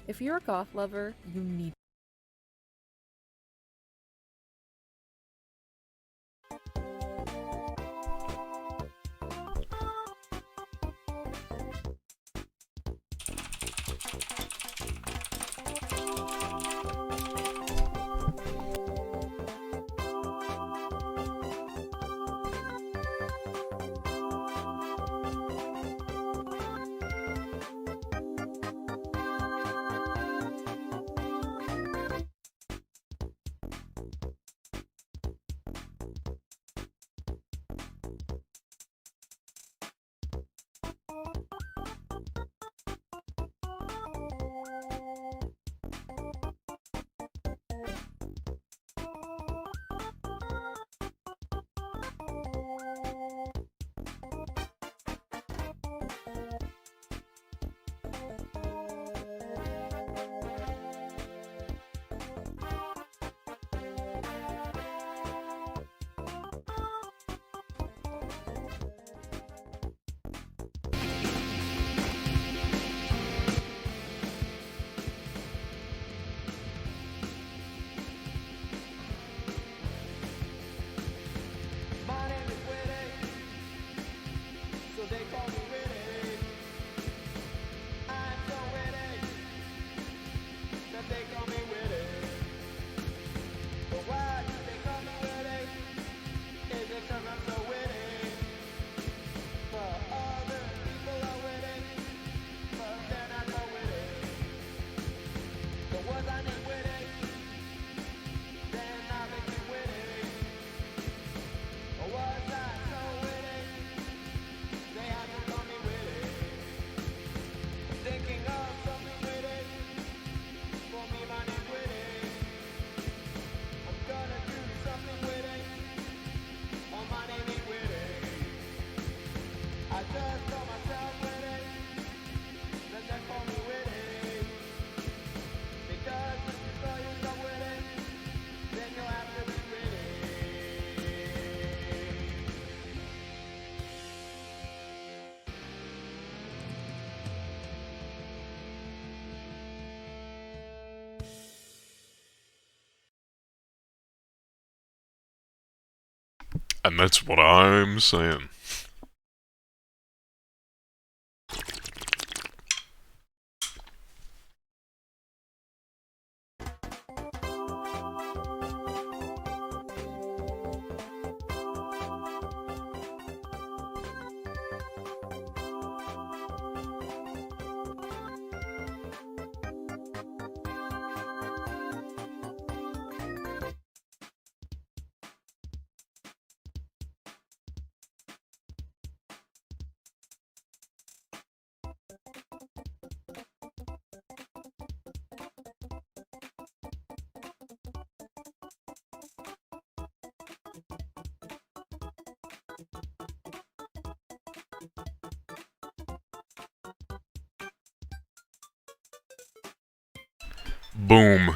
If you're a goth lover, you need My name is Witty, so they call me Witty. I'm so witty that they call me Witty. But why do they call me Witty? Is it 'cause I'm so witty? But other people are witty, but they're not so witty. So was I named Witty? Then I became witty. Or was I so witty? They had to call me witty. I'm thinking of something witty. For me, my name's witty. I'm gonna do something witty. Oh, my name ain't witty. I just call myself witty. Then they call me witty. Because if you call yourself witty, then you'll have to be witty. And that's what I'm saying. Boom.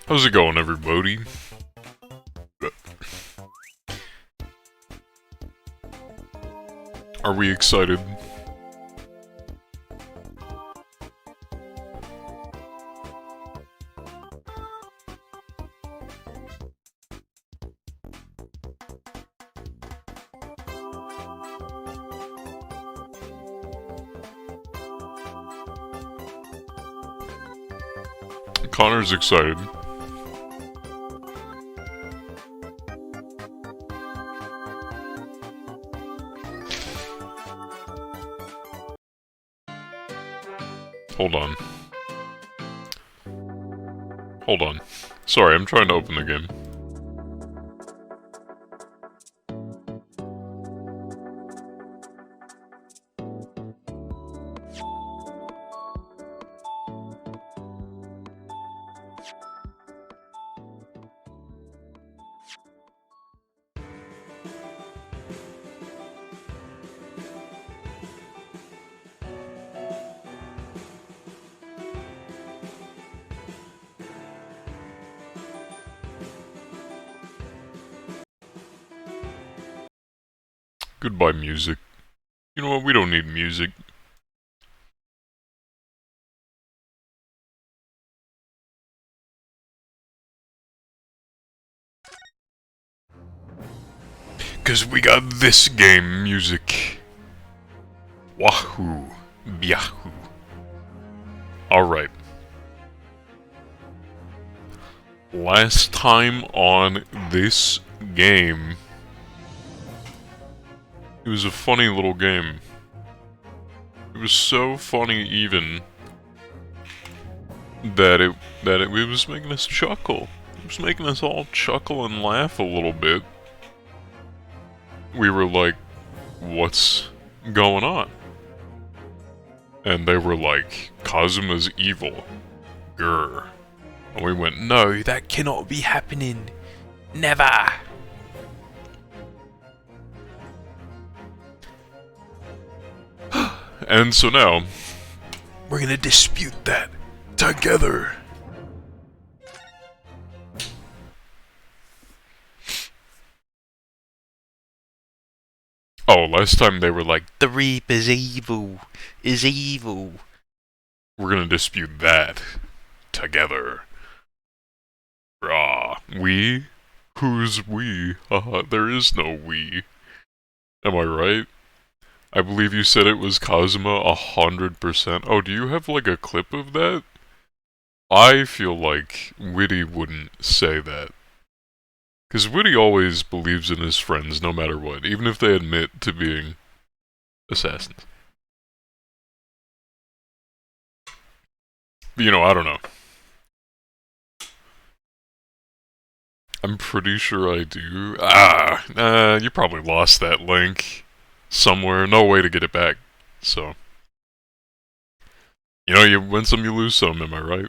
How's it going, everybody? Are we excited? Connor's excited. Hold on. Hold on. Sorry, I'm trying to open the game. Goodbye, music. You know what? We don't need music. Cause we got this game music. Wahoo. Yahoo. Alright. Last time on this game, it was a funny little game. It was so funny even that it was making us chuckle. It was making us all chuckle and laugh a little bit. We were like, what's going on? And they were like, Kazuma's evil. Grr. And we went, no, that cannot be happening. Never! And so now, we're gonna dispute that together. Oh, last time they were like, the Reaper's evil, is evil. We're gonna dispute that together. Rah. We? Who's we? There is no we. Am I right? I believe you said it was Kazuma 100%. Oh, do you have like a clip of that? I feel like Witty wouldn't say that. Because Witty always believes in his friends no matter what, even if they admit to being assassins. But, you know, I don't know. I'm pretty sure I do. You probably lost that link somewhere. No way to get it back. So, you know, you win some, you lose some, am I right?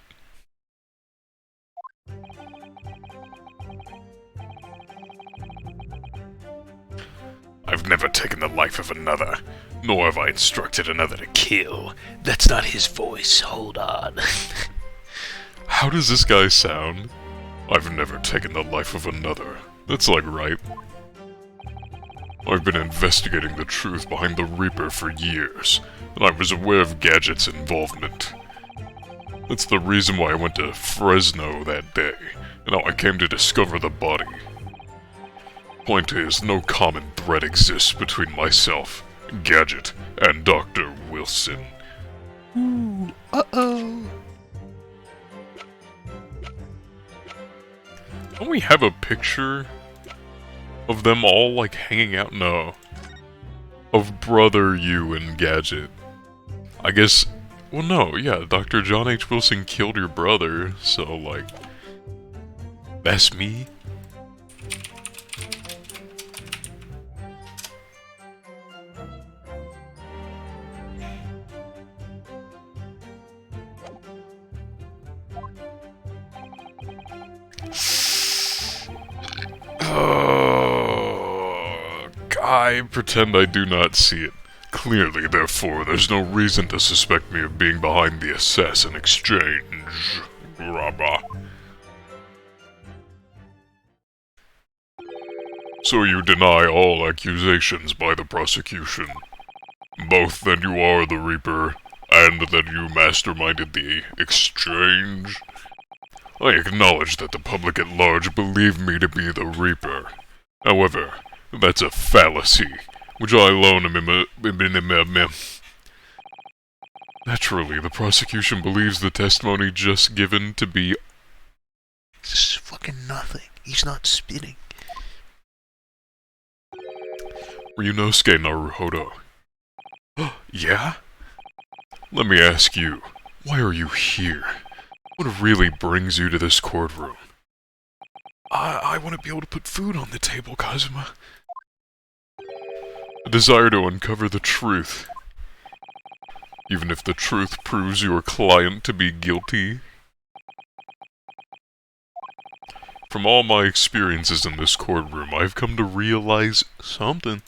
I've never taken the life of another, nor have I instructed another to kill. That's not his voice, hold on. How does this guy sound? I've never taken the life of another. That's like right. I've been investigating the truth behind the Reaper for years, and I was aware of Gadget's involvement. That's the reason why I went to Fresno that day, and how I came to discover the body. Point is, no common thread exists between myself, Gadget, and Dr. Wilson. Ooh, uh-oh. Don't we have a picture of them all, like, hanging out? No. Of Brother You and Gadget. I guess... Well, no, yeah, Dr. John H. Wilson killed your brother, so, like... That's me? I pretend I do not see it. Clearly, therefore, there's no reason to suspect me of being behind the assassin exchange. Grabba. So you deny all accusations by the prosecution. Both that you are the Reaper, and that you masterminded the exchange? I acknowledge that the public at large believe me to be the Reaper. However, that's a fallacy, which I alone am Naturally, the prosecution believes the testimony just given to be... This is fucking nothing. He's not spitting. Ryunosuke Naruhodo. Yeah? Let me ask you, why are you here? What really brings you to this courtroom? I want to be able to put food on the table, Kazuma. A desire to uncover the truth. Even if the truth proves your client to be guilty. From all my experiences in this courtroom, I've come to realize something.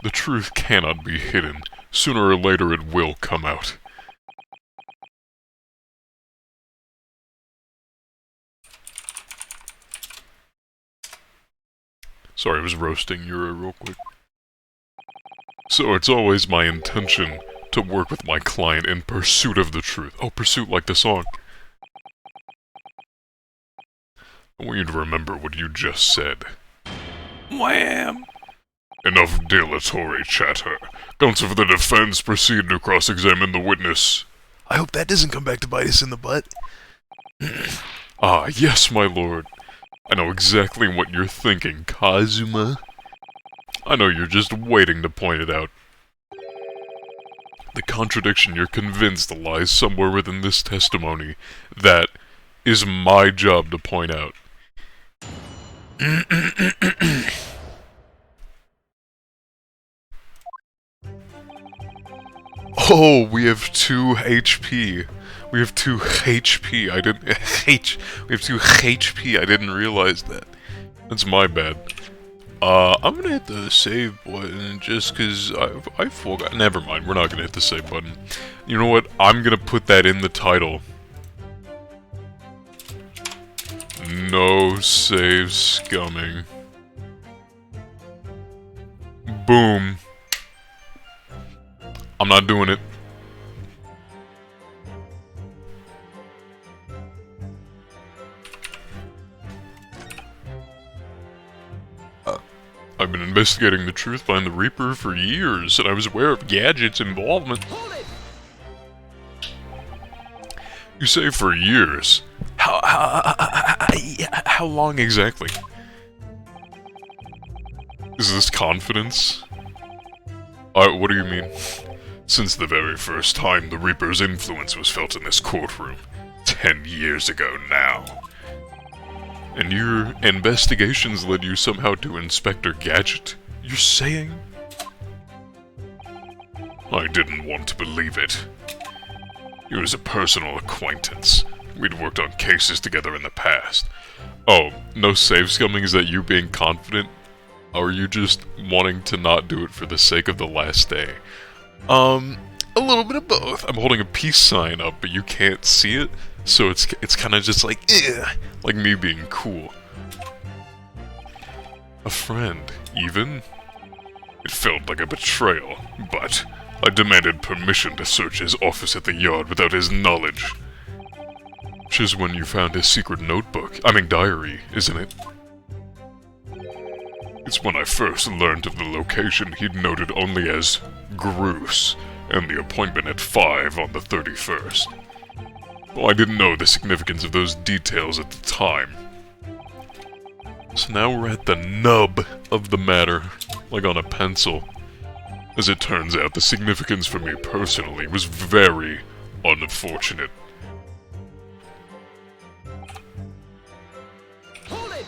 The truth cannot be hidden. Sooner or later it will come out. Sorry, I was roasting Yura real quick. So it's always my intention to work with my client in pursuit of the truth. Oh, pursuit like the song. I want you to remember what you just said. Wham! Enough dilatory chatter. Counsel for the defense, proceed to cross-examine the witness. I hope that doesn't come back to bite us in the butt. Ah, yes, my lord. I know exactly what you're thinking, Kazuma. I know you're just waiting to point it out. The contradiction you're convinced lies somewhere within this testimony. That is my job to point out. Oh, we have 2 HP. We have 2 HP. I didn't... We have 2 HP. I didn't realize that. That's my bad. I'm gonna hit the save button just cause I forgot. Never mind, we're not gonna hit the save button. You know what? I'm gonna put that in the title. No save scumming. Boom. I'm not doing it. I've been investigating the truth behind the Reaper for years, and I was aware of Gadget's involvement. Hold it! You say for years. How long exactly? Is this confidence? What do you mean? Since the very first time the Reaper's influence was felt in this courtroom. 10 years ago now. And your investigations led you somehow to Inspector Gadget? You're saying? I didn't want to believe it. He was a personal acquaintance. We'd worked on cases together in the past. Oh, no save scumming? Is that you being confident? Or are you just wanting to not do it for the sake of the last day? A little bit of both. I'm holding a peace sign up, but you can't see it, so it's kind of just like, like me being cool. A friend, even? It felt like a betrayal, but I demanded permission to search his office at the yard without his knowledge. Which is when you found his secret notebook. I mean diary, isn't it? It's when I first learned of the location he'd noted only as Groose, and the appointment at 5 on the 31st. Well, I didn't know the significance of those details at the time. So now we're at the nub of the matter, like on a pencil. As it turns out, the significance for me personally was very unfortunate. Hold it!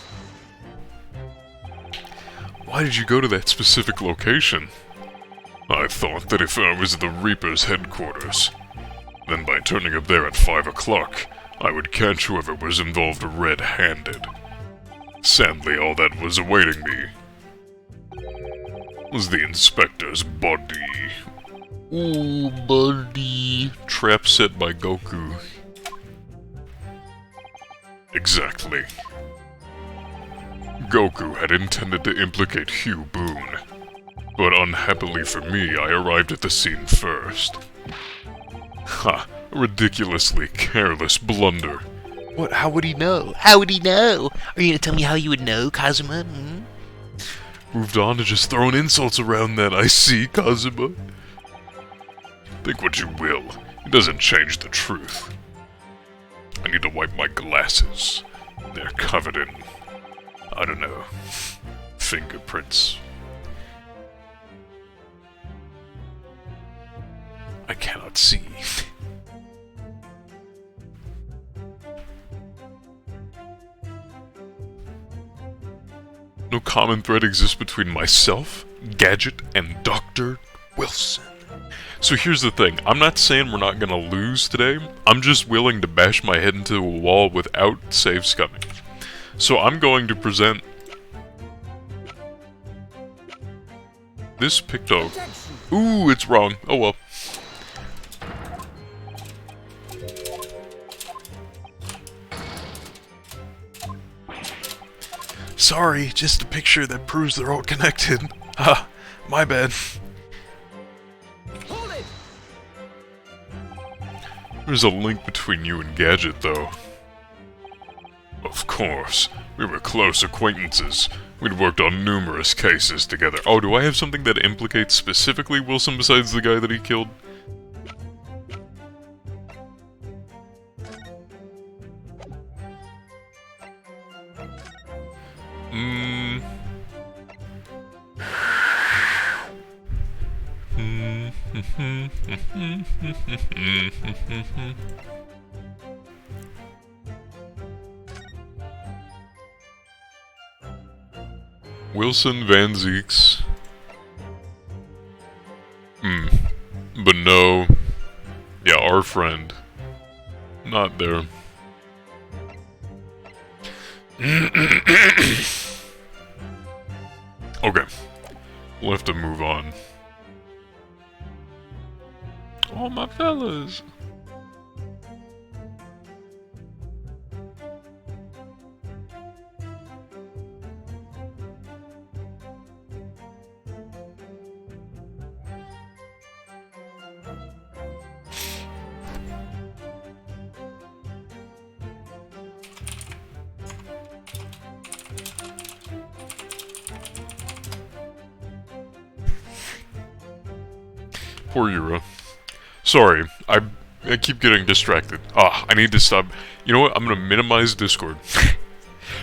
Why did you go to that specific location? I thought that if I was the Reaper's headquarters, then by turning up there at 5 o'clock, I would catch whoever was involved red-handed. Sadly, all that was awaiting me was the Inspector's body. Ooh, buddy. Trap set by Goku. Exactly. Goku had intended to implicate Hugh Boone, but unhappily for me, I arrived at the scene first. Ha! A ridiculously careless blunder. What? How would he know? How would he know? Are you gonna tell me how you would know, Kazuma? Hmm? Moved on to just throwing insults around that, I see, Kazuma. Think what you will, it doesn't change the truth. I need to wipe my glasses. They're covered in, I don't know, fingerprints. I cannot see. No common thread exists between myself, Gadget, and Dr. Wilson. So here's the thing, I'm not saying we're not gonna lose today, I'm just willing to bash my head into a wall without save scumming. So I'm going to present this picto. Ooh, it's wrong. Oh well. Sorry, just a picture that proves they're all connected. Ah, my bad. Hold it! There's a link between you and Gadget, though. Of course. We were close acquaintances. We'd worked on numerous cases together. Oh, do I have something that implicates specifically Wilson besides the guy that he killed? Wilson Van Zeeks. But no. Yeah, our friend. Not there. Okay. We'll have to move on. Oh, my fellas. Poor Yura. Sorry, I keep getting distracted. I need to stop. You know what? I'm gonna minimize Discord.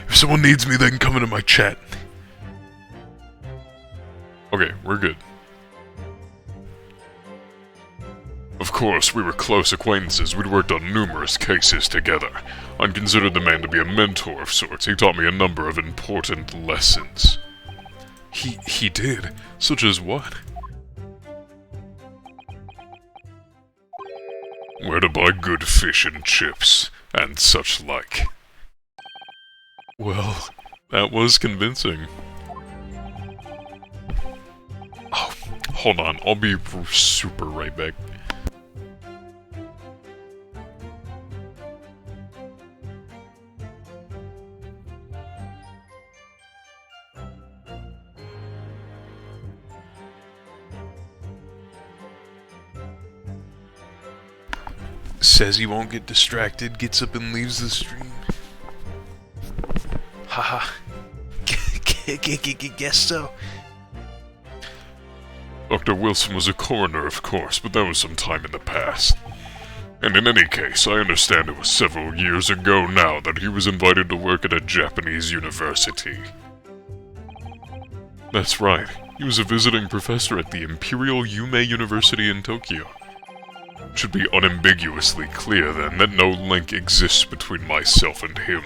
If someone needs me, they can come into my chat. Okay, we're good. Of course, we were close acquaintances. We'd worked on numerous cases together. I'd considered the man to be a mentor of sorts. He taught me a number of important lessons. He did? Such as what? Where to buy good fish and chips, and such like. Well, that was convincing. Oh, hold on, I'll be super right back. Says he won't get distracted, gets up and leaves the stream. Haha. Guess so. Dr. Wilson was a coroner, of course, but that was some time in the past. And in any case, I understand it was several years ago now that he was invited to work at a Japanese university. That's right. He was a visiting professor at the Imperial Yume University in Tokyo. It should be unambiguously clear, then, that no link exists between myself and him.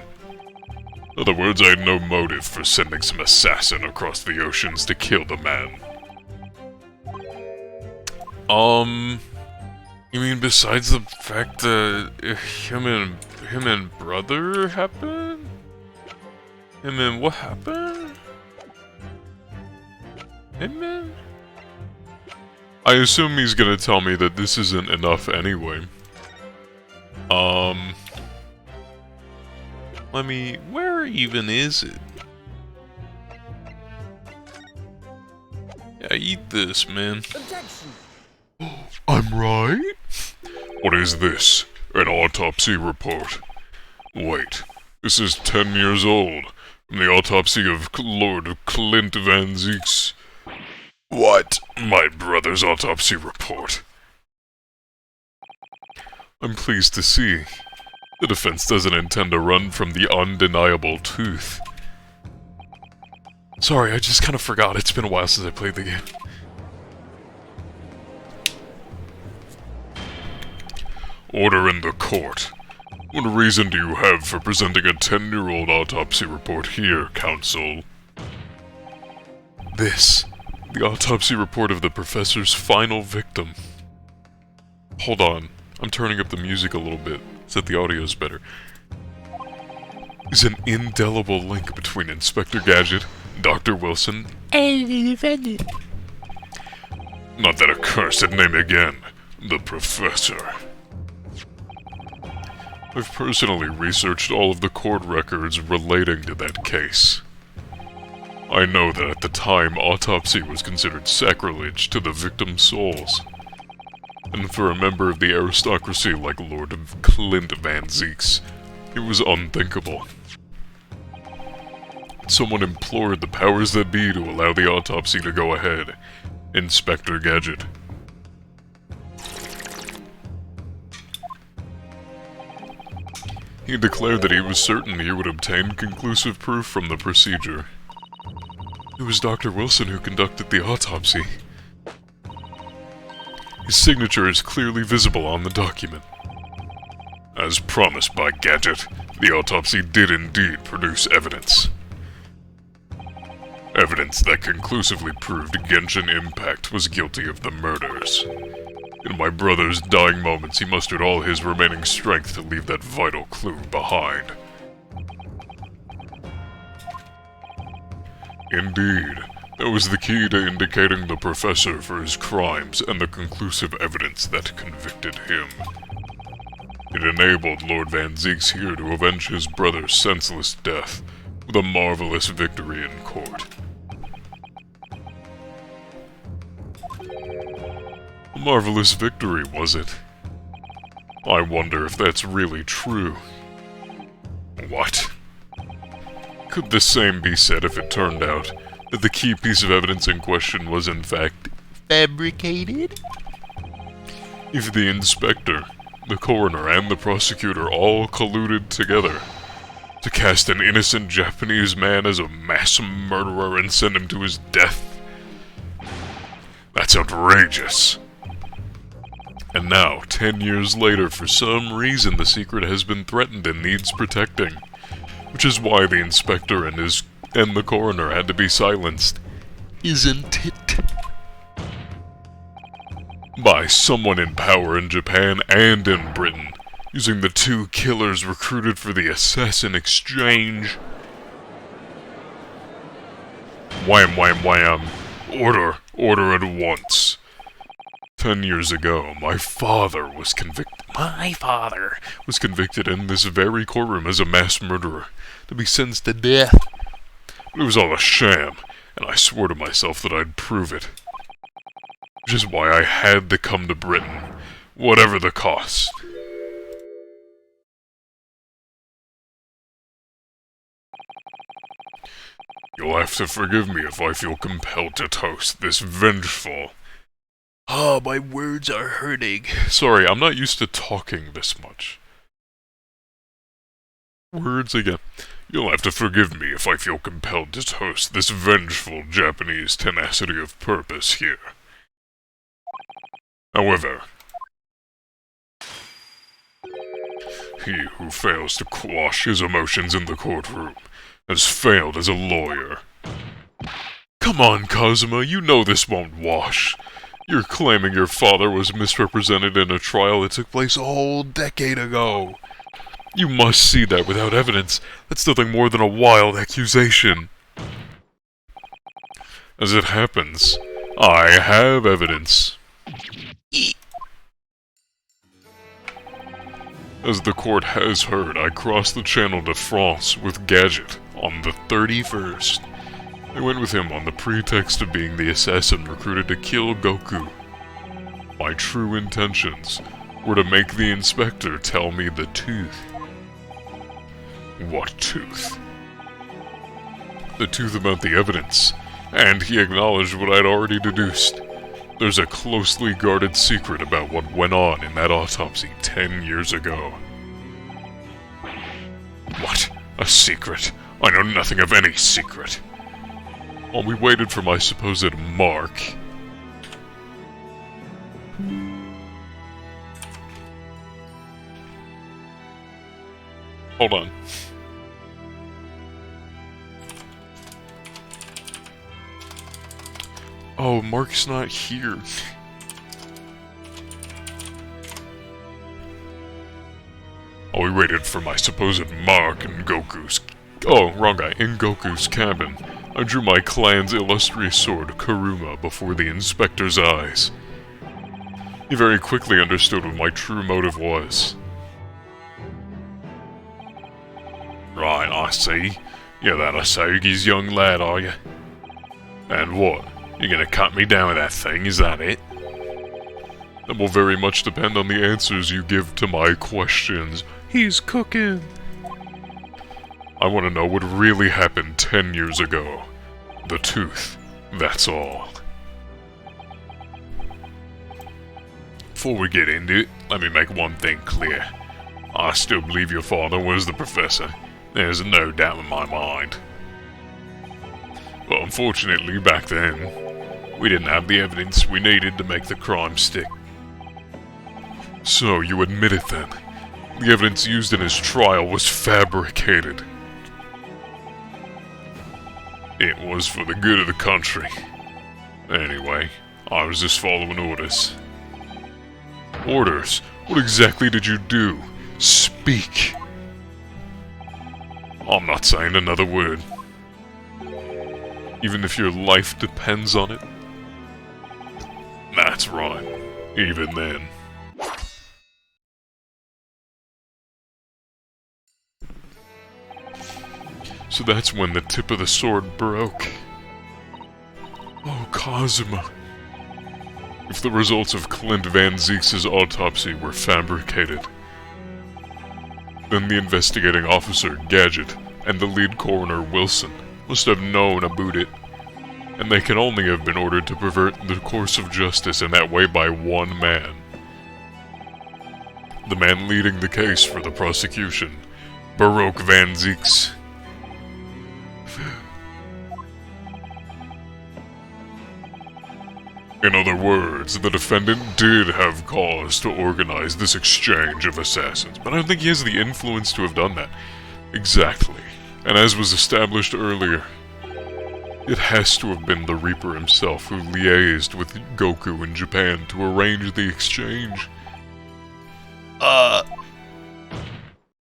In other words, I had no motive for sending some assassin across the oceans to kill the man. You mean besides the fact that him and brother happened? Him and what happened? Him and... I assume he's gonna tell me that this isn't enough anyway. Where even is it? Yeah, eat this, man. Objection! I'm right? What is this? An autopsy report? Wait, this is 10 years old, from the autopsy of Lord Clint Van Zeeks. What? My brother's autopsy report. I'm pleased to see. The defense doesn't intend to run from the undeniable truth. Sorry, I just kind of forgot. It's been a while since I played the game. Order in the court. What reason do you have for presenting a 10-year-old autopsy report here, counsel? This. The autopsy report of the professor's final victim. Hold on. I'm turning up the music a little bit, so that the audio's better. Is an indelible link between Inspector Gadget, Dr. Wilson, and the defendant. Not that accursed name again. The Professor. I've personally researched all of the court records relating to that case. I know that at the time, autopsy was considered sacrilege to the victim's souls. And for a member of the aristocracy like Lord Clint Van Zeeks, it was unthinkable. Someone implored the powers that be to allow the autopsy to go ahead. Inspector Gadget. He declared that he was certain he would obtain conclusive proof from the procedure. It was Dr. Wilson who conducted the autopsy. His signature is clearly visible on the document. As promised by Gadget, the autopsy did indeed produce evidence. Evidence that conclusively proved Genshin Impact was guilty of the murders. In my brother's dying moments, he mustered all his remaining strength to leave that vital clue behind. Indeed, that was the key to indicating the professor for his crimes and the conclusive evidence that convicted him. It enabled Lord Van Zeeks here to avenge his brother's senseless death with a marvelous victory in court. A marvelous victory, was it? I wonder if that's really true. What? Could the same be said if it turned out that the key piece of evidence in question was in fact fabricated? If the inspector, the coroner, and the prosecutor all colluded together to cast an innocent Japanese man as a mass murderer and send him to his death, that's outrageous. And now, 10 years later, for some reason the secret has been threatened and needs protecting, which is why the inspector and the coroner had to be silenced, isn't it? By someone in power in Japan and in Britain, using the two killers recruited for the assassin exchange. Wham, wham, wham. Order, order at once. 10 years ago, my father was convicted in this very courtroom as a mass murderer, to be sentenced to death. But it was all a sham, and I swore to myself that I'd prove it. Which is why I had to come to Britain, whatever the cost. You'll have to forgive me if I feel compelled to toast this vengeful... Ah, my words are hurting. Sorry, I'm not used to talking this much. Words again. You'll have to forgive me if I feel compelled to toast this vengeful Japanese tenacity of purpose here. However, he who fails to quash his emotions in the courtroom has failed as a lawyer. Come on, Kazuma, you know this won't wash. You're claiming your father was misrepresented in a trial that took place a whole decade ago. You must see that without evidence. That's nothing more than a wild accusation. As it happens, I have evidence. As the court has heard, I crossed the channel to France with Gadget on the 31st. I went with him on the pretext of being the assassin recruited to kill Goku. My true intentions were to make the inspector tell me the truth. What tooth? The truth about the evidence, and he acknowledged what I'd already deduced. There's a closely guarded secret about what went on in that autopsy 10 years ago. What? A secret? I know nothing of any secret. While we waited for my supposed mark... Hold on. Oh, Mark's not here. While we waited for my supposed mark in Goku's... Oh, wrong guy. In Goku's cabin, I drew my clan's illustrious sword, Kuruma, before the inspector's eyes. He very quickly understood what my true motive was. Right, I see. You're that Asagi's young lad, are you? And what? You're gonna cut me down with that thing, is that it? That will very much depend on the answers you give to my questions. He's cooking! I want to know what really happened 10 years ago. The tooth. That's all. Before we get into it, let me make one thing clear. I still believe your father was the professor. There's no doubt in my mind. But unfortunately, back then, we didn't have the evidence we needed to make the crime stick. So, you admit it then. The evidence used in his trial was fabricated. It was for the good of the country. Anyway, I was just following orders. Orders? What exactly did you do? Speak! I'm not saying another word. Even if your life depends on it? That's right. Even then. So that's when the tip of the sword broke. Oh, Cosima. If the results of Clint Van Zeeks' autopsy were fabricated, then the investigating officer, Gadget, and the lead coroner, Wilson, must have known about it, and they can only have been ordered to pervert the course of justice in that way by one man. The man leading the case for the prosecution, Baroque Van Zeeks. In other words, the defendant did have cause to organize this exchange of assassins, but I don't think he has the influence to have done that. Exactly. And as was established earlier, it has to have been the Reaper himself who liaised with Goku in Japan to arrange the exchange.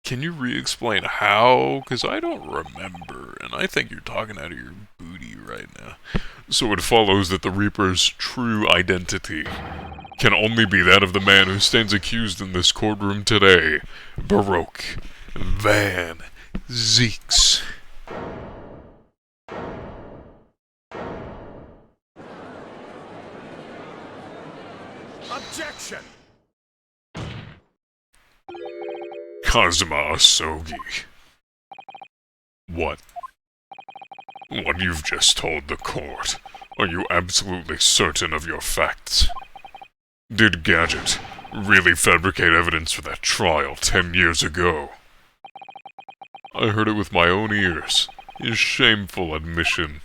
Can you re-explain how? Because I don't remember, and I think you're talking out of your booty right now. So it follows that the Reaper's true identity can only be that of the man who stands accused in this courtroom today, Baroque Van Zeeks. Objection! Kazuma Asogi. What? What you've just told the court. Are you absolutely certain of your facts? Did Gadget really fabricate evidence for that trial 10 years ago? I heard it with my own ears. His shameful admission.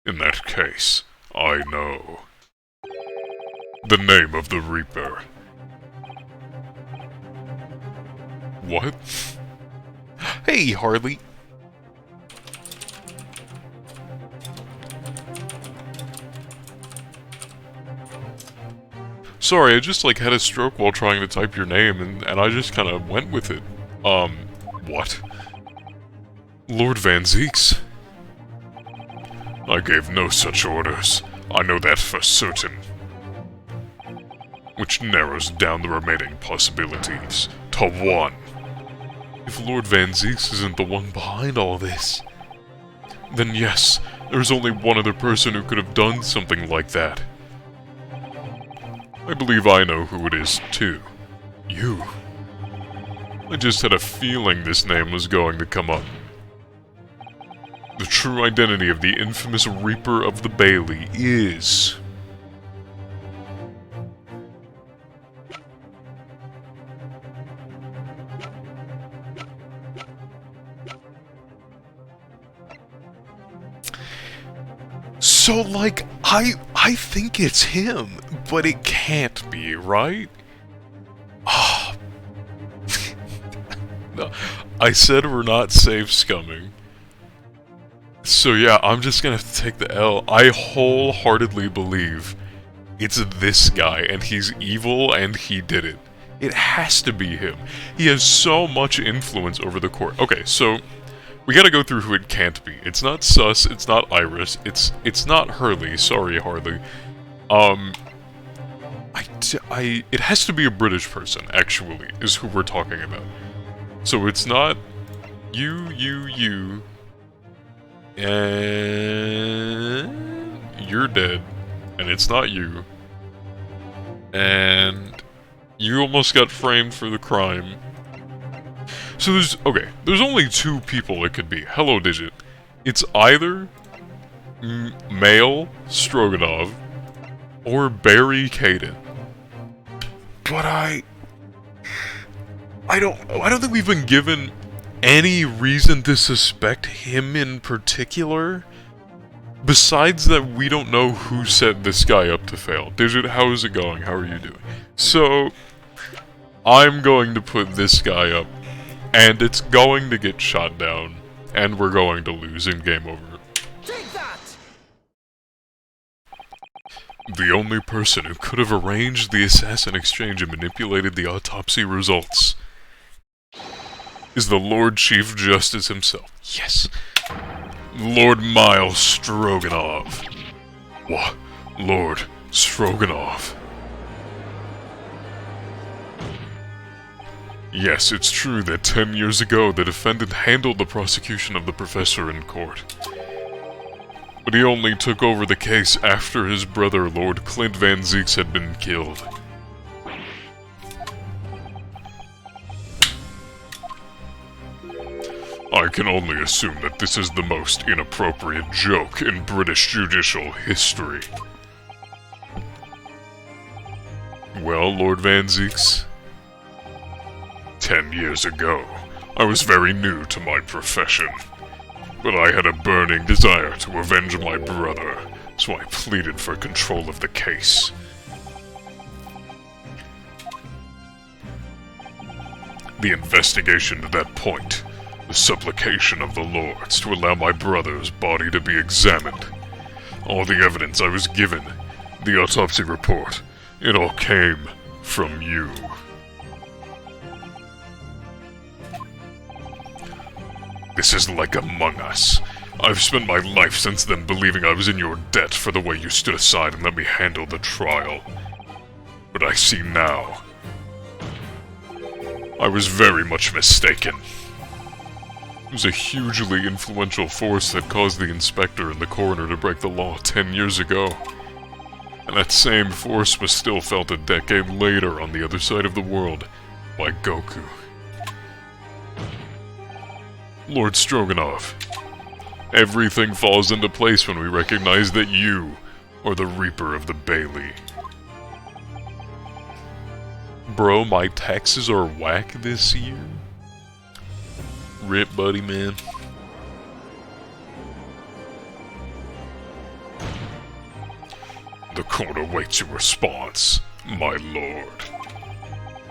In that case, I know. The name of the Reaper. What? Hey, Harley. Sorry, I just had a stroke while trying to type your name, and I just kind of went with it. What? Lord Van Zeeks? I gave no such orders. I know that for certain. Which narrows down the remaining possibilities to one. If Lord Van Zeeks isn't the one behind all this, then yes, there's only one other person who could have done something like that. I believe I know who it is, too. You. I just had a feeling this name was going to come up. The true identity of the infamous Reaper of the Bailey is... So, I think it's him, but it can't be, right? Ah. No, I said we're not safe scumming. So yeah, I'm just gonna have to take the L. I wholeheartedly believe it's this guy, and he's evil, and he did it. It has to be him. He has so much influence over the court. Okay, so... we gotta go through who it can't be. It's not Sus, it's not Iris, it's not Hurley, sorry Harley. It has to be a British person, actually, is who we're talking about. So it's not You. And you're dead. And it's not you. And you almost got framed for the crime. So there's only two people it could be. Hello, Digit. It's either male Stroganov or Barry Caden. But I don't think we've been given any reason to suspect him in particular. Besides that, we don't know who set this guy up to fail. Digit, how is it going? How are you doing? So, I'm going to put this guy up, and it's going to get shot down, and we're going to lose in game over. Take that! The only person who could have arranged the assassin exchange and manipulated the autopsy results is the Lord Chief Justice himself. Yes. Lord Miles Stroganov. What? Lord Stroganov. Yes, it's true that 10 years ago the defendant handled the prosecution of the professor in court. But he only took over the case after his brother, Lord Clint Van Zieks, had been killed. I can only assume that this is the most inappropriate joke in British judicial history. Well, Lord Van Zieks, 10 years ago, I was very new to my profession, but I had a burning desire to avenge my brother, so I pleaded for control of the case. The investigation to that point, the supplication of the lords to allow my brother's body to be examined, all the evidence I was given, the autopsy report, it all came from you. This is like Among Us. I've spent my life since then believing I was in your debt for the way you stood aside and let me handle the trial. But I see now, I was very much mistaken. It was a hugely influential force that caused the inspector and the coroner to break the law 10 years ago. And that same force was still felt a decade later on the other side of the world by Goku. Lord Stroganov, everything falls into place when we recognize that you are the Reaper of the Bailey. Bro, my taxes are whack this year. Rip, buddy, man. The court awaits your response, my lord.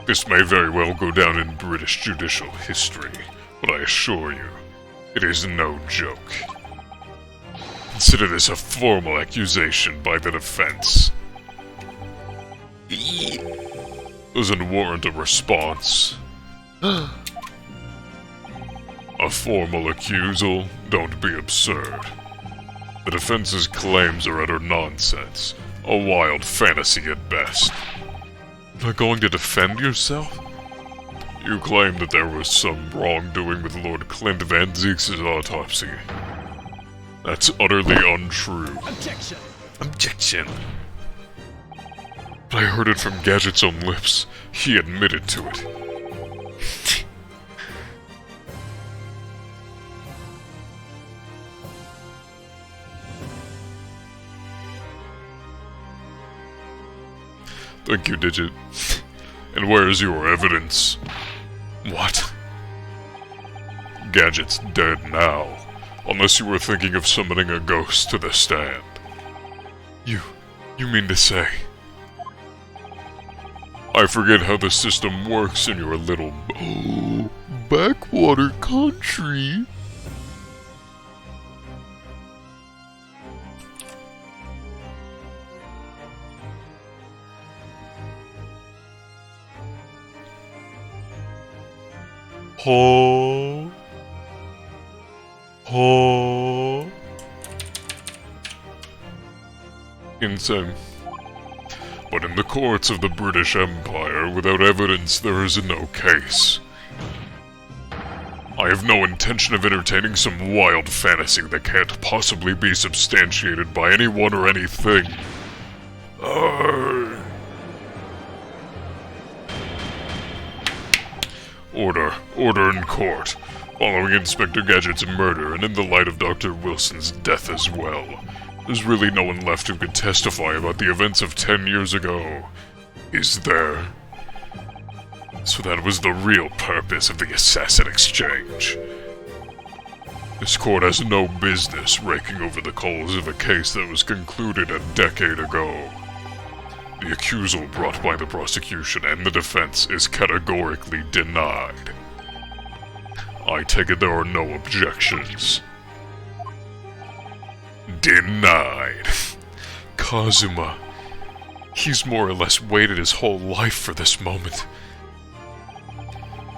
This may very well go down in British judicial history, but I assure you, it is no joke. Consider this a formal accusation by the defense. Doesn't warrant a response. A formal accusal? Don't be absurd. The defense's claims are utter nonsense. A wild fantasy at best. Not going to defend yourself? You claim that there was some wrongdoing with Lord Clint Van Zieks' autopsy. That's utterly untrue. Objection! Objection. But I heard it from Gadget's own lips. He admitted to it. Thank you, Digit. And where is your evidence? What? Gadget's dead now. Unless you were thinking of summoning a ghost to the stand. You mean to say? I forget how the system works in your little backwater country. Huh? Insane. But in the courts of the British Empire, without evidence there is no case. I have no intention of entertaining some wild fantasy that can't possibly be substantiated by anyone or anything. Order in court. Following Inspector Gadget's murder, and in the light of Dr. Wilson's death as well, there's really no one left who could testify about the events of 10 years ago. Is there? So that was the real purpose of the assassin exchange. This court has no business raking over the coals of a case that was concluded a decade ago. The accusal brought by the prosecution and the defense is categorically denied. I take it there are no objections. Denied. Kazuma. He's more or less waited his whole life for this moment.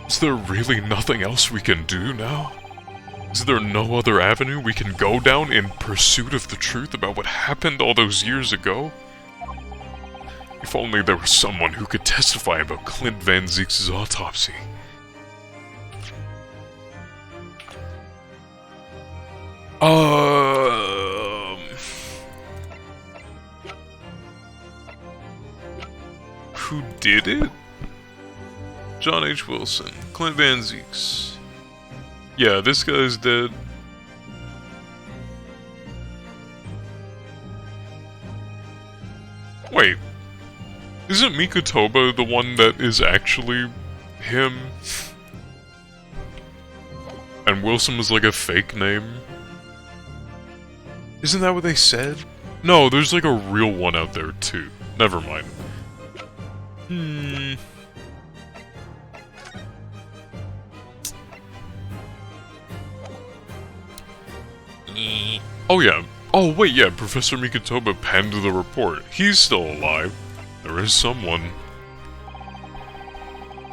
Is there really nothing else we can do now? Is there no other avenue we can go down in pursuit of the truth about what happened all those years ago? If only there was someone who could testify about Clint Van Zieks' autopsy. Who did it? John H. Wilson, Clint Van Zieks. Yeah, this guy's dead. Wait, isn't Mikotoba the one that is actually him? And Wilson was like a fake name? Isn't that what they said? No, there's like a real one out there too. Never mind. Oh yeah. Oh wait, yeah, Professor Mikotoba penned the report. He's still alive. There is someone.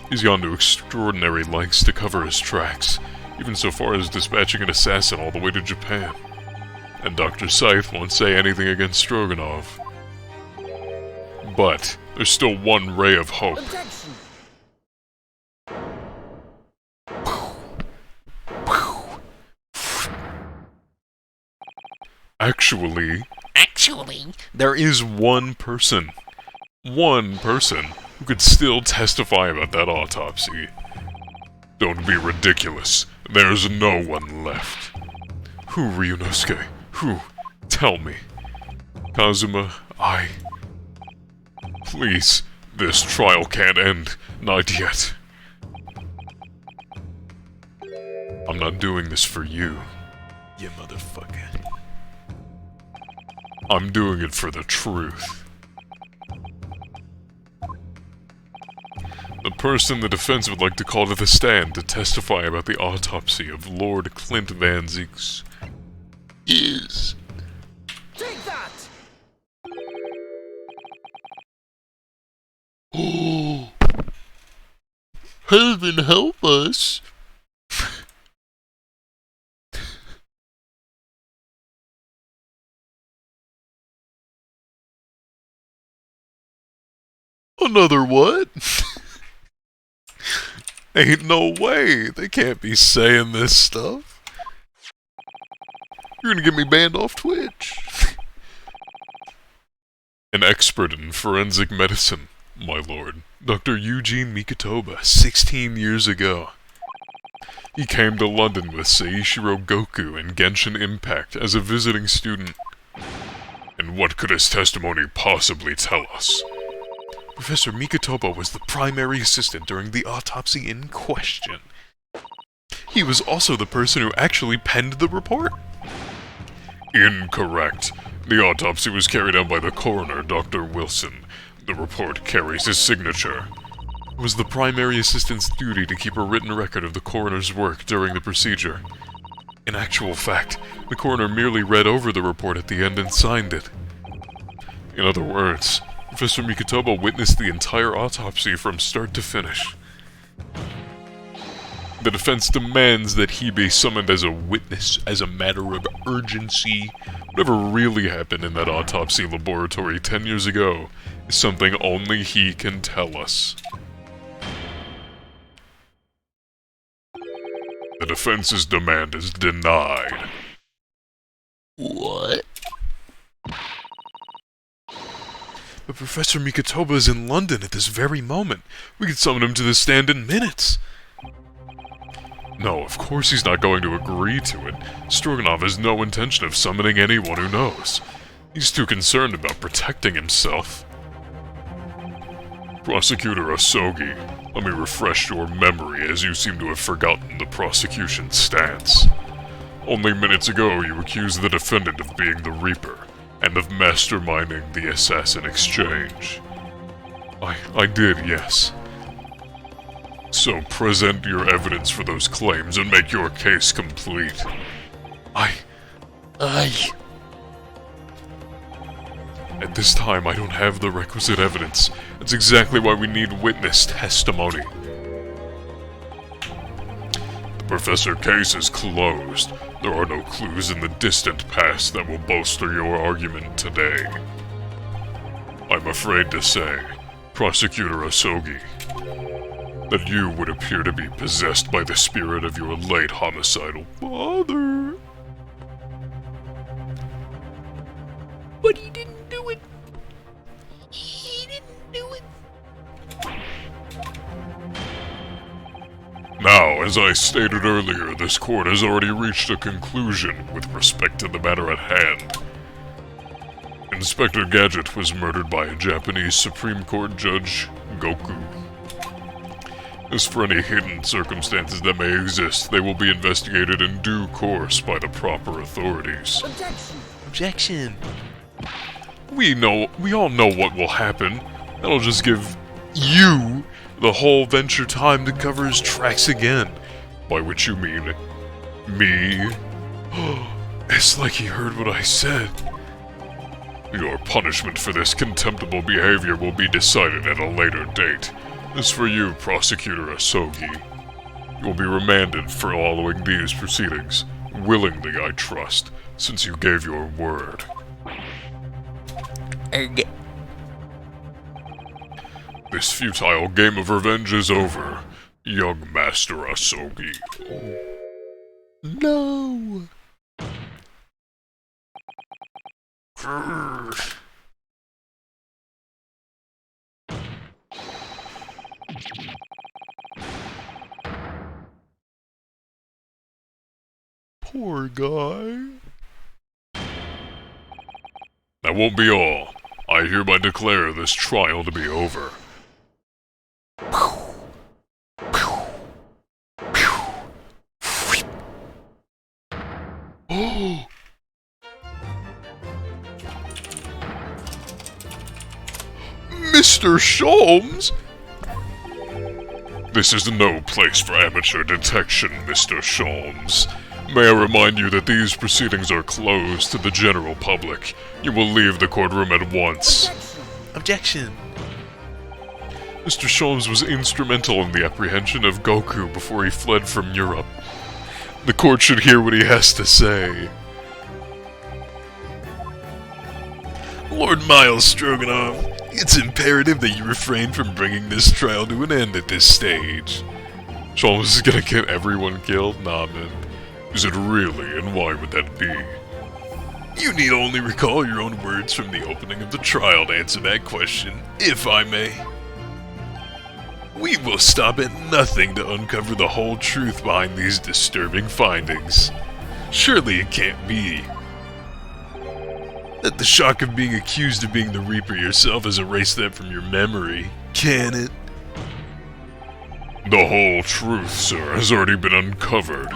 He's gone to extraordinary lengths to cover his tracks, even so far as dispatching an assassin all the way to Japan. And Dr. Scythe won't say anything against Stroganov. But there's still one ray of hope. Objection. Actually, there is one person who could still testify about that autopsy. Don't be ridiculous. There's no one left. Who, Ryunosuke? Who? Tell me. Kazuma, Please, this trial can't end. Not yet. I'm not doing this for you, you motherfucker. I'm doing it for the truth. The person the defense would like to call to the stand to testify about the autopsy of Lord Clint Van Zieks is... Take that! Oh, heaven help us. Another what? Ain't no way! They can't be saying this stuff. You're gonna get me banned off Twitch. An expert in forensic medicine, my lord, Dr. Eugene Mikotoba, 16 years ago. He came to London with Seishiro Goku and Genshin Impact as a visiting student. And what could his testimony possibly tell us? Professor Mikotoba was the primary assistant during the autopsy in question. He was also the person who actually penned the report. Incorrect. The autopsy was carried out by the coroner, Dr. Wilson. The report carries his signature. It was the primary assistant's duty to keep a written record of the coroner's work during the procedure. In actual fact, the coroner merely read over the report at the end and signed it. In other words, Professor Mikotoba witnessed the entire autopsy from start to finish. The defense demands that he be summoned as a witness as a matter of urgency. Whatever really happened in that autopsy laboratory 10 years ago is something only he can tell us. The defense's demand is denied. What? But Professor Mikotoba is in London at this very moment. We could summon him to the stand in minutes. No, of course he's not going to agree to it. Stroganov has no intention of summoning anyone who knows. He's too concerned about protecting himself. Prosecutor Asogi, let me refresh your memory, as you seem to have forgotten the prosecution's stance. Only minutes ago you accused the defendant of being the Reaper, and of masterminding the assassin exchange. I did, yes. So present your evidence for those claims and make your case complete. At this time, I don't have the requisite evidence. That's exactly why we need witness testimony. The Professor case is closed. There are no clues in the distant past that will bolster your argument today. I'm afraid to say, Prosecutor Asogi, that you would appear to be possessed by the spirit of your late homicidal father. But he didn't do it. He didn't do it. Now, as I stated earlier, this court has already reached a conclusion with respect to the matter at hand. Inspector Gadget was murdered by a Japanese Supreme Court Judge, Goku. As for any hidden circumstances that may exist, they will be investigated in due course by the proper authorities. Objection. We all know what will happen. That'll just give you the whole venture time to cover his tracks again. By which you mean me? It's like he heard what I said. Your punishment for this contemptible behavior will be decided at a later date. As for you, Prosecutor Asogi, you will be remanded for following these proceedings. Willingly, I trust, since you gave your word. This futile game of revenge is over, young Master Asogi. No. Poor guy. That won't be all. I hereby declare this trial to be over. Oh! Mr. Sholmes? This is no place for amateur detection, Mr. Sholmes. May I remind you that these proceedings are closed to the general public. You will leave the courtroom at once. Objection. Mr. Sholmes was instrumental in the apprehension of Goku before he fled from Europe. The court should hear what he has to say. Lord Miles Stroganov, it's imperative that you refrain from bringing this trial to an end at this stage. Sholmes is gonna get everyone killed? Nah, man. Is it really, and why would that be? You need only recall your own words from the opening of the trial to answer that question, if I may. We will stop at nothing to uncover the whole truth behind these disturbing findings. Surely it can't be that the shock of being accused of being the Reaper yourself has erased that from your memory, can it? The whole truth, sir, has already been uncovered.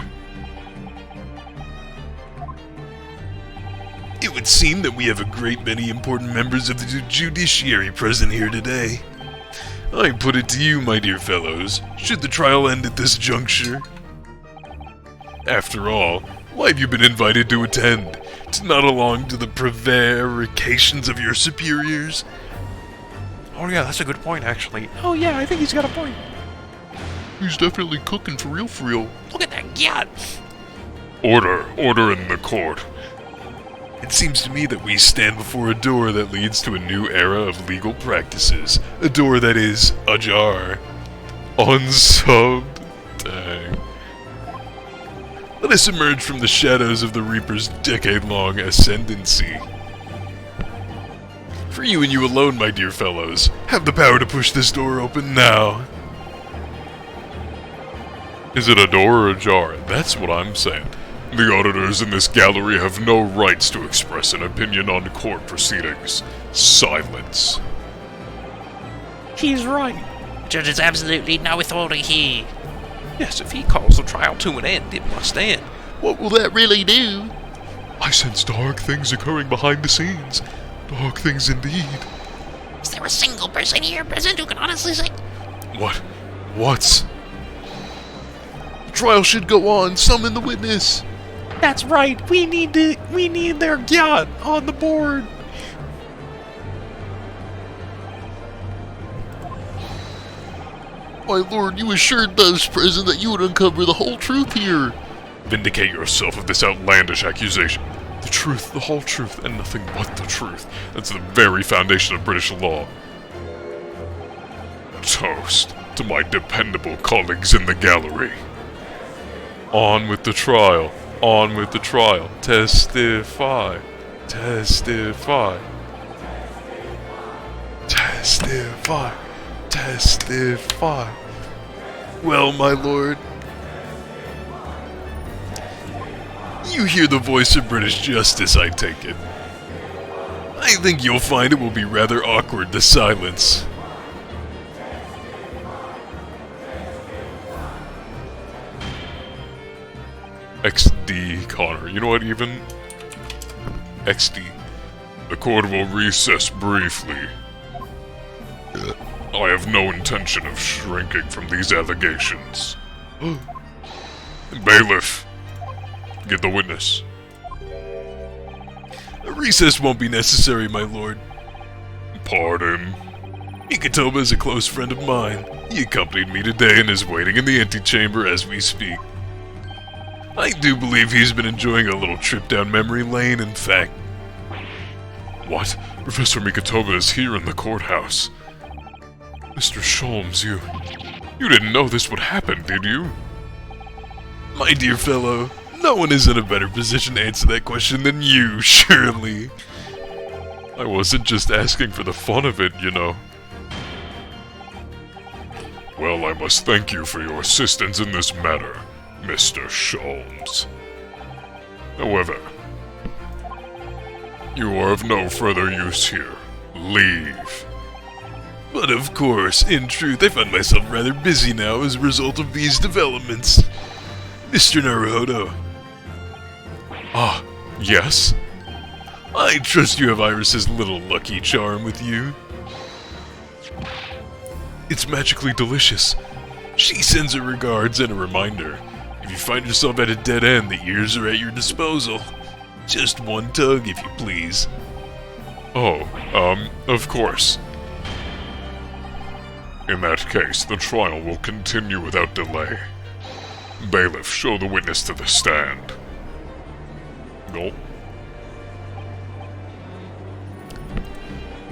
It would seem that we have a great many important members of the judiciary present here today. I put it to you, my dear fellows, should the trial end at this juncture? After all, why have you been invited to attend? To nod along to the prevarications of your superiors? Oh yeah, that's a good point, actually. Oh yeah, I think he's got a point. He's definitely cooking for real, for real. Look at that yacht. Order in the court. It seems to me that we stand before a door that leads to a new era of legal practices. A door that is ajar. Unsubbed. Dang. Let us emerge from the shadows of the Reaper's decade-long ascendancy. For you and you alone, my dear fellows, have the power to push this door open now. Is it a door or ajar? That's what I'm saying. The auditors in this gallery have no rights to express an opinion on court proceedings. Silence. He's right. Judge has absolutely no authority here. Yes, if he calls the trial to an end, it must end. What will that really do? I sense dark things occurring behind the scenes. Dark things indeed. Is there a single person here present who can honestly say... What? What's... The trial should go on. Summon the witness. That's right. We need their yacht on the board. My lord, you assured those present that you would uncover the whole truth here. Vindicate yourself of this outlandish accusation. The truth, the whole truth, and nothing but the truth. That's the very foundation of British law. Toast to my dependable colleagues in the gallery. On with the trial. On with the trial. Testify. Testify. Testify. Testify. Well, my lord, you hear the voice of British justice, I take it. I think you'll find it will be rather awkward, the silence. XD, Connor. You know what, even? XD. The court will recess briefly. I have no intention of shrinking from these allegations. Bailiff, get the witness. A recess won't be necessary, my lord. Pardon? Ikatoba is a close friend of mine. He accompanied me today and is waiting in the antechamber as we speak. I do believe he's been enjoying a little trip down memory lane, in fact. What? Professor Mikatoba is here in the courthouse. Mr. Sholmes, you didn't know this would happen, did you? My dear fellow, no one is in a better position to answer that question than you, surely. I wasn't just asking for the fun of it, you know. Well, I must thank you for your assistance in this matter, Mr. Sholmes. However, you are of no further use here. Leave. But of course, in truth, I find myself rather busy now as a result of these developments. Mr. Naruhodo. Ah, yes? I trust you have Iris's little lucky charm with you. It's magically delicious. She sends her regards and a reminder. If you find yourself at a dead end, the ears are at your disposal. Just one tug, if you please. Oh, of course. In that case, the trial will continue without delay. Bailiff, show the witness to the stand. Gulp.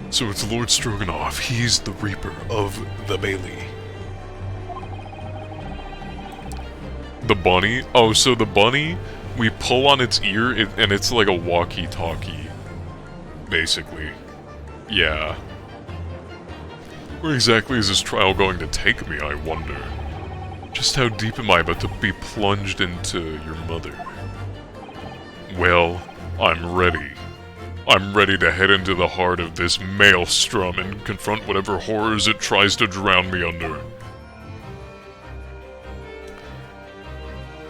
So it's Lord Stroganoff. He's the Reaper of the Bailey. The bunny? Oh, so the bunny, we pull on its ear, and it's like a walkie-talkie. Basically. Yeah. Where exactly is this trial going to take me, I wonder? Just how deep am I about to be plunged into your mother? Well, I'm ready. I'm ready to head into the heart of this maelstrom and confront whatever horrors it tries to drown me under.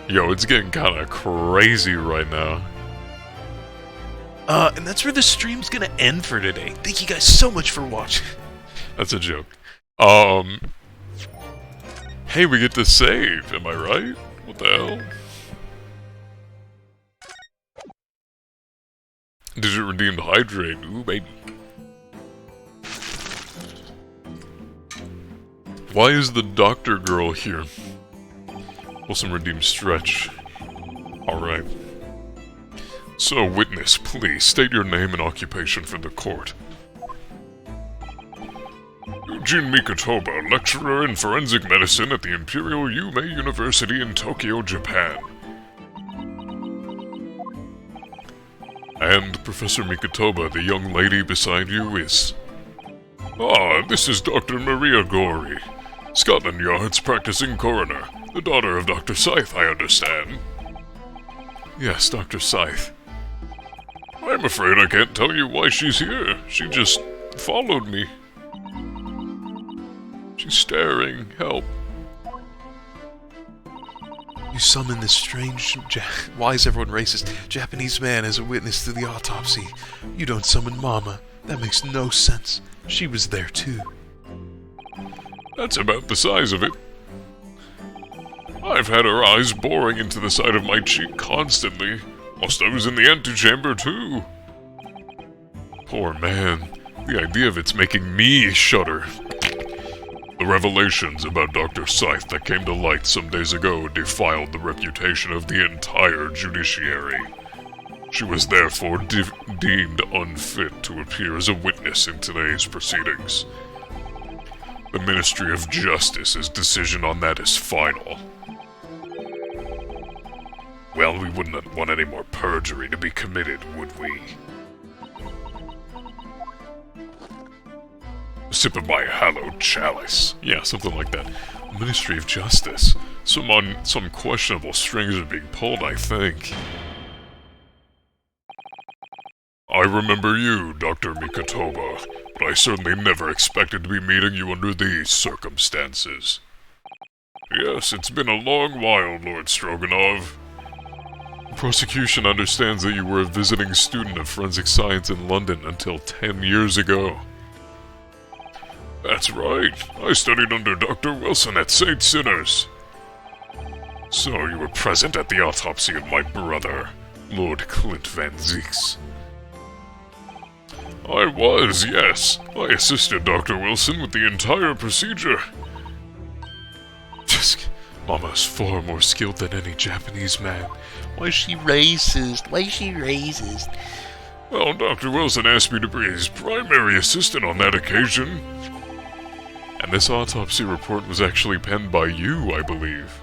Yo, it's getting kinda crazy right now. And that's where the stream's gonna end for today. Thank you guys so much for watching. That's a joke. Hey, we get to save, am I right? What the hell? Digit redeemed hydrate, ooh baby. Why is the doctor girl here? Wilson redeemed stretch. Alright. So, witness, please, state your name and occupation for the court. Eugene Mikatoba, lecturer in forensic medicine at the Imperial Yume University in Tokyo, Japan. And Professor Mikotoba, the young lady beside you, is... Ah, this is Dr. Maria Gorey, Scotland Yard's practicing coroner, the daughter of Dr. Scythe, I understand. Yes, Dr. Scythe. I'm afraid I can't tell you why she's here. She just followed me. She's staring. Help. You summon this strange, why is everyone racist, Japanese man as a witness to the autopsy. You don't summon Mama. That makes no sense. She was there too. That's about the size of it. I've had her eyes boring into the side of my cheek constantly, whilst I was in the antechamber too. Poor man. The idea of it's making me shudder. The revelations about Dr. Scythe that came to light some days ago defiled the reputation of the entire judiciary. She was therefore deemed unfit to appear as a witness in today's proceedings. The Ministry of Justice's decision on that is final. Well, we wouldn't want any more perjury to be committed, would we? A sip of my hallowed chalice. Yeah, something like that. Ministry of Justice. Some questionable strings are being pulled, I think. I remember you, Dr. Mikotoba, but I certainly never expected to be meeting you under these circumstances. Yes, it's been a long while, Lord Stroganov. The prosecution understands that you were a visiting student of forensic science in London until 10 years ago. That's right. I studied under Dr. Wilson at St. Sinners. So you were present at the autopsy of my brother, Lord Clint Van Zieks. I was, yes. I assisted Dr. Wilson with the entire procedure. Mama's far more skilled than any Japanese man. Why is she racist? Why is she racist? Well, Dr. Wilson asked me to be his primary assistant on that occasion. And this autopsy report was actually penned by you, I believe.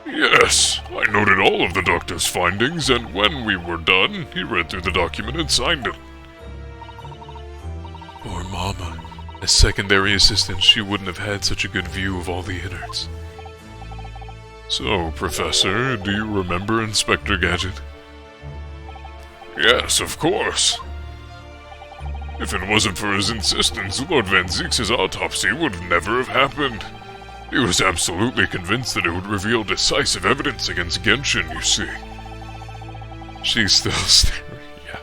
Yes, I noted all of the doctor's findings, and when we were done, he read through the document and signed it. Poor Mama. As secondary assistant, she wouldn't have had such a good view of all the innards. So, Professor, do you remember Inspector Gadget? Yes, of course. If it wasn't for his insistence, Lord Van Zieks' autopsy would never have happened. He was absolutely convinced that it would reveal decisive evidence against Genshin, you see. She's still staring, yeah.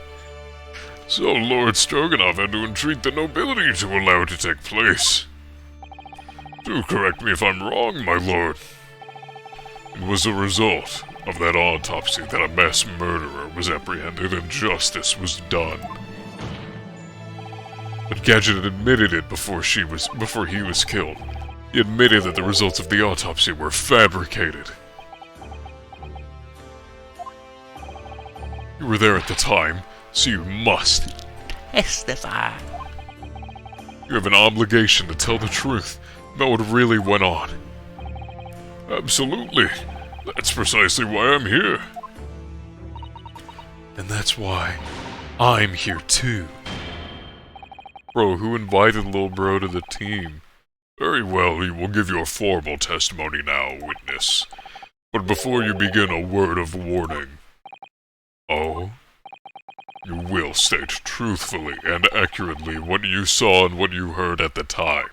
So Lord Stroganov had to entreat the nobility to allow it to take place. Do correct me if I'm wrong, my lord. It was a result of that autopsy that a mass murderer was apprehended and justice was done. But Gadget admitted it before he was killed. He admitted that the results of the autopsy were fabricated. You were there at the time, so you must Testify. You have an obligation to tell the truth about what really went on. Absolutely. That's precisely why I'm here. And that's why I'm here too. Bro, who invited Lil Bro to the team? Very well, you will give your formal testimony now, witness. But before you begin, a word of warning. Oh? You will state truthfully and accurately what you saw and what you heard at the time.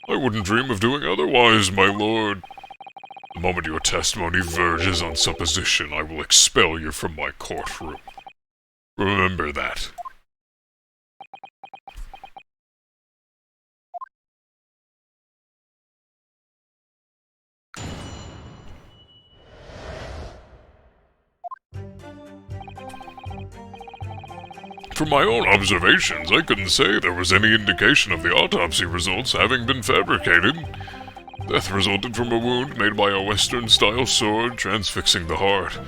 I wouldn't dream of doing otherwise, my lord. The moment your testimony verges on supposition, I will expel you from my courtroom. Remember that. From my own observations, I couldn't say there was any indication of the autopsy results having been fabricated. Death resulted from a wound made by a Western-style sword transfixing the heart.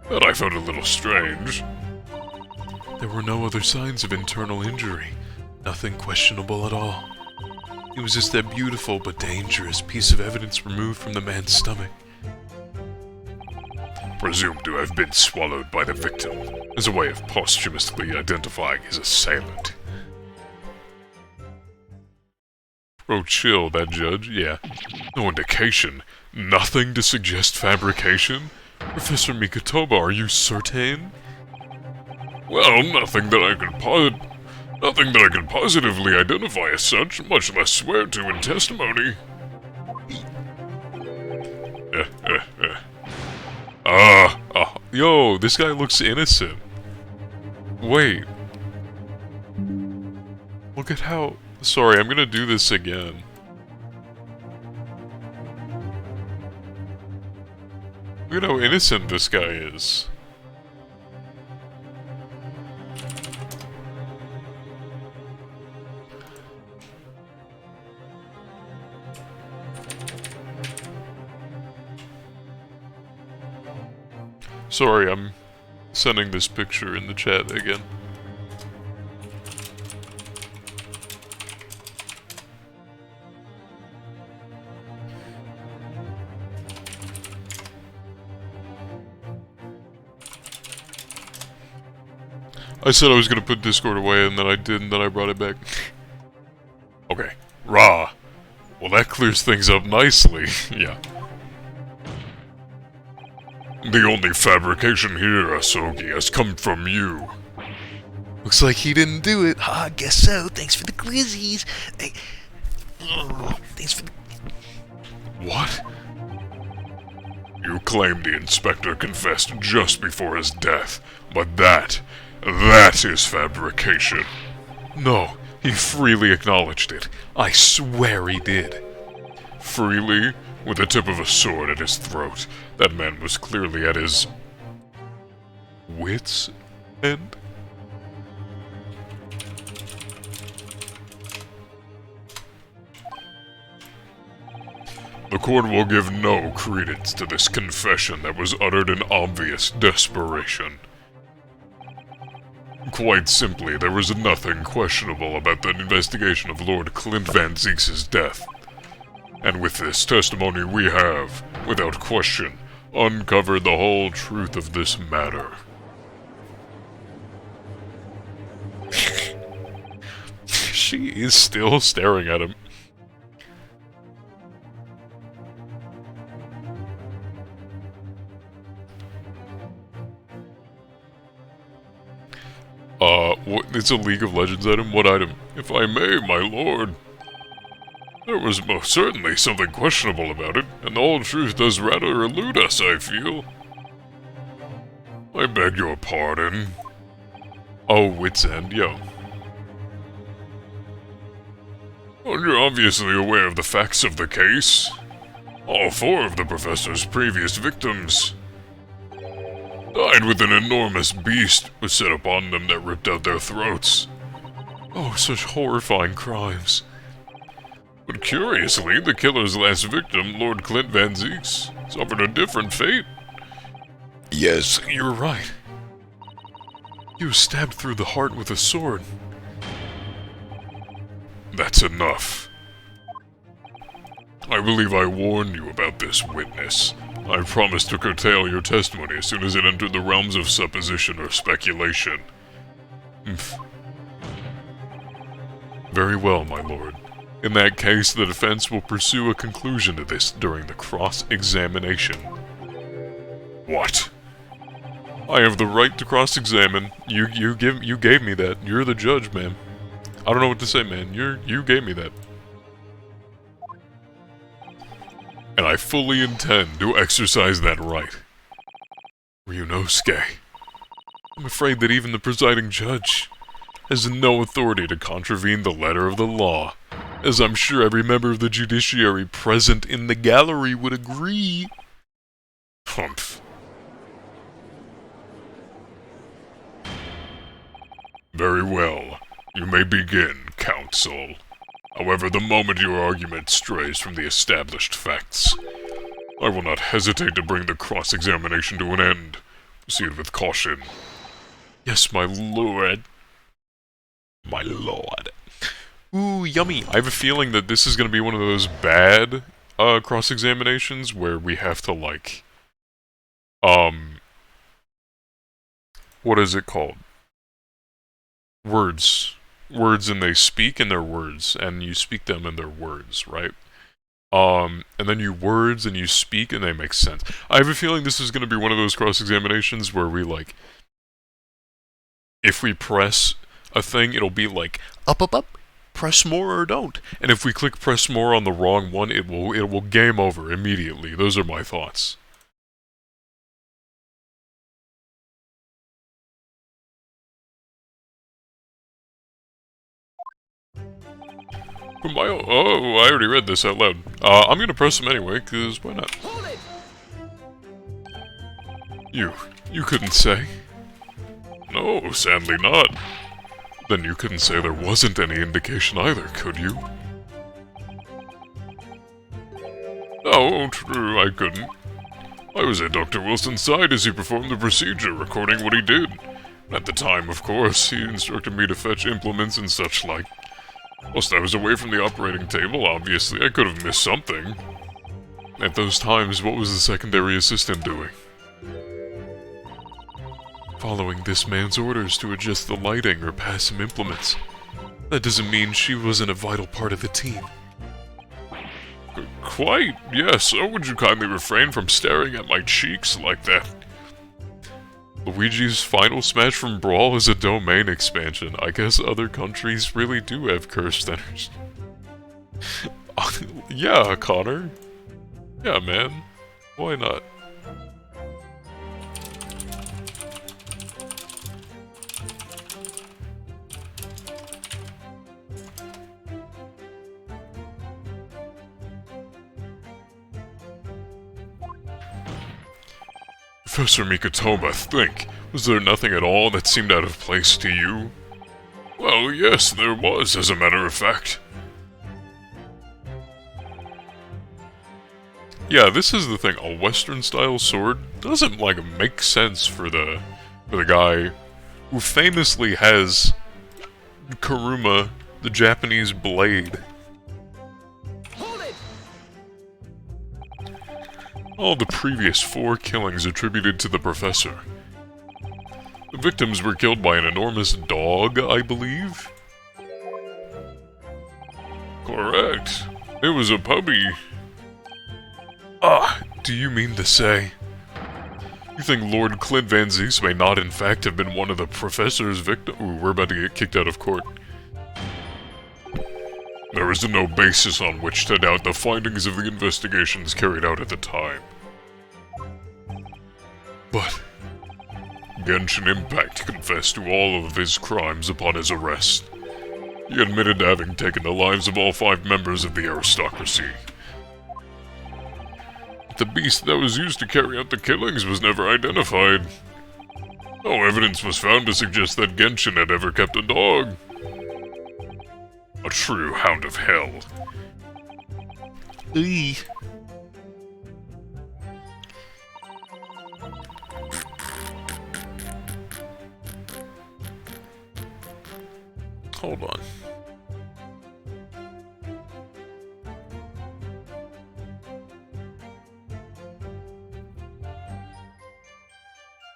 That I found a little strange. There were no other signs of internal injury. Nothing questionable at all. It was just that beautiful but dangerous piece of evidence removed from the man's stomach. presumed to have been swallowed by the victim, as a way of posthumously identifying his assailant. Oh, chill, that judge, yeah. No indication. Nothing to suggest fabrication? Professor Mikotoba, are you certain? Well, nothing that I can positively identify as such, much less swear to in testimony. Yo, this guy looks innocent. Wait. Look at how... Sorry, I'm gonna do this again. Look at how innocent this guy is. Sorry, I'm sending this picture in the chat again. I said I was gonna put Discord away, and then I did, and then I brought it back. Okay. Rah! Well, that clears things up nicely. Yeah. The only fabrication here, Asogi, has come from you. Looks like he didn't do it. Ah, guess so. Thanks for the glizzies. Thanks for the... What? You claim the inspector confessed just before his death, but that is fabrication. No, he freely acknowledged it. I swear he did. Freely? With the tip of a sword at his throat. That man was clearly at his... wits' end? The court will give no credence to this confession that was uttered in obvious desperation. Quite simply, there was nothing questionable about the investigation of Lord Clint Van Zeeks' death. And with this testimony we have, without question, uncovered the whole truth of this matter. She is still staring at him. It's a League of Legends item? What item? If I may, my lord. There was most certainly something questionable about it, and the whole truth does rather elude us, I feel. I beg your pardon. Oh, wits' end, yo. Well, you're obviously aware of the facts of the case. All 4 of the professor's previous victims died with an enormous beast was set upon them that ripped out their throats. Oh, such horrifying crimes. But curiously, the killer's last victim, Lord Clint Van Zeeks, suffered a different fate. Yes, you're right. He was stabbed through the heart with a sword. That's enough. I believe I warned you about this, witness. I promised to curtail your testimony as soon as it entered the realms of supposition or speculation. Very well, my lord. In that case, the defense will pursue a conclusion to this during the cross-examination. What? I have the right to cross-examine. You gave me that. You're the judge, man. I don't know what to say, man. You gave me that. And I fully intend to exercise that right. Ryunosuke, I'm afraid that even the presiding judge has no authority to contravene the letter of the law, as I'm sure every member of the judiciary present in the gallery would agree. Humph. Very well. You may begin, counsel. However, the moment your argument strays from the established facts, I will not hesitate to bring the cross-examination to an end. Proceed with caution. Yes, my lord. My lord. Ooh, yummy. I have a feeling that this is going to be one of those bad cross-examinations where we have to, like, what is it called? Words. Words, and they speak in their words, and you speak them in their words, right? And then you words and you speak and they make sense. I have a feeling this is going to be one of those cross-examinations where we, like, if we press a thing, it'll be like, up, press more or don't. And if we click press more on the wrong one, it will game over immediately. Those are my thoughts. Oh, I already read this out loud. I'm gonna press them anyway, cause why not? Hold it! You couldn't say? No, sadly not. Then you couldn't say there wasn't any indication either, could you? Oh, true, I couldn't. I was at Dr. Wilson's side as he performed the procedure, recording what he did. At the time, of course, he instructed me to fetch implements and such like. Whilst I was away from the operating table, obviously, I could have missed something. At those times, what was the secondary assistant doing? Following this man's orders to adjust the lighting or pass him implements. That doesn't mean she wasn't a vital part of the team. Quite, yes. Oh, would you kindly refrain from staring at my cheeks like that? Luigi's Final Smash from Brawl is a domain expansion. I guess other countries really do have curse centers. Yeah, Connor. Yeah, man. Why not? Professor Mikatoma, think. Was there nothing at all that seemed out of place to you? Well, yes, there was, as a matter of fact. Yeah, this is the thing. A Western-style sword doesn't, like, make sense for the guy who famously has Kuruma, the Japanese blade. All the previous 4 killings attributed to the professor. The victims were killed by an enormous dog, I believe? Correct. It was a puppy. Ah, do you mean to say? You think Lord Clint Van Zeus may not in fact have been one of the professor's victims? Ooh, we're about to get kicked out of court. There is no basis on which to doubt the findings of the investigations carried out at the time. But Genshin Impact confessed to all of his crimes upon his arrest. He admitted to having taken the lives of all 5 members of the aristocracy. The beast that was used to carry out the killings was never identified. No evidence was found to suggest that Genshin had ever kept a dog. A true hound of hell. Eee. Hold on.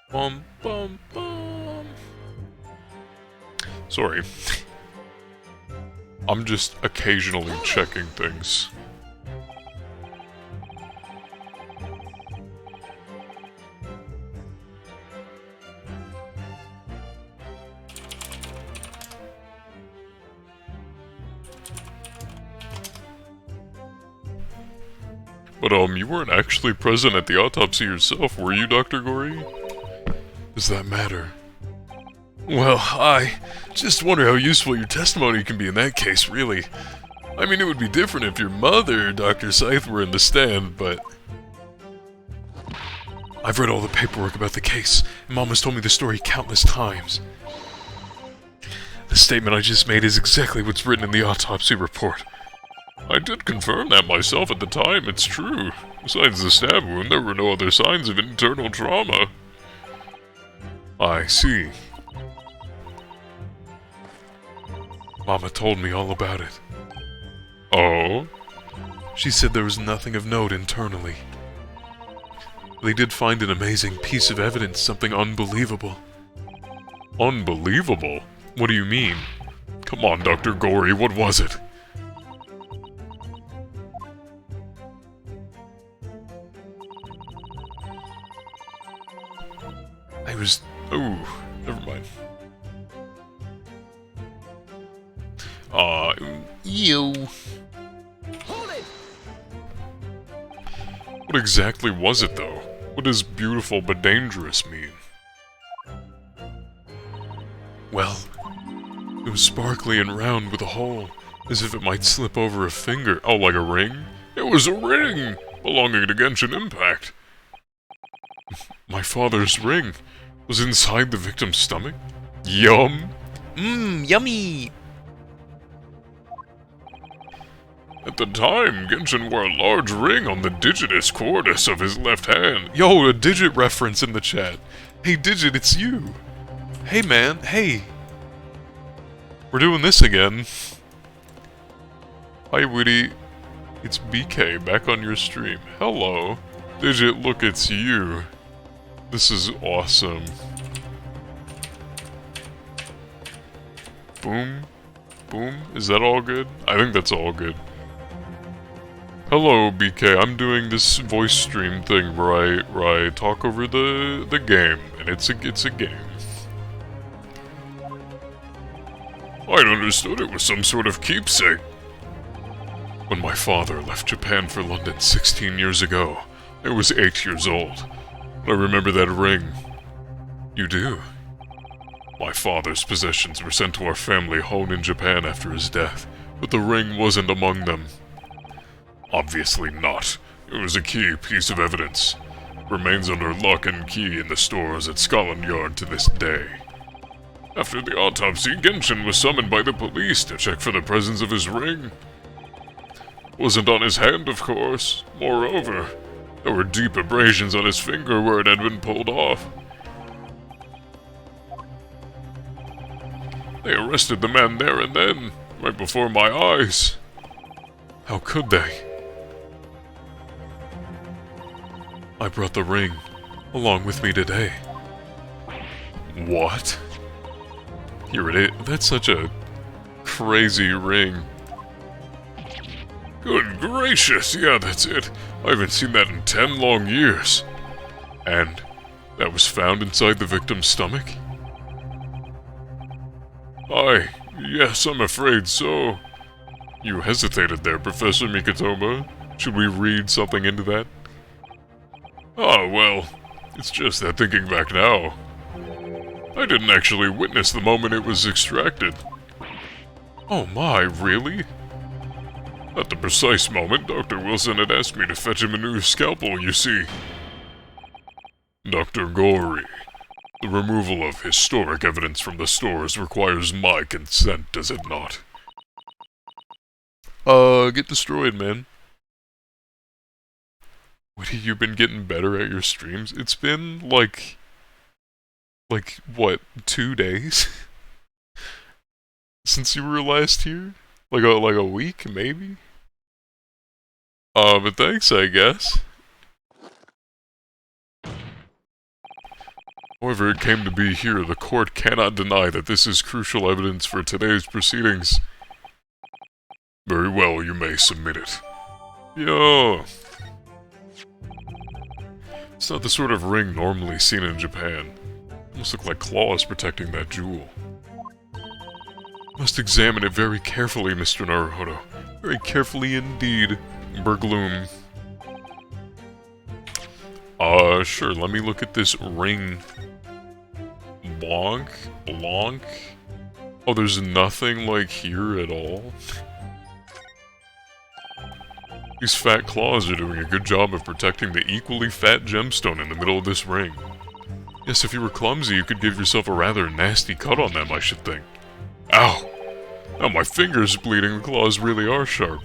Bum, bum, bum. Sorry. I'm just occasionally checking things. But, you weren't actually present at the autopsy yourself, were you, Dr. Gory? Does that matter? Well, I just wonder how useful your testimony can be in that case, really. I mean, it would be different if your mother, Dr. Scythe, were in the stand, but... I've read all the paperwork about the case, and Mom has told me the story countless times. The statement I just made is exactly what's written in the autopsy report. I did confirm that myself at the time, it's true. Besides the stab wound, there were no other signs of internal trauma. I see. Mama told me all about it. Oh? She said there was nothing of note internally. They did find an amazing piece of evidence, something unbelievable. Unbelievable? What do you mean? Come on, Dr. Gory, what was it? I was... Oh, never mind. Ew. Hold it! What exactly was it, though? What does beautiful but dangerous mean? Well, it was sparkly and round with a hole, as if it might slip over a finger. Oh, like a ring? It was a ring! Belonging to Genshin Impact. My father's ring was inside the victim's stomach? Yum! Mmm, yummy! At the time, Genshin wore a large ring on the digitus cordis of his left hand. Yo, a digit reference in the chat. Hey, Digit, it's you. Hey, man, hey. We're doing this again. Hi, Witty. It's BK, back on your stream. Hello. Digit, look, it's you. This is awesome. Boom. Boom. Is that all good? I think that's all good. Hello, BK. I'm doing this voice stream thing where I talk over the game, and it's a game. I'd understood it was some sort of keepsake. When my father left Japan for London 16 years ago, I was 8 years old. I remember that ring. You do? My father's possessions were sent to our family home in Japan after his death, but the ring wasn't among them. Obviously not. It was a key piece of evidence. Remains under lock and key in the stores at Scotland Yard to this day. After the autopsy, Genshin was summoned by the police to check for the presence of his ring. Wasn't on his hand, of course. Moreover, there were deep abrasions on his finger where it had been pulled off. They arrested the man there and then, right before my eyes. How could they? I brought the ring along with me today. What? Here it is. That's such a crazy ring. Good gracious, yeah, that's it. I haven't seen that in 10 long years. And that was found inside the victim's stomach? Yes, I'm afraid so. You hesitated there, Professor Mikitoba. Should we read something into that? Ah, well, it's just that thinking back now, I didn't actually witness the moment it was extracted. Oh my, really? At the precise moment, Dr. Wilson had asked me to fetch him a new scalpel, you see. Dr. Gory, the removal of historic evidence from the stores requires my consent, does it not? Get destroyed, man. What, have you been getting better at your streams? It's been, like, what, 2 days? Since you were last here? Like a week, maybe? But thanks, I guess. However it came to be here, the court cannot deny that this is crucial evidence for today's proceedings. Very well, you may submit it. Yo! It's not the sort of ring normally seen in Japan. Almost look like claws protecting that jewel. Must examine it very carefully, Mr. Naruhodo. Very carefully indeed, Bergloom. Sure, let me look at this ring. Blanc? Blanc? Oh, there's nothing, like, here at all? These fat claws are doing a good job of protecting the equally fat gemstone in the middle of this ring. Yes, if you were clumsy, you could give yourself a rather nasty cut on them, I should think. Ow! Now my finger's bleeding, the claws really are sharp.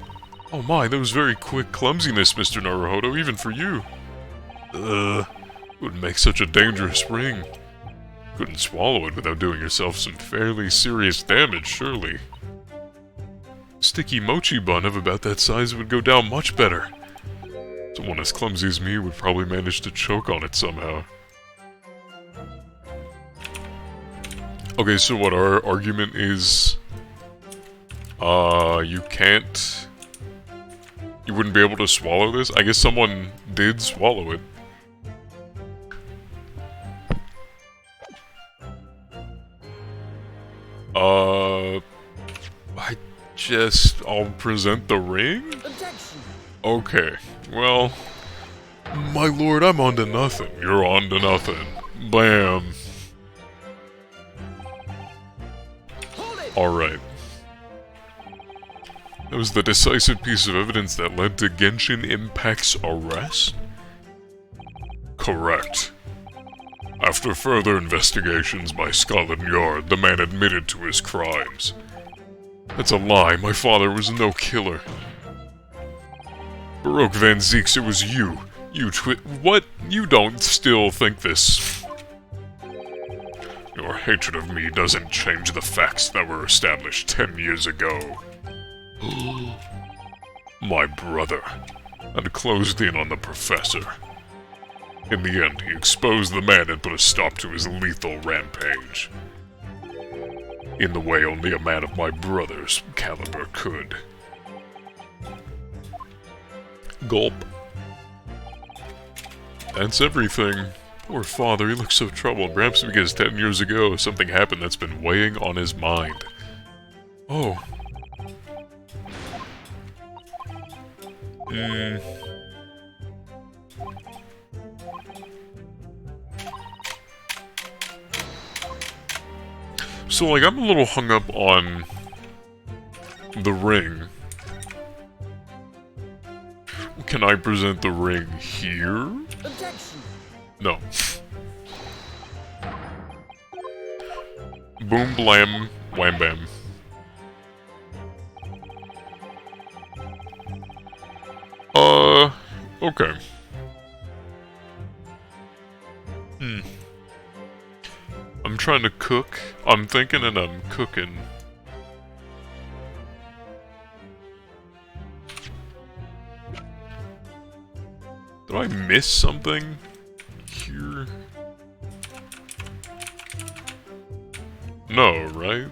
Oh my, that was very quick clumsiness, Mr. Naruhodo, even for you. It would make such a dangerous ring. Couldn't swallow it without doing yourself some fairly serious damage, surely. Sticky mochi bun of about that size would go down much better. Someone as clumsy as me would probably manage to choke on it somehow. Okay, so what our argument is... you can't... You wouldn't be able to swallow this? I guess someone did swallow it. I'll present the ring? Objection. Okay, well... My lord, I'm on to nothing. You're on to nothing. Bam. Hold it. Alright. That was the decisive piece of evidence that led to Genshin Impact's arrest? Correct. After further investigations by Scotland Yard, the man admitted to his crimes. That's a lie, my father was no killer. Baroque Van Zeeks, it was you. You what? You don't still think this? Your hatred of me doesn't change the facts that were established 10 years ago. My brother had closed in on the professor. In the end, he exposed the man and put a stop to his lethal rampage. In the way only a man of my brother's caliber could. Gulp. That's everything. Poor father, he looks so troubled, perhaps because 10 years ago something happened that's been weighing on his mind. Oh. So, like, I'm a little hung up on the ring. Can I present the ring here? Objection. No. Boom, blam, wham, bam. Okay. I'm trying to cook. I'm thinking and I'm cooking. Did I miss something here? No, right?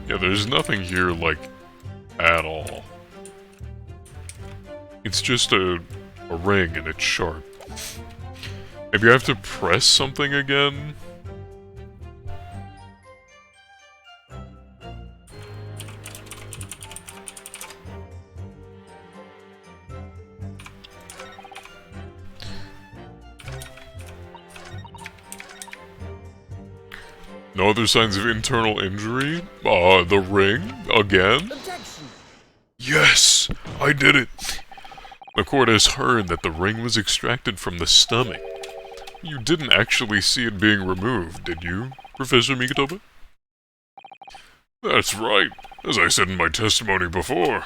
Yeah, there's nothing here, like, at all. It's just a ring and it's sharp. Maybe I have to press something again? No other signs of internal injury? The ring? Again? Objection. Yes! I did it! The court has heard that the ring was extracted from the stomach. You didn't actually see it being removed, did you, Professor Mikotoba? That's right, as I said in my testimony before.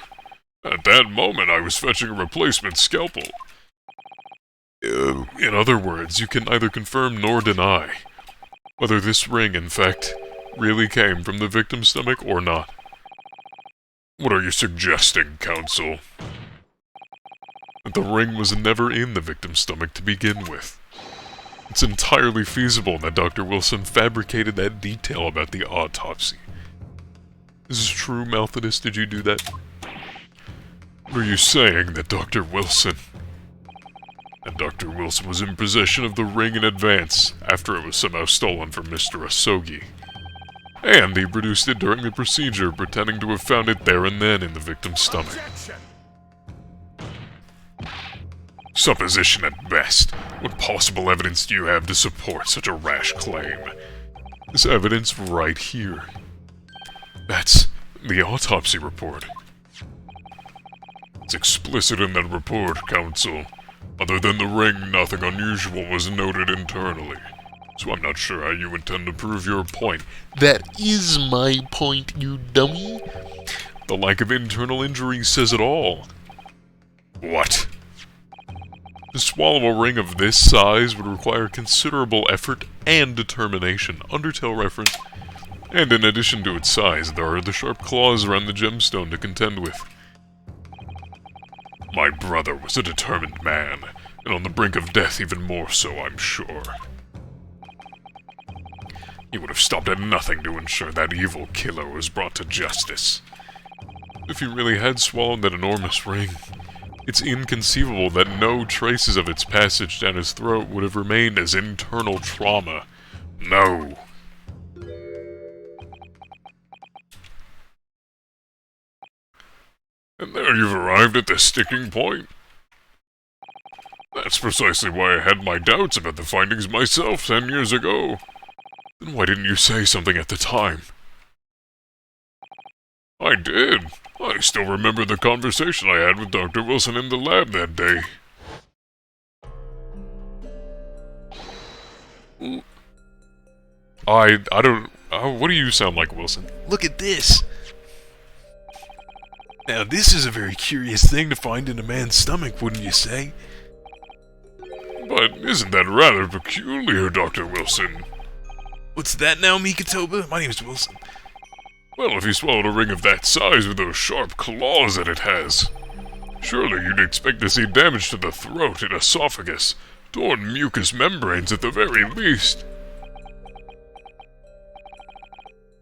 At that moment, I was fetching a replacement scalpel. In other words, you can neither confirm nor deny whether this ring, in fact, really came from the victim's stomach or not. What are you suggesting, counsel? That the ring was never in the victim's stomach to begin with. It's entirely feasible that Dr. Wilson fabricated that detail about the autopsy. This is true, Malthus, did you do that? Are you saying that Dr. Wilson was in possession of the ring in advance, after it was somehow stolen from Mr. Asogi? And he produced it during the procedure, pretending to have found it there and then in the victim's stomach. Objection. Supposition at best. What possible evidence do you have to support such a rash claim? This evidence right here. That's the autopsy report. It's explicit in that report, counsel. Other than the ring, nothing unusual was noted internally. So I'm not sure how you intend to prove your point. That is my point, you dummy. The lack of internal injury says it all. What? To swallow a ring of this size would require considerable effort and determination, Undertale reference. And in addition to its size, there are the sharp claws around the gemstone to contend with. My brother was a determined man, and on the brink of death even more so, I'm sure. He would have stopped at nothing to ensure that evil killer was brought to justice. If he really had swallowed that enormous ring, it's inconceivable that no traces of its passage down his throat would have remained as internal trauma. No. And there you've arrived at the sticking point. That's precisely why I had my doubts about the findings myself 10 years ago. Then why didn't you say something at the time? I did. I still remember the conversation I had with Dr. Wilson in the lab that day. I don't... what do you sound like, Wilson? Look at this! Now this is a very curious thing to find in a man's stomach, wouldn't you say? But isn't that rather peculiar, Dr. Wilson? What's that now, Mikitoba? My name's Wilson. Well, if you swallowed a ring of that size with those sharp claws that it has, surely you'd expect to see damage to the throat and esophagus, torn mucous membranes at the very least.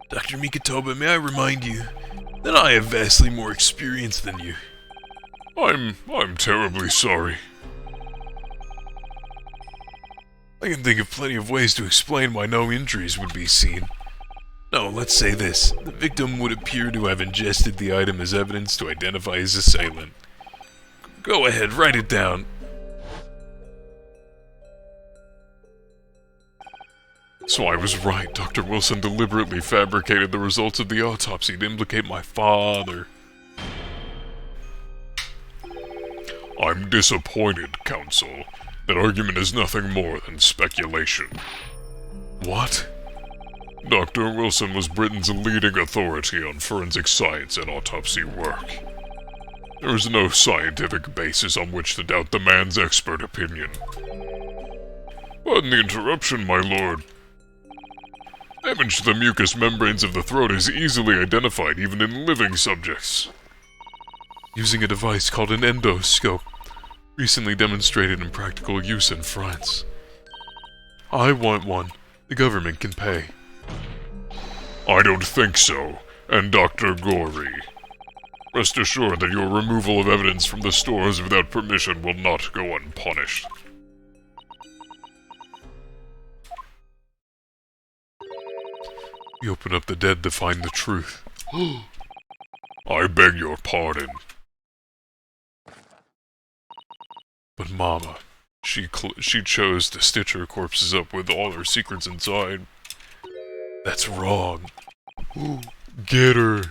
Dr. Mikitoba, may I remind you that I have vastly more experience than you. I'm terribly sorry. I can think of plenty of ways to explain why no injuries would be seen. No, let's say this. The victim would appear to have ingested the item as evidence to identify his assailant. Go ahead, write it down. So I was right. Dr. Wilson deliberately fabricated the results of the autopsy to implicate my father. I'm disappointed, Counsel. That argument is nothing more than speculation. What? Dr. Wilson was Britain's leading authority on forensic science and autopsy work. There is no scientific basis on which to doubt the man's expert opinion. Pardon the interruption, my lord. Damage to the mucous membranes of the throat is easily identified even in living subjects. Using a device called an endoscope, recently demonstrated in practical use in France. I want one. The government can pay. I don't think so, and Dr. Gorey. Rest assured that your removal of evidence from the stores without permission will not go unpunished. We open up the dead to find the truth. I beg your pardon. But Mama, she chose to stitch her corpses up with all her secrets inside. That's wrong. Get her.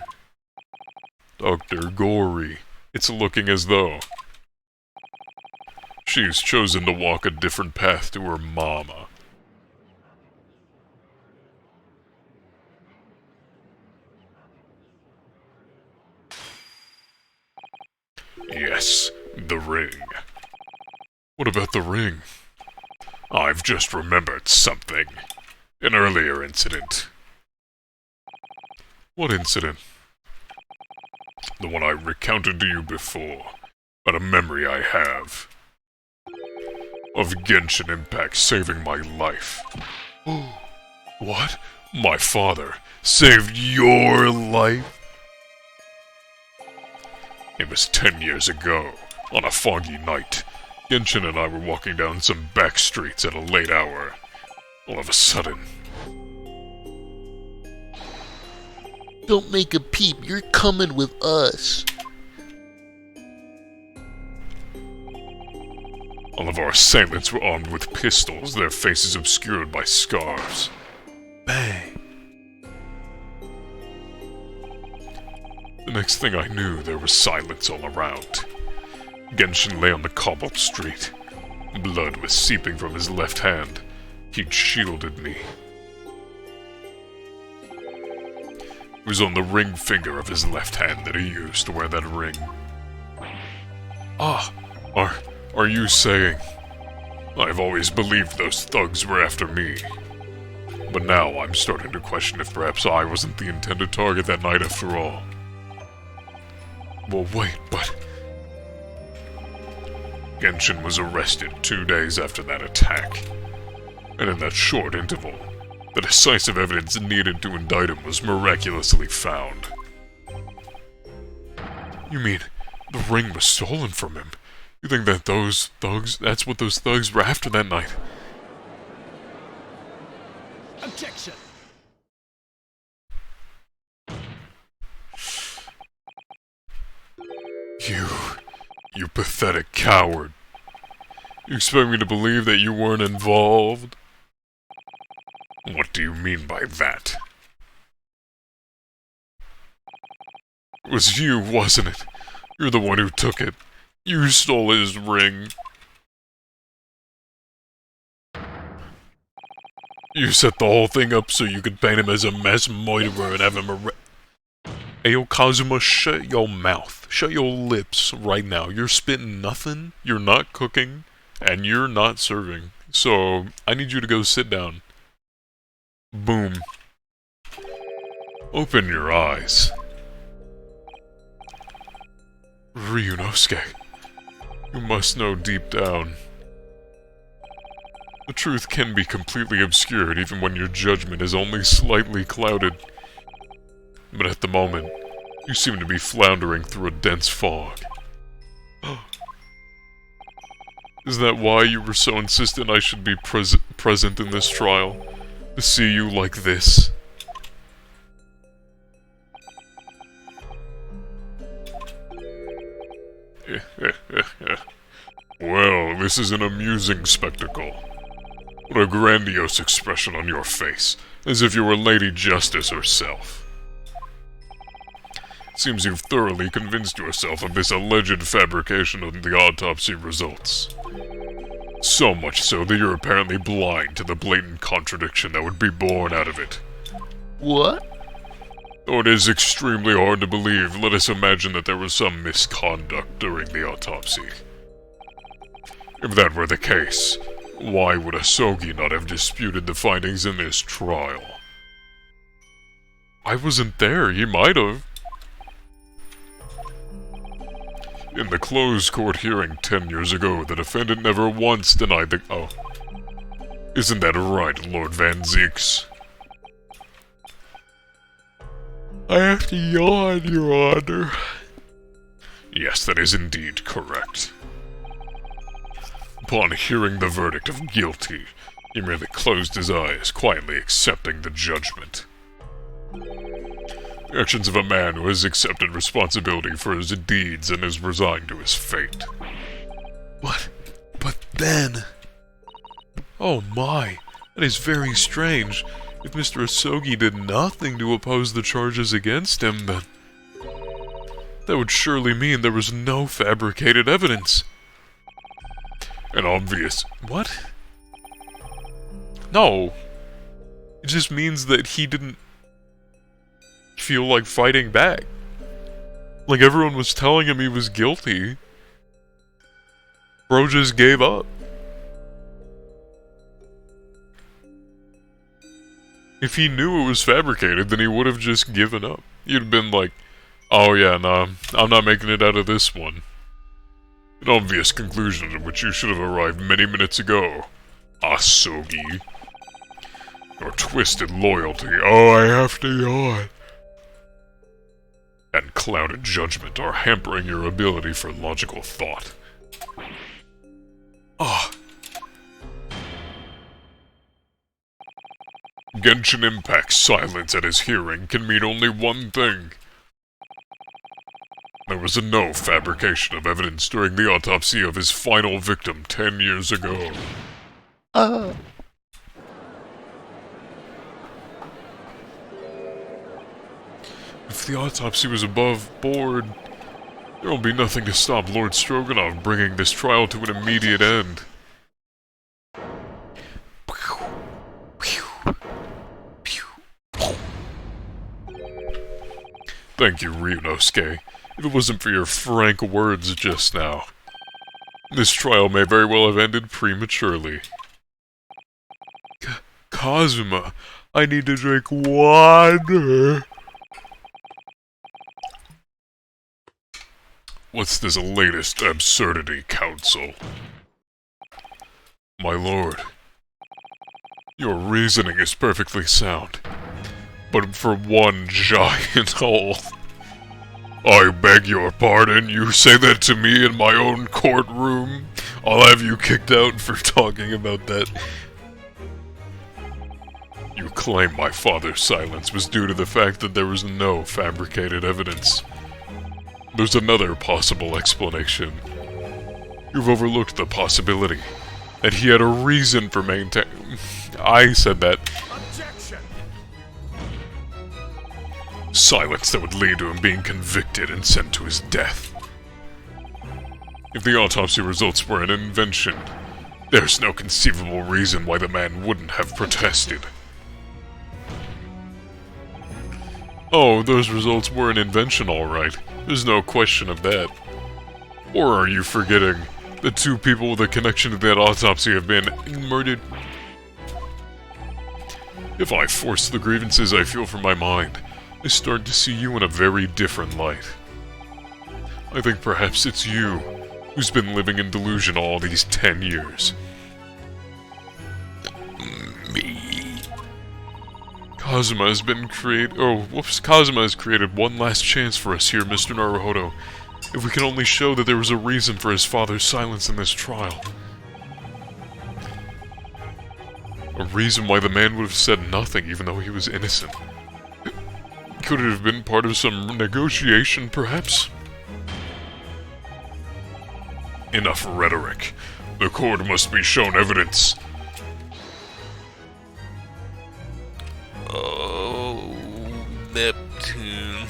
Dr. Gorey, It's looking as though she's chosen to walk a different path to her mama. Yes, the ring. what about the ring? I've just remembered something. An earlier incident. What incident? The one I recounted to you before. But a memory I have. Of Genshin Impact saving my life. What? My father saved your life? It was 10 years ago, on a foggy night. Genshin and I were walking down some back streets at a late hour. All of a sudden... Don't make a peep, you're coming with us. all of our assailants were armed with pistols, their faces obscured by scarves. Bang! The next thing I knew, there was silence all around. Genshin lay on the cobbled street. Blood was seeping from his left hand. He'd shielded me. It was on the ring finger of his left hand that he used to wear that ring. Ah! Are you saying... I've always believed those thugs were after me. But now I'm starting to question if perhaps I wasn't the intended target that night after all. Well, wait, but... Genshin was arrested 2 days after that attack. And in that short interval, the decisive evidence needed to indict him was miraculously found. You mean, the ring was stolen from him? You think that those thugs, that's what those thugs were after that night? Objection! You pathetic coward. You expect me to believe that you weren't involved? What do you mean by that? It was you, wasn't it? You're the one who took it. You stole his ring. You set the whole thing up so you could paint him as a mass murderer and have him arrested. Ayo, Kazuma, shut your mouth. Shut your lips right now. You're spitting nothing, you're not cooking, and you're not serving. So, I need you to go sit down. Boom. Open your eyes. Ryunosuke, you must know deep down. The truth can be completely obscured even when your judgment is only slightly clouded. But at the moment, you seem to be floundering through a dense fog. Is that why you were so insistent I should be present in this trial? To see you like this? Well, this is an amusing spectacle. What a grandiose expression on your face, as if you were Lady Justice herself. Seems you've thoroughly convinced yourself of this alleged fabrication of the autopsy results. So much so that you're apparently blind to the blatant contradiction that would be born out of it. What? Though it is extremely hard to believe, let us imagine that there was some misconduct during the autopsy. If that were the case, why would Asogi not have disputed the findings in this trial? I wasn't there, he might have. In the closed court hearing 10 years ago, the defendant never once denied the— Oh. Isn't that right, Lord Van Zeeks? I have to yawn, Your Honor. Yes, that is indeed correct. Upon hearing the verdict of guilty, he merely closed his eyes, quietly accepting the judgment. The actions of a man who has accepted responsibility for his deeds and is resigned to his fate. But then... Oh my, that is very strange. If Mr. Asogi did nothing to oppose the charges against him, then... that would surely mean there was no fabricated evidence. An obvious— What? No. It just means that he didn't feel like fighting back. Like everyone was telling him he was guilty. Bro just gave up. If he knew it was fabricated, then he would have just given up. He'd have been like, oh yeah, nah, I'm not making it out of this one. An obvious conclusion to which you should have arrived many minutes ago, Asogi. Your twisted loyalty— Oh, I have to yawn. and clouded judgment are hampering your ability for logical thought. Oh. Genshin Impact's silence at his hearing can mean only one thing. There was no fabrication of evidence during the autopsy of his final victim 10 years ago. If the autopsy was above board, there will be nothing to stop Lord Stroganoff bringing this trial to an immediate end. Thank you, Ryunosuke. If it wasn't for your frank words just now, this trial may very well have ended prematurely. Kazuma, I need to drink water. What's this latest absurdity, Counsel? My lord, your reasoning is perfectly sound, but for one giant hole. I beg your pardon, you say that to me in my own courtroom? I'll have you kicked out for talking about that. You claim my father's silence was due to the fact that there was no fabricated evidence. There's another possible explanation. You've overlooked the possibility that he had a reason for maintaining... I said that. Objection! Silence that would lead to him being convicted and sent to his death. If the autopsy results were an invention, there's no conceivable reason why the man wouldn't have protested. Oh, those results were an invention, all right. There's no question of that. Or are you forgetting that two people with a connection to that autopsy have been murdered? If I force the grievances I feel from my mind, I start to see you in a very different light. I think perhaps it's you who's been living in delusion all these 10 years. Me. Kazuma has been Kazuma has created one last chance for us here, Mr. Naruhodo. If we can only show that there was a reason for his father's silence in this trial. A reason why the man would have said nothing even though he was innocent. Could it have been part of some negotiation, perhaps? Enough rhetoric. The court must be shown evidence. Oh, Neptune.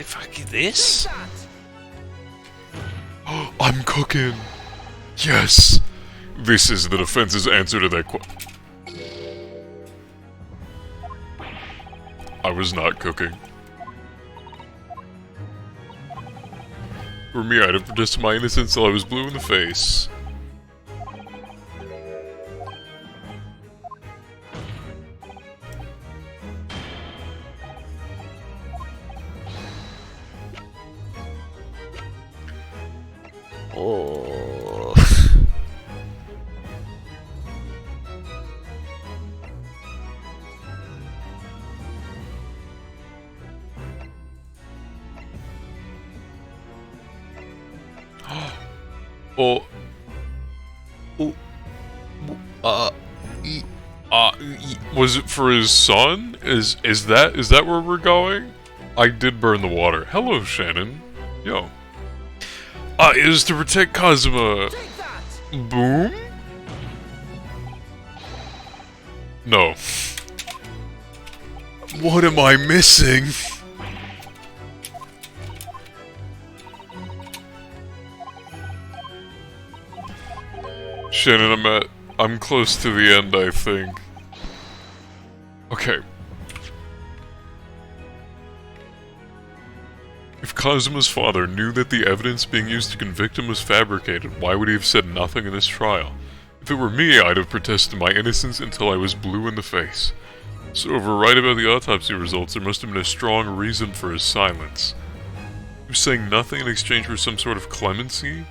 Fucking this? I'm cooking. Yes. This is the defense's answer to that I was not cooking. For me, I'd have protested my innocence till I was blue in the face. Oh. Oh. Was it for his son? Is that where we're going? I did burn the water. Hello, Shannon. Yo. It was to protect Kazuma. Boom? No. What am I missing? Shannon, I'm close to the end, I think. Okay. If Kazuma's father knew that the evidence being used to convict him was fabricated, why would he have said nothing in this trial? If it were me, I'd have protested my innocence until I was blue in the face. So if we're right about the autopsy results, there must have been a strong reason for his silence. He was saying nothing in exchange for some sort of clemency?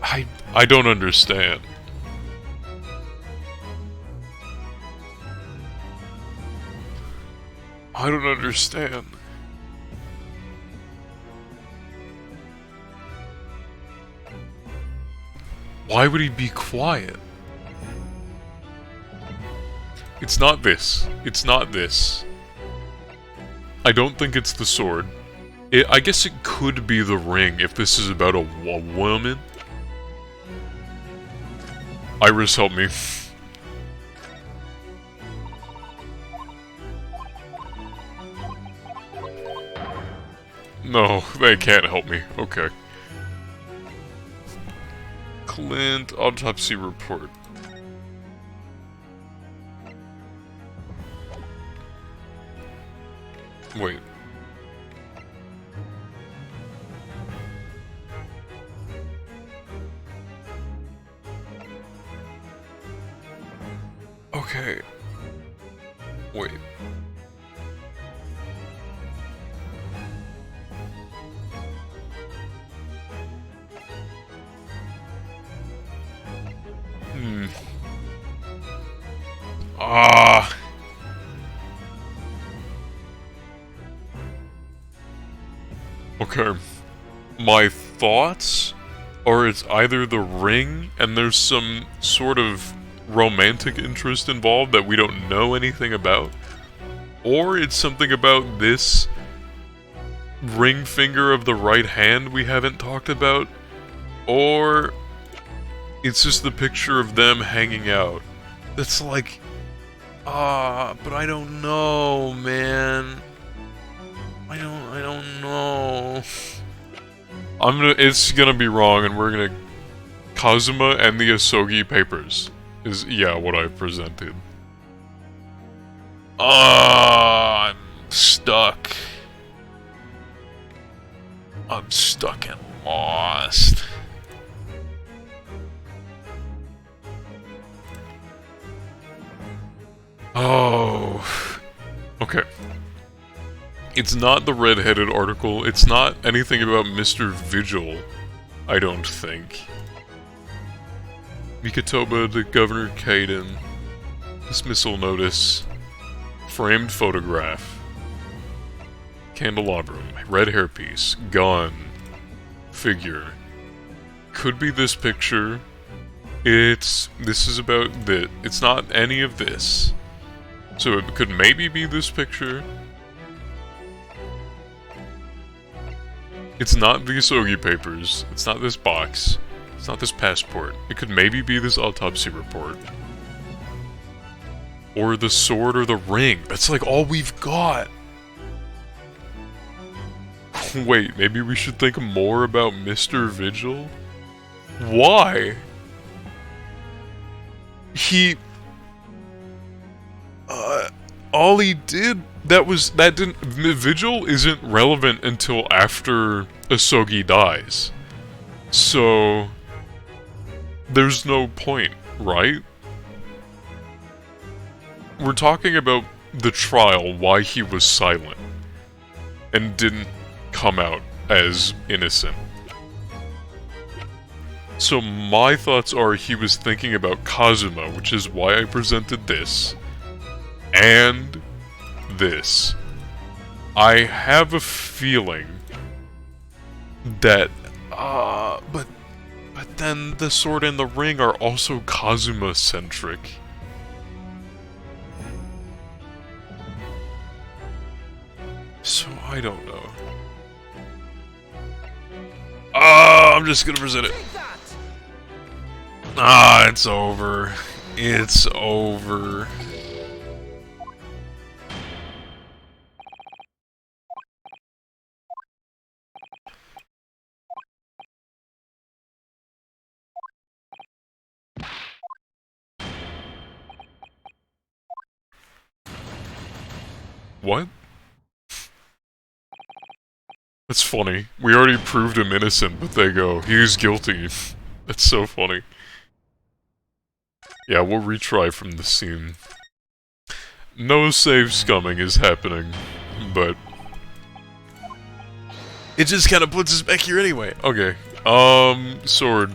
I don't understand. I don't understand. Why would he be quiet? It's not this. It's not this. I don't think it's the sword. I guess it could be the ring if this is about a woman. Iris, help me. No, they can't help me. Okay. Clint, autopsy report. Wait. Okay. Wait. Ah. Okay. My thoughts are it's either the ring and there's some sort of romantic interest involved that we don't know anything about, or it's something about this ring finger of the right hand we haven't talked about, or it's just the picture of them hanging out. That's like, but I don't know, man. I don't know. It's gonna be wrong, and we're gonna... Kazuma and the Asogi papers is, yeah, what I presented. I'm stuck. I'm stuck and lost. Oh. Okay. It's not the red-headed article. It's not anything about Mr. Vigil, I don't think. Mikatoba to Governor Kaiden. Dismissal notice. Framed photograph. Candelabrum. Red hairpiece. Gun. Figure. Could be this picture. This is about this. It's not any of this. So it could maybe be this picture. It's not the Asogi papers. It's not this box. It's not this passport. It could maybe be this autopsy report. Or the sword or the ring. That's like all we've got. Wait, maybe we should think more about Mr. Vigil? Why? All he did, Vigil isn't relevant until after Asogi dies. So, there's no point, right? We're talking about the trial, why he was silent, and didn't come out as innocent. So my thoughts are he was thinking about Kazuma, which is why I presented this. And this. I have a feeling that, but then the sword and the ring are also Kazuma-centric. So, I don't know. I'm just gonna present it. It's over. It's over. What? That's funny. We already proved him innocent, but they go, he's guilty. That's so funny. Yeah, we'll retry from the scene. No save scumming is happening, but... it just kind of puts us back here anyway. Okay. Sword.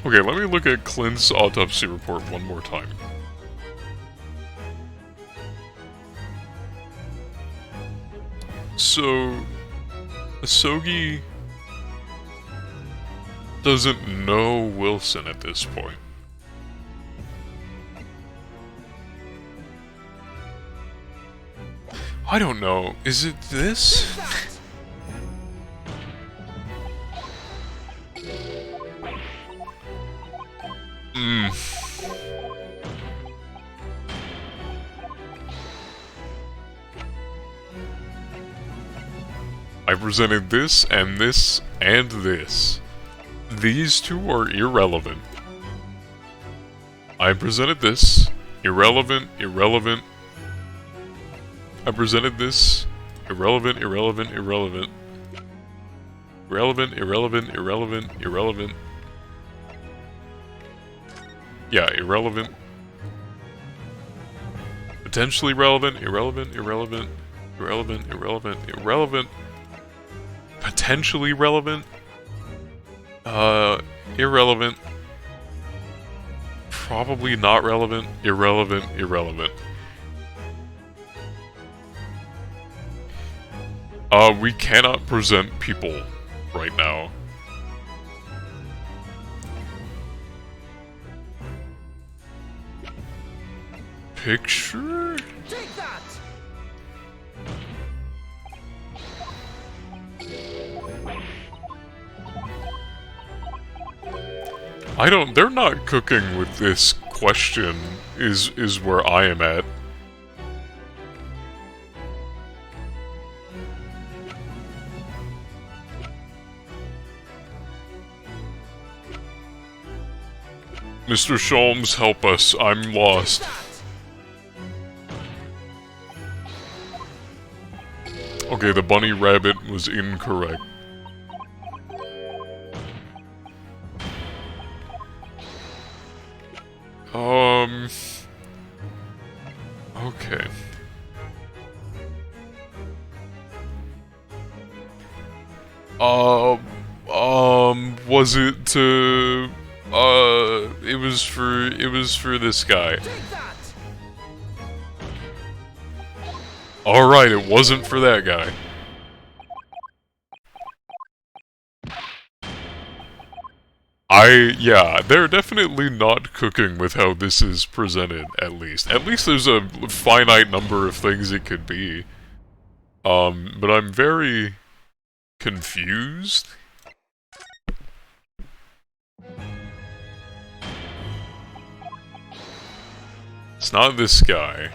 Okay, let me look at Clint's autopsy report one more time. So, Asogi doesn't know Wilson at this point. I don't know. Is it this? I presented this, and this, and this. These two are irrelevant. I presented this. Irrelevant, irrelevant. I presented this. Irrelevant, irrelevant, irrelevant. Irrelevant, irrelevant, irrelevant, irrelevant. Yeah, irrelevant. Potentially relevant, irrelevant, irrelevant, irrelevant, irrelevant, irrelevant. Potentially relevant. Irrelevant. Probably not relevant. Irrelevant, irrelevant. We cannot present people right now. Picture? Take that! They're not cooking with this question, is where I am at. Mr. Sholmes, help us. I'm lost. Okay, the bunny rabbit was incorrect. Okay. Was it to, it was for this guy. Alright, it wasn't for that guy. Yeah, they're definitely not cooking with how this is presented, at least. At least there's a finite number of things it could be. But I'm very confused. It's not this guy.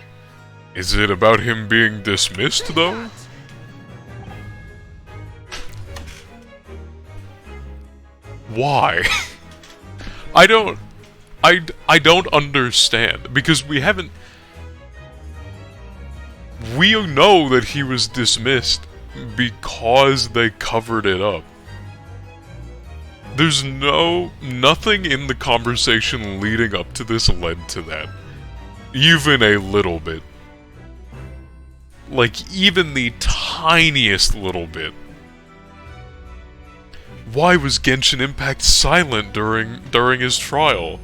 Is it about him being dismissed, though? Why? I don't understand, because we know that he was dismissed because they covered it up. There's nothing in the conversation leading up to this led to that. Even a little bit. Like, even the tiniest little bit. Why was Genshin Impact silent during his trial?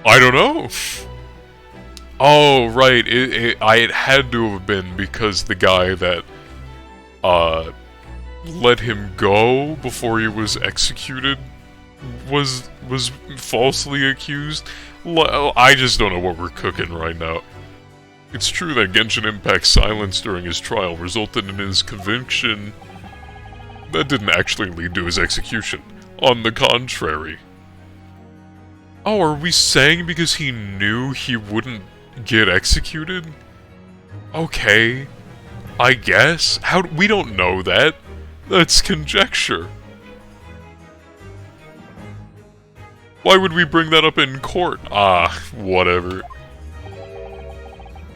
I don't know. Oh, right. It had to have been because the guy that let him go before he was executed was falsely accused. I just don't know what we're cooking right now. It's true that Genshin Impact's silence during his trial resulted in his conviction. That didn't actually lead to his execution. On the contrary. Oh, are we saying because he knew he wouldn't get executed? Okay. I guess. We don't know that. That's conjecture. Why would we bring that up in court? Ah, whatever.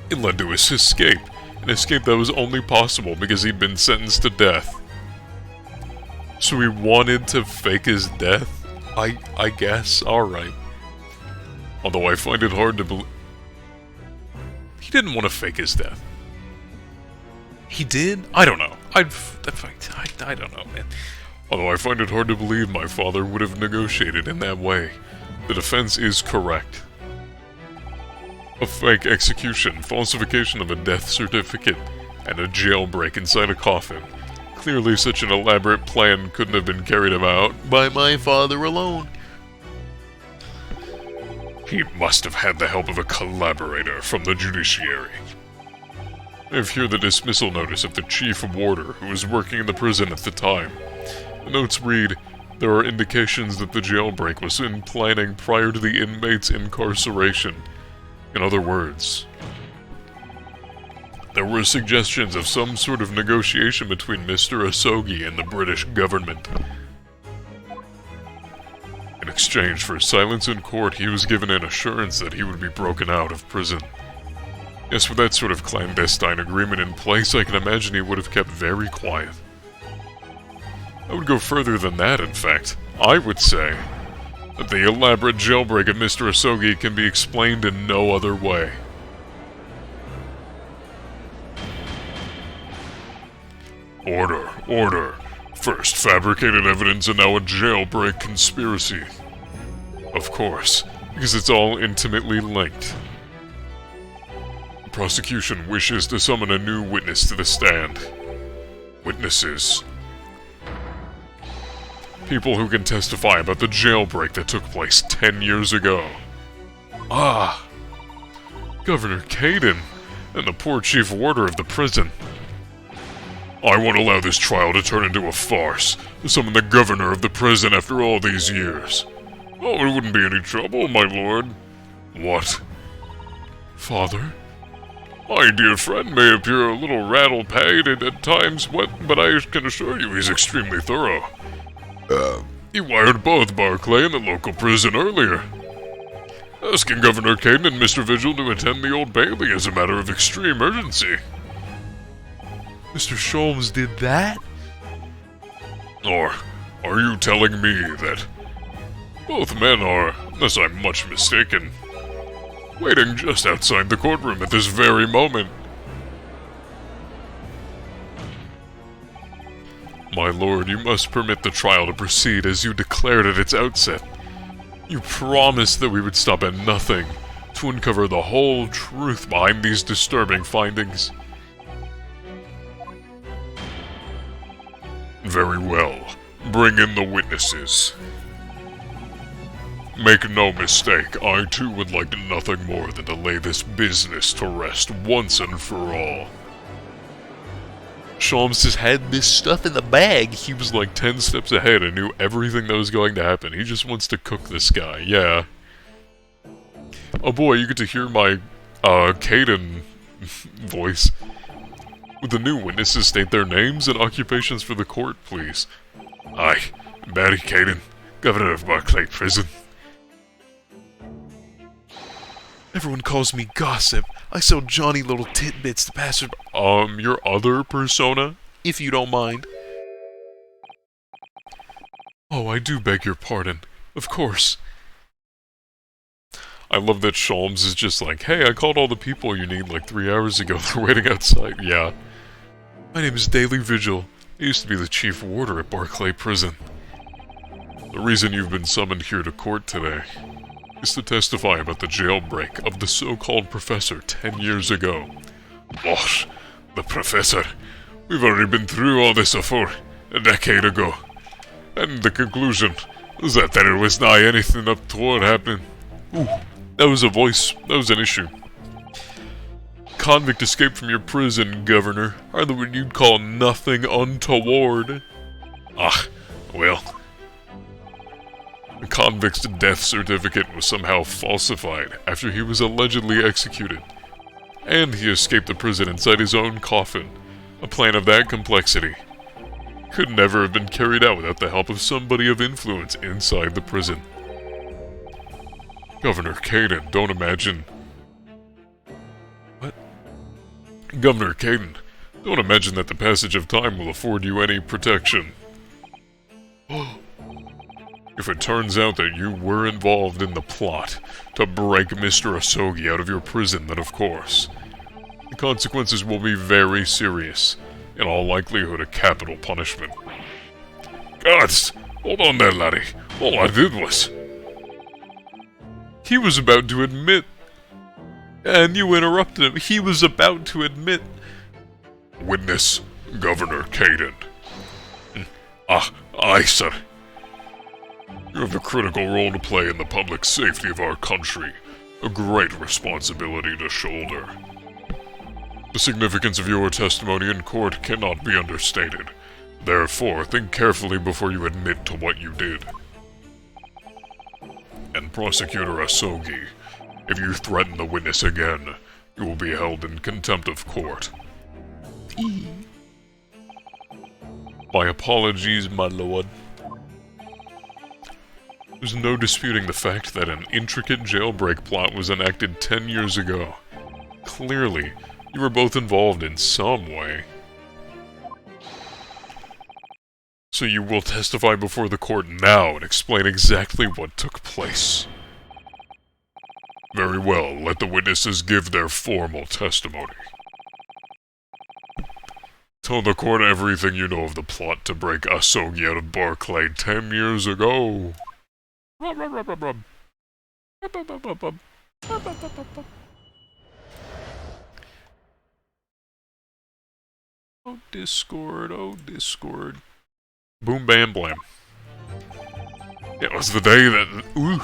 It led to his escape. An escape that was only possible because he'd been sentenced to death. So he wanted to fake his death? I guess. Alright. Although I find it hard to believe... He didn't want to fake his death. He did? I don't know. I don't know, man. Although I find it hard to believe my father would have negotiated in that way. The defense is correct. A fake execution, falsification of a death certificate, and a jailbreak inside a coffin. Clearly such an elaborate plan couldn't have been carried out by my father alone. He must have had the help of a collaborator from the judiciary. I have here the dismissal notice of the chief warder who was working in the prison at the time. The notes read, there are indications that the jailbreak was in planning prior to the inmate's incarceration. In other words, there were suggestions of some sort of negotiation between Mr. Asogi and the British government. In exchange for silence in court, he was given an assurance that he would be broken out of prison. Yes, with that sort of clandestine agreement in place, I can imagine he would have kept very quiet. I would go further than that, in fact. I would say that the elaborate jailbreak of Mr. Asogi can be explained in no other way. Order, order. First fabricated evidence and now a jailbreak conspiracy. Of course, because it's all intimately linked. The prosecution wishes to summon a new witness to the stand. Witnesses. People who can testify about the jailbreak that took place 10 years ago. Ah! Governor Caden and the poor chief warder of the prison. I won't allow this trial to turn into a farce, to summon the governor of the prison after all these years. Oh, it wouldn't be any trouble, my lord. What? Father? My dear friend may appear a little rattle-pated at times, but I can assure you he's extremely thorough. He wired both Barclay and the local prison earlier, asking Governor Caden and Mr. Vigil to attend the Old Bailey as a matter of extreme urgency. Mr. Sholmes did that? Or are you telling me that both men are, unless I'm much mistaken, waiting just outside the courtroom at this very moment? My lord, you must permit the trial to proceed as you declared at its outset. You promised that we would stop at nothing to uncover the whole truth behind these disturbing findings. Very well. Bring in the witnesses. Make no mistake, I too would like nothing more than to lay this business to rest once and for all. Sholmes has had this stuff in the bag. He was like 10 steps ahead and knew everything that was going to happen. He just wants to cook this guy, yeah. Oh boy, you get to hear my, Caden voice. Would the new witnesses state their names and occupations for the court, please? Aye, Barry Caden, Governor of Barclay Prison. Everyone calls me Gossip. I sell Johnny little tidbits to passersby. Your other persona, if you don't mind. Oh, I do beg your pardon. Of course. I love that Sholmes is just like, hey, I called all the people you need like 3 hours ago. They're waiting outside. Yeah. My name is Daily Vigil. I used to be the chief warder at Barclay Prison. The reason you've been summoned here to court today is to testify about the jailbreak of the so-called professor 10 years ago. What? The professor? We've already been through all this before, a decade ago. And the conclusion was that there was not anything untoward happening. Ooh, that was a voice. That was an issue. Convict escaped from your prison, Governor. Hardly what you'd call nothing untoward. Ah, well. The convict's death certificate was somehow falsified after he was allegedly executed. And he escaped the prison inside his own coffin. A plan of that complexity could never have been carried out without the help of somebody of influence inside the prison. Governor Caden, don't imagine... What? Governor Caden, don't imagine that the passage of time will afford you any protection. If it turns out that you were involved in the plot to break Mr. Asogi out of your prison, then of course, the consequences will be very serious, in all likelihood a capital punishment. Gods! Hold on there, laddie. All I did was... He was about to admit... And you interrupted him. He was about to admit... Witness, Governor Caden. Aye, sir. You have a critical role to play in the public safety of our country. A great responsibility to shoulder. The significance of your testimony in court cannot be understated. Therefore, think carefully before you admit to what you did. And Prosecutor Asogi, if you threaten the witness again, you will be held in contempt of court. My apologies, my lord. There's no disputing the fact that an intricate jailbreak plot was enacted 10 years ago. Clearly, you were both involved in some way. So you will testify before the court now and explain exactly what took place. Very well, let the witnesses give their formal testimony. Tell the court everything you know of the plot to break Asogi out of Barclay 10 years ago. Oh, Discord, oh, Discord. Boom, bam, blam. It was the day that... Ooh.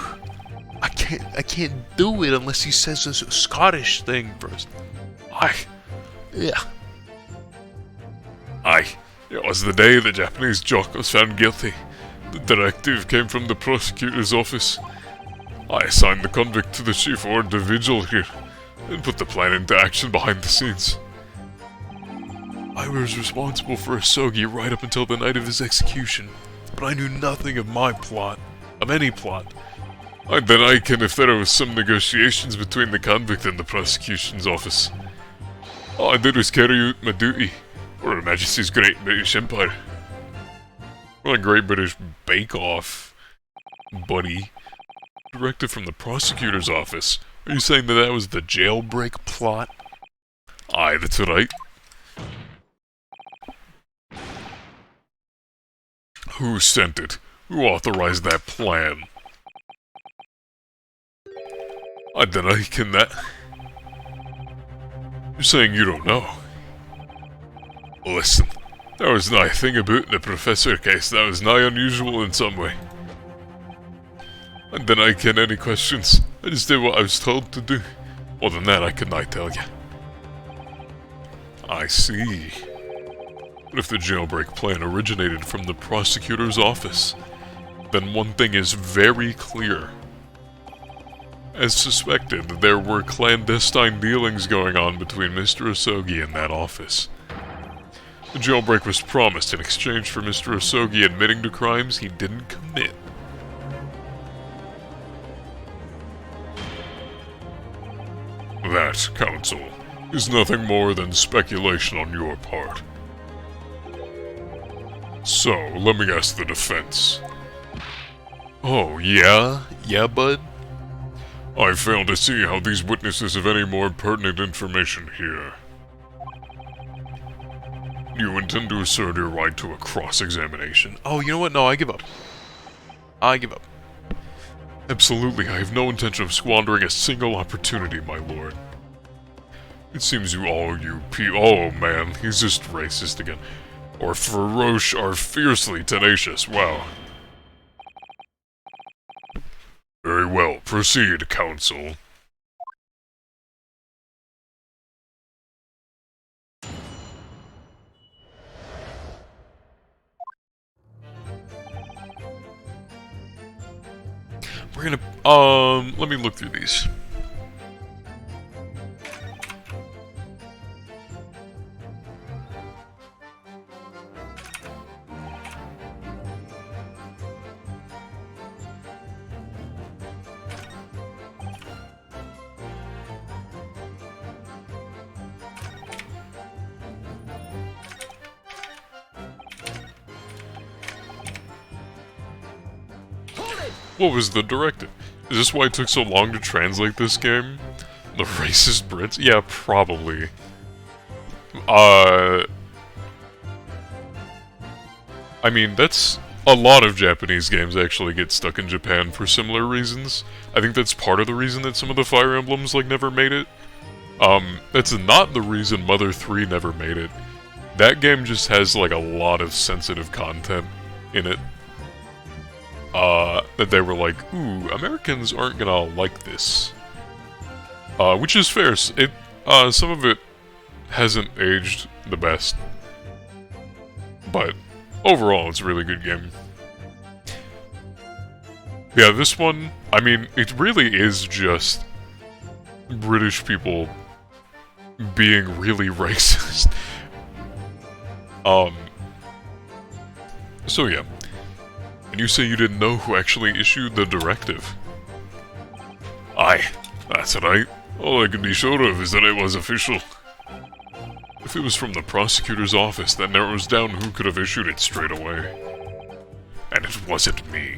I can't do it unless he says this Scottish thing first. Yeah. It was the day the Japanese jock was found guilty. The directive came from the prosecutor's office. I assigned the convict to the chief or individual here, and put the plan into action behind the scenes. I was responsible for Asogi right up until the night of his execution, but I knew nothing of my plot, of any plot. Then I can if there was some negotiations between the convict and the prosecution's office. All I did was carry out my duty, for Her Majesty's Great British Empire. Well, a Great British Bake-Off, buddy. Directive from the prosecutor's office. Are you saying that that was the jailbreak plot? Aye, that's right. Who sent it? Who authorized that plan? I deny that. You're saying you don't know? Listen, there was not a thing about the Professor case that was nigh unusual in some way. I deny any questions. I just did what I was told to do. More than that, I could not tell you. I see. But if the jailbreak plan originated from the prosecutor's office, then one thing is very clear. As suspected, there were clandestine dealings going on between Mr. Asogi and that office. The jailbreak was promised in exchange for Mr. Asogi admitting to crimes he didn't commit. That, counsel, is nothing more than speculation on your part. So, let me ask the defense. Oh, yeah? Yeah, bud? I fail to see how these witnesses have any more pertinent information here. You intend to assert your right to a cross-examination? Oh, you know what? No, I give up. I give up. Absolutely, I have no intention of squandering a single opportunity, my lord. It seems oh man, he's just racist again. Or fiercely tenacious, wow. Very well, proceed, counsel. We're gonna, let me look through these. What was the directive? Is this why it took so long to translate this game? The racist Brits? Yeah, probably. I mean, that's... A lot of Japanese games actually get stuck in Japan for similar reasons. I think that's part of the reason that some of the Fire Emblems, like, never made it. That's not the reason Mother 3 never made it. That game just has, like, a lot of sensitive content in it. That they were like, ooh, Americans aren't gonna like this. Which is fair. Some of it hasn't aged the best. But, overall, it's a really good game. Yeah, this one, I mean, it really is just British people being really racist. So yeah. And you say you didn't know who actually issued the directive? Aye, that's right. All I can be sure of is that it was official. If it was from the prosecutor's office, that narrows down who could have issued it straight away. And it wasn't me.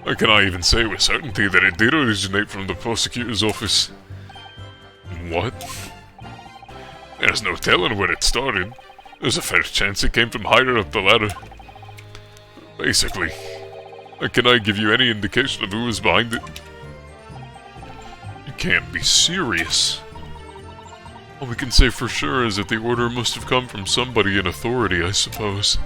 Or can I even say with certainty that it did originate from the prosecutor's office? What? There's no telling where it started. There's a fair chance it came from higher up the ladder. Basically, can I give you any indication of who was behind it? You can't be serious. All we can say for sure is that the order must have come from somebody in authority, I suppose.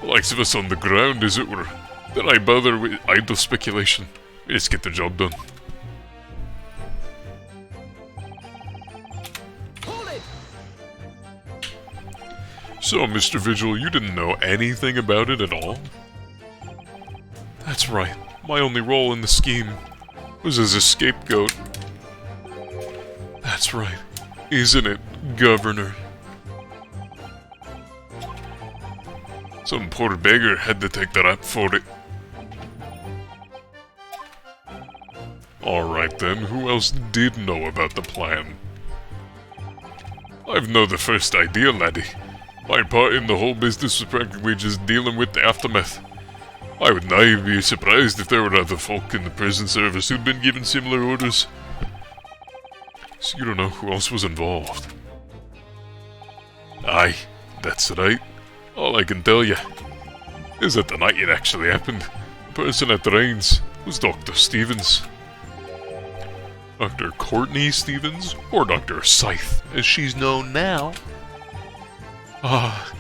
The likes of us on the ground, as it were. Then I bother with idle speculation. Let's get the job done. So, Mr. Vigil, you didn't know anything about it at all? That's right. My only role in the scheme was as a scapegoat. That's right. Isn't it, Governor? Some poor beggar had to take the rap for it. Alright then, who else did know about the plan? I've no the first idea, laddie. My part in the whole business was practically just dealing with the aftermath. I would not even be surprised if there were other folk in the prison service who'd been given similar orders. So you don't know who else was involved? Aye, that's right. All I can tell you is that the night it actually happened, the person at the reins was Dr. Stevens. Dr. Courtney Stevens, or Dr. Scythe, as she's known now. Ah,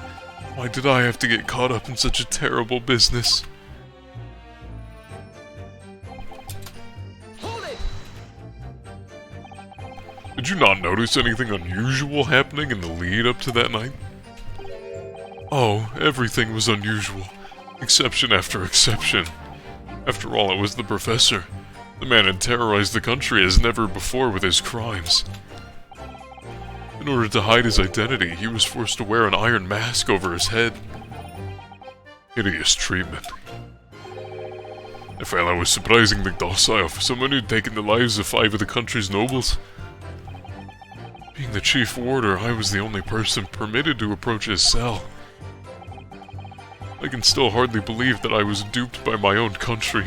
why did I have to get caught up in such a terrible business? Did you not notice anything unusual happening in the lead up to that night? Oh, everything was unusual. Exception after exception. After all, it was the professor. The man had terrorized the country as never before with his crimes. In order to hide his identity, he was forced to wear an iron mask over his head. Hideous treatment. The fellow was surprisingly docile for someone who'd taken the lives of 5 of the country's nobles. Being the chief warder, I was the only person permitted to approach his cell. I can still hardly believe that I was duped by my own country.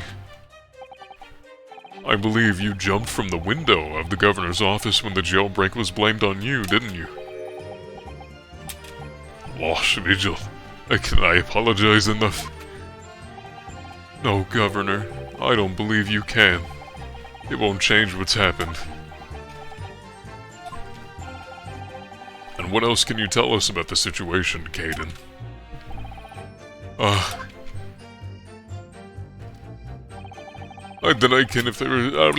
I believe you jumped from the window of the governor's office when the jailbreak was blamed on you, didn't you? Wash, Vigil. Can I apologize enough? No, Governor. I don't believe you can. It won't change what's happened. And what else can you tell us about the situation, Caden? I deny can if there were...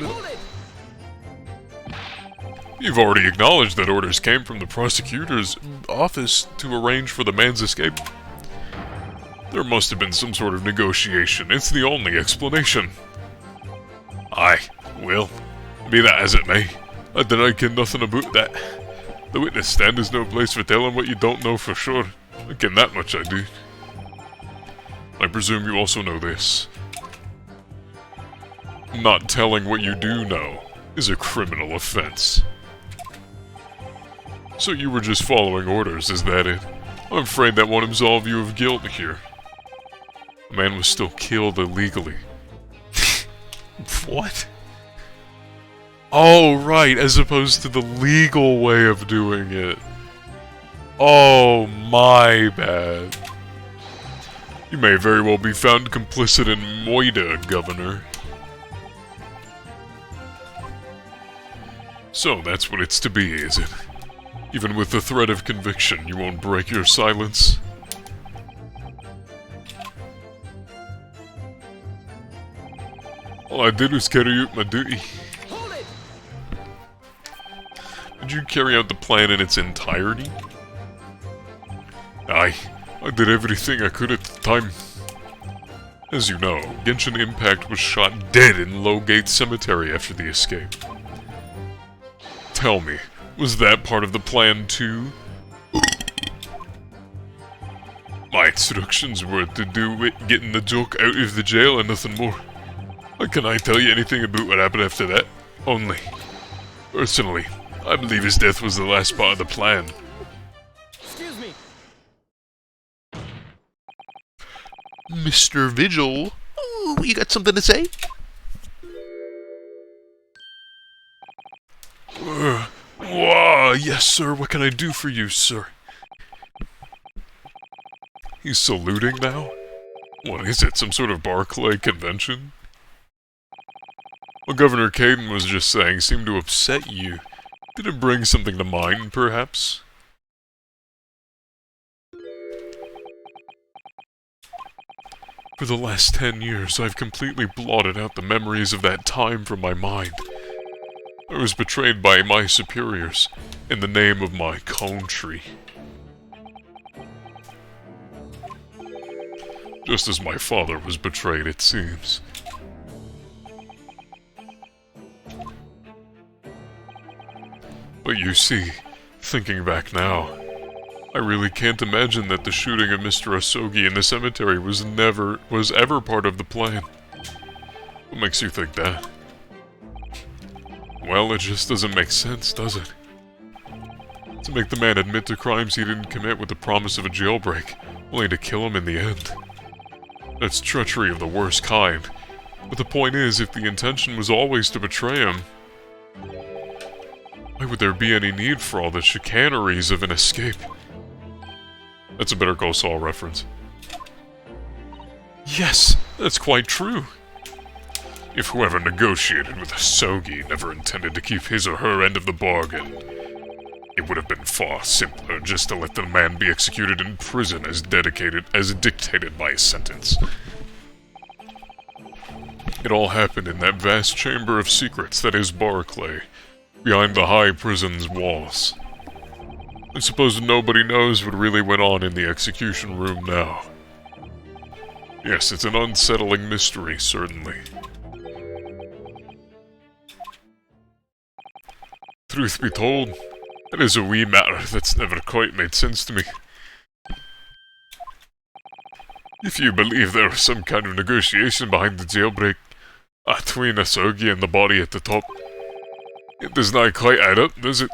You've already acknowledged that orders came from the prosecutor's office to arrange for the man's escape. There must have been some sort of negotiation. It's the only explanation. Aye, well, be that as it may, I deny ken nothing about that. The witness stand is no place for telling what you don't know for sure. I ken that much I do. I presume you also know this. Not telling what you do know is a criminal offense. So you were just following orders, is that it? I'm afraid that won't absolve you of guilt here. The man was still killed illegally. What? Oh, right, as opposed to the legal way of doing it. Oh, my bad. You may very well be found complicit in murder, Governor. So that's what it's to be, is it? Even with the threat of conviction, you won't break your silence? All I did was carry out my duty. Did you carry out the plan in its entirety? I did everything I could at the time. As you know, Genshin Impact was shot dead in Lowgate Cemetery after the escape. Tell me, was that part of the plan too? My instructions were to do it getting the joke out of the jail and nothing more. Can I tell you anything about what happened after that? Only. Personally, I believe his death was the last part of the plan. Excuse me. Mr. Vigil? Ooh, you got something to say? Wow, yes, sir. What can I do for you, sir? He's saluting now? What is it, some sort of Barclay convention? What Governor Caden was just saying seemed to upset you. Did it bring something to mind, perhaps? For the last 10 years, I've completely blotted out the memories of that time from my mind. I was betrayed by my superiors in the name of my country. Just as my father was betrayed, it seems. But you see, thinking back now, I really can't imagine that the shooting of Mr. Asogi in the cemetery was ever part of the plan. What makes you think that? Well, it just doesn't make sense, does it? To make the man admit to crimes he didn't commit with the promise of a jailbreak, only to kill him in the end. That's treachery of the worst kind. But the point is, if the intention was always to betray him, why would there be any need for all the chicaneries of an escape? That's a Better Call Saul reference. Yes, that's quite true. If whoever negotiated with Asogi never intended to keep his or her end of the bargain, it would have been far simpler just to let the man be executed in prison as dictated by his sentence. It all happened in that vast chamber of secrets that is Barclay, behind the high prison's walls. I suppose nobody knows what really went on in the execution room now. Yes, it's an unsettling mystery, certainly. Truth be told, it is a wee matter that's never quite made sense to me. If you believe there was some kind of negotiation behind the jailbreak between Asogi and the body at the top, it does not quite add up, does it?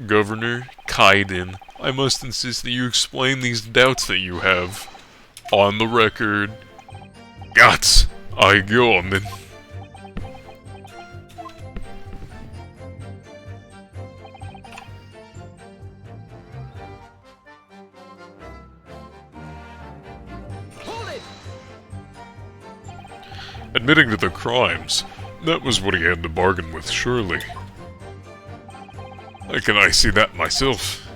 Governor Kaiden, I must insist that you explain these doubts that you have. On the record. Gats! I go on then. Hold it! Admitting to the crimes, that was what he had to bargain with, surely. How can I see that myself?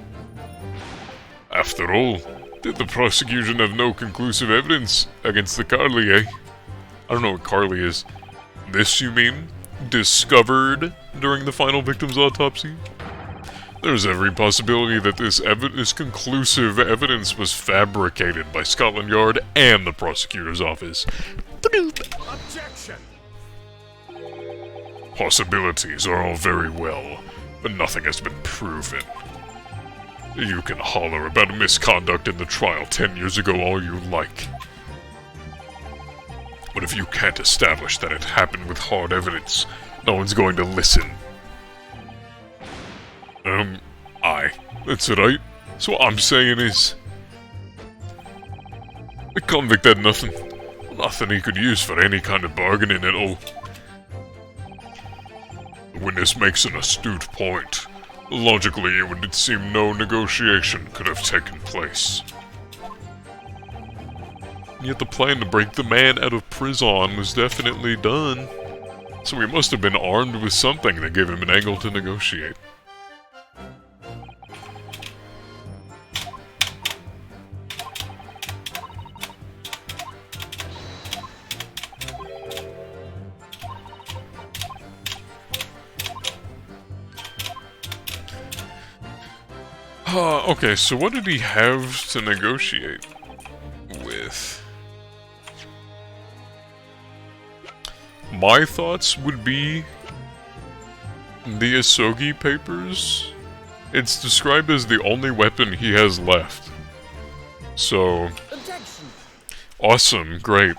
After all, did the prosecution have no conclusive evidence against the Carly, eh? I don't know what Carly is. This, you mean? Discovered during the final victim's autopsy? There's every possibility that this conclusive evidence was fabricated by Scotland Yard and the prosecutor's office. Objection! Possibilities are all very well, but nothing has been proven. You can holler about misconduct in the trial 10 years ago all you like. But if you can't establish that it happened with hard evidence, no one's going to listen. Aye, that's right. So what I'm saying is, the convict had nothing he could use for any kind of bargaining at all. The witness makes an astute point. Logically, it would seem no negotiation could have taken place. Yet the plan to break the man out of prison was definitely done, so he must have been armed with something that gave him an angle to negotiate. Okay, so what did he have to negotiate with? My thoughts would be the Asogi papers. It's described as the only weapon he has left. So, awesome, great.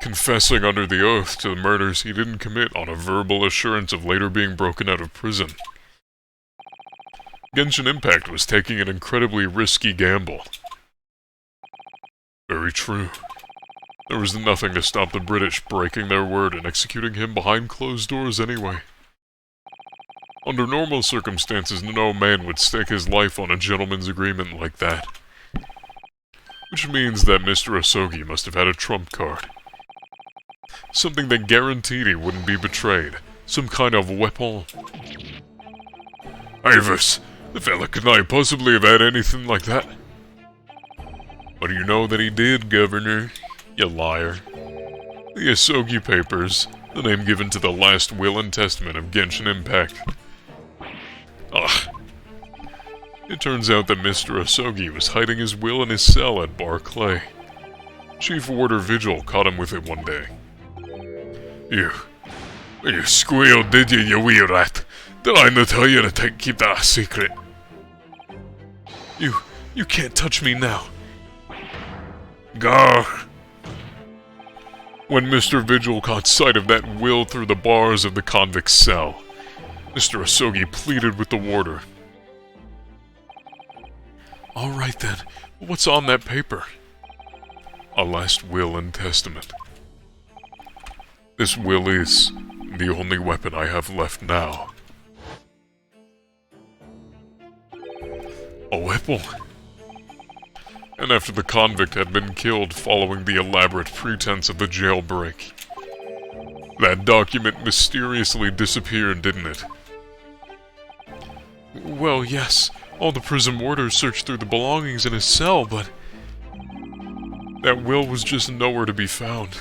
Confessing under the oath to the murders he didn't commit on a verbal assurance of later being broken out of prison. Genshin Impact was taking an incredibly risky gamble. Very true. There was nothing to stop the British breaking their word and executing him behind closed doors anyway. Under normal circumstances, no man would stake his life on a gentleman's agreement like that. Which means that Mr. Asogi must have had a trump card. Something that guaranteed he wouldn't be betrayed. Some kind of weapon. Ivis, the fella could not possibly have had anything like that. What do you know that he did, Governor? You liar. The Asogi Papers, the name given to the last will and testament of Genshin Impact. Ugh. It turns out that Mr. Asogi was hiding his will in his cell at Barclay. Chief Warder Vigil caught him with it one day. You squealed, did you, you wee rat? Did I not tell you to keep that a secret? You can't touch me now. Go! When Mr. Vigil caught sight of that will through the bars of the convict's cell, Mr. Asogi pleaded with the warder. Alright then, what's on that paper? A last will and testament. This will is the only weapon I have left now. A weapon? And after the convict had been killed following the elaborate pretense of the jailbreak, that document mysteriously disappeared, didn't it? Well, yes. All the prison warders searched through the belongings in his cell, but that will was just nowhere to be found.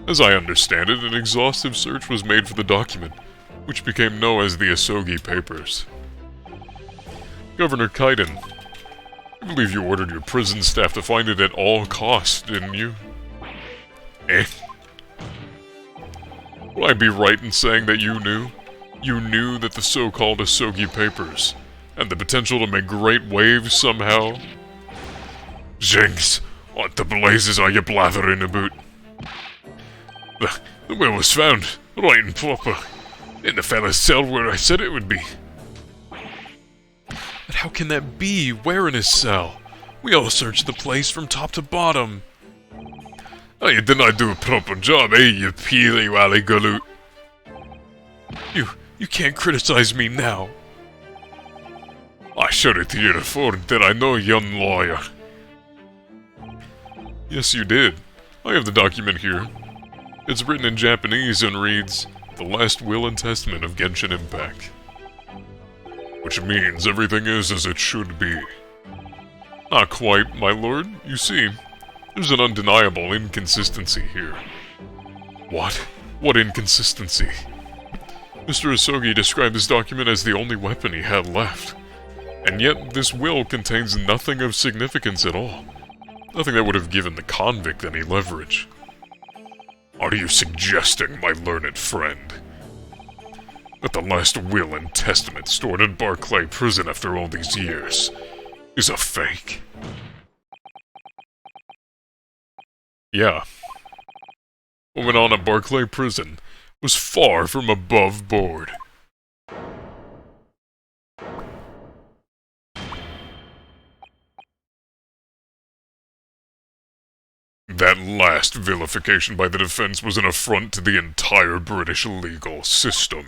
As I understand it, an exhaustive search was made for the document, which became known as the Asogi Papers. Governor Kaiden, I believe you ordered your prison staff to find it at all costs, didn't you? Eh? Would I be right in saying that you knew? You knew that the so-called Asogi Papers had the potential to make great waves somehow? Jinx, what the blazes are you blathering about? The will was found, right and proper, in the fella's cell where I said it would be. But how can that be? Where in his cell? We all searched the place from top to bottom. Oh, you did not do a proper job, eh, you peely-wally galoot? You can't criticize me now. I showed it to you before, did I know, young lawyer? Yes, you did. I have the document here. It's written in Japanese and reads, The Last Will and Testament of Genshin Impact. Which means everything is as it should be. Not quite, my lord. You see, there's an undeniable inconsistency here. What? What inconsistency? Mr. Asogi described this document as the only weapon he had left. And yet, this will contains nothing of significance at all. Nothing that would have given the convict any leverage. Are you suggesting, my learned friend, that the last will and testament stored in Barclay prison after all these years is a fake? Yeah. What went on at Barclay prison was far from above board. That last vilification by the defense was an affront to the entire British legal system.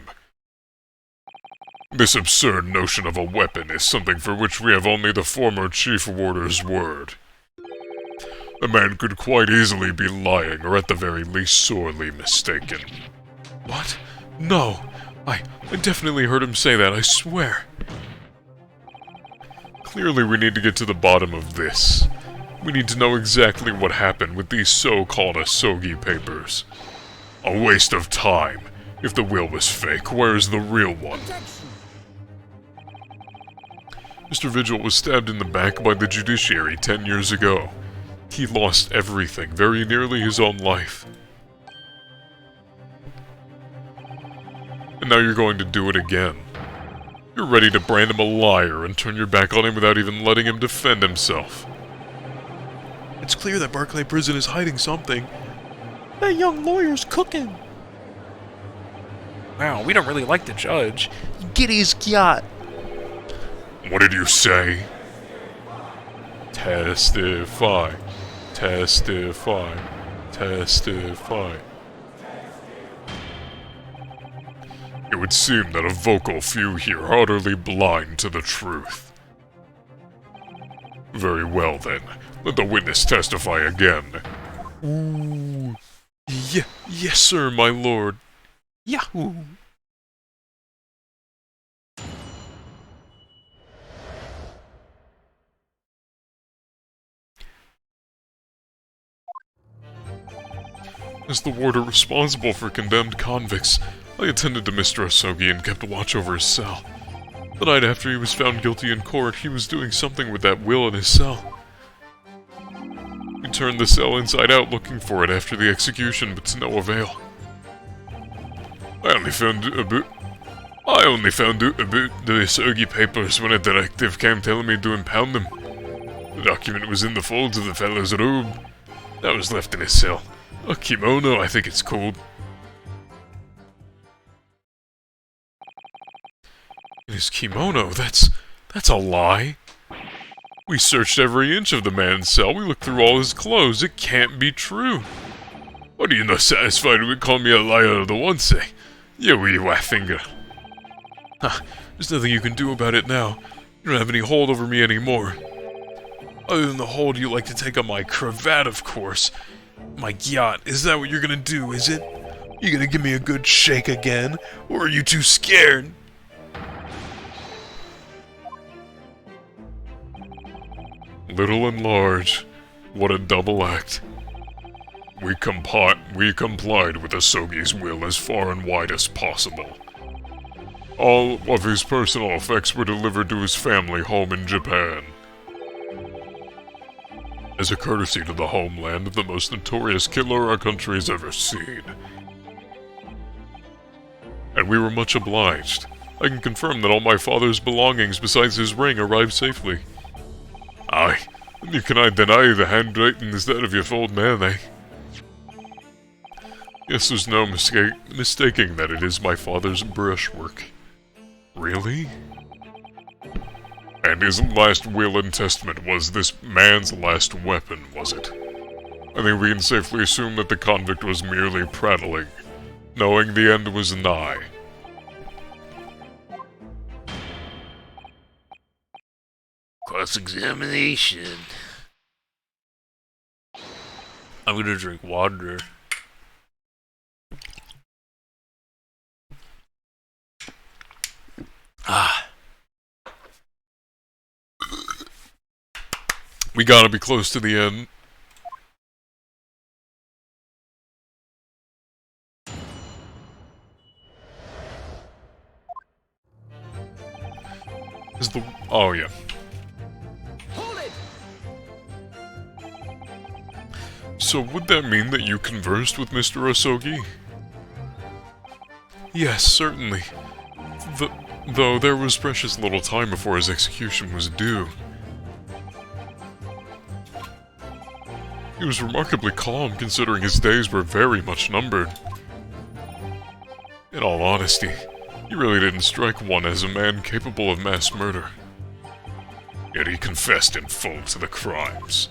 This absurd notion of a weapon is something for which we have only the former Chief Warder's word. The man could quite easily be lying, or at the very least sorely mistaken. What? No! I definitely heard him say that, I swear. Clearly we need to get to the bottom of this. We need to know exactly what happened with these so-called Asogi Papers. A waste of time. If the will was fake, where's the real one? Mr. Vigil was stabbed in the back by the judiciary 10 years ago. He lost everything, very nearly his own life. And now you're going to do it again. You're ready to brand him a liar and turn your back on him without even letting him defend himself. It's clear that Barclay Prison is hiding something. That young lawyer's cooking. Wow, we don't really like the judge. Get his yacht. What did you say? Testify. Testify. Testify. It would seem that a vocal few here are utterly blind to the truth. Very well then, let the witness testify again. Ooh. Yes, sir, my lord. Yahoo! As the warder responsible for condemned convicts, I attended to Mr. Asogi and kept watch over his cell. The night after he was found guilty in court, he was doing something with that will in his cell. We turned the cell inside out looking for it after the execution, but to no avail. I only found out about the Asogi papers when a detective came telling me to impound them. The document was in the folds of the fellow's robe. That was left in his cell. A kimono, I think it's called. His kimono, that's a lie. We searched every inch of the man's cell. We looked through all his clothes. It can't be true. What, are you not satisfied with calling me a liar the one say? You wee white finger. Ha, there's nothing you can do about it now. You don't have any hold over me anymore. Other than the hold you like to take on my cravat, of course. My yacht, is that what you're gonna do, is it? You gonna give me a good shake again? Or are you too scared? Little and large, what a double act. We complied with Asogi's will as far and wide as possible. All of his personal effects were delivered to his family home in Japan. As a courtesy to the homeland of the most notorious killer our country has ever seen. And we were much obliged. I can confirm that all my father's belongings besides his ring arrived safely. Aye, and you cannot deny the handwriting is that of your old man, eh? Yes, there's no mistaking that it is my father's brushwork. Really? And his last will and testament was this man's last weapon, was it? I think we can safely assume that the convict was merely prattling, knowing the end was nigh. Cross-examination. I'm gonna drink water. Ah. We gotta be close to the end. Is the... oh, yeah. So would that mean that you conversed with Mr. Asogi? Yes, certainly. Though there was precious little time before his execution was due. He was remarkably calm considering his days were very much numbered. In all honesty, he really didn't strike one as a man capable of mass murder. Yet he confessed in full to the crimes.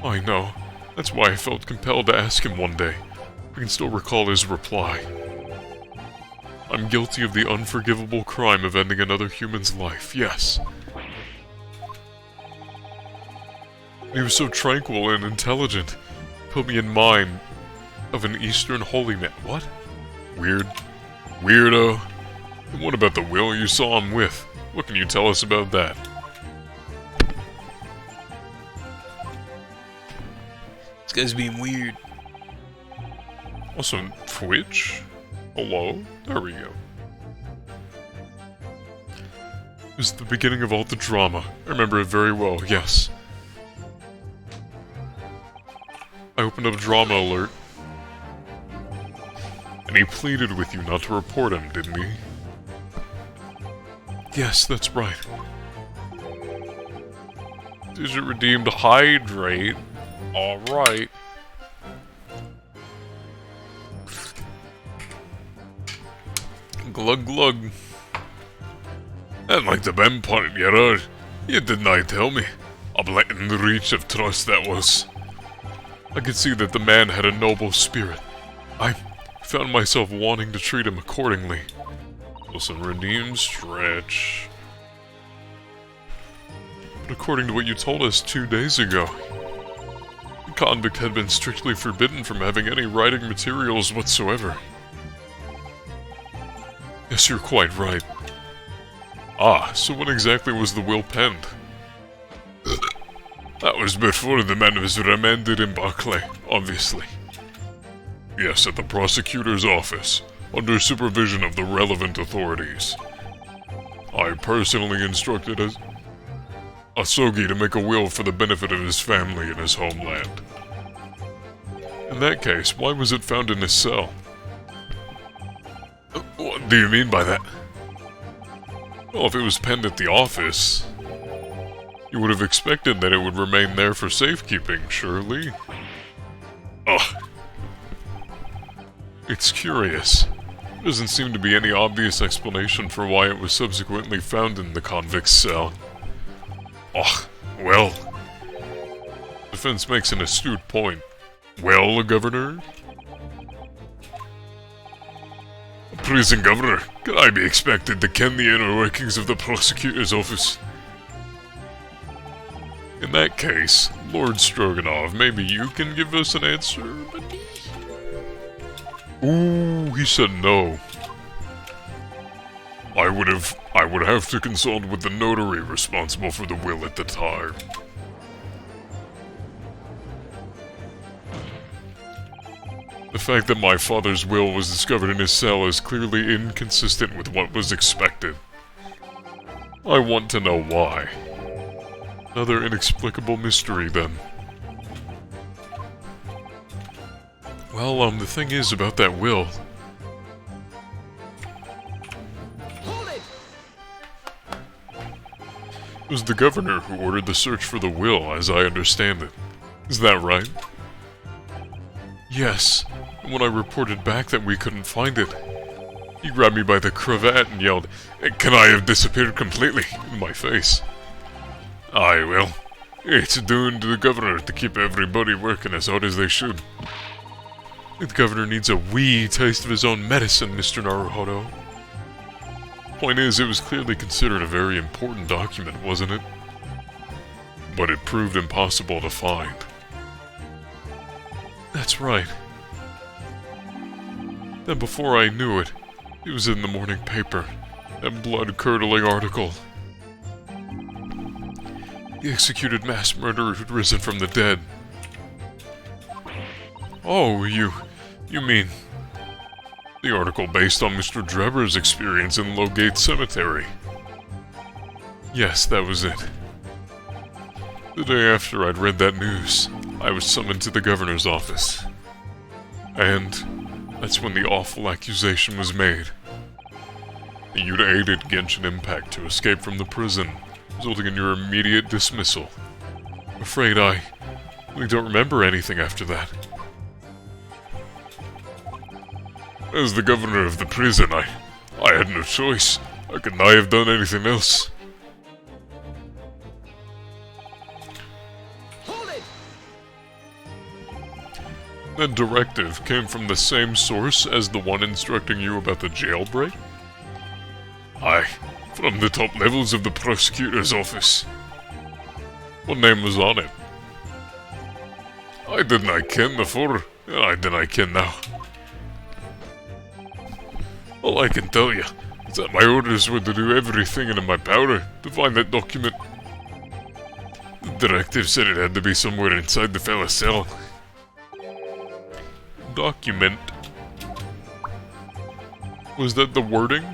I know. That's why I felt compelled to ask him one day. I can still recall his reply. I'm guilty of the unforgivable crime of ending another human's life, yes. He was so tranquil and intelligent. Put me in mind of an Eastern holy man. What? Weirdo. And what about the will you saw him with? What can you tell us about that? This guy's being weird. Also, Twitch? Hello? There we go. It was the beginning of all the drama. I remember it very well, yes. I opened up Drama Alert. And he pleaded with you not to report him, didn't he? Yes, that's right. Digit redeemed hydrate. Alright. Glug glug. And like the vampire you are, you did not tell me. A blatant reach of trust that was. I could see that the man had a noble spirit. I found myself wanting to treat him accordingly. Listen, redeem stretch. But according to what you told us 2 days ago, the convict had been strictly forbidden from having any writing materials whatsoever. Yes, you're quite right. Ah, so when exactly was the will penned? That was before the man was remanded in Barclay, obviously. Yes, at the prosecutor's office, under supervision of the relevant authorities. I personally instructed Asogi to make a will for the benefit of his family and his homeland. In that case, why was it found in his cell? What do you mean by that? Well, if it was penned at the office, you would have expected that it would remain there for safekeeping, surely? Ugh. It's curious. There doesn't seem to be any obvious explanation for why it was subsequently found in the convict's cell. Ugh, well. Defense makes an astute point. Well, Governor? Prison governor, can I be expected to ken the inner workings of the prosecutor's office? In that case, Lord Stroganoff, maybe you can give us an answer, buddy? Ooh, he said no. I would have to consult with the notary responsible for the will at the time. The fact that my father's will was discovered in his cell is clearly inconsistent with what was expected. I want to know why. Another inexplicable mystery, then. Well, the thing is about that will. Hold it! It was the governor who ordered the search for the will, as I understand it. Is that right? Yes, and when I reported back that we couldn't find it, he grabbed me by the cravat and yelled, Can I have disappeared completely? in my face. Aye, well, it's doing to the governor to keep everybody working as hard as they should. The governor needs a wee taste of his own medicine, Mr. Naruhodo. Point is, it was clearly considered a very important document, wasn't it? But it proved impossible to find. That's right. Then before I knew it, it was in the morning paper. That blood-curdling article. The executed mass murderer who'd risen from the dead. Oh, you mean... the article based on Mr. Drebber's experience in Lowgate Cemetery. Yes, that was it. The day after I'd read that news, I was summoned to the governor's office. And that's when the awful accusation was made. That you'd aided Genshin Impact to escape from the prison, resulting in your immediate dismissal. I'm afraid I really don't remember anything after that. As the governor of the prison, I had no choice. I could not have done anything else. Hold it! That directive came from the same source as the one instructing you about the jailbreak? Aye, from the top levels of the prosecutor's office. What name was on it? I did not ken before, and I did not ken now. All I can tell you is that my orders were to do everything in my power to find that document. The directive said it had to be somewhere inside the fella's cell. Document? Was that the wording?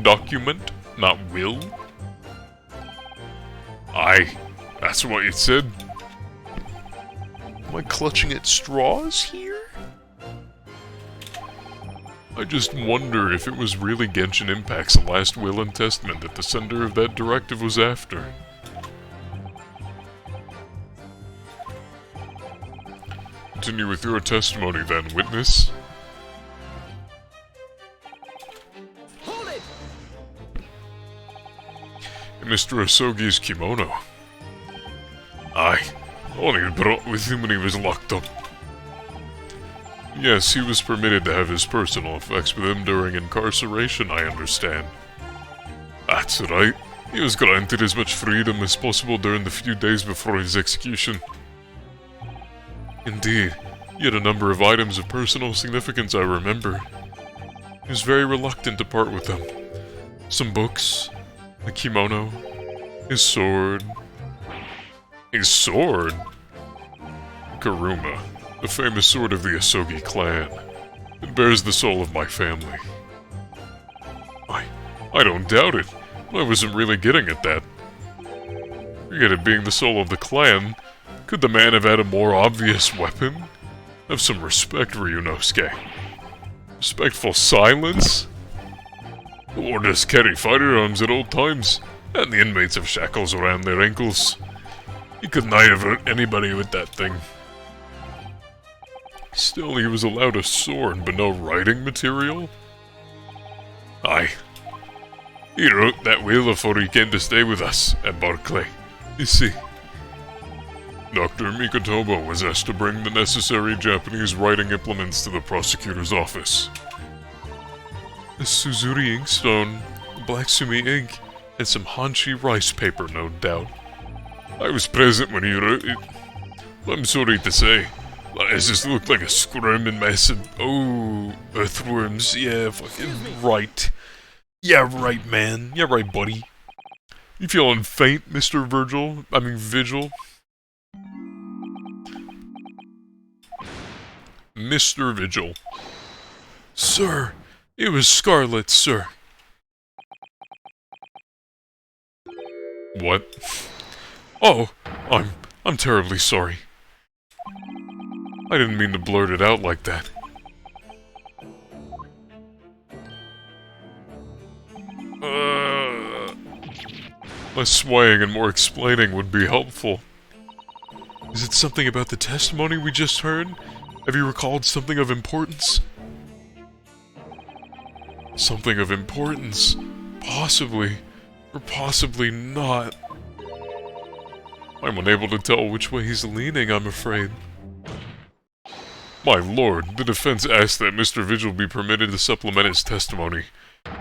Document, not will? Aye, that's what it said. Am I clutching at straws here? I just wonder if it was really Genshin Impact's last will and testament that the sender of that directive was after. Continue with your testimony then, witness. Hold it! Mr. Asogi's kimono. Aye, only he brought with him when he was locked up. Yes, he was permitted to have his personal effects with him during incarceration, I understand. That's right. He was granted as much freedom as possible during the few days before his execution. Indeed, he had a number of items of personal significance, I remember. He was very reluctant to part with them. Some books, a kimono, his sword. His sword? Karuma, the famous sword of the Asogi clan. It bears the soul of my family. I don't doubt it. I wasn't really getting at that. Forget it being the soul of the clan. Could the man have had a more obvious weapon? Have some respect, Ryunosuke. Respectful silence? The warders carry firearms at all times, and the inmates have shackles around their ankles. You could not have hurt anybody with that thing. Still, he was allowed a sword, but no writing material? Aye. He wrote that will before he came to stay with us at Berkeley. You see. Dr. Mikotomo was asked to bring the necessary Japanese writing implements to the prosecutor's office. A Suzuri inkstone, black sumi ink, and some Hanshi rice paper, no doubt. I was present when he wrote it. I'm sorry to say, it just looked like a screaming mess of, earthworms. Yeah, fucking right. Yeah, right, man. Yeah, right, buddy. You feeling faint, Mr. Vigil? Mr. Vigil. Sir, it was Scarlet, sir. What? Oh, I'm terribly sorry. I didn't mean to blurt it out like that. Less swaying and more explaining would be helpful. Is it something about the testimony we just heard? Have you recalled something of importance? Something of importance? Possibly, or possibly not. I'm unable to tell which way he's leaning, I'm afraid. My lord, the defense asked that Mr. Vigil be permitted to supplement his testimony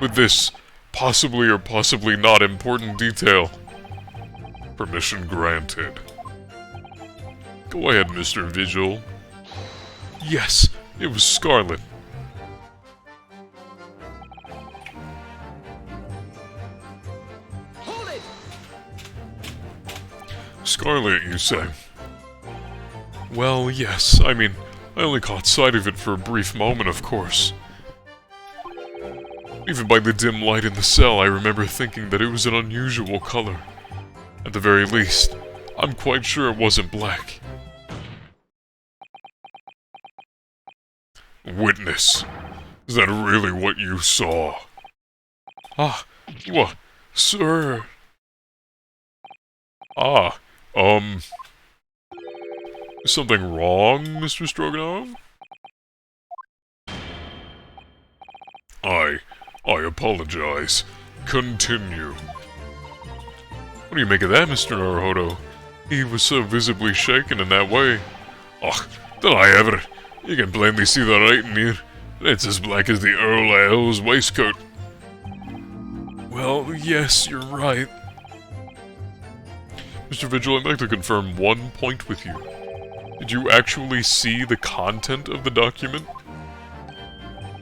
with this possibly or possibly not important detail. Permission granted. Go ahead, Mr. Vigil. Yes, it was Scarlet. Hold it! Scarlet, you say? Well, yes, I mean, I only caught sight of it for a brief moment, of course. Even by the dim light in the cell, I remember thinking that it was an unusual color. At the very least, I'm quite sure it wasn't black. Witness, is that really what you saw? Ah, what, sir? Ah, is something wrong, Mr. Stroganov? I apologize. Continue. What do you make of that, Mr. Naruhodo? He was so visibly shaken in that way. Oh, did I ever? You can plainly see the writing here. It's as black as the Earl of Hell's waistcoat. Well, yes, you're right. Mr. Vigil, I'd like to confirm one point with you. Did you actually see the content of the document?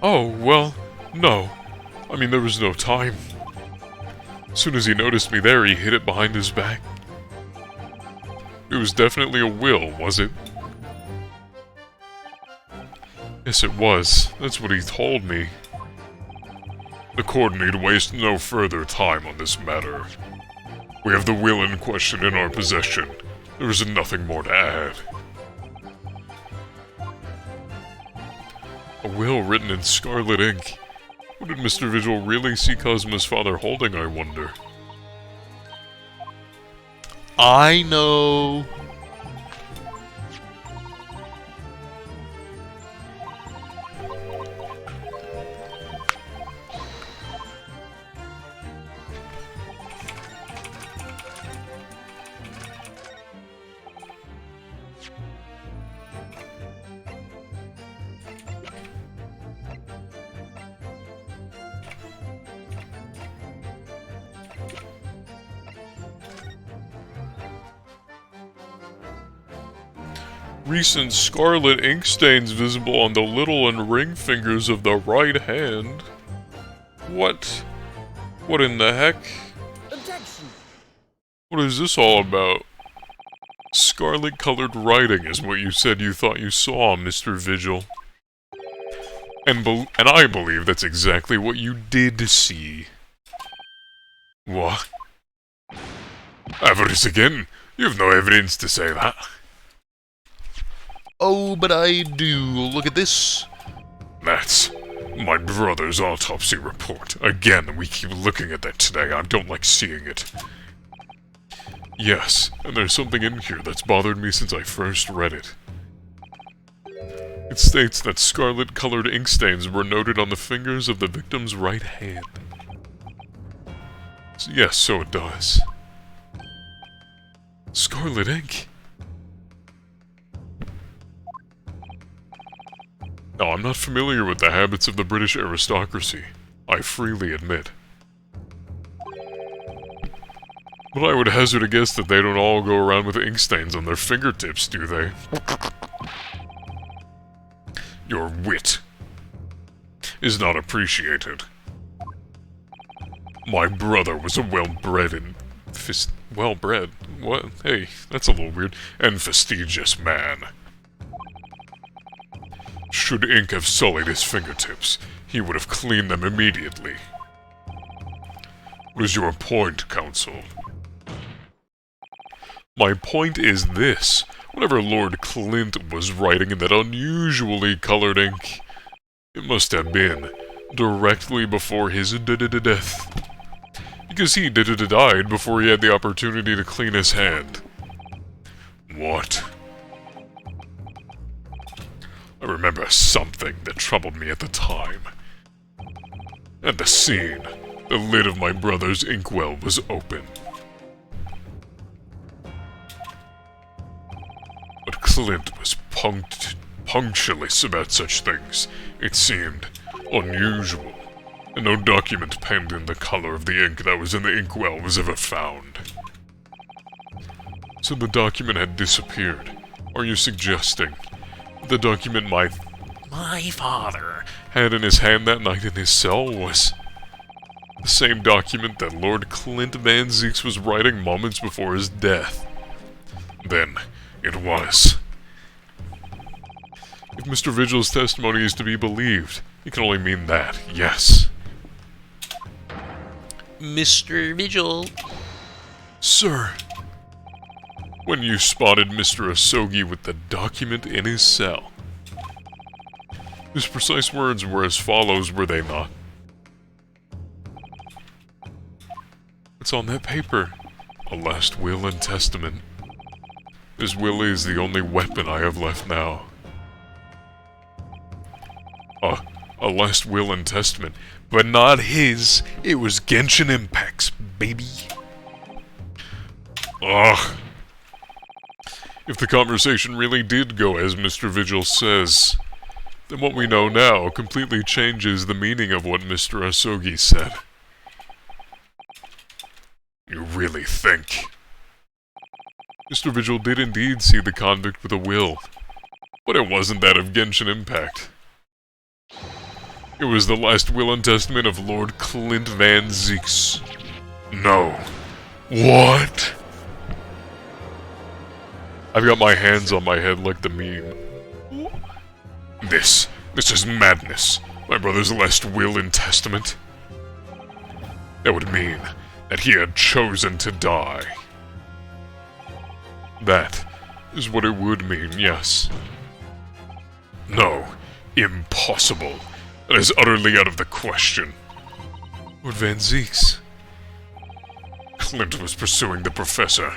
Oh, well, no. I mean, there was no time. As soon as he noticed me there, he hid it behind his back. It was definitely a will, was it? Yes, it was. That's what he told me. The court need waste no further time on this matter. We have the will in question in our possession. There is nothing more to add. A will written in scarlet ink. What did Mr. Vigil really see Cosmo's father holding, I wonder? I know! Recent scarlet ink stains visible on the little and ring fingers of the right hand. What? What in the heck? Objection! What is this all about? Scarlet-colored writing is what you said you thought you saw, Mr. Vigil. And I believe that's exactly what you did see. What? Avarice again? You have no evidence to say that. Oh, but I do. Look at this. That's my brother's autopsy report. Again, we keep looking at that today. I don't like seeing it. Yes, and there's something in here that's bothered me since I first read it. It states that scarlet-colored ink stains were noted on the fingers of the victim's right hand. Yes, so it does. Scarlet ink? Now, I'm not familiar with the habits of the British aristocracy, I freely admit. But I would hazard a guess that they don't all go around with ink stains on their fingertips, do they? Your wit is not appreciated. My brother was a well-bred and well-bred? What? Hey, that's a little weird. And fastidious man. Should ink have sullied his fingertips, he would have cleaned them immediately. What is your point, counsel? My point is this. Whenever Lord Clint was writing in that unusually colored ink, it must have been directly before his death. Because he died before he had the opportunity to clean his hand. What? I remember something that troubled me at the time. At the scene, the lid of my brother's inkwell was open. But Clint was punctilious about such things. It seemed unusual, and no document penned in the color of the ink that was in the inkwell was ever found. So the document had disappeared. Are you suggesting the document my father had in his hand that night in his cell was the same document that Lord Clint Van Zeeks was writing moments before his death? Then it was. If Mr. Vigil's testimony is to be believed, it can only mean that, yes. Mr. Vigil. Sir, when you spotted Mr. Asogi with the document in his cell, his precise words were as follows, were they not? What's on that paper? A last will and testament. This will is the only weapon I have left now. A last will and testament, but not his. It was Genshin Impact's, baby. Ugh. If the conversation really did go as Mr. Vigil says, then what we know now completely changes the meaning of what Mr. Asogi said. You really think? Mr. Vigil did indeed see the convict with a will, but it wasn't that of Genshin Impact. It was the last will and testament of Lord Clint Van Zeeks. No. What? I've got my hands on my head like the meme. This is madness. My brother's last will and testament. That would mean that he had chosen to die. That is what it would mean, yes. No, impossible. That is utterly out of the question. Lord Van Zieks. Clint was pursuing the professor.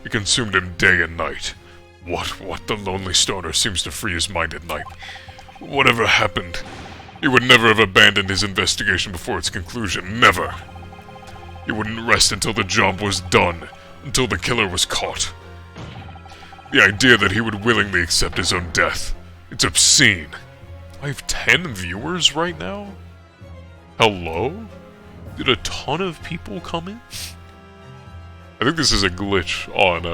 It consumed him day and night. What the lonely stoner seems to free his mind at night. Whatever happened, he would never have abandoned his investigation before its conclusion. Never. He wouldn't rest until the job was done, until the killer was caught. The idea that he would willingly accept his own death, it's obscene. I have 10 viewers right now? Hello? Did a ton of people come in? I think this is a glitch on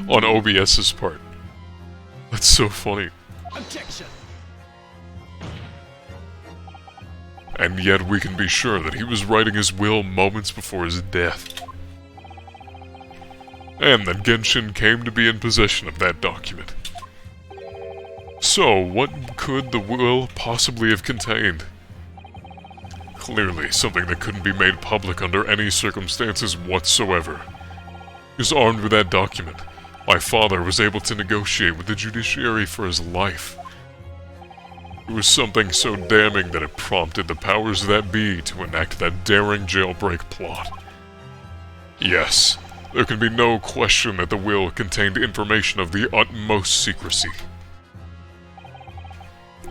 OBS's part. That's so funny. Objection! And yet we can be sure that he was writing his will moments before his death. And that Genshin came to be in possession of that document. So, what could the will possibly have contained? Clearly, something that couldn't be made public under any circumstances whatsoever. Because armed with that document, my father was able to negotiate with the judiciary for his life. It was something so damning that it prompted the powers that be to enact that daring jailbreak plot. Yes, there can be no question that the will contained information of the utmost secrecy.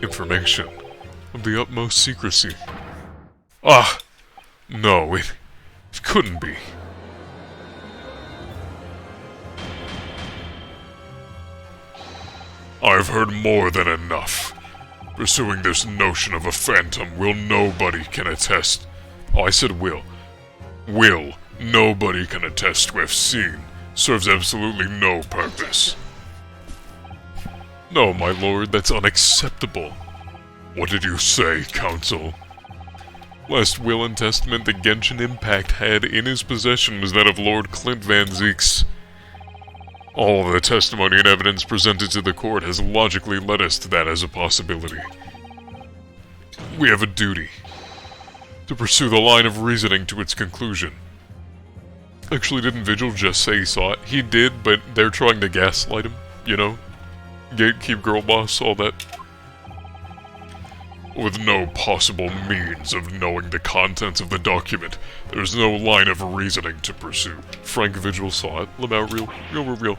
Information of the utmost secrecy. Ah! No, it couldn't be. I've heard more than enough. Pursuing this notion of a phantom will nobody can attest. Oh, I said will. Will nobody can attest to have seen serves absolutely no purpose. No, my lord, that's unacceptable. What did you say, counsel? Last will and testament the Genshin Impact had in his possession was that of Lord Clint Van Zieks. All of the testimony and evidence presented to the court has logically led us to that as a possibility. We have a duty to pursue the line of reasoning to its conclusion. Actually, didn't Vigil just say he saw it? He did, but they're trying to gaslight him, you know? Gatekeep girl boss, all that. With no possible means of knowing the contents of the document, there's no line of reasoning to pursue. Frank Vigil saw it. Lamau real. Real.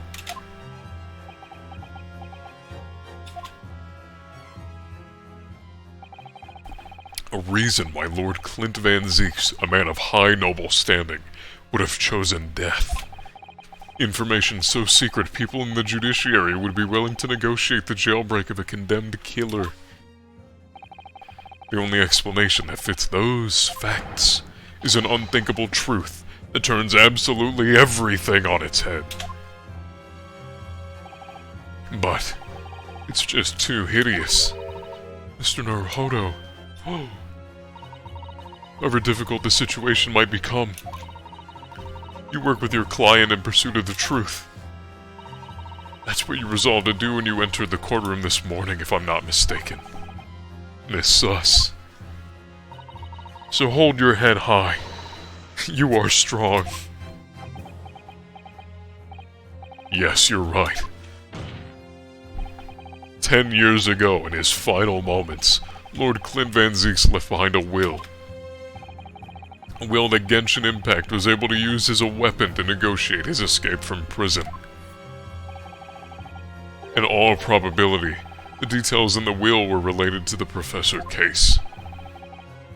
A reason why Lord Clint Van Zieks, a man of high noble standing, would have chosen death. Information so secret people in the judiciary would be willing to negotiate the jailbreak of a condemned killer. The only explanation that fits those facts is an unthinkable truth that turns absolutely everything on its head. But it's just too hideous. Mr. Naruhodo. However difficult the situation might become, you work with your client in pursuit of the truth. That's what you resolved to do when you entered the courtroom this morning, if I'm not mistaken. Miss Sus. So hold your head high. You are strong. Yes, you're right. 10 years ago, in his final moments, Lord Clint Van Zieks left behind a will. A will that Genshin Impact was able to use as a weapon to negotiate his escape from prison. In all probability, the details in the will were related to the Professor case.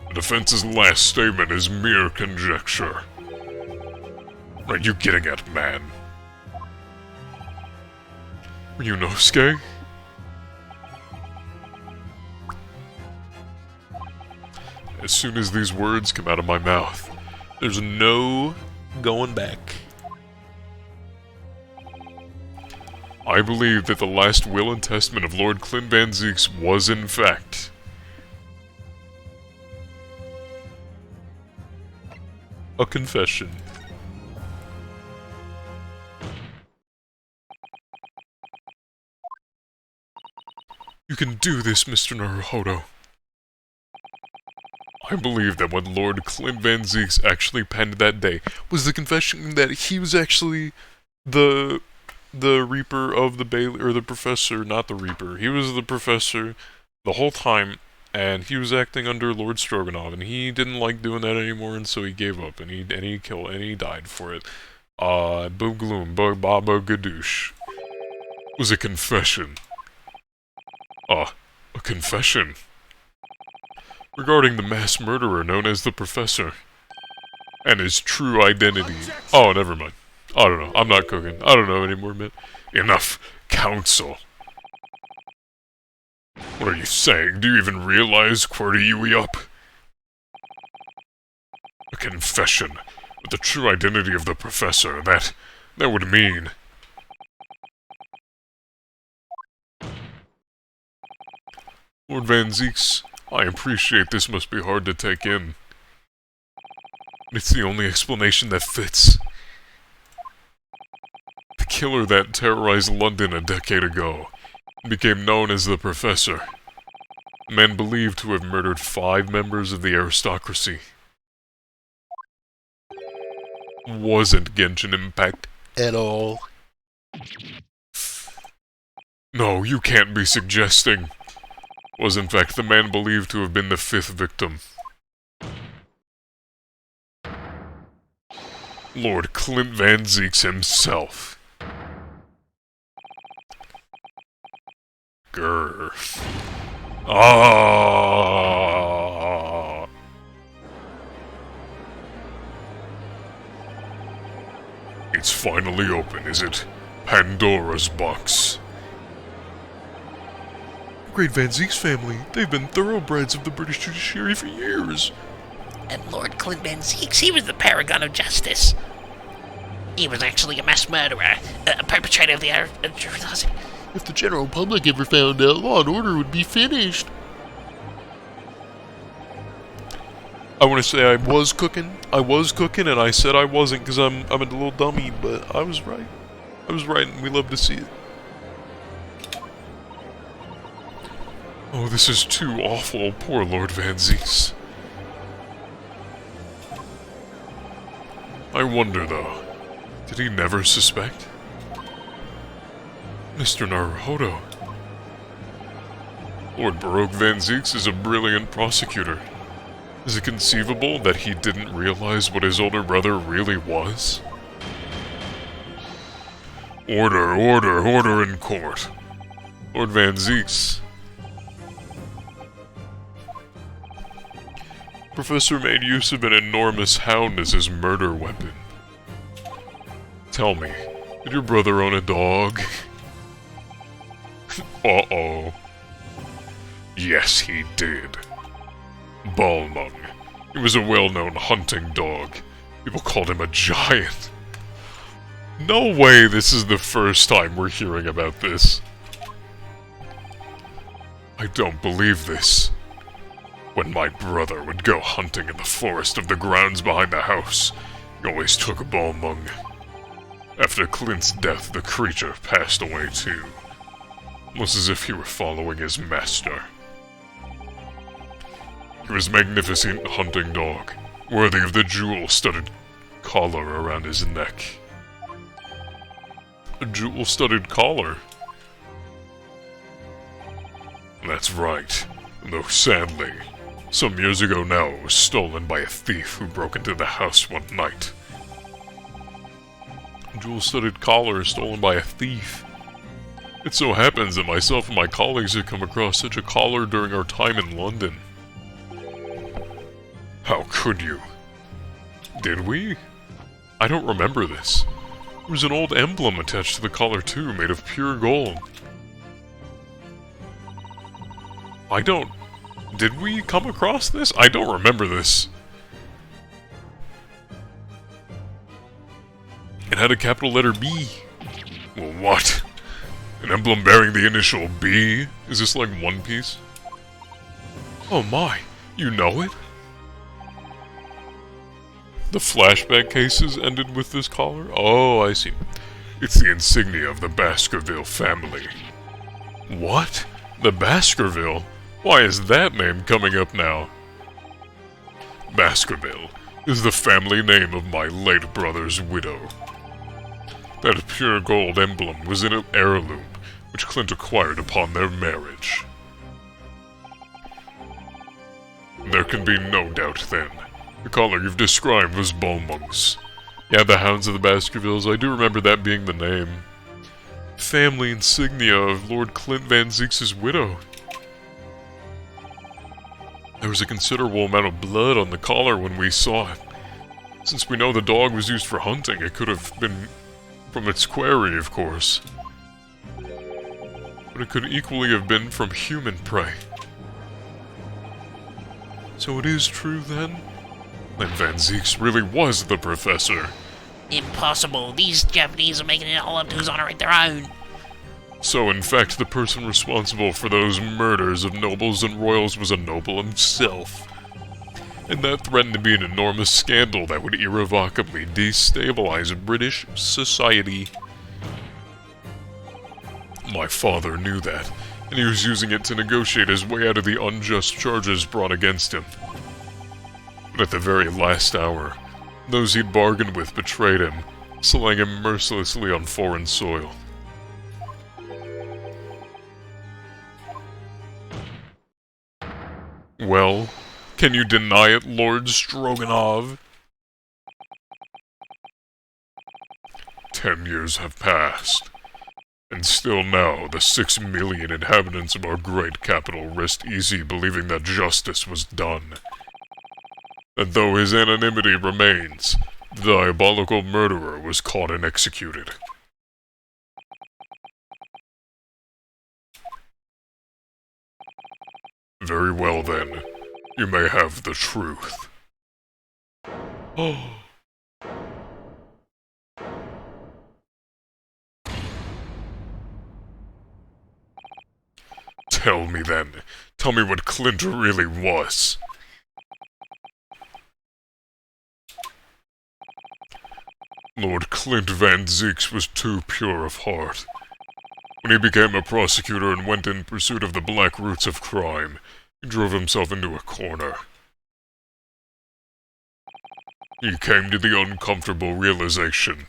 The defense's last statement is mere conjecture. What are you getting at, man? Ryunosuke? As soon as these words come out of my mouth, there's no going back. I believe that the last will and testament of Lord Clint Van Zieks was, in fact, a confession. You can do this, Mr. Naruhodo. I believe that what Lord Clint Van Zieks actually penned that day was the confession that he was actually the Reaper of the Bailey, or the Professor, not the Reaper. He was the Professor the whole time, and he was acting under Lord Stroganoff, and he didn't like doing that anymore, and so he gave up, and he died for it. Boo gloom, baba gadoosh. It was a confession. A confession. Regarding the mass murderer known as the Professor. And his true identity. Oh, never mind. I don't know. I'm not cooking. I don't know anymore, man. Enough, counsel. What are you saying? Do you even realize, QWERTY up? A confession with the true identity of the Professor. That would mean... Lord Van Zieks, I appreciate this must be hard to take in. It's the only explanation that fits. The killer that terrorized London a decade ago became known as the Professor. A man believed to have murdered 5 members of the aristocracy. Wasn't Genshin Impact at all. No, you can't be suggesting. Was in fact the man believed to have been the 5th victim. Lord Clint Van Zieks himself. Grr. Ah. It's finally open, is it? Pandora's box. Great Van Zieks family, they've been thoroughbreds of the British judiciary for years. And Lord Clint Van Zieks, he was the paragon of justice. He was actually a mass murderer, a perpetrator of the atrocity. If the general public ever found out, Law and Order would be finished. I want to say I was cooking, and I said I wasn't because I'm a little dummy, but I was right. I was right, and we love to see it. Oh, this is too awful, poor Lord Van Zieks. I wonder, though, did he never suspect? Mr. Naruhodo. Lord Baroque Van Zieks is a brilliant prosecutor. Is it conceivable that he didn't realize what his older brother really was? Order, order, order in court. Lord Van Zieks. Professor made use of an enormous hound as his murder weapon. Tell me, did your brother own a dog? Uh-oh. Yes, he did. Balmung. He was a well-known hunting dog. People called him a giant. No way this is the first time we're hearing about this. I don't believe this. When my brother would go hunting in the forest of the grounds behind the house, he always took a Balmung. After Clint's death, the creature passed away too. Almost as if he were following his master. He was a magnificent hunting dog, worthy of the jewel-studded collar around his neck. A jewel-studded collar? That's right, though sadly, some years ago now it was stolen by a thief who broke into the house one night. A jewel-studded collar is stolen by a thief. It so happens that myself and my colleagues had come across such a collar during our time in London. How could you? Did we? I don't remember this. There was an old emblem attached to the collar too, made of pure gold. Did we come across this? I don't remember this. It had a capital letter B. Well, what? An emblem bearing the initial B? Is this like One Piece? Oh my, you know it? The flashback cases ended with this collar? Oh, I see. It's the insignia of the Baskerville family. What? The Baskerville? Why is that name coming up now? Baskerville is the family name of my late brother's widow. That pure gold emblem was an heirloom which Clint acquired upon their marriage. There can be no doubt then. The collar you've described was Beaumont's. Yeah, the Hounds of the Baskervilles, I do remember that being the name. Family insignia of Lord Clint Van Zieks' widow. There was a considerable amount of blood on the collar when we saw it. Since we know the dog was used for hunting, it could have been from its quarry, of course. But it could equally have been from human prey. So it is true then? Then Van Zieks really was the professor. Impossible. These Japanese are making it all up to exonerate their own. So in fact the person responsible for those murders of nobles and royals was a noble himself. And that threatened to be an enormous scandal that would irrevocably destabilize British society. My father knew that, and he was using it to negotiate his way out of the unjust charges brought against him. But at the very last hour, those he'd bargained with betrayed him, slaying him mercilessly on foreign soil. Well, can you deny it, Lord Stroganoff? 10 years have passed, and still now the 6 million inhabitants of our great capital rest easy believing that justice was done. That though his anonymity remains, the diabolical murderer was caught and executed. Very well then, you may have the truth. Oh. Tell me then, tell me what Clint really was. Lord Clint Van Zieks was too pure of heart. When he became a prosecutor and went in pursuit of the black roots of crime, he drove himself into a corner. He came to the uncomfortable realization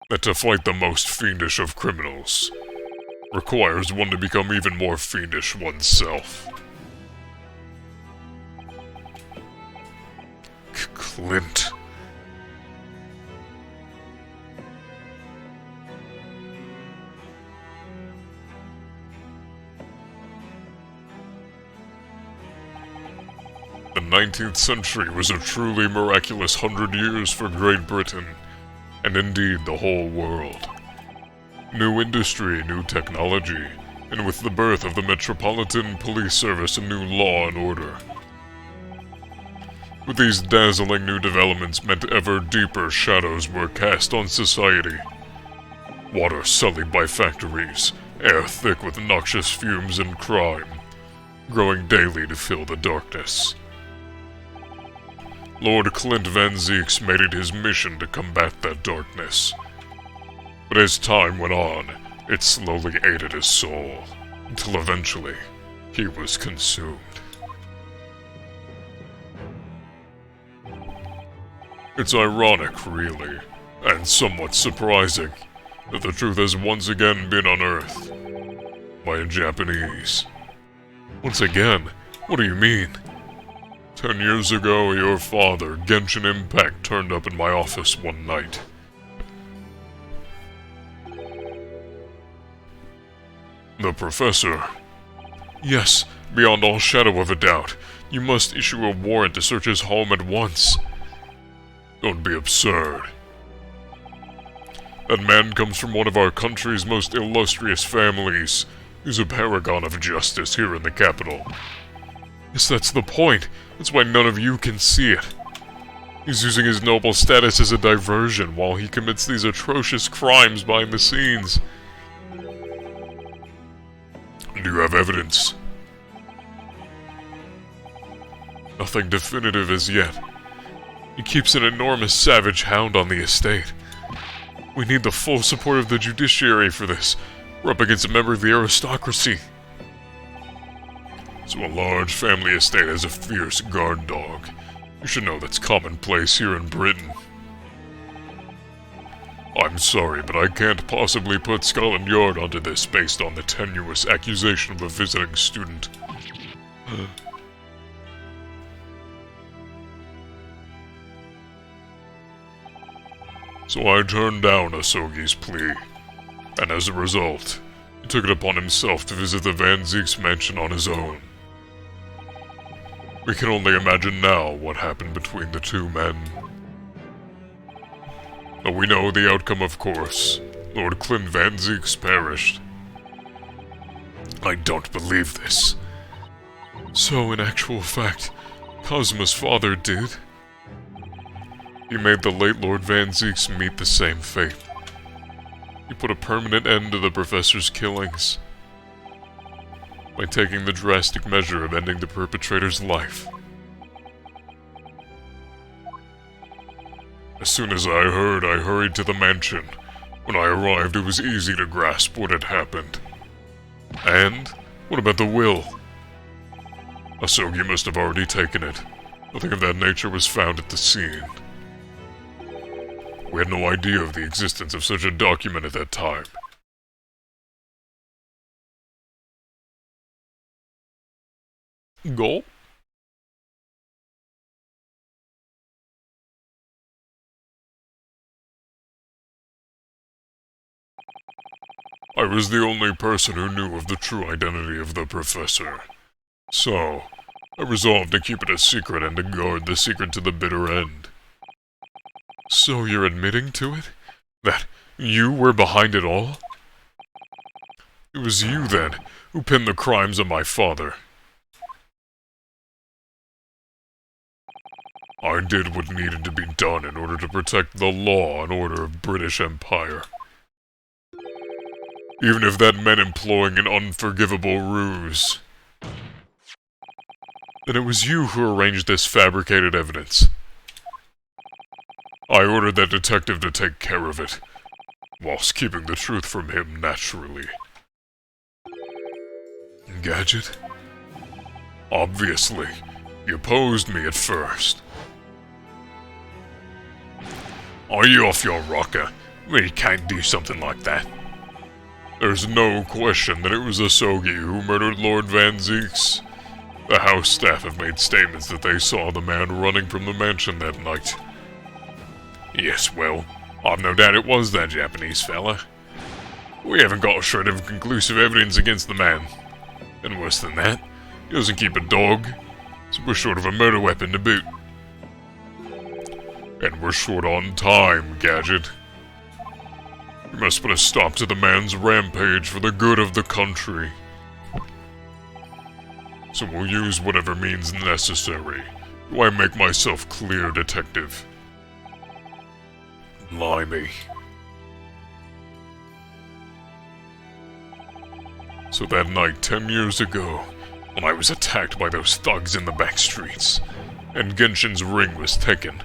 that to fight the most fiendish of criminals requires one to become even more fiendish oneself. Clint. The 19th century was a truly miraculous 100 years for Great Britain, and indeed the whole world. New industry, new technology, and with the birth of the Metropolitan Police Service, a new law and order. With these dazzling new developments meant ever deeper shadows were cast on society. Water sullied by factories, air thick with noxious fumes and crime, growing daily to fill the darkness. Lord Clint Van Zieks made it his mission to combat that darkness. But as time went on, it slowly ate at his soul, until eventually, he was consumed. It's ironic, really, and somewhat surprising, that the truth has once again been unearthed by a Japanese. Once again? What do you mean? 10 years ago, your father, Genshin Impact, turned up in my office one night. The professor. Yes, beyond all shadow of a doubt. You must issue a warrant to search his home at once. Don't be absurd. That man comes from one of our country's most illustrious families. He's a paragon of justice here in the capital. Yes, that's the point. That's why none of you can see it. He's using his noble status as a diversion while he commits these atrocious crimes behind the scenes. Do you have evidence? Nothing definitive as yet. He keeps an enormous savage hound on the estate. We need the full support of the judiciary for this. We're up against a member of the aristocracy. So a large family estate has a fierce guard dog. You should know that's commonplace here in Britain. I'm sorry, but I can't possibly put Scotland Yard onto this based on the tenuous accusation of a visiting student. So I turned down Asogi's plea, and as a result, he took it upon himself to visit the Van Zeek's mansion on his own. We can only imagine now what happened between the two men. But we know the outcome, of course. Lord Clint Van Zeek's perished. I don't believe this. So, in actual fact, Cosmo's father did? He made the late Lord Van Zeeks meet the same fate. He put a permanent end to the professor's killings by taking the drastic measure of ending the perpetrator's life. As soon as I heard, I hurried to the mansion. When I arrived, it was easy to grasp what had happened. And? What about the will? Asogi must have already taken it. Nothing of that nature was found at the scene. We had no idea of the existence of such a document at that time. Go? I was the only person who knew of the true identity of the professor. So, I resolved to keep it a secret and to guard the secret to the bitter end. So you're admitting to it? That you were behind it all? It was you, then, who pinned the crimes on my father. I did what needed to be done in order to protect the law and order of British Empire. Even if that meant employing an unforgivable ruse. Then it was you who arranged this fabricated evidence. I ordered that detective to take care of it, whilst keeping the truth from him naturally. Gadget? Obviously, he opposed me at first. Are you off your rocker? We can't do something like that. There's no question that it was Asogi who murdered Lord Van Zeeks. The house staff have made statements that they saw the man running from the mansion that night. Yes, well, I've no doubt it was that Japanese fella. We haven't got a shred of conclusive evidence against the man. And worse than that, he doesn't keep a dog, so we're short of a murder weapon to boot. And we're short on time, Gadget. We must put a stop to the man's rampage for the good of the country. So we'll use whatever means necessary. Do I make myself clear, Detective? Blimey. So that night 10 years ago, when I was attacked by those thugs in the back streets, and Genshin's ring was taken,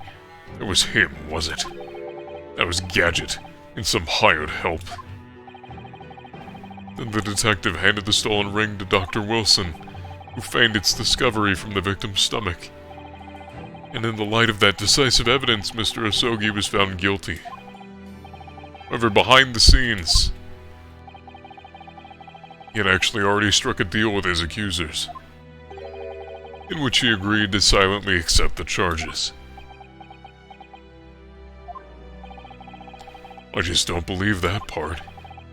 it was him, was it? That was Gadget, and some hired help. Then the detective handed the stolen ring to Dr. Wilson, who feigned its discovery from the victim's stomach. And in the light of that decisive evidence, Mr. Asogi was found guilty. However, behind the scenes, he had actually already struck a deal with his accusers, in which he agreed to silently accept the charges. I just don't believe that part.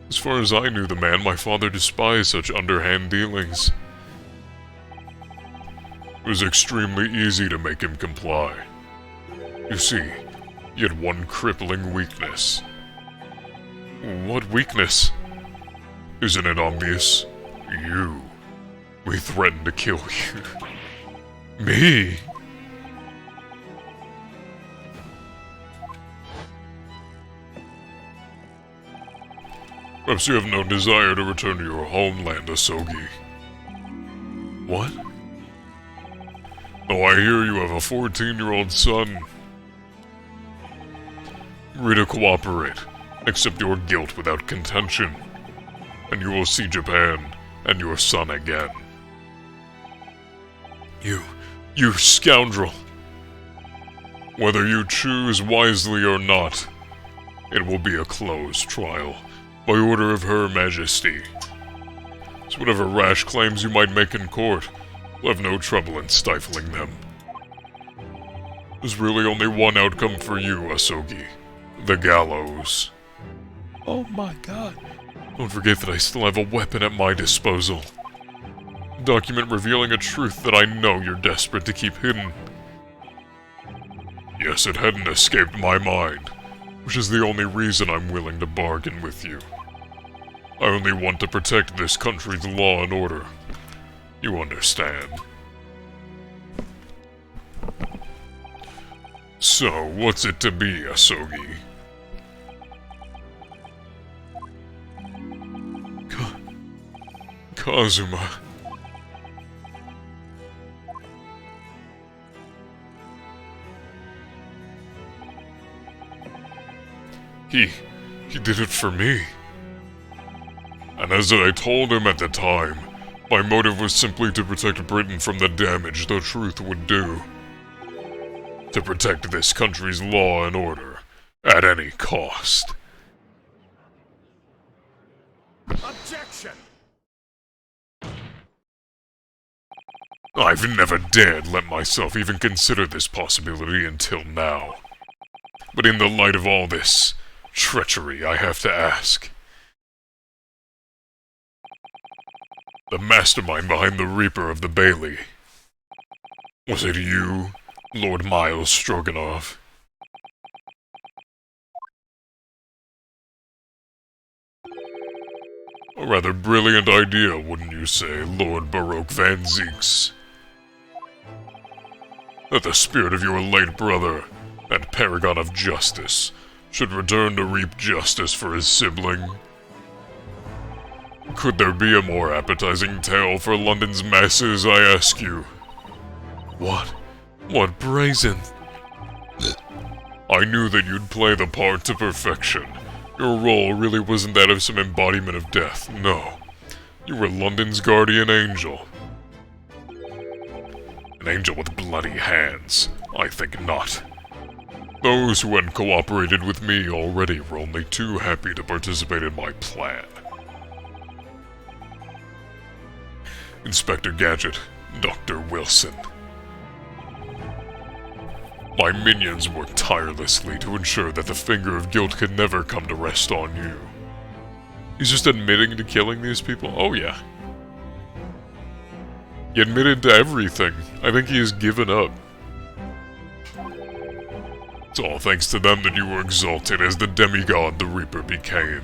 As far as I knew the man, my father despised such underhand dealings. It was extremely easy to make him comply. You see, he had one crippling weakness. What weakness? Isn't it obvious? You. We threatened to kill you. Me? Perhaps you have no desire to return to your homeland, Asogi. What? Though I hear you have a 14-year-old son. Agree to cooperate, accept your guilt without contention, and you will see Japan and your son again. You scoundrel! Whether you choose wisely or not, it will be a closed trial, by order of Her Majesty. So whatever rash claims you might make in court, we'll have no trouble in stifling them. There's really only one outcome for you, Asogi. The gallows. Oh my god. Don't forget that I still have a weapon at my disposal. A document revealing a truth that I know you're desperate to keep hidden. Yes, it hadn't escaped my mind, which is the only reason I'm willing to bargain with you. I only want to protect this country's law and order. You understand? So, what's it to be, Asogi? Kazuma. He did it for me. And as I told him at the time, my motive was simply to protect Britain from the damage the truth would do. To protect this country's law and order, at any cost. Objection! I've never dared let myself even consider this possibility until now. But in the light of all this treachery, I have to ask. The mastermind behind the Reaper of the Bailey. Was it you, Lord Miles Stroganoff? A rather brilliant idea, wouldn't you say, Lord Baroque Van Zeeks? That the spirit of your late brother, and paragon of justice, should return to reap justice for his sibling? Could there be a more appetizing tale for London's masses, I ask you? What brazen? I knew that you'd play the part to perfection. Your role really wasn't that of some embodiment of death, no. You were London's guardian angel. An angel with bloody hands? I think not. Those who hadn't cooperated with me already were only too happy to participate in my plan. Inspector Gadget, Dr. Wilson. My minions worked tirelessly to ensure that the finger of guilt could never come to rest on you. He's just admitting to killing these people? Oh yeah. He admitted to everything. I think he has given up. It's all thanks to them that you were exalted as the demigod the Reaper became.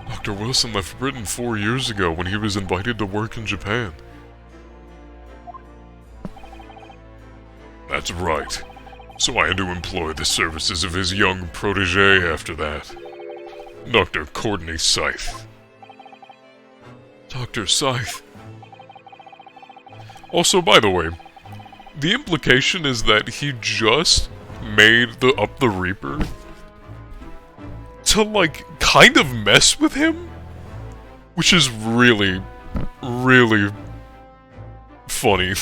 Dr. Wilson left Britain 4 years ago when he was invited to work in Japan. That's right. So I had to employ the services of his young protege after that. Dr. Courtney Scythe. Dr. Scythe. Also, by the way, the implication is that he just made up the Reaper to, like, kind of mess with him? Which is really, really funny.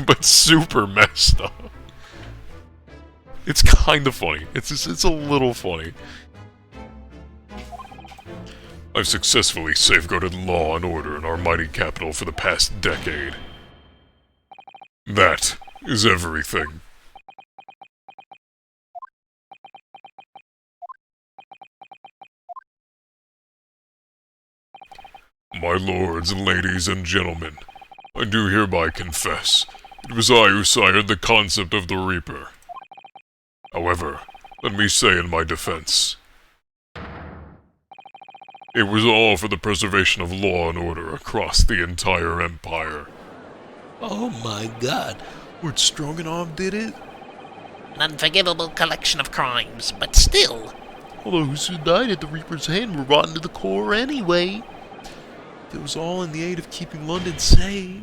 But super messed up. It's kind of funny. It's a little funny. I've successfully safeguarded law and order in our mighty capital for the past decade. That is everything. My lords, ladies, and gentlemen, I do hereby confess, it was I who sired the concept of the Reaper. However, let me say in my defense, it was all for the preservation of law and order across the entire empire. Oh my god, Lord Stroganoff did it? An unforgivable collection of crimes, but still. All those who died at the Reaper's hand were rotten to the core anyway. It was all in the aid of keeping London safe.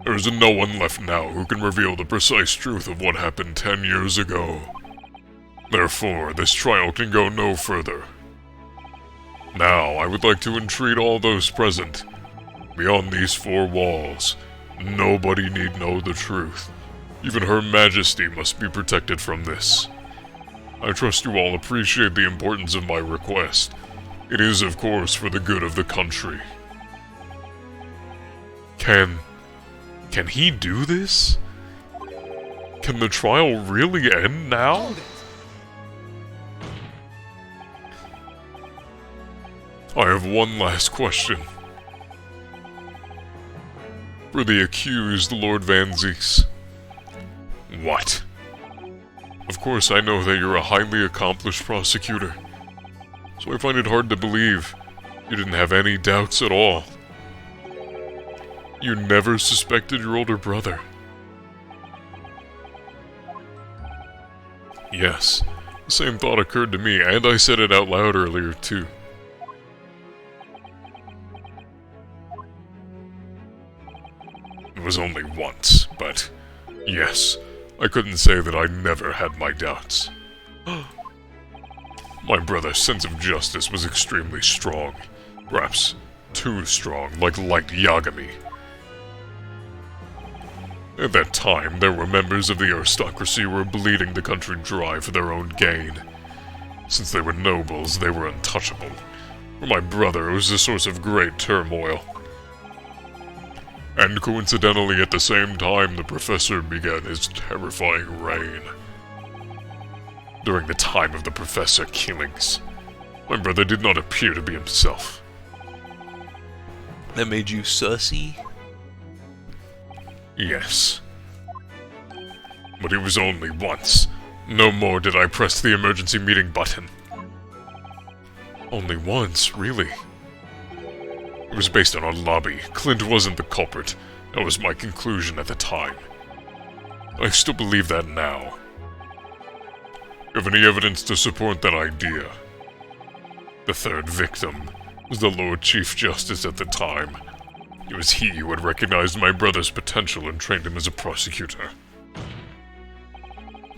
There is no one left now who can reveal the precise truth of what happened 10 years ago. Therefore, this trial can go no further. Now, I would like to entreat all those present. Beyond these four walls, nobody need know the truth. Even Her Majesty must be protected from this. I trust you all appreciate the importance of my request. It is, of course, for the good of the country. Can he do this? Can the trial really end now? I have one last question. For the accused, Lord Van Zieks. What? Of course, I know that you're a highly accomplished prosecutor, so I find it hard to believe you didn't have any doubts at all. You never suspected your older brother. Yes, the same thought occurred to me, and I said it out loud earlier, too. It was only once, but yes, I couldn't say that I never had my doubts. My brother's sense of justice was extremely strong, perhaps too strong, like light Yagami. At that time, there were members of the aristocracy who were bleeding the country dry for their own gain. Since they were nobles, they were untouchable. For my brother, it was a source of great turmoil. And coincidentally, at the same time, the professor began his terrifying reign. During the time of the professor killings, my brother did not appear to be himself. That made you sussy? Yes. But it was only once. No more did I press the emergency meeting button. Only once, really. It was based on a lobby. Clint wasn't the culprit. That was my conclusion at the time. I still believe that now. You have any evidence to support that idea? The third victim was the Lord Chief Justice at the time. It was he who had recognized my brother's potential and trained him as a prosecutor.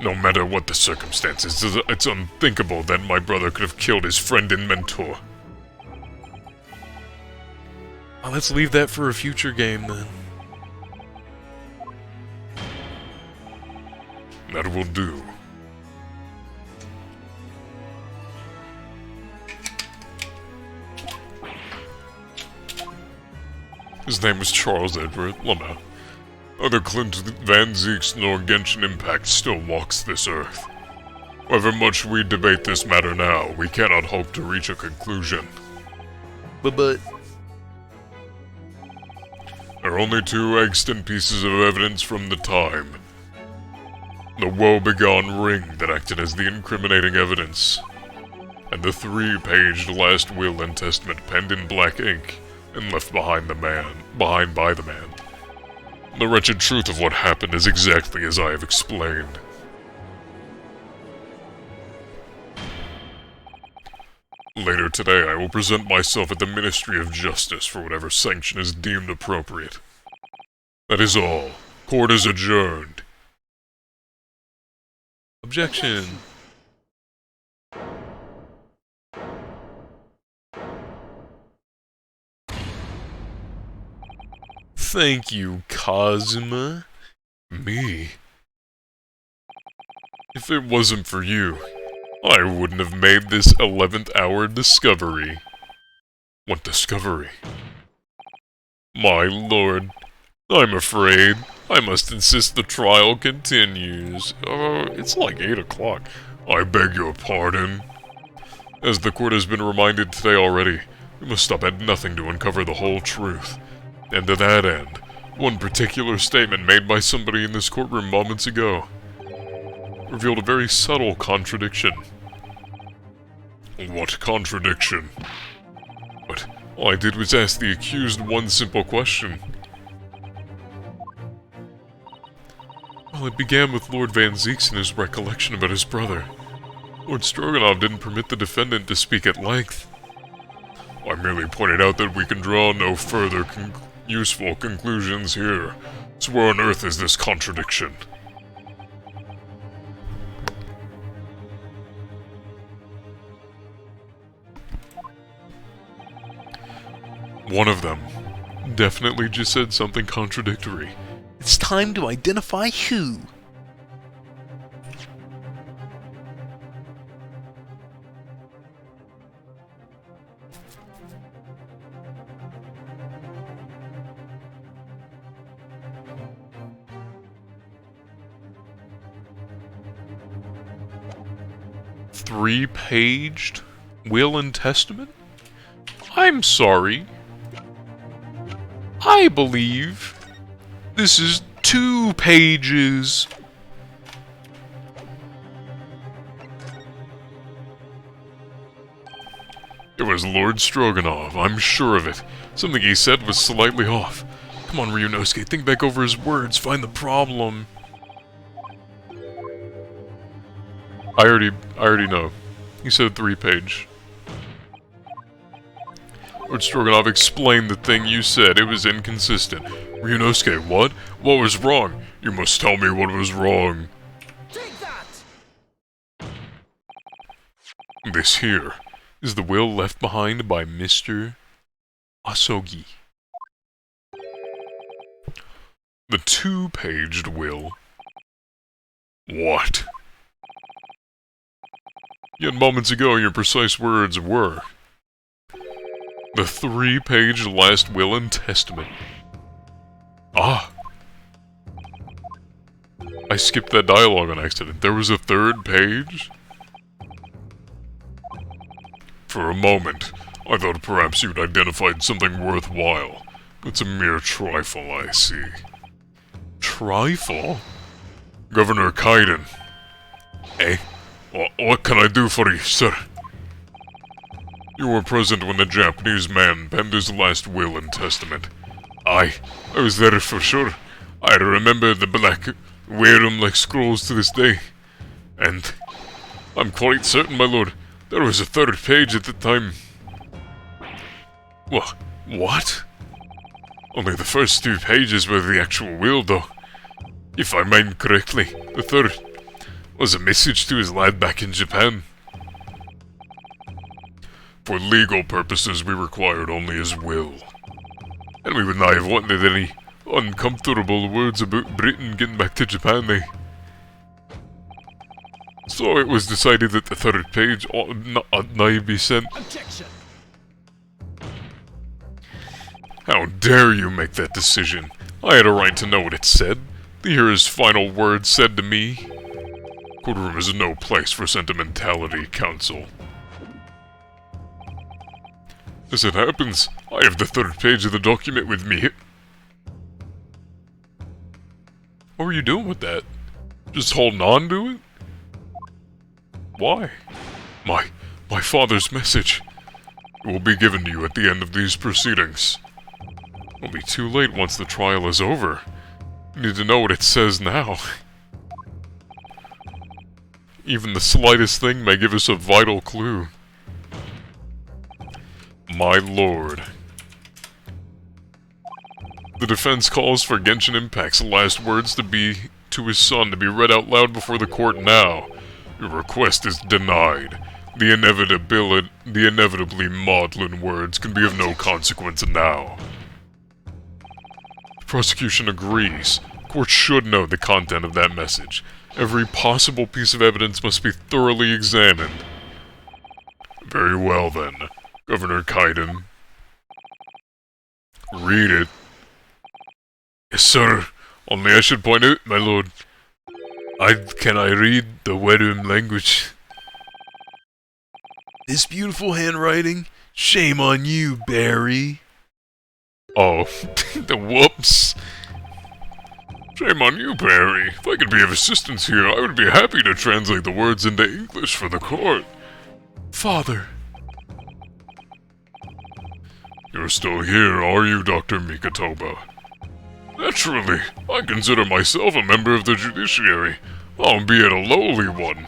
No matter what the circumstances, it's unthinkable that my brother could have killed his friend and mentor. Well, let's leave that for a future game, then. That will do. His name was Charles Edward Lamont. Neither Clint Van Zieks nor Genshin Impact still walks this earth. However much we debate this matter now, we cannot hope to reach a conclusion. But There are only two extant pieces of evidence from the time. The woe-begone ring that acted as the incriminating evidence, and the 3-paged last will and testament penned in black ink and left behind by the man. The wretched truth of what happened is exactly as I have explained. Later today, I will present myself at the Ministry of Justice for whatever sanction is deemed appropriate. That is all. Court is adjourned. Objection. Thank you, Kazuma. Me? If it wasn't for you, I wouldn't have made this 11th hour discovery. What discovery? My lord, I'm afraid I must insist the trial continues. It's like 8 o'clock. I beg your pardon. As the court has been reminded today already, we must stop at nothing to uncover the whole truth. And to that end, one particular statement made by somebody in this courtroom moments ago revealed a very subtle contradiction. What contradiction? But all I did was ask the accused one simple question. Well, it began with Lord Van Zieks and his recollection about his brother. Lord Stroganov didn't permit the defendant to speak at length. I merely pointed out that we can draw no further useful conclusions here. So where on earth is this contradiction? One of them definitely just said something contradictory. It's time to identify who. Three-paged will and testament? I'm sorry. I believe this is 2 pages. It was Lord Stroganoff, I'm sure of it. Something he said was slightly off. Come on, Ryunosuke, think back over his words, find the problem. I already know. He said 3-page. Lord Stroganoff explained the thing you said. It was inconsistent. Ryunosuke, what? What was wrong? You must tell me what was wrong. Take that! This here is the will left behind by Mr. Asogi. The 2-paged will. What? Yet moments ago your precise words were the 3-page last will and testament. Ah! I skipped that dialogue on accident. There was a 3rd page? For a moment, I thought perhaps you'd identified something worthwhile. It's a mere trifle, I see. Trifle? Governor Kaiden. Eh? What can I do for you, sir? You were present when the Japanese man penned his last will and testament. I was there for sure. I remember the black, wear 'em like scrolls to this day. And I'm quite certain, my lord, there was a 3rd page at the time. What? Only the first 2 pages were the actual will, though. If I mind correctly, the 3rd was a message to his lad back in Japan. For legal purposes, we required only his will. And we would not have wanted any uncomfortable words about Britain getting back to Japan, So it was decided that the 3rd page ought not be sent. Objection! How dare you make that decision? I had a right to know what it said. To hear his final words said to me. Courtroom is no place for sentimentality, counsel. As it happens, I have the 3rd page of the document with me. What were you doing with that? Just holding on to it? Why? My father's message. It will be given to you at the end of these proceedings. It'll be too late once the trial is over. You need to know what it says now. Even the slightest thing may give us a vital clue. My lord. The defense calls for Genshin Impact's last words to his son to be read out loud before the court now. Your request is denied. The inevitably maudlin words can be of no consequence now. The prosecution agrees. Court should know the content of that message. Every possible piece of evidence must be thoroughly examined. Very well then, Governor Kaiden. Read it. Yes, sir. Only I should point out, my lord. Can I read the Wedum language? This beautiful handwriting? Shame on you, Barry. Oh, the whoops. Shame on you, Barry. If I could be of assistance here, I would be happy to translate the words into English for the court. Father. You're still here, are you, Dr. Mikatoba? Naturally, I consider myself a member of the judiciary, albeit a lowly one.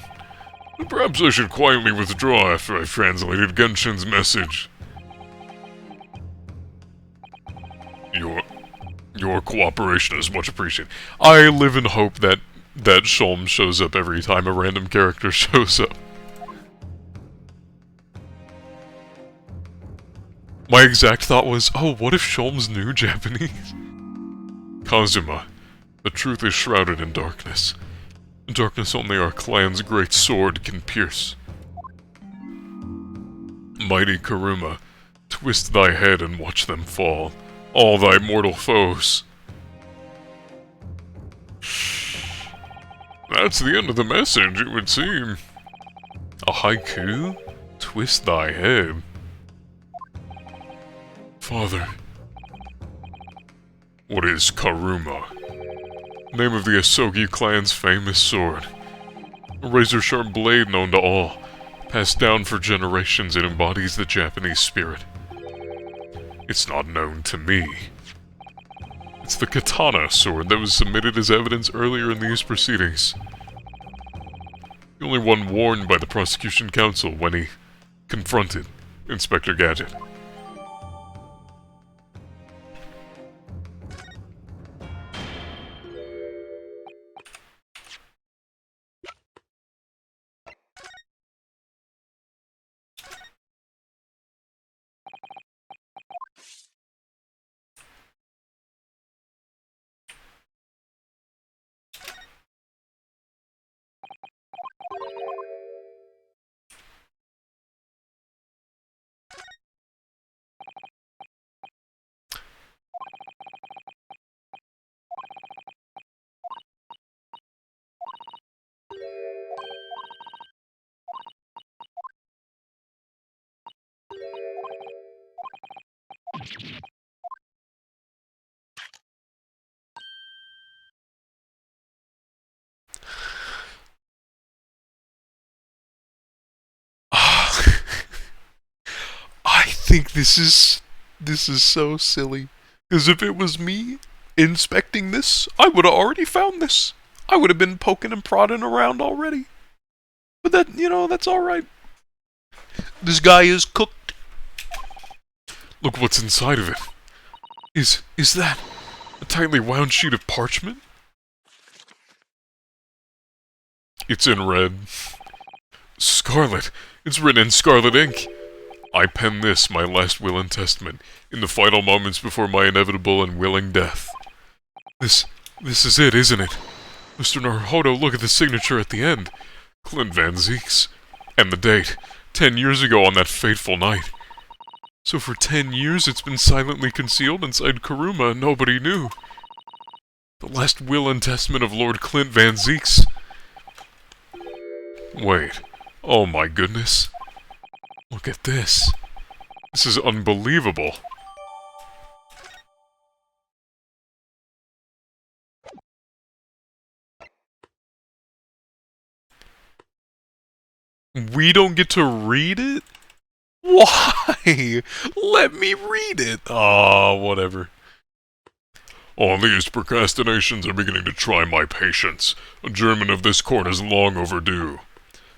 But perhaps I should quietly withdraw after I've translated Genshin's message. Your cooperation is much appreciated. I live in hope that Sholm shows up every time a random character shows up. My exact thought was, oh, what if Sholmes knew Japanese? Kazuma, the truth is shrouded in darkness. Darkness only our clan's great sword can pierce. Mighty Karuma, twist thy head and watch them fall, all thy mortal foes. That's the end of the message, it would seem. A haiku? Twist thy head. Father. What is Karuma? Name of the Asogi clan's famous sword. A razor-sharp blade known to all. Passed down for generations, it embodies the Japanese spirit. It's not known to me. It's the katana sword that was submitted as evidence earlier in these proceedings. The only one warned by the prosecution counsel when he confronted Inspector Gadget. I think this is so silly. Because if it was me inspecting this, I would have already found this. I would have been poking and prodding around already. But that, that's alright. This guy is cooked. Look what's inside of it. Is that a tightly wound sheet of parchment? It's in red. Scarlet. It's written in scarlet ink. I pen this, my last will and testament, in the final moments before my inevitable and willing death. This is it, isn't it? Mr. Naruhodo, look at the signature at the end. Clint Van Zeeks. And the date. 10 years ago on that fateful night. So for 10 years it's been silently concealed inside Karuma and nobody knew. The last will and testament of Lord Clint Van Zeeks. Wait. Oh my goodness. Look at this. This is unbelievable. We don't get to read it? Why? Let me read it. Ah, whatever. All these procrastinations are beginning to try my patience. Adjournment of this court is long overdue.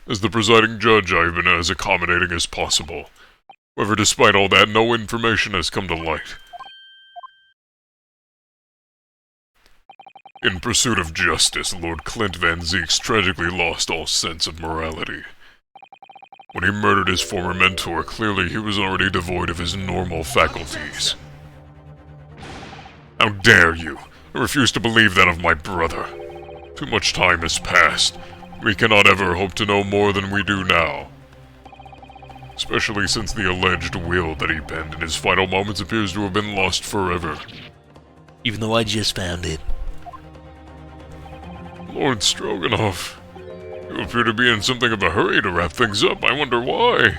As the presiding judge, I have been as accommodating as possible. However, despite all that, no information has come to light. In pursuit of justice, Lord Clint Van Zeeks tragically lost all sense of morality. When he murdered his former mentor, clearly he was already devoid of his normal faculties. How dare you! I refuse to believe that of my brother. Too much time has passed. We cannot ever hope to know more than we do now. Especially since the alleged will that he penned in his final moments appears to have been lost forever. Even though I just found it. Lord Stroganoff, you appear to be in something of a hurry to wrap things up. I wonder why.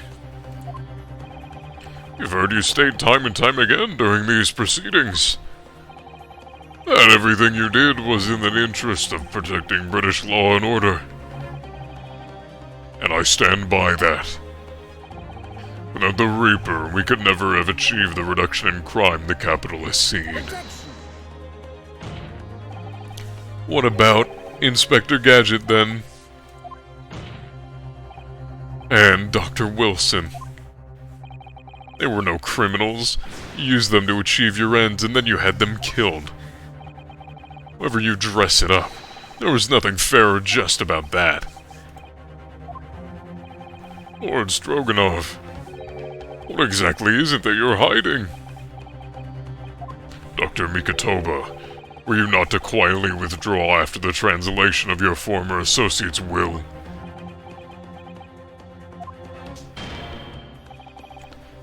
We've heard you state time and time again during these proceedings that everything you did was in the interest of protecting British law and order. And I stand by that. Without the Reaper, we could never have achieved the reduction in crime the capital has seen. What about Inspector Gadget, then? And Dr. Wilson. They were no criminals. You used them to achieve your ends, and then you had them killed. However you dress it up, there was nothing fair or just about that. Lord Stroganoff, What exactly is it that you're hiding? Dr. Mikotoba, were you not to quietly withdraw after the translation of your former associate's will?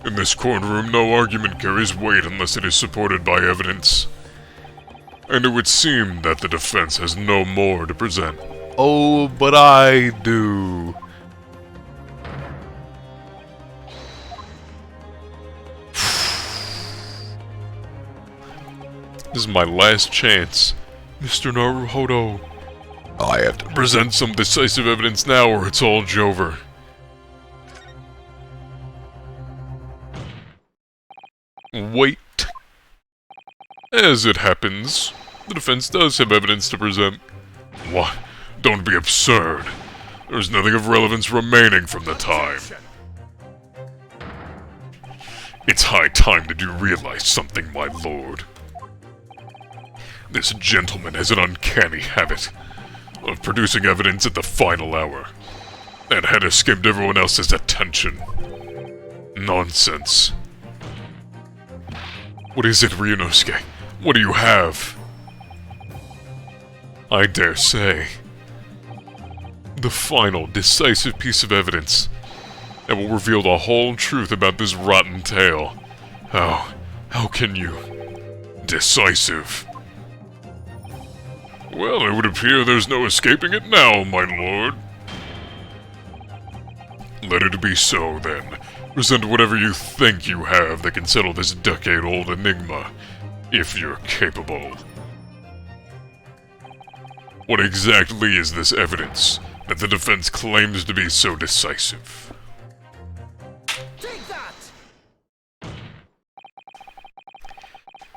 In this courtroom, no argument carries weight unless it is supported by evidence. And it would seem that the defense has no more to present. Oh, but I do. This is my last chance, Mr. Naruhodo. I have to present some decisive evidence now or it's all over. Wait. As it happens, the defense does have evidence to present. What? Don't be absurd. There's nothing of relevance remaining from the time. It's high time that you realize something, my lord. This gentleman has an uncanny habit of producing evidence at the final hour, and had escaped everyone else's attention. Nonsense. What is it, Ryunosuke? What do you have? I dare say. The final, decisive piece of evidence that will reveal the whole truth about this rotten tale. How can you? Decisive. Well, it would appear there's no escaping it now, my lord. Let it be so, then. Present whatever you think you have that can settle this decade-old enigma, if you're capable. What exactly is this evidence that the defense claims to be so decisive? Take that!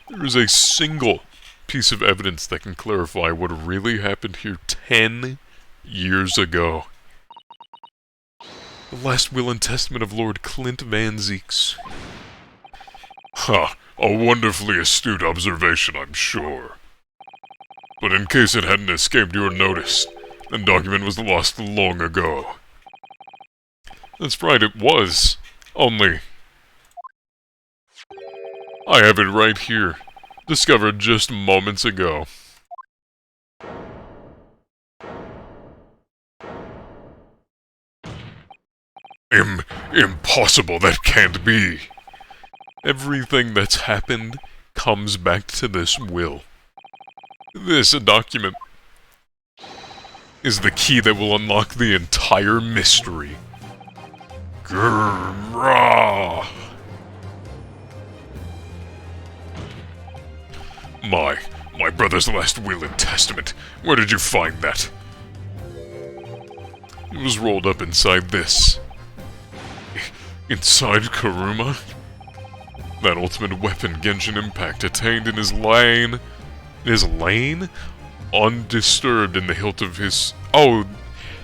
There is a single piece of evidence that can clarify what really happened here 10 years ago. The last will and testament of Lord Clint Van Zeeks. Ha! A wonderfully astute observation, I'm sure. But in case it hadn't escaped your notice, the document was lost long ago. That's right, it was. Only... I have it right here. Discovered just moments ago. Impossible, that can't be. Everything that's happened comes back to this will. This document is the key that will unlock the entire mystery. Grrrah! My brother's last will and testament. Where did you find that? It was rolled up inside this. Inside Karuma? That ultimate weapon Genshin Impact attained in his lane... His lane? Undisturbed in the hilt of his... Oh,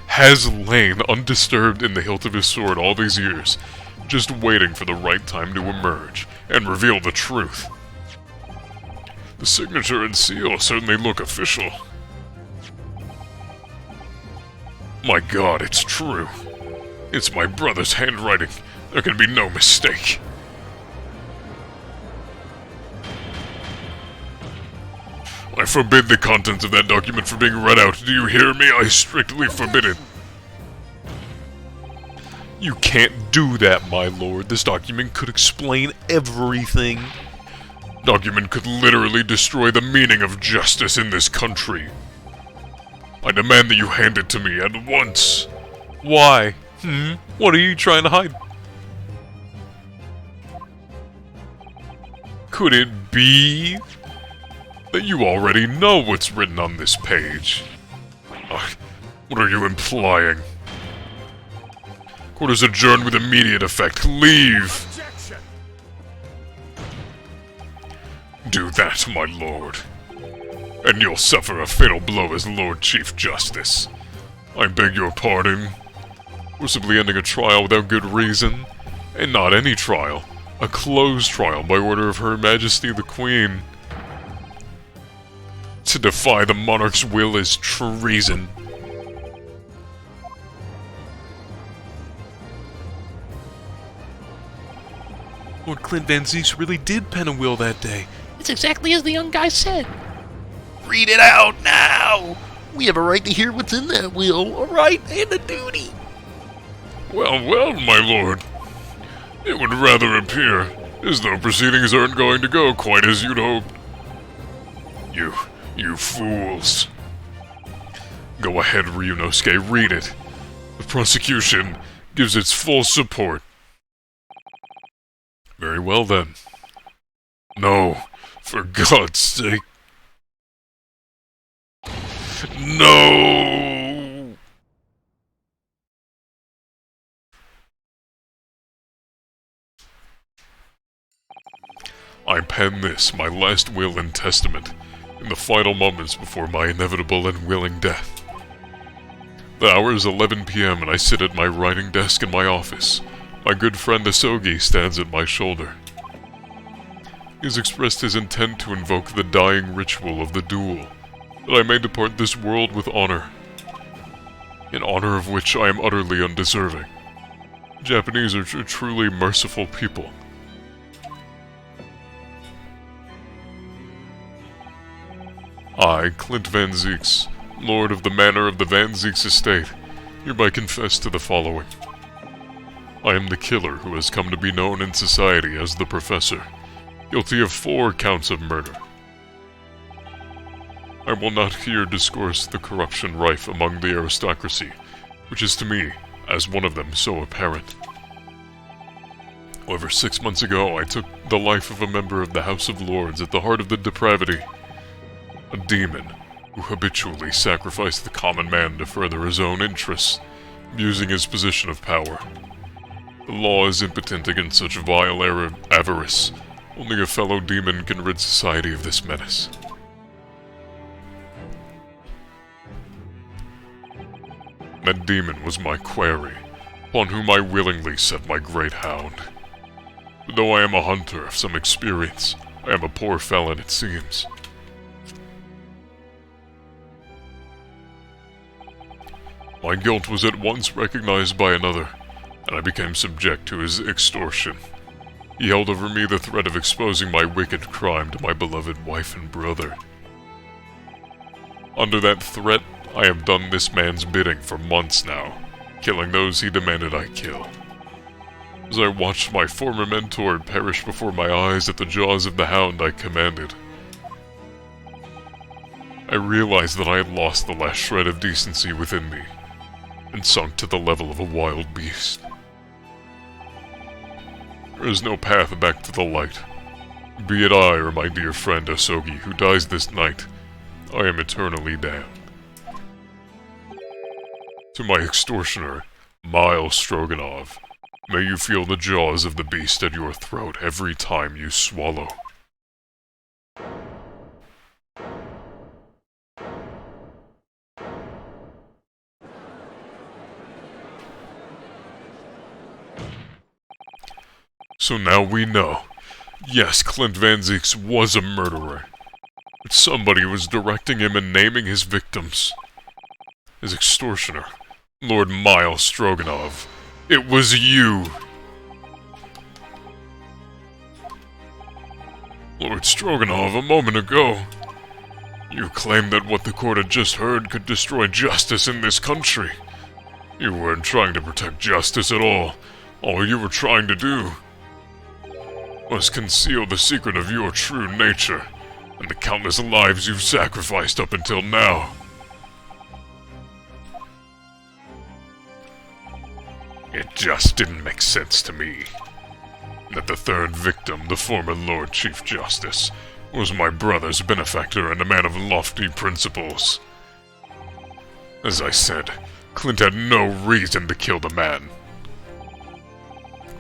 has lain undisturbed in the hilt of his sword all these years, just waiting for the right time to emerge and reveal the truth. The signature and seal certainly look official. My god, it's true. It's my brother's handwriting. There can be no mistake. I forbid the contents of that document from being read out. Do you hear me? I strictly forbid it. You can't do that, my lord. This document could explain everything. Document could literally destroy the meaning of justice in this country. I demand that you hand it to me at once. Why? What are you trying to hide? Could it be that you already know what's written on this page? What are you implying? Court is adjourned with immediate effect. Leave! Do that, my lord, and you'll suffer a fatal blow as Lord Chief Justice. I beg your pardon. Forcibly ending a trial without good reason, and not any trial, a closed trial by order of Her Majesty the Queen. To defy the monarch's will is treason. Lord Clint Van Zieks really did pen a will that day. It's exactly as the young guy said. Read it out now! We have a right to hear what's in that will, a right and a duty. Well, well, my lord. It would rather appear as though proceedings aren't going to go quite as you'd hoped. You fools. Go ahead, Ryunosuke, read it. The prosecution gives its full support. Very well then. No, for God's sake. No! I pen this, my last will and testament, in the final moments before my inevitable and willing death. The hour is 11 p.m. and I sit at my writing desk in my office. My good friend Asogi stands at my shoulder. He has expressed his intent to invoke the dying ritual of the duel, that I may depart this world with honor, an honor of which I am utterly undeserving. The Japanese are a truly merciful people. I, Clint Van Zieks, Lord of the Manor of the Van Zieks Estate, hereby confess to the following. I am the killer who has come to be known in society as the Professor, guilty of 4 counts of murder. I will not here discourse the corruption rife among the aristocracy, which is to me, as one of them, so apparent. However, 6 months ago I took the life of a member of the House of Lords at the heart of the depravity, a demon who habitually sacrificed the common man to further his own interests, abusing his position of power. The law is impotent against such vile avarice. Only a fellow demon can rid society of this menace. That demon was my quarry, upon whom I willingly set my great hound. But though I am a hunter of some experience, I am a poor felon, it seems. My guilt was at once recognized by another, and I became subject to his extortion. He held over me the threat of exposing my wicked crime to my beloved wife and brother. Under that threat, I have done this man's bidding for months now, killing those he demanded I kill. As I watched my former mentor perish before my eyes at the jaws of the hound I commanded, I realized that I had lost the last shred of decency within me, and sunk to the level of a wild beast. There is no path back to the light. Be it I or my dear friend Asogi who dies this night, I am eternally damned. To my extortioner, Miles Stroganov, may you feel the jaws of the beast at your throat every time you swallow. So now we know. Yes, Clint Van Zieks was a murderer. But somebody was directing him and naming his victims. His extortioner, Lord Miles Stroganov. It was you! Lord Stroganov, a moment ago, you claimed that what the court had just heard could destroy justice in this country. You weren't trying to protect justice at all. All you were trying to do was conceal the secret of your true nature and the countless lives you've sacrificed up until now. It just didn't make sense to me that the third victim, the former Lord Chief Justice, was my brother's benefactor and a man of lofty principles. As I said, Clint had no reason to kill the man.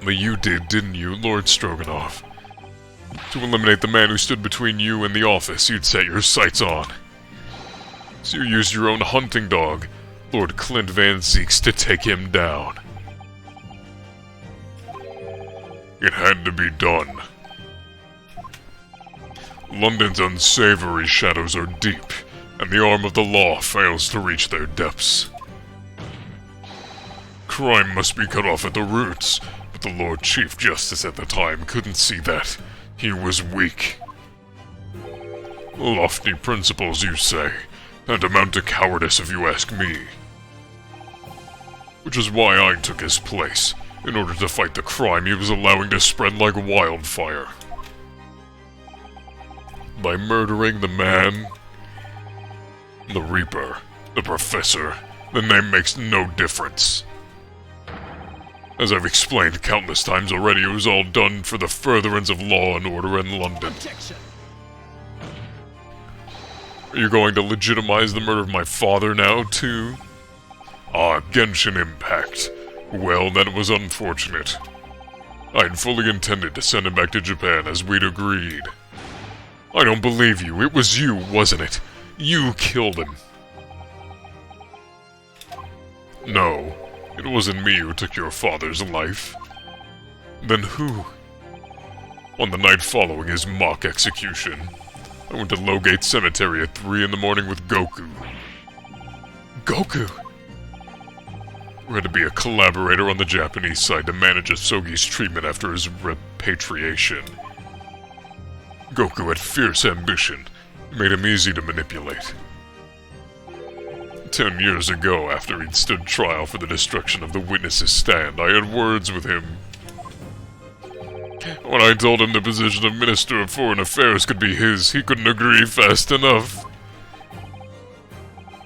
But you did, didn't you, Lord Stroganov? To eliminate the man who stood between you and the office you'd set your sights on. So you used your own hunting dog, Lord Clint Van Zieks, to take him down. It had to be done. London's unsavory shadows are deep, and the arm of the law fails to reach their depths. Crime must be cut off at the roots, but But the Lord Chief Justice at the time couldn't see that. He was weak. Lofty principles, you say, and amount to cowardice if you ask me. Which is why I took his place, in order to fight the crime he was allowing to spread like wildfire. By murdering the man, the Reaper, the Professor, the name makes no difference. As I've explained countless times already, it was all done for the furtherance of law and order in London. Objection. Are you going to legitimize the murder of my father now, too? Ah, Genshin Impact. Well, that was unfortunate. I'd fully intended to send him back to Japan as we'd agreed. I don't believe you. It was you, wasn't it? You killed him. No, it wasn't me who took your father's life. Then who? On the night following his mock execution, I went to Lowgate Cemetery at 3 in the morning with Goku. Goku? We had to be a collaborator on the Japanese side to manage Asogi's treatment after his repatriation. Goku had fierce ambition, made him easy to manipulate. 10 years ago, after he'd stood trial for the destruction of the witness's stand, I had words with him. When I told him the position of Minister of Foreign Affairs could be his, he couldn't agree fast enough.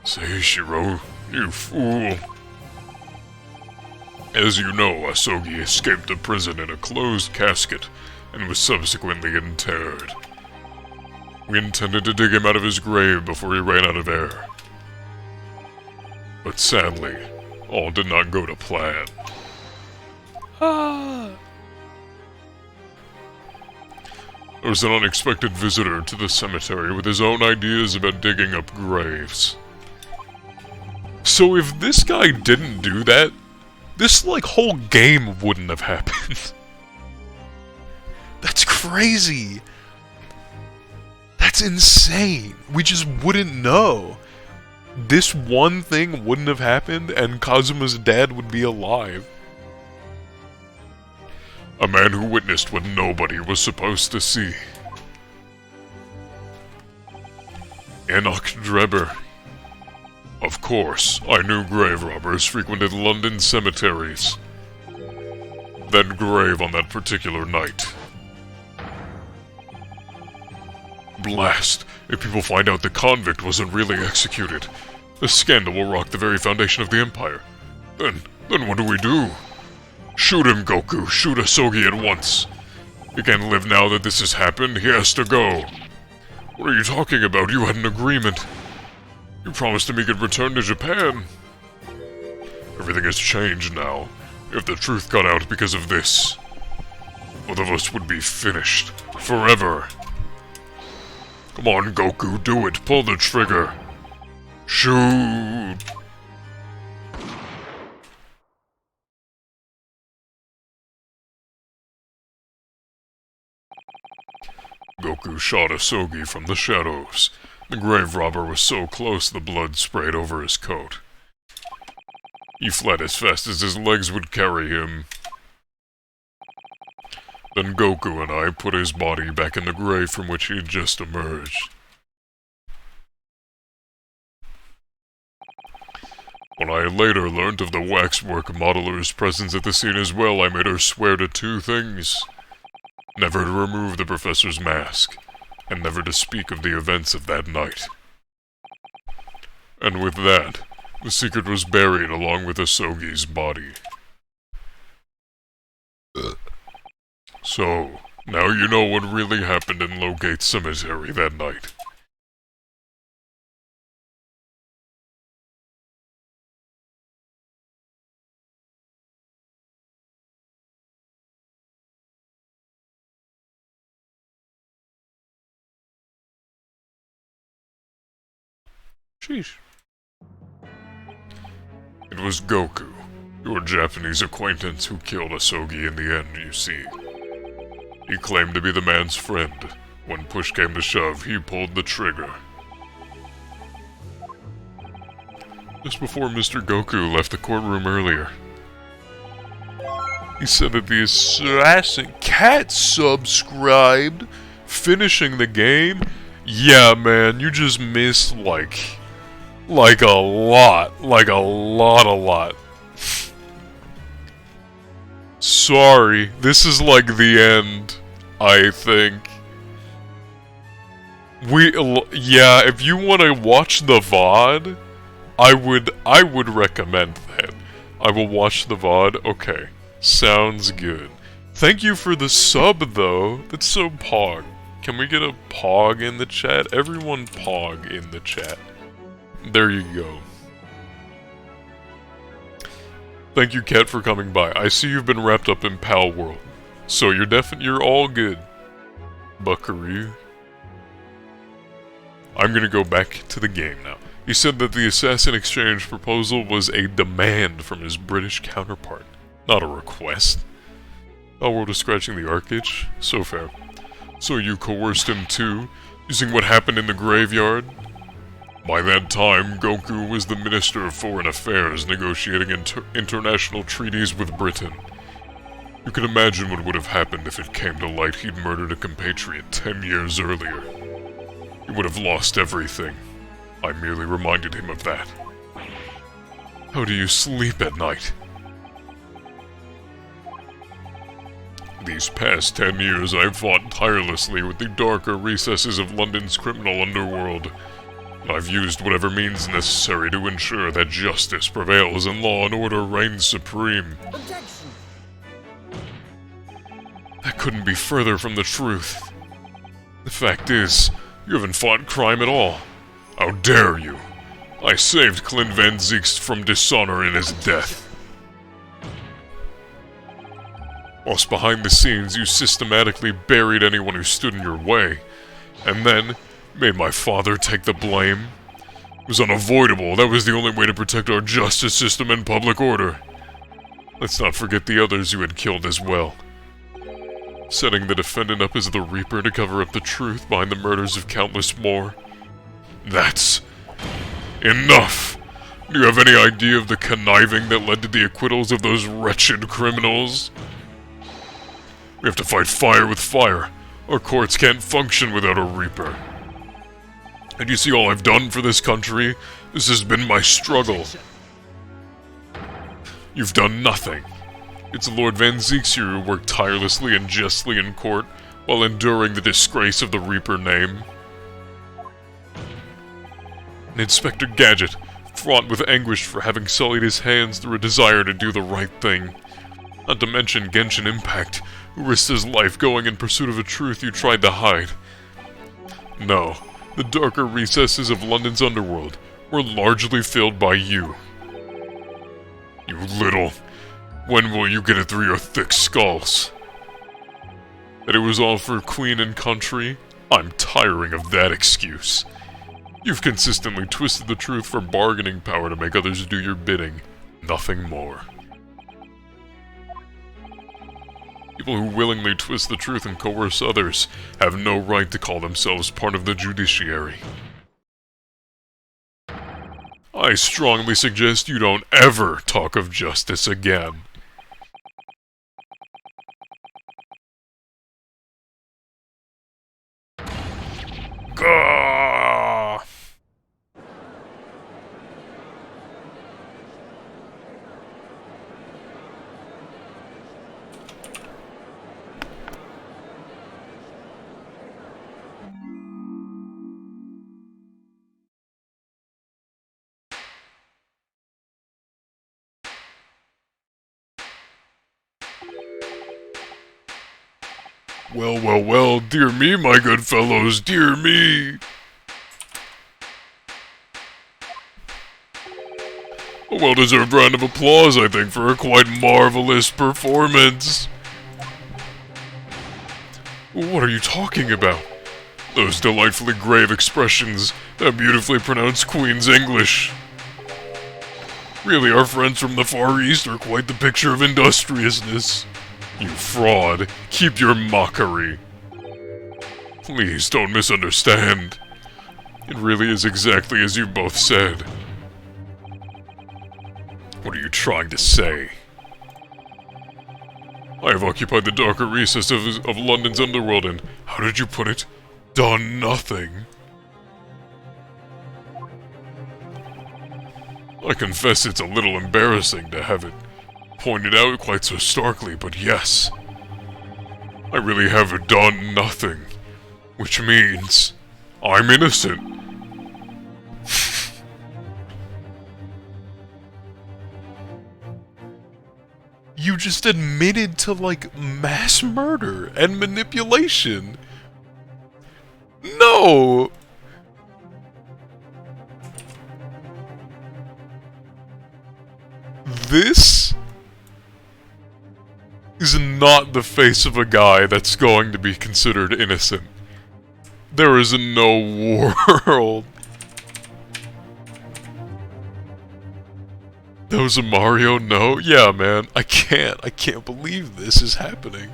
Seishiro, you fool. As you know, Asogi escaped the prison in a closed casket and was subsequently interred. We intended to dig him out of his grave before he ran out of air. But sadly, all did not go to plan. There was an unexpected visitor to the cemetery with his own ideas about digging up graves. So if this guy didn't do that, this, like, whole game wouldn't have happened. That's crazy. That's insane. We just wouldn't know. This one thing wouldn't have happened, and Kazuma's dad would be alive. A man who witnessed what nobody was supposed to see. Enoch Drebber. Of course, I knew grave robbers frequented London cemeteries. That grave on that particular night. Blast! If people find out the convict wasn't really executed, the scandal will rock the very foundation of the Empire. Then what do we do? Shoot him, Goku! Shoot Asogi at once! He can't live now that this has happened, he has to go! What are you talking about? You had an agreement! You promised him he could return to Japan! Everything has changed now. If the truth got out because of this, both of us would be finished. Forever! Come on, Goku, do it! Pull the trigger! Shoot! Goku shot Asogi from the shadows. The grave robber was so close the blood sprayed over his coat. He fled as fast as his legs would carry him. Then Goku and I put his body back in the grave from which he had just emerged. When I later learned of the waxwork modeler's presence at the scene as well, I made her swear to 2 things. Never to remove the professor's mask, and never to speak of the events of that night. And with that, the secret was buried along with Asogi's body. So, now you know what really happened in Lowgate Cemetery that night. Sheesh. It was Goku, your Japanese acquaintance, who killed Asogi in the end, you see. He claimed to be the man's friend. When push came to shove, he pulled the trigger. Just before Mr. Goku left the courtroom earlier. He said that the assassin cat subscribed, finishing the game. Yeah, man, you just missed like a lot. Sorry, this is like the end, I think. Yeah, if you want to watch the VOD, I would recommend that. I will watch the VOD. Okay, sounds good. Thank you for the sub, though. That's so pog. Can we get a pog in the chat? Everyone pog in the chat. There you go. Thank you, Cat, for coming by. I see you've been wrapped up in Pal World. So you're all good. Buckaroo. I'm gonna go back to the game now. He said that the assassin exchange proposal was a demand from his British counterpart, not a request. Palworld is scratching the arc itch. So fair. So you coerced him too, using what happened in the graveyard? By that time, Goku was the Minister of Foreign Affairs negotiating international treaties with Britain. You can imagine what would have happened if it came to light he'd murdered a compatriot 10 years earlier. He would have lost everything. I merely reminded him of that. How do you sleep at night? These past 10 years I've fought tirelessly with the darker recesses of London's criminal underworld. I've used whatever means necessary to ensure that justice prevails and law and order reigns supreme. Objection! That couldn't be further from the truth. The fact is, you haven't fought crime at all. How dare you? I saved Clint Van Zieks from dishonor in his death. Whilst behind the scenes, you systematically buried anyone who stood in your way, and then made my father take the blame. It was unavoidable. That was the only way to protect our justice system and public order. Let's not forget the others you had killed as well. Setting the defendant up as the Reaper to cover up the truth behind the murders of countless more. That's enough! Do you have any idea of the conniving that led to the acquittals of those wretched criminals? We have to fight fire with fire. Our courts can't function without a Reaper. And you see all I've done for this country? This has been my struggle. You've done nothing. It's Lord Van Zieks here who worked tirelessly and justly in court while enduring the disgrace of the Reaper name. And Inspector Gadget, fraught with anguish for having sullied his hands through a desire to do the right thing. Not to mention Genshin Impact, who risked his life going in pursuit of a truth you tried to hide. No, the darker recesses of London's underworld were largely filled by you. You little... When will you get it through your thick skulls? That it was all for Queen and country? I'm tiring of that excuse. You've consistently twisted the truth for bargaining power to make others do your bidding. Nothing more. People who willingly twist the truth and coerce others have no right to call themselves part of the judiciary. I strongly suggest you don't ever talk of justice again. Gah! Well, well, well, dear me, my good fellows, dear me! A well-deserved round of applause, I think, for a quite marvelous performance. What are you talking about? Those delightfully grave expressions, that beautifully pronounced Queen's English. Really, our friends from the Far East are quite the picture of industriousness. You fraud, keep your mockery. Please don't misunderstand. It really is exactly as you both said. What are you trying to say? I have occupied the darker recesses of London's underworld and, how did you put it? Done nothing. I confess it's a little embarrassing to have it pointed out quite so starkly, but yes, I really have done nothing, which means I'm innocent. You just admitted to, like, mass murder and manipulation. No! This is not the face of a guy that's going to be considered innocent. There is no world. That was a Mario? No? Yeah, man. I can't believe this is happening.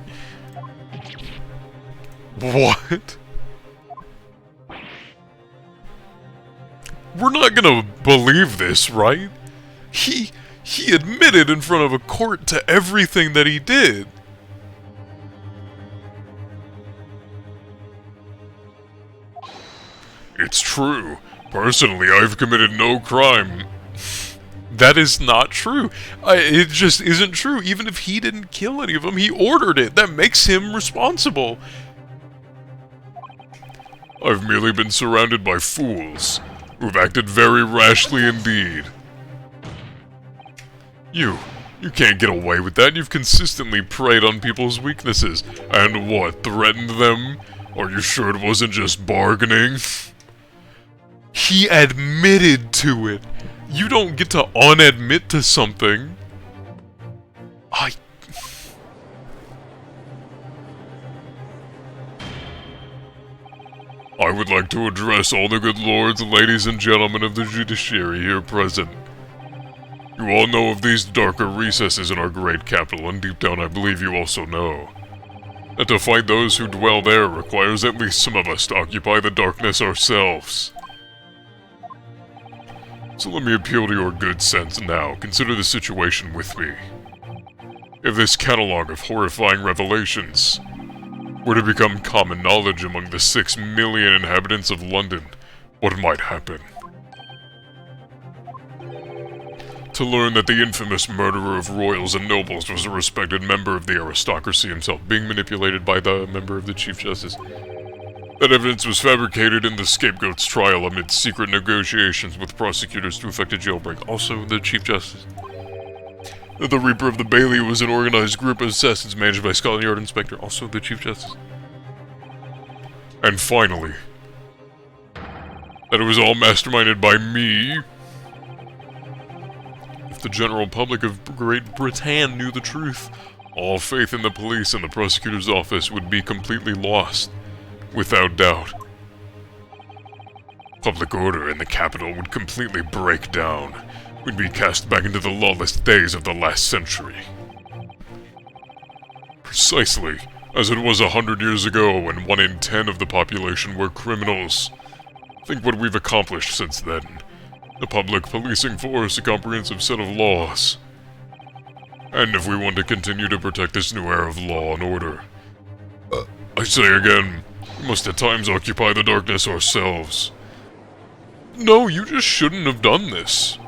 What? We're not gonna believe this, right? He admitted in front of a court to everything that he did. It's true. Personally, I've committed no crime. That is not true. It just isn't true. Even if he didn't kill any of them, he ordered it. That makes him responsible. I've merely been surrounded by fools, who've acted very rashly indeed. You can't get away with that. You've consistently preyed on people's weaknesses. And what, threatened them? Are you sure it wasn't just bargaining? He admitted to it. You don't get to unadmit to something. I would like to address all the good lords, ladies, and gentlemen of the judiciary here present. You all know of these darker recesses in our great capital, and deep down I believe you also know that to fight those who dwell there requires at least some of us to occupy the darkness ourselves. So let me appeal to your good sense now. Consider the situation with me. If this catalog of horrifying revelations were to become common knowledge among the 6 million inhabitants of London, what might happen? To learn that the infamous murderer of royals and nobles was a respected member of the aristocracy himself, being manipulated by the member of the Chief Justice. That evidence was fabricated in the scapegoat's trial amid secret negotiations with prosecutors to effect a jailbreak, also the Chief Justice. That the Reaper of the Bailey was an organized group of assassins managed by Scotland Yard Inspector, also the Chief Justice. And finally, that it was all masterminded by me. If the general public of Great Britain knew the truth, all faith in the police and the prosecutor's office would be completely lost. Without doubt. Public order in the capital would completely break down. We'd be cast back into the lawless days of the last century. Precisely as it was 100 years ago when 1 in 10 of the population were criminals. Think what we've accomplished since then. A public policing force, a comprehensive set of laws. And if we want to continue to protect this new era of law and order, I say again, we must at times occupy the darkness ourselves. No, you just shouldn't have done this.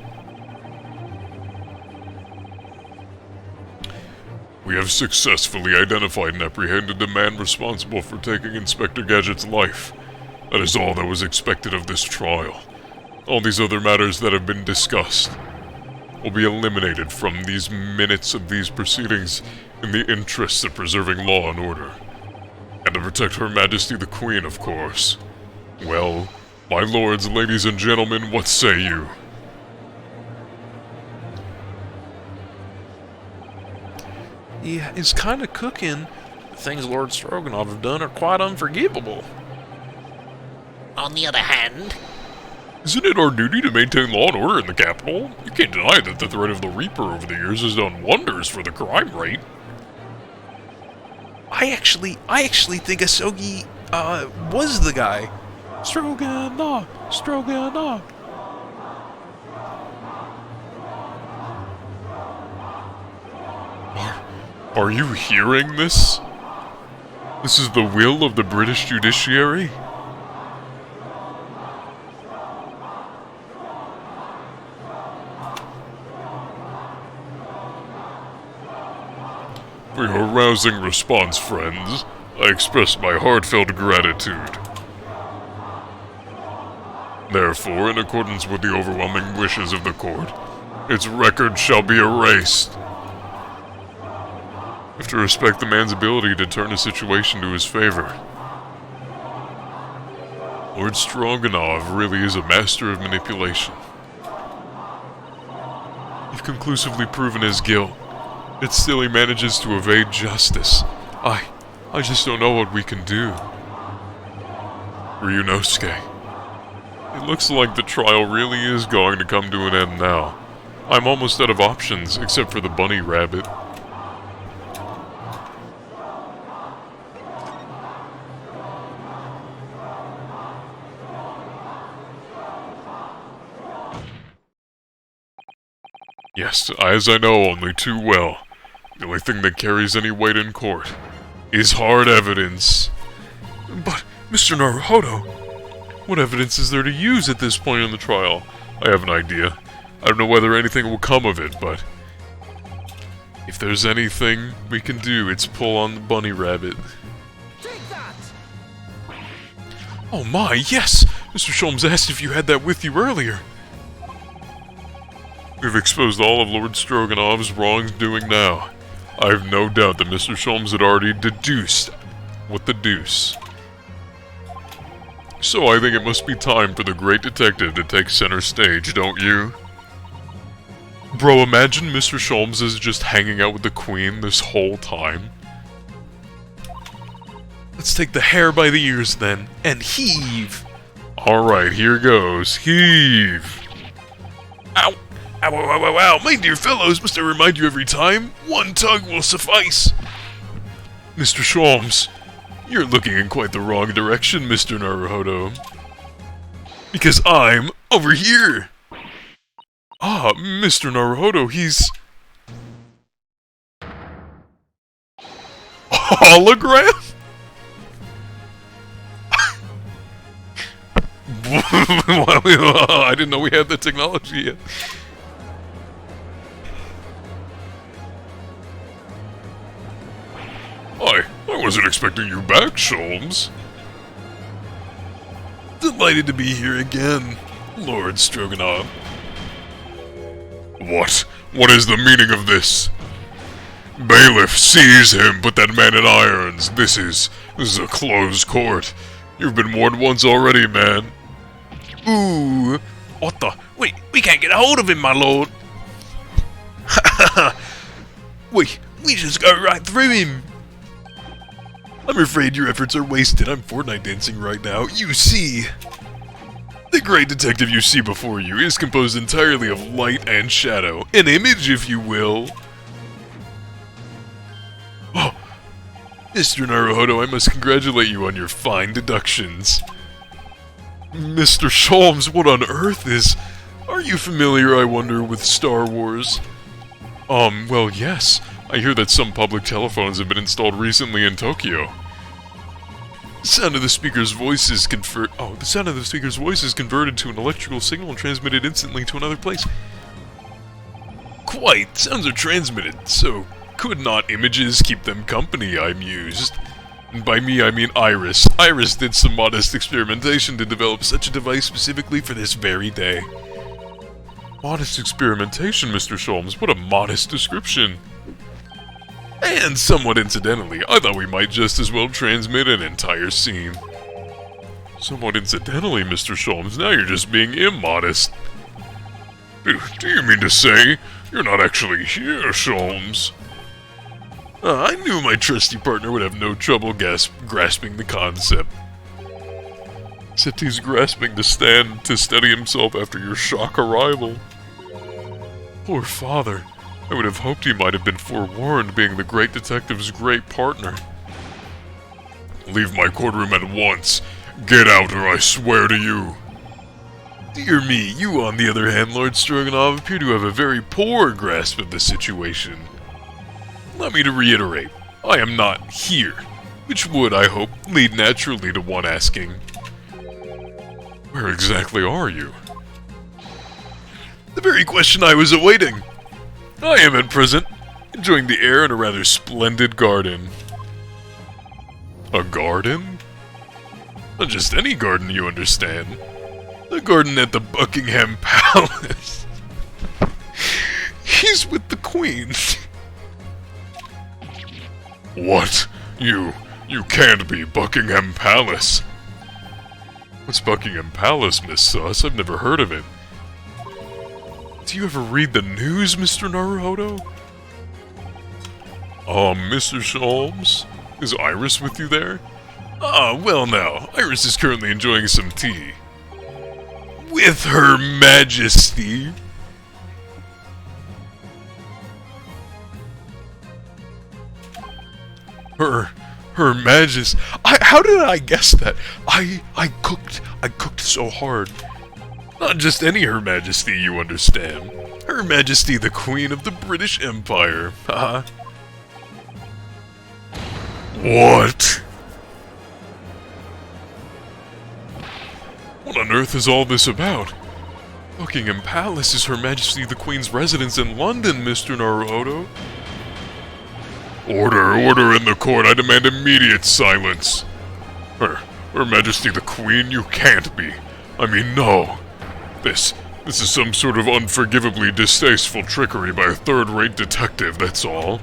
We have successfully identified and apprehended the man responsible for taking Inspector Gadget's life. That is all that was expected of this trial. All these other matters that have been discussed will be eliminated from these minutes of these proceedings in the interests of preserving law and order. And to protect Her Majesty the Queen, of course. Well, my lords, ladies, and gentlemen, what say you? Yeah, it's kind of cooking. The things Lord Stroganoff have done are quite unforgivable. On the other hand, Isn't it our duty to maintain law and order in the capital? You can't deny that the threat of the Reaper over the years has done wonders for the crime rate. I actually think Asogi, was the guy. Stroganoff. Are you hearing this? This is the will of the British judiciary? For your rousing response, friends, I express my heartfelt gratitude. Therefore, in accordance with the overwhelming wishes of the court, its record shall be erased. You have to respect the man's ability to turn a situation to his favor. Lord Stroganoff really is a master of manipulation. You've conclusively proven his guilt, yet still he manages to evade justice. I just don't know what we can do. Ryunosuke, it looks like the trial really is going to come to an end now. I'm almost out of options, except for the bunny rabbit. Yes, as I know only too well, the only thing that carries any weight in court is hard evidence. But, Mr. Naruhodo, what evidence is there to use at this point in the trial? I have an idea. I don't know whether anything will come of it, but if there's anything we can do, it's pull on the bunny rabbit. Take that! Oh my, yes! Mr. Sholmes asked if you had that with you earlier. We've exposed all of Lord Stroganoff's wrongdoing now. I have no doubt that Mr. Sholmes had already deduced what the deuce. So I think it must be time for the great detective to take center stage, don't you? Bro, imagine Mr. Sholmes is just hanging out with the Queen this whole time. Let's take the hair by the ears then, and heave! Alright, here goes. Heave! Ow! Ow, ow, ow, ow, ow! My dear fellows, must I remind you every time? One tug will suffice! Mr. Sholmes, you're looking in quite the wrong direction, Mr. Naruhodo. Because I'm over here! Ah, Mr. Naruhodo, he's... hologram? I didn't know we had the technology yet. I wasn't expecting you back, Sholmes. Delighted to be here again, Lord Stroganoff. What? What is the meaning of this? Bailiff, seize him! Put that man in irons! This is a closed court. You've been warned once already, man. Ooh. What the? Wait, we can't get a hold of him, my lord. we just go right through him. I'm afraid your efforts are wasted. I'm Fortnite dancing right now. You see, the great detective you see before you is composed entirely of light and shadow. An image, if you will. Oh, Mr. Naruhodo, I must congratulate you on your fine deductions. Mr. Sholmes, what on earth is... Are you familiar, I wonder, with Star Wars? Well, yes. I hear that some public telephones have been installed recently in Tokyo. The sound of the speaker's voice is converted to an electrical signal and transmitted instantly to another place. Quite. Sounds are transmitted, so could not images keep them company, I mused. And by me, I mean Iris. Iris did some modest experimentation to develop such a device specifically for this very day. Modest experimentation, Mr. Sholmes. What a modest description. And somewhat incidentally, I thought we might just as well transmit an entire scene. Somewhat incidentally, Mr. Sholmes, now you're just being immodest. Do you mean to say you're not actually here, Sholmes? I knew my trusty partner would have no trouble grasping the concept. Except he's grasping to steady himself after your shock arrival. Poor father. I would have hoped he might have been forewarned, being the great detective's great partner. Leave my courtroom at once. Get out or I swear to you. Dear me, you on the other hand, Lord Stroganoff, appear to have a very poor grasp of the situation. Allow me to reiterate, I am not here, which would, I hope, lead naturally to one asking, Where exactly are you? the very question I was awaiting. I am at present enjoying the air in a rather splendid garden. A garden? Not just any garden, you understand. The garden at the Buckingham Palace. He's with the Queen. What? You can't be Buckingham Palace. What's Buckingham Palace, Miss Sus? I've never heard of it. Do you ever read the news, Mr. Naruhodo? Mr. Sholmes? Is Iris with you there? Ah, well now, Iris is currently enjoying some tea. With Her Majesty. Her Majesty. How did I guess that? I cooked so hard. Not just any Her Majesty, you understand. Her Majesty the Queen of the British Empire. Haha. What? What on earth is all this about? Buckingham Palace is Her Majesty the Queen's residence in London, Mr. Naruhodo. Order in the court. I demand immediate silence. Her Majesty the Queen, you can't be. I mean, no. This is some sort of unforgivably distasteful trickery by a third-rate detective, that's all.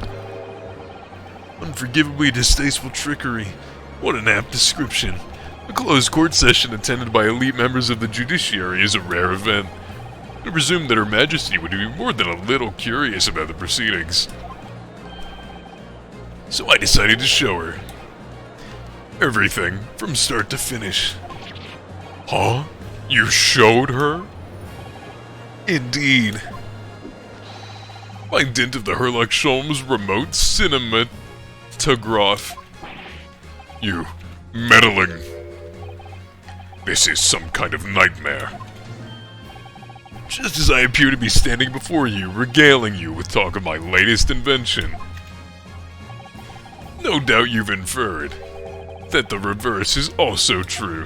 Unforgivably distasteful trickery. What an apt description. A closed court session attended by elite members of the judiciary is a rare event. I presume that Her Majesty would be more than a little curious about the proceedings. So I decided to show her. Everything, from start to finish. Huh? You showed her? Indeed. By dint of the Herlock Sholmes remote cinematograph. You meddling. This is some kind of nightmare. Just as I appear to be standing before you, regaling you with talk of my latest invention. No doubt you've inferred that the reverse is also true.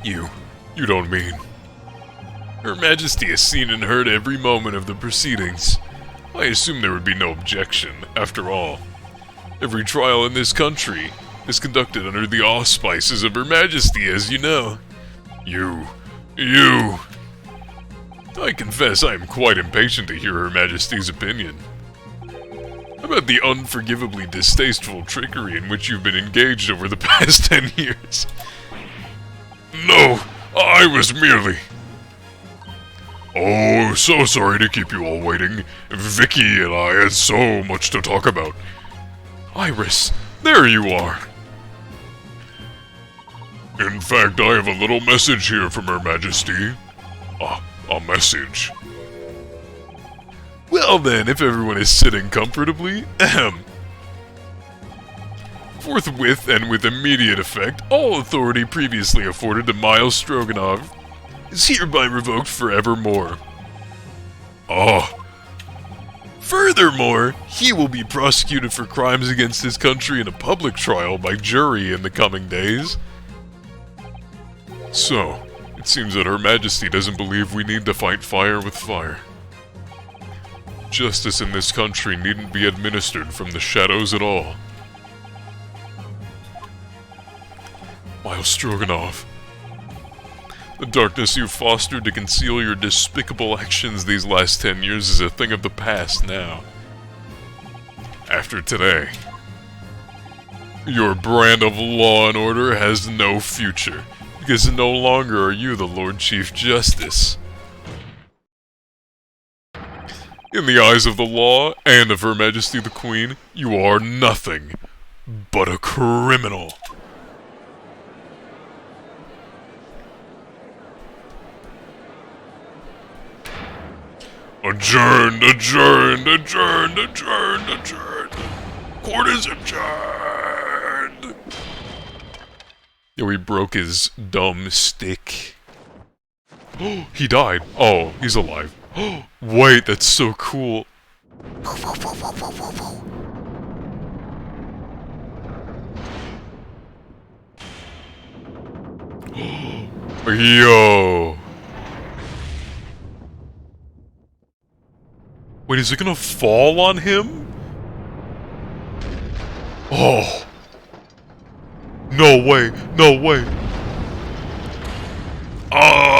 You don't mean... Her Majesty has seen and heard every moment of the proceedings. I assume there would be no objection, after all. Every trial in this country is conducted under the auspices of Her Majesty, as you know. You... I confess I am quite impatient to hear Her Majesty's opinion. About the unforgivably distasteful trickery in which you've been engaged over the past 10 years. No, I was merely... Oh, so sorry to keep you all waiting. Vicky and I had so much to talk about. Iris, there you are. In fact, I have a little message here from Her Majesty. A message. Well then, if everyone is sitting comfortably, ahem. Forthwith and with immediate effect, all authority previously afforded to Miles Stroganov is hereby revoked forevermore. Furthermore, he will be prosecuted for crimes against his country in a public trial by jury in the coming days. So, it seems that Her Majesty doesn't believe we need to fight fire with fire. Justice in this country needn't be administered from the shadows at all. Miles Stroganov, the darkness you fostered to conceal your despicable actions these last 10 years is a thing of the past now. After today, your brand of law and order has no future, because no longer are you the Lord Chief Justice. In the eyes of the law and of Her Majesty the Queen, you are nothing but a criminal. Adjourned. Court is adjourned. Yo, he broke his dumb stick. He died. Oh, he's alive. Wait, that's so cool. Yo! Wait, is it gonna fall on him? Oh! No way! No way! Ah!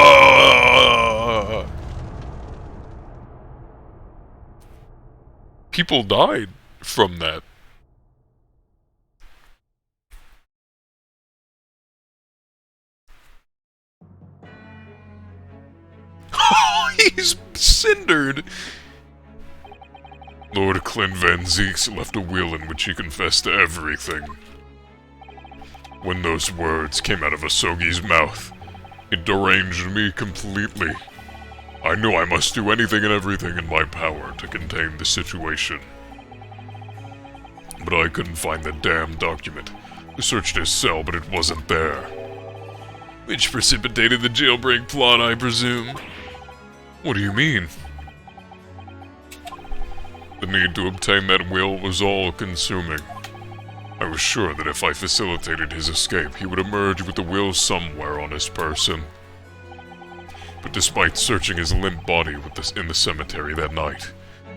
People died from that. He's cindered! Lord Clint Van Zeeks left a will in which he confessed to everything. When those words came out of Asogi's mouth, it deranged me completely. I knew I must do anything and everything in my power to contain the situation. But I couldn't find the damn document. I searched his cell, but it wasn't there. Which precipitated the jailbreak plot, I presume. What do you mean? The need to obtain that will was all-consuming. I was sure that if I facilitated his escape, he would emerge with the will somewhere on his person. But despite searching his limp body in the cemetery that night,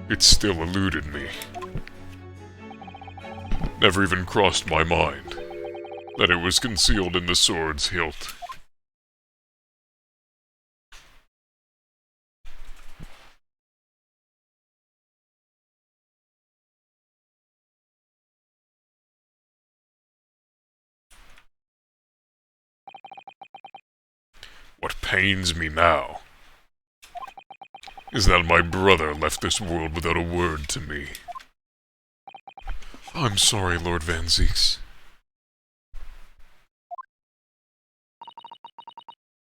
it still eluded me. Never even crossed my mind that it was concealed in the sword's hilt. What pains me now is that my brother left this world without a word to me. I'm sorry, Lord Van Zeeks.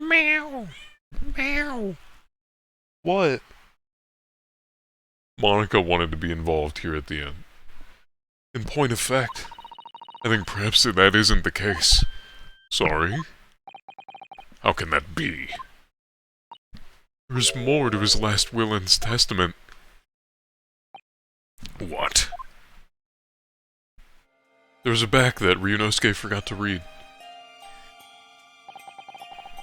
Meow. Meow. What? Monica wanted to be involved here at the end. In point of fact, I think perhaps that isn't the case. Sorry? How can that be? There's more to his last will and testament. What? There's a back that Ryunosuke forgot to read.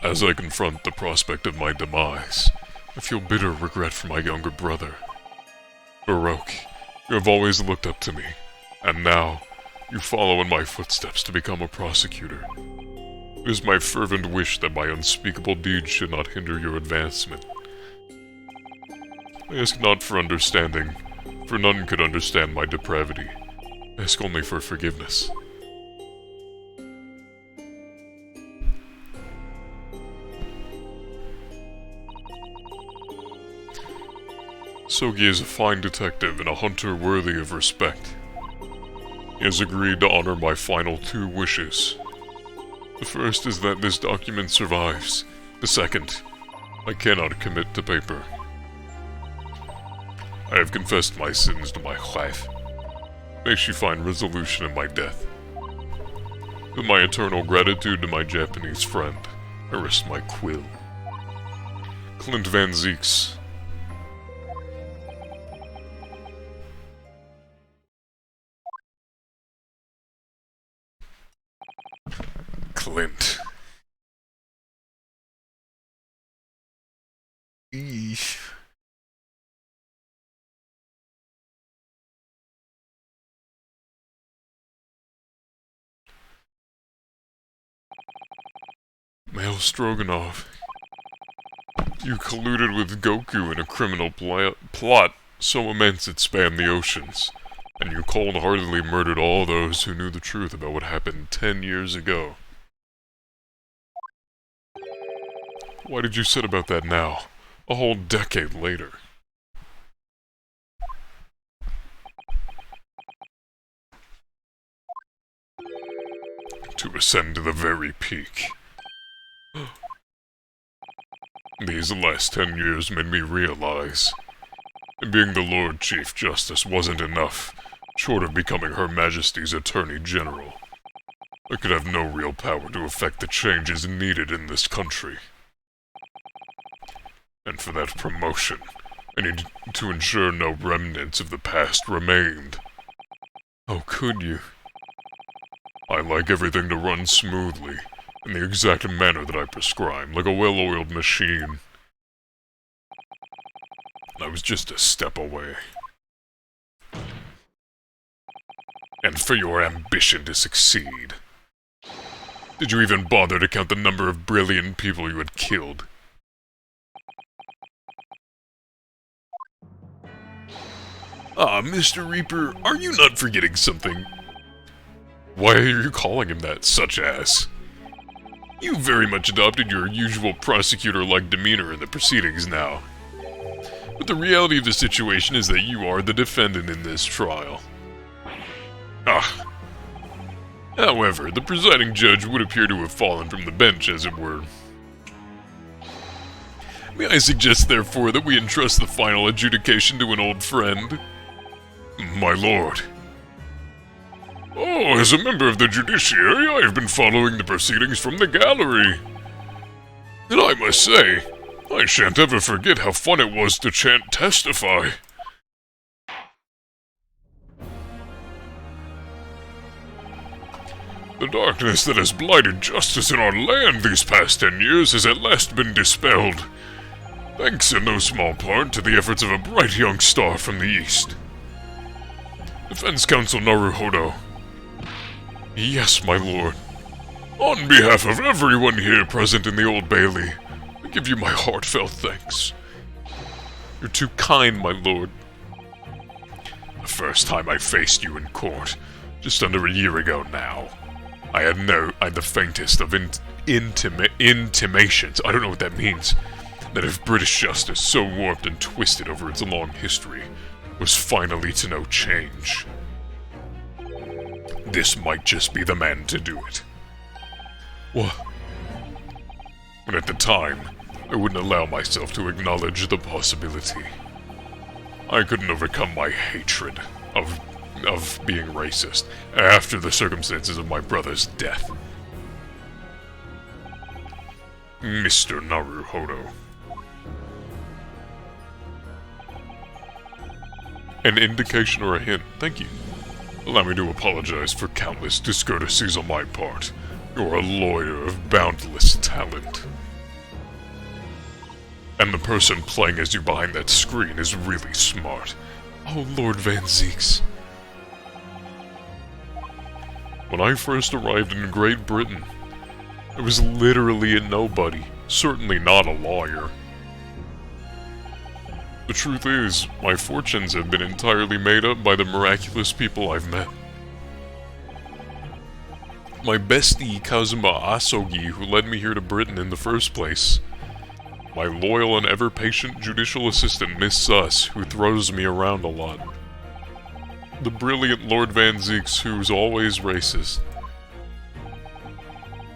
As I confront the prospect of my demise, I feel bitter regret for my younger brother. Baroque, you have always looked up to me, and now you follow in my footsteps to become a prosecutor. It is my fervent wish that my unspeakable deeds should not hinder your advancement. I ask not for understanding, for none could understand my depravity. I ask only for forgiveness. Sogi is a fine detective and a hunter worthy of respect. He has agreed to honor my final 2 wishes. The first is that this document survives. The second, I cannot commit to paper. I have confessed my sins to my wife. May she find resolution in my death. With my eternal gratitude to my Japanese friend, I rest my quill. Clint Van Zeeks. Clint. Eesh. Male Stroganoff. You colluded with Goku in a criminal plot so immense it spanned the oceans, and you cold-heartedly murdered all those who knew the truth about what happened 10 years ago. Why did you set about that now, a whole decade later? To ascend to the very peak. These last 10 years made me realize being the Lord Chief Justice wasn't enough, short of becoming Her Majesty's Attorney General. I could have no real power to effect the changes needed in this country. And for that promotion, I need to ensure no remnants of the past remained. Oh, could you? I like everything to run smoothly, in the exact manner that I prescribe, like a well-oiled machine. I was just a step away. And for your ambition to succeed. Did you even bother to count the number of brilliant people you had killed? Ah, Mr. Reaper, are you not forgetting something? Why are you calling him that, such as? You very much adopted your usual prosecutor-like demeanor in the proceedings now. But the reality of the situation is that you are the defendant in this trial. Ah. However, the presiding judge would appear to have fallen from the bench, as it were. May I suggest, therefore, that we entrust the final adjudication to an old friend? My lord. Oh, as a member of the judiciary, I have been following the proceedings from the gallery. And I must say, I shan't ever forget how fun it was to chant testify. The darkness that has blighted justice in our land these past 10 years has at last been dispelled, thanks in no small part to the efforts of a bright young star from the east. Defense Counsel Naruhodo. Yes, my lord. On behalf of everyone here present in the Old Bailey, I give you my heartfelt thanks. You're too kind, my lord. The first time I faced you in court, just under a year ago now, I had the faintest of intimations, I don't know what that means, that if British justice, so warped and twisted over its long history, was finally to know change, this might just be the man to do it. What? And at the time, I wouldn't allow myself to acknowledge the possibility. I couldn't overcome my hatred of being racist after the circumstances of my brother's death. Mr. Naruhodo. An indication or a hint, thank you. Allow me to apologize for countless discourtesies on my part. You're a lawyer of boundless talent. And the person playing as you behind that screen is really smart. Oh, Lord Van Zeeks. When I first arrived in Great Britain, I was literally a nobody, certainly not a lawyer. The truth is, my fortunes have been entirely made up by the miraculous people I've met. My bestie Kazuma Asogi, who led me here to Britain in the first place. My loyal and ever-patient judicial assistant, Miss Suss, who throws me around a lot. The brilliant Lord Van Zeeks, who's always racist.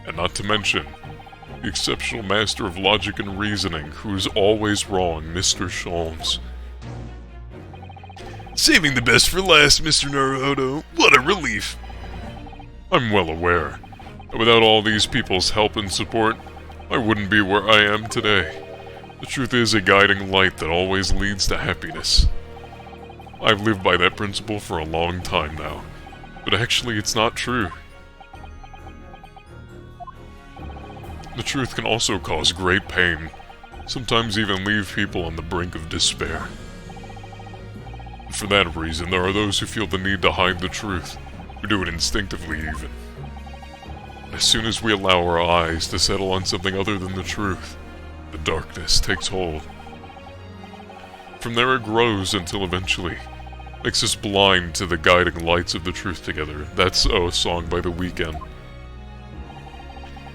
And not to mention, the exceptional master of logic and reasoning, who's always wrong, Mr. Sholmes. Saving the best for last, Mr. Naruhodo. What a relief. I'm well aware that without all these people's help and support, I wouldn't be where I am today. The truth is a guiding light that always leads to happiness. I've lived by that principle for a long time now, but actually it's not true. The truth can also cause great pain, sometimes even leave people on the brink of despair. And for that reason, there are those who feel the need to hide the truth, who do it instinctively even. As soon as we allow our eyes to settle on something other than the truth, the darkness takes hold. From there it grows until eventually makes us blind to the guiding lights of the truth together. That's a song by The Weeknd.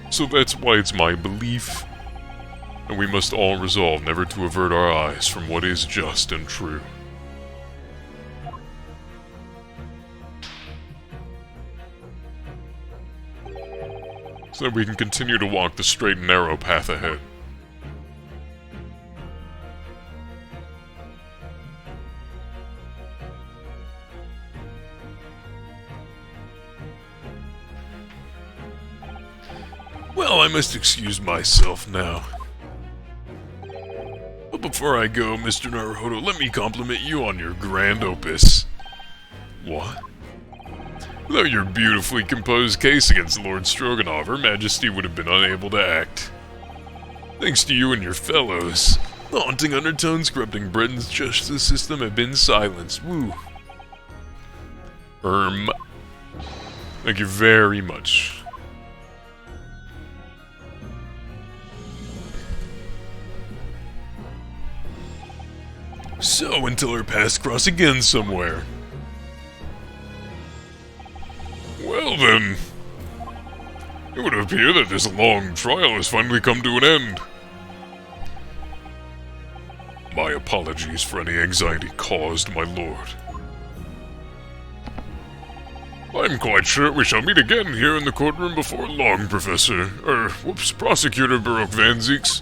So that's why it's my belief, and we must all resolve never to avert our eyes from what is just and true. So that we can continue to walk the straight and narrow path ahead. Well, I must excuse myself now. But before I go, Mr. Naruhodo, let me compliment you on your grand opus. What? Without your beautifully composed case against Lord Stroganoff, Her Majesty would have been unable to act. Thanks to you and your fellows, the haunting undertones corrupting Britain's justice system have been silenced. Woo. Thank you very much. So, until our paths cross again somewhere. Well then, it would appear that this long trial has finally come to an end. My apologies for any anxiety caused, my lord. I'm quite sure we shall meet again here in the courtroom before long, Prosecutor Baroque Van Zieks.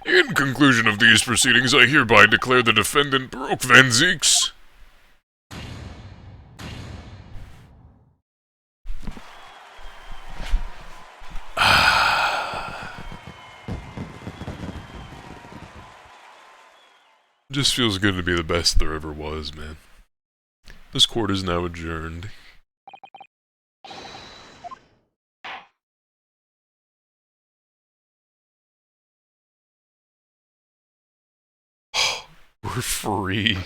In conclusion of these proceedings, I hereby declare the defendant Baroque Van Zieks Just feels good to be the best there ever was, man. This court is now adjourned. We're free.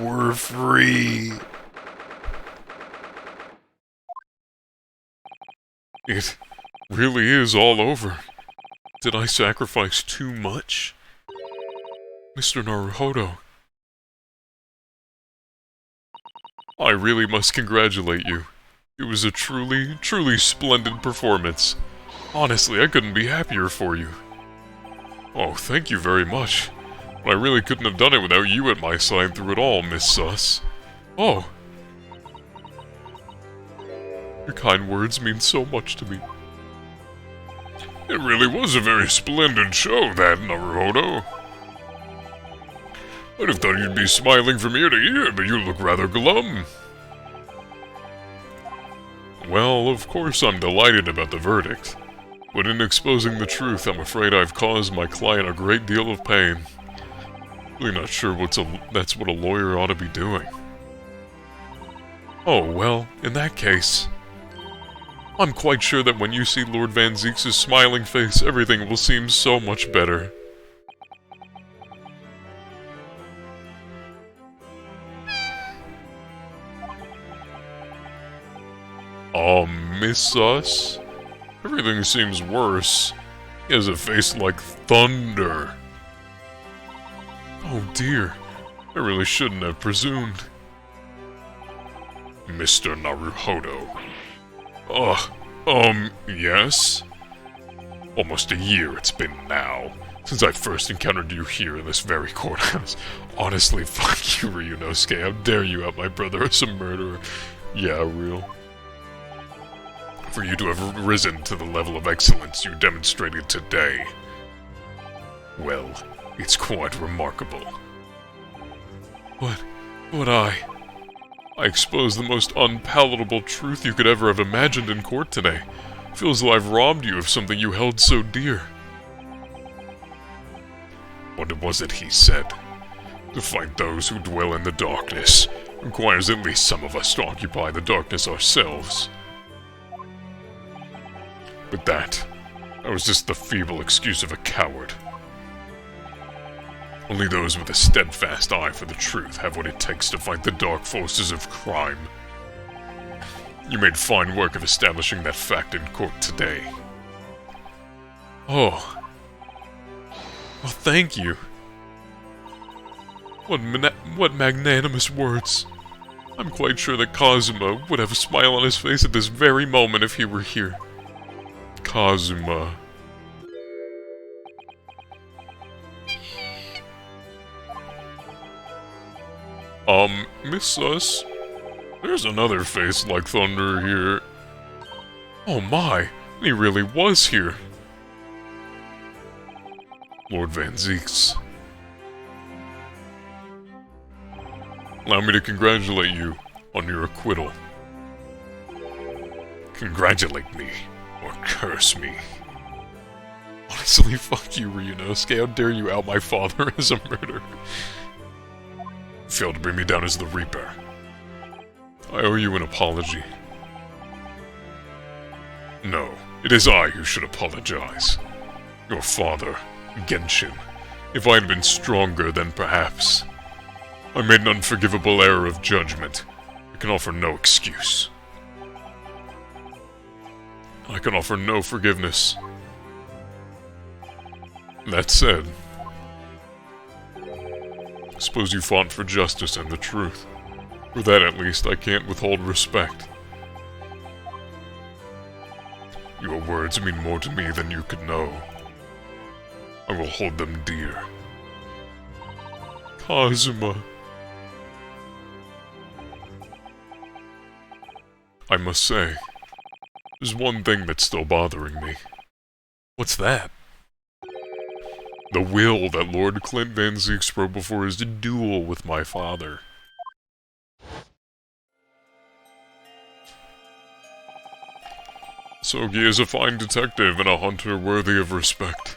We're free. It really is all over. Did I sacrifice too much? Mr. Naruhodo, I really must congratulate you. It was a truly, truly splendid performance. Honestly, I couldn't be happier for you. Oh, thank you very much. But I really couldn't have done it without you at my side through it all, Miss Sus. Oh. Your kind words mean so much to me. It really was a very splendid show, that, Naruhodo. I'd have thought you'd be smiling from ear to ear, but you look rather glum. Well, of course I'm delighted about the verdict. But in exposing the truth, I'm afraid I've caused my client a great deal of pain. Really not sure that's what a lawyer ought to be doing. Oh, well, in that case, I'm quite sure that when you see Lord Van Zieks' smiling face, everything will seem so much better. Miss Sus? Everything seems worse. He has a face like thunder. Oh dear, I really shouldn't have presumed. Mr. Naruhodo. Yes? Almost a year it's been now, since I first encountered you here in this very courthouse. Honestly, fuck you, Ryunosuke. How dare you out my brother as a murderer? Yeah, real. For you to have risen to the level of excellence you demonstrated today. Well, it's quite remarkable. But I exposed the most unpalatable truth you could ever have imagined in court today. Feels as though I've robbed you of something you held so dear. What was it he said? To fight those who dwell in the darkness requires at least some of us to occupy the darkness ourselves. But that was just the feeble excuse of a coward. Only those with a steadfast eye for the truth have what it takes to fight the dark forces of crime. You made fine work of establishing that fact in court today. Oh. Well, thank you. What magnanimous words. I'm quite sure that Kazuma would have a smile on his face at this very moment if he were here. Kazuma. Miss Sus? There's another face like thunder here. Oh my, he really was here. Lord Van Zieks. Allow me to congratulate you on your acquittal. Congratulate me, or curse me. What is Honestly, fuck you, Ryunosuke. How dare you out my father as a murderer? You failed to bring me down as the Reaper. I owe you an apology. No, it is I who should apologize. Your father, Genshin. If I had been stronger, then perhaps. I made an unforgivable error of judgment. I can offer no excuse. I can offer no forgiveness. That said, suppose you fought for justice and the truth. For that, at least, I can't withhold respect. Your words mean more to me than you could know. I will hold them dear. Kazuma. I must say, there's one thing that's still bothering me. What's that? The will that Lord Clint Van Zeeks wrote before his duel with my father. Sogi is a fine detective and a hunter worthy of respect.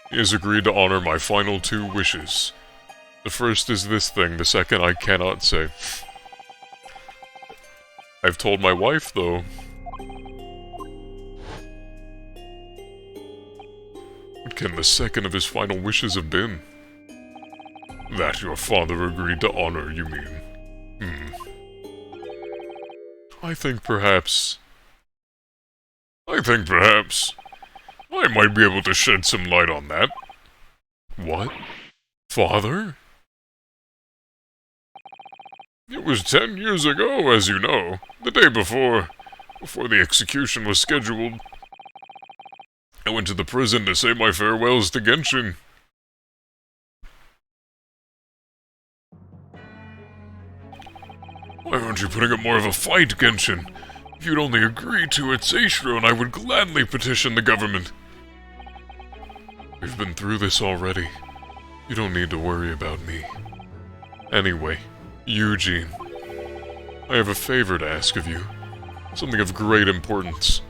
He has agreed to honor my final 2 wishes. The first is this thing, the second I cannot say. I've told my wife, though. What can the second of his final wishes have been? That your father agreed to honor, you mean? I think perhaps I might be able to shed some light on that. What? Father? It was 10 years ago, as you know, the day before the execution was scheduled. I went to the prison to say my farewells to Genshin. Why aren't you putting up more of a fight, Genshin? If you'd only agree to it, Seishiro and I would gladly petition the government. We've been through this already. You don't need to worry about me. Anyway, Eugene, I have a favor to ask of you. Something of great importance.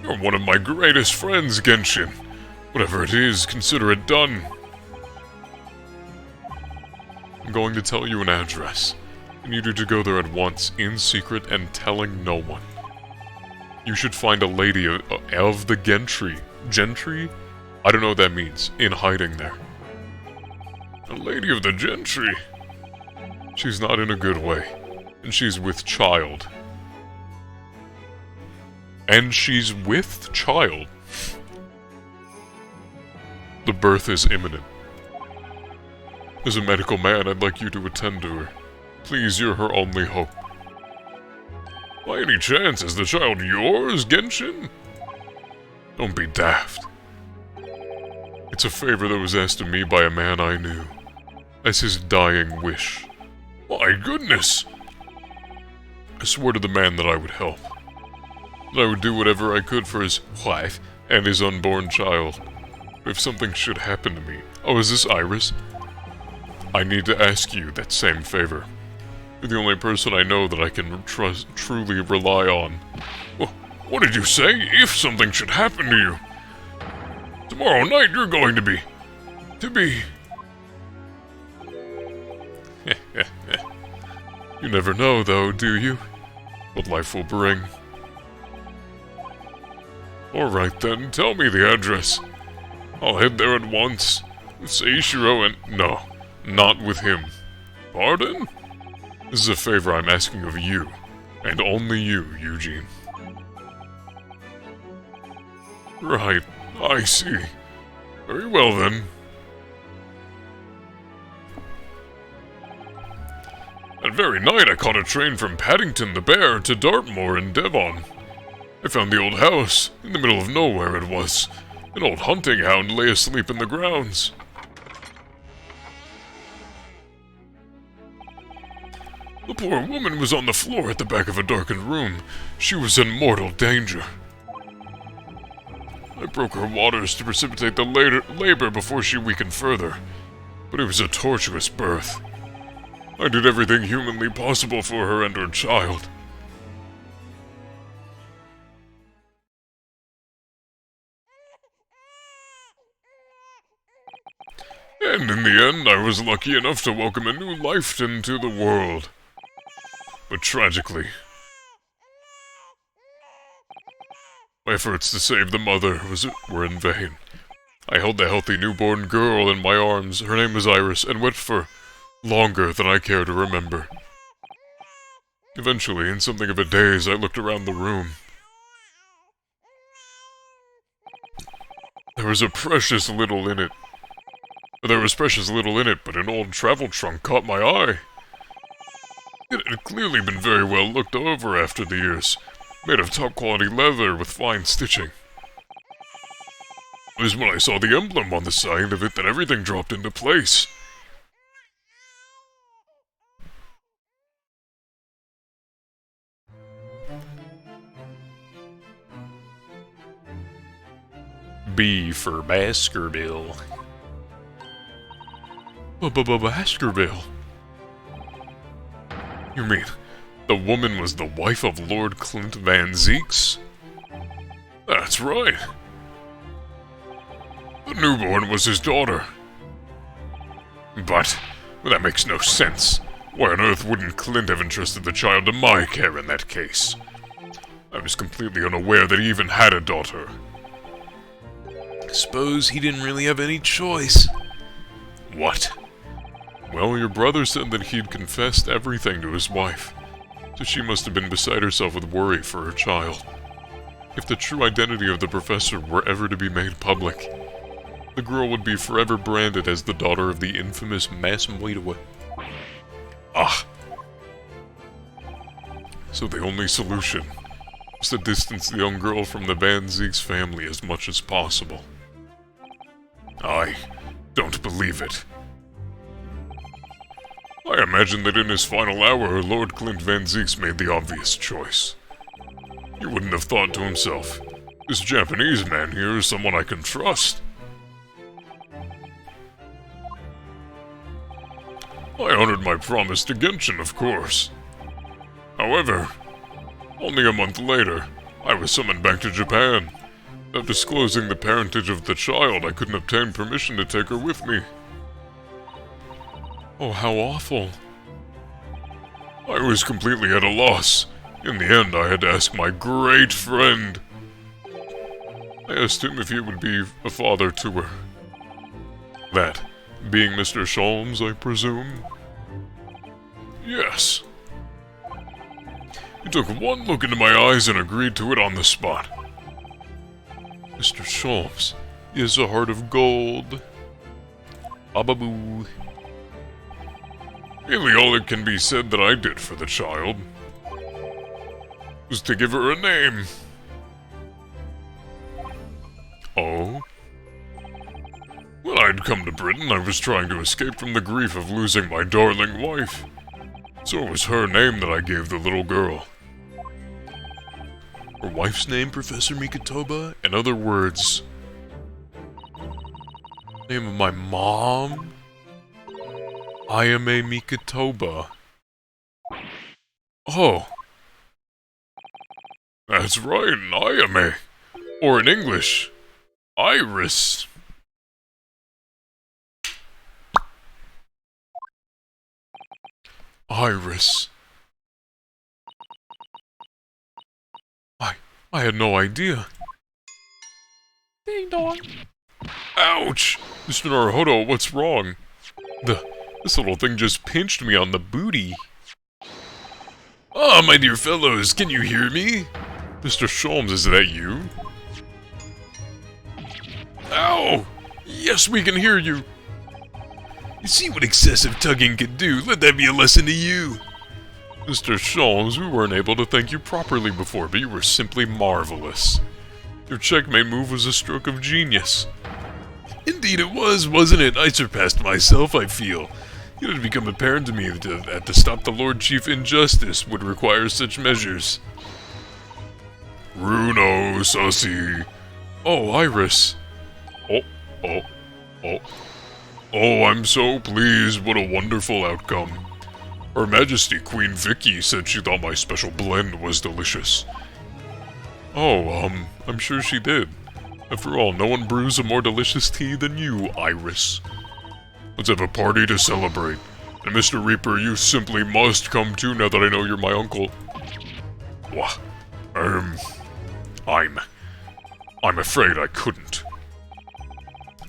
You're one of my greatest friends, Genshin. Whatever it is, consider it done. I'm going to tell you an address. I need you to go there at once, in secret and telling no one. You should find a lady of the Gentry. Gentry? I don't know what that means. In hiding there. A lady of the Gentry? She's not in a good way. And she's with child. And she's with child. The birth is imminent. As a medical man, I'd like you to attend to her. Please, you're her only hope. By any chance, is the child yours, Genshin? Don't be daft. It's a favor that was asked of me by a man I knew, as his dying wish. My goodness! I swore to the man that I would help. That I would do whatever I could for his wife and his unborn child. But if something should happen to me... Oh, is this Iris? I need to ask you that same favor. You're the only person I know that I can truly rely on. What did you say? If something should happen to you? Tomorrow night you're going to be... You never know, though, do you? What life will bring. Alright then, tell me the address. I'll head there at once. With Seishiro and... No, not with him. Pardon? This is a favor I'm asking of you. And only you, Eugene. Right, I see. Very well then. That very night I caught a train from Paddington the Bear to Dartmoor in Devon. I found the old house. In the middle of nowhere it was. An old hunting hound lay asleep in the grounds. The poor woman was on the floor at the back of a darkened room. She was in mortal danger. I broke her waters to precipitate the labor before she weakened further. But it was a tortuous birth. I did everything humanly possible for her and her child. And in the end, I was lucky enough to welcome a new life into the world. But tragically, my efforts to save the mother were in vain. I held the healthy newborn girl in my arms. Her name was Iris, and wept for longer than I care to remember. Eventually, in something of a daze, I looked around the room. There was precious little in it, but an old travel trunk caught my eye. It had clearly been very well looked over after the years, made of top-quality leather with fine stitching. It was when I saw the emblem on the side of it that everything dropped into place. B for Baskerville. Baskerville? You mean, the woman was the wife of Lord Clint Van Zeeks? That's right. The newborn was his daughter. But that makes no sense. Why on earth wouldn't Clint have entrusted the child to my care in that case? I was completely unaware that he even had a daughter. Suppose he didn't really have any choice. What? Well, your brother said that he'd confessed everything to his wife, so she must have been beside herself with worry for her child. If the true identity of the professor were ever to be made public, the girl would be forever branded as the daughter of the infamous Massimoita. Ah! So the only solution was to distance the young girl from the Van Zeeks family as much as possible. I don't believe it. I imagine that in his final hour, Lord Clint Van Zeeks made the obvious choice. He wouldn't have thought to himself, this Japanese man here is someone I can trust. I honored my promise to Genshin, of course. However, only a month later, I was summoned back to Japan. Without disclosing the parentage of the child, I couldn't obtain permission to take her with me. Oh, how awful. I was completely at a loss. In the end, I had to ask my great friend. I asked him if he would be a father to her. That being Mr. Sholmes, I presume? Yes. He took one look into my eyes and agreed to it on the spot. Mr. Sholmes, he has a heart of gold. Ababoo. Really, all it can be said that I did for the child was to give her a name. Oh? When I'd come to Britain, I was trying to escape from the grief of losing my darling wife. So it was her name that I gave the little girl. Her wife's name, Professor Mikotoba? In other words, Name of my mom? Ayame Mikotoba. oh, that's right, Ayame. Or in English, Iris. Iris. I had no idea. Ding dong. Ouch! Mr. Naruhodo, what's wrong? This little thing just pinched me on the booty. Ah, my dear fellows, can you hear me? Mr. Sholmes, is that you? Ow! Yes, we can hear you. You see what excessive tugging can do? Let that be a lesson to you. Mr. Sholmes, we weren't able to thank you properly before, but you were simply marvelous. Your checkmate move was a stroke of genius. Indeed it was, wasn't it? I surpassed myself, I feel. It had become apparent to me that to stop the Lord Chief injustice would require such measures. Runo, Sussy. Oh, Iris. Oh. Oh, I'm so pleased. What a wonderful outcome. Her Majesty Queen Vicky said she thought my special blend was delicious. Oh, I'm sure she did. After all, no one brews a more delicious tea than you, Iris. Let's have a party to celebrate. And Mr. Reaper, you simply must come too now that I know you're my uncle. Wha- I'm afraid I couldn't.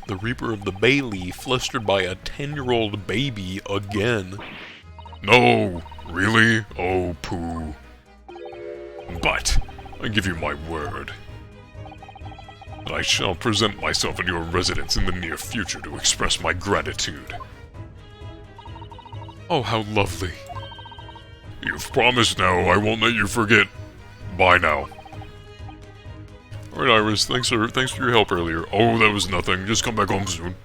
The Reaper of the Bailey flustered by a 10-year-old baby again. No, really? Oh, pooh. But, I give you my word that I shall present myself at your residence in the near future to express my gratitude. Oh, how lovely. You've promised now, I won't let you forget. Bye now. Alright, Iris, thanks for your help earlier. Oh, that was nothing. Just come back home soon.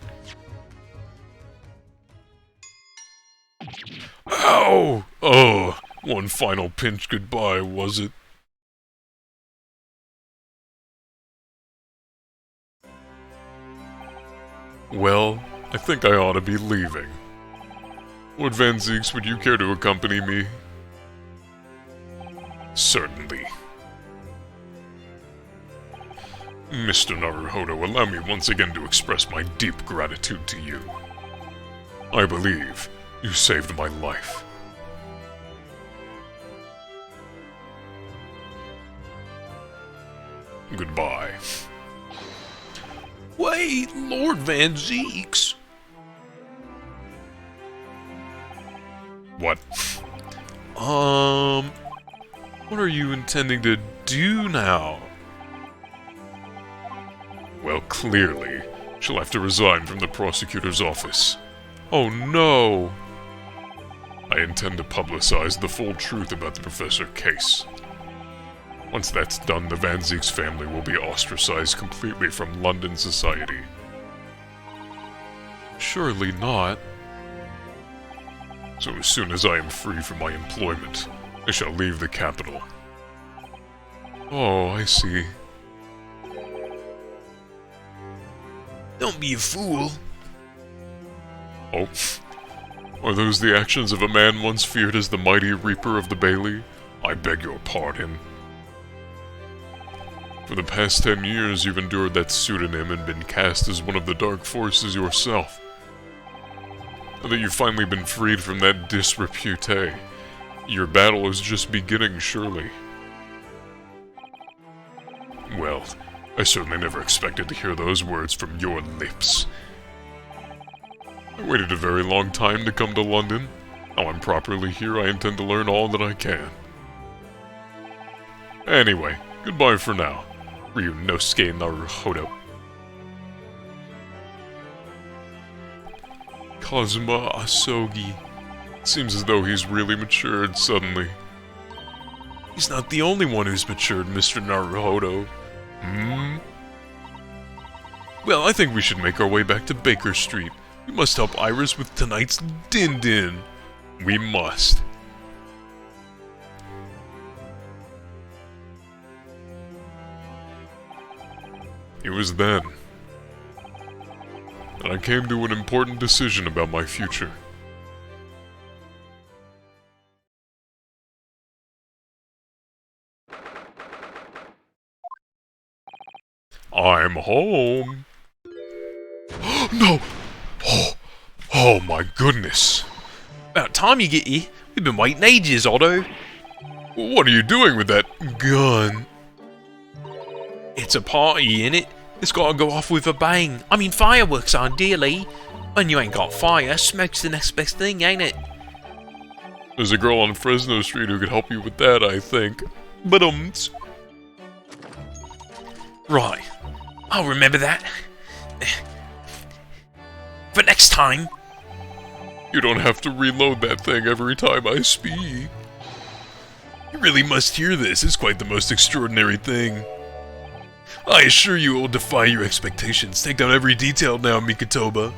Ow! Oh, one final pinch goodbye, was it? Well, I think I ought to be leaving. Lord Van Zieks, would you care to accompany me? Certainly. Mr. Naruhodo, allow me once again to express my deep gratitude to you. I believe you saved my life. Goodbye. Wait, Lord Van Zieks! What? What are you intending to do now? Well, clearly, she'll have to resign from the prosecutor's office. Oh no! I intend to publicize the full truth about the Professor case. Once that's done, the Van Zieks family will be ostracized completely from London society. Surely not. So as soon as I am free from my employment, I shall leave the capital. Oh, I see. Don't be a fool. Oh, are those the actions of a man once feared as the mighty Reaper of the Bailey? I beg your pardon. For the past 10 years, you've endured that pseudonym and been cast as one of the dark forces yourself. Now that you've finally been freed from that disrepute, your battle is just beginning, surely. Well, I certainly never expected to hear those words from your lips. I waited a very long time to come to London. Now I'm properly here, I intend to learn all that I can. Anyway, goodbye for now. Ryunosuke Naruhodo. Kazuma Asogi. Seems as though he's really matured suddenly. He's not the only one who's matured, Mr. Naruhodo. Well, I think we should make our way back to Baker Street. We must help Iris with tonight's din-din. We must. It was then that I came to an important decision about my future. I'm home. No! Oh my goodness. About time you get here. We've been waiting ages, Otto. What are you doing with that gun? It's a party, innit? It's gotta go off with a bang. I mean, fireworks ideally. When you ain't got fire, smoke's the next best thing, ain't it? There's a girl on Fresno Street who could help you with that, I think. But Right. I'll remember that. But next time... You don't have to reload that thing every time I speak. You really must hear this. It's quite the most extraordinary thing. I assure you it will defy your expectations. Take down every detail now, Mikatoba.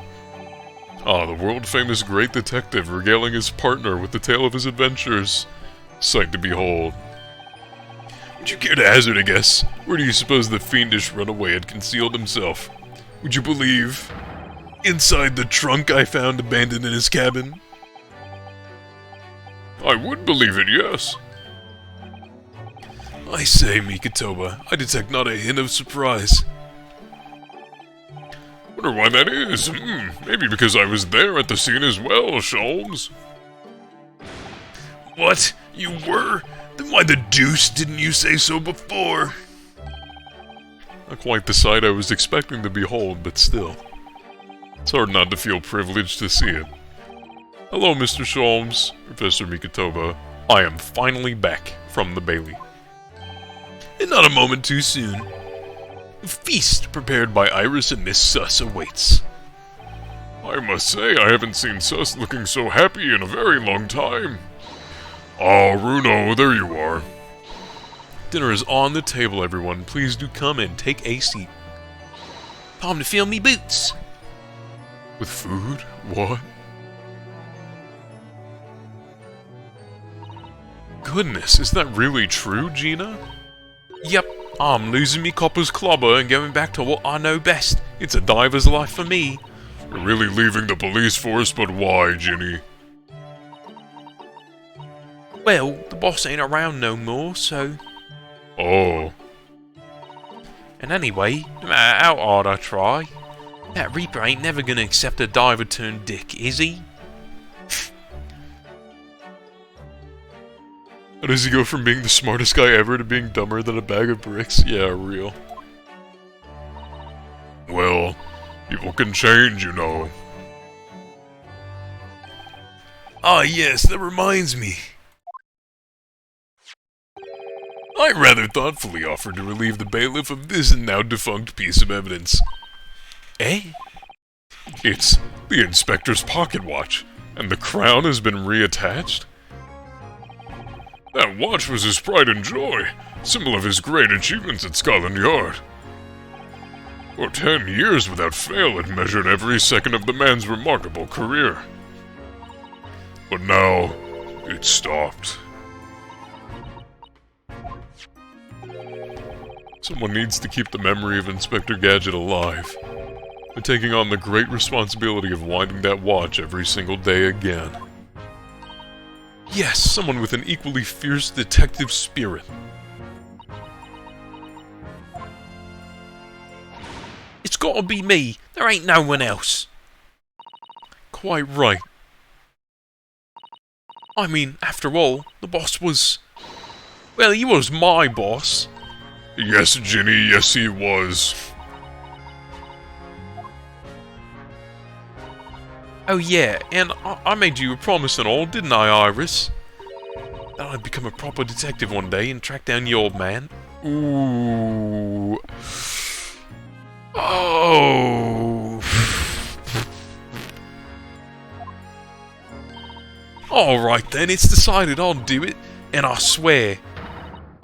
Ah, the world-famous great detective regaling his partner with the tale of his adventures. Sight to behold. Would you care to hazard a guess? Where do you suppose the fiendish runaway had concealed himself? Would you believe? Inside the trunk I found abandoned in his cabin. I would believe it, yes. I say, Mikatoba, I detect not a hint of surprise. What Wonder why that is. Maybe because I was there at the scene as well, Sholmes. What? You were? Then why the deuce didn't you say so before? Not quite the sight I was expecting to behold, but still. It's hard not to feel privileged to see it. Hello, Mr. Sholmes, Professor Mikotoba. I am finally back from the Bailey. And not a moment too soon. A feast prepared by Iris and Miss Suss awaits. I must say, I haven't seen Sus looking so happy in a very long time. Ah, Runo, there you are. Dinner is on the table, everyone. Please do come and take a seat. Time to fill me boots. With food? What? Goodness, is that really true, Gina? Yep, I'm losing me copper's clobber and going back to what I know best. It's a diver's life for me. You're really leaving the police force, but why, Ginny? Well, the boss ain't around no more, so... Oh. And anyway, no matter how hard I try, that Reaper ain't never gonna accept a diver turned dick, is he? How does he go from being the smartest guy ever to being dumber than a bag of bricks? Yeah, real. Well, people can change, you know. Ah yes, that reminds me. I rather thoughtfully offered to relieve the bailiff of this now defunct piece of evidence. Eh? It's the inspector's pocket watch, and the crown has been reattached. That watch was his pride and joy, symbol of his great achievements at Scotland Yard. For 10 years without fail, it measured every second of the man's remarkable career. But now, it's stopped. Someone needs to keep the memory of Inspector Gadget alive. By taking on the great responsibility of winding that watch every single day again. Yes, someone with an equally fierce detective spirit. It's gotta be me. There ain't no one else. Quite right. I mean, after all, the boss was... Well, he was my boss. Yes, Ginny, yes he was. Oh yeah, and I made you a promise and all, didn't I, Iris? That I'd become a proper detective one day and track down the old man. Ooh. Oh. Alright then, it's decided, I'll do it. And I swear,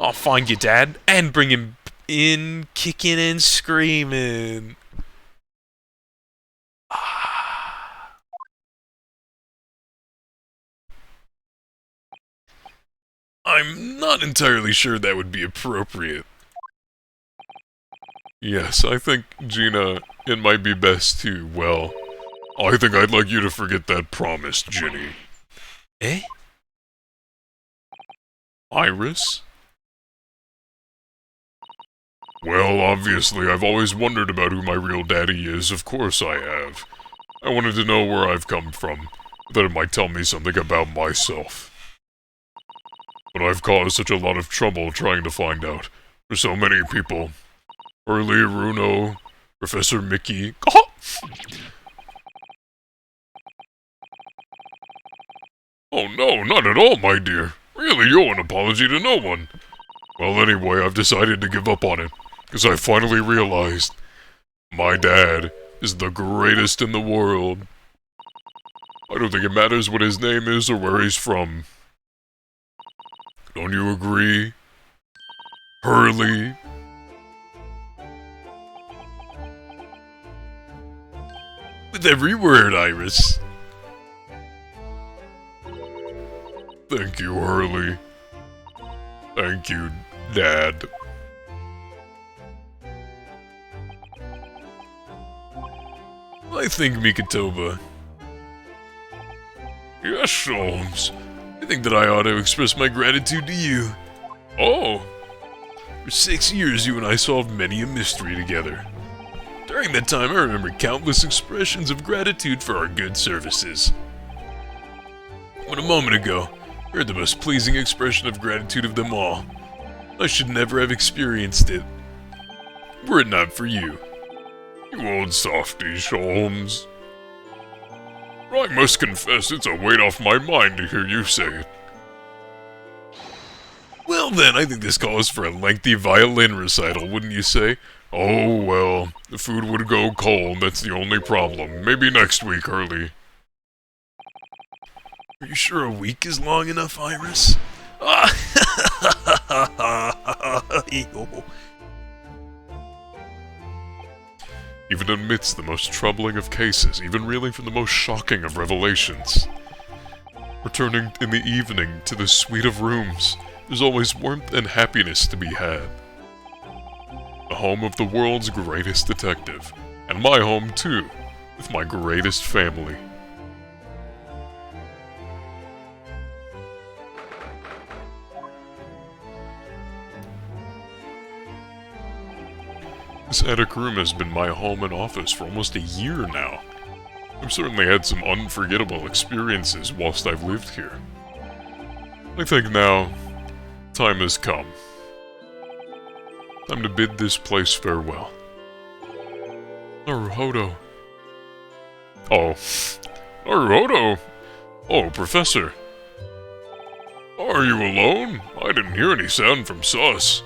I'll find your dad and bring him in kicking and screaming. I'm not entirely sure that would be appropriate. Yes, I think, Gina, it might be best to, well... I think I'd like you to forget that promise, Ginny. Eh? Iris? Well, obviously, I've always wondered about who my real daddy is, of course I have. I wanted to know where I've come from, that it might tell me something about myself. But I've caused such a lot of trouble trying to find out, for so many people. Hurley, Runo, Professor Mickey... Oh no, not at all, my dear. Really, you owe an apology to no one. Well, anyway, I've decided to give up on it, because I finally realized my dad is the greatest in the world. I don't think it matters what his name is or where he's from. Don't you agree? Hurley? With every word, Iris. Thank you, Hurley. Thank you, Dad. I think, Mikotoba. Yes, Sholmes. I think that I ought to express my gratitude to you. Oh, For 6 years, you and I solved many a mystery together. There During that time, I remember countless expressions of gratitude for our good services. But a moment ago, I heard the most pleasing expression of gratitude of them all. I should never have experienced it, were it not for you. You old softy, Sholmes. I must confess it's a weight off my mind to hear you say it. Well then, I think this calls for a lengthy violin recital, wouldn't you say? Oh well, the food would go cold, that's the only problem. Maybe next week, Hurley. Are you sure a week is long enough, Iris? Even amidst the most troubling of cases, even reeling from the most shocking of revelations. Returning in the evening to the suite of rooms, there's always warmth and happiness to be had. The home of the world's greatest detective, and my home too, with my greatest family. This attic room has been my home and office for almost a year now. I've certainly had some unforgettable experiences whilst I've lived here. I think now, time has come. Time to bid this place farewell. Naruhodo. Oh. Naruhodo! Oh, Professor. Are you alone? I didn't hear any sound from Sus.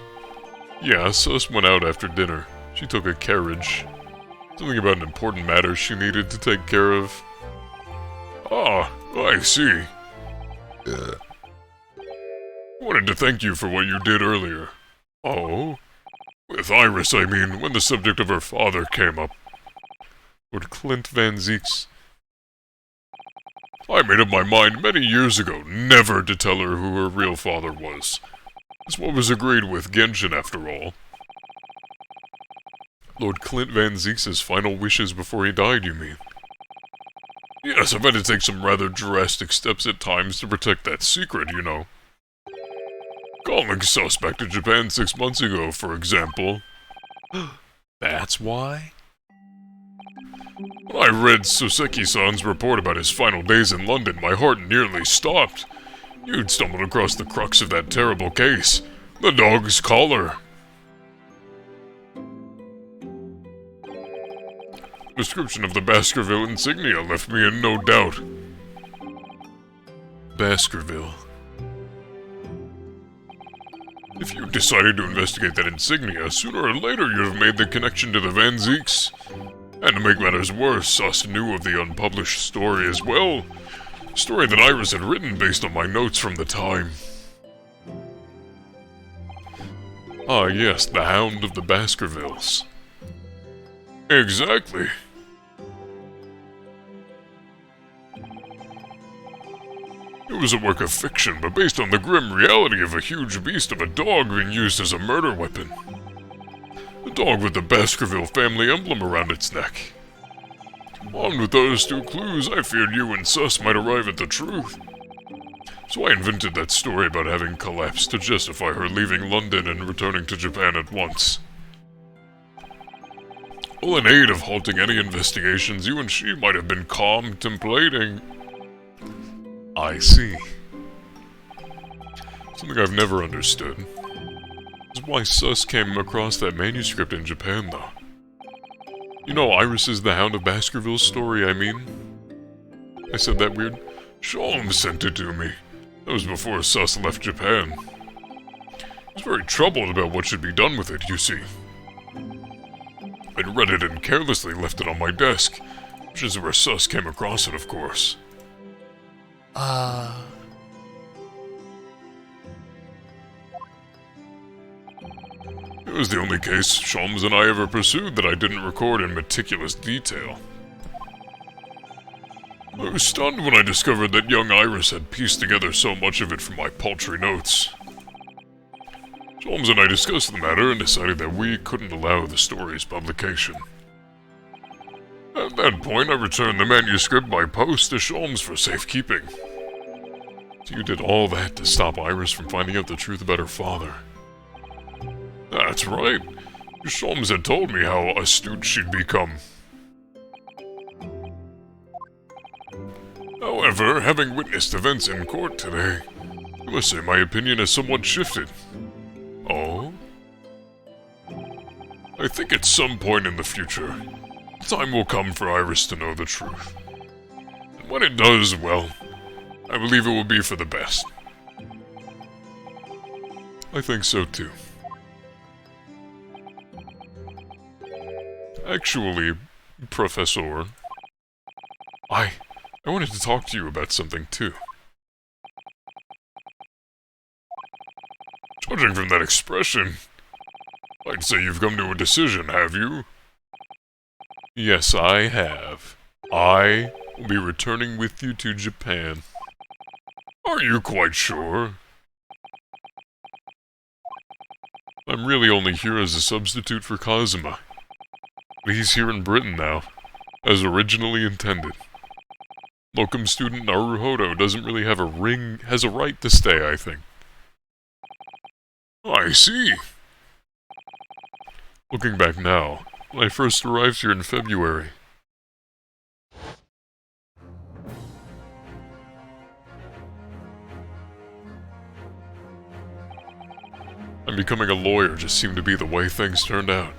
Yeah, Sus went out after dinner. She took a carriage. Something about an important matter she needed to take care of. Ah, I see. Wanted to thank you for what you did earlier. Oh? With Iris, I mean, when the subject of her father came up. Lord Clint Van Zeeks. I made up my mind many years ago never to tell her who her real father was. That's what was agreed with Genshin, after all. Lord Clint Van Zeeks' final wishes before he died, you mean? Yes, I've had to take some rather drastic steps at times to protect that secret, you know. Calling Sus back to Japan 6 months ago, for example. That's why? When I read Soseki-san's report about his final days in London, my heart nearly stopped. You'd stumbled across the crux of that terrible case. The dog's collar. Description of the Baskerville insignia left me in no doubt. Baskerville. If you decided to investigate that insignia, sooner or later you'd have made the connection to the Van Zeeks. And to make matters worse, Sus knew of the unpublished story as well. A story that Iris had written based on my notes from the time. Ah yes, the Hound of the Baskervilles. Exactly. It was a work of fiction, but based on the grim reality of a huge beast of a dog being used as a murder weapon. A dog with the Baskerville family emblem around its neck. Armed with those two clues, I feared you and Sus might arrive at the truth. So I invented that story about having collapsed to justify her leaving London and returning to Japan at once. All in aid of halting any investigations you and she might have been contemplating. I see. Something I've never understood is why Sus came across that manuscript in Japan, though. You know Iris' The Hound of Baskerville's story, I mean? I said that weird? Sholmes sent it to me. That was before Sus left Japan. I was very troubled about what should be done with it, you see. I'd read it and carelessly left it on my desk, which is where Sus came across it, of course. It was the only case Sholmes and I ever pursued that I didn't record in meticulous detail. I was stunned when I discovered that young Iris had pieced together so much of it from my paltry notes. Sholmes and I discussed the matter and decided that we couldn't allow the story's publication. At that point, I returned the manuscript by post to Sholmes for safekeeping. So you did all that to stop Iris from finding out the truth about her father? That's right. Sholmes had told me how astute she'd become. However, having witnessed events in court today, I must say my opinion has somewhat shifted. Oh? I think at some point in the future, the time will come for Iris to know the truth. And when it does, well, I believe it will be for the best. I think so too. Actually, Professor, I wanted to talk to you about something too. Judging from that expression, I'd say you've come to a decision, have you? Yes, I have. I will be returning with you to Japan. Are you quite sure? I'm really only here as a substitute for Kazuma. But he's here in Britain now, as originally intended. Locum student Naruhodo doesn't really have has a right to stay, I think. I see. Looking back now, when I first arrived here in February, and becoming a lawyer just seemed to be the way things turned out.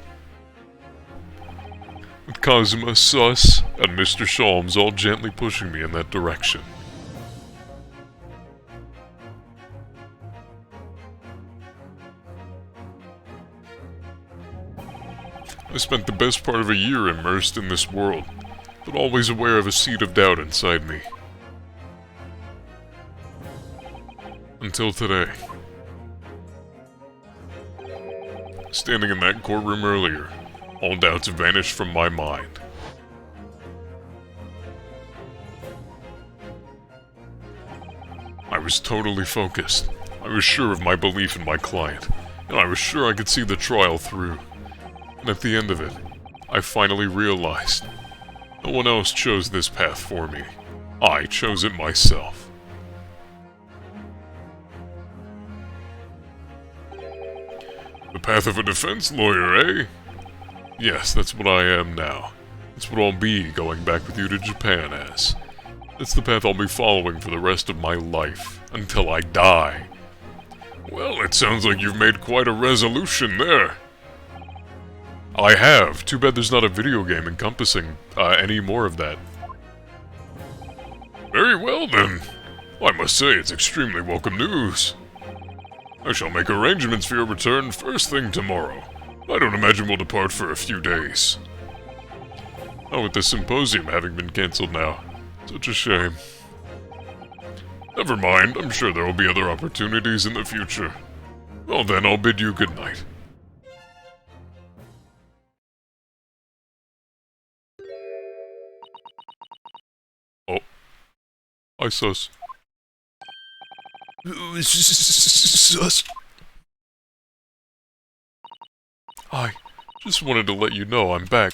With Kazuma, Sus, and Mr. Sholmes all gently pushing me in that direction. I spent the best part of a year immersed in this world, but always aware of a seed of doubt inside me. Until today. Standing in that courtroom earlier, all doubts vanished from my mind. I was totally focused. I was sure of my belief in my client, and I was sure I could see the trial through. And at the end of it, I finally realized no one else chose this path for me. I chose it myself. The path of a defense lawyer, eh? Yes, that's what I am now. That's what I'll be going back with you to Japan as. That's the path I'll be following for the rest of my life, until I die. Well, it sounds like you've made quite a resolution there. I have. Too bad there's not a video game encompassing any more of that. Very well, then. I must say it's extremely welcome news. I shall make arrangements for your return first thing tomorrow. I don't imagine we'll depart for a few days. Oh, with the symposium having been cancelled now. Such a shame. Never mind, I'm sure there will be other opportunities in the future. Well then, I'll bid you good night. Oh. Hi, Sus. Sus. Hi. Just wanted to let you know I'm back.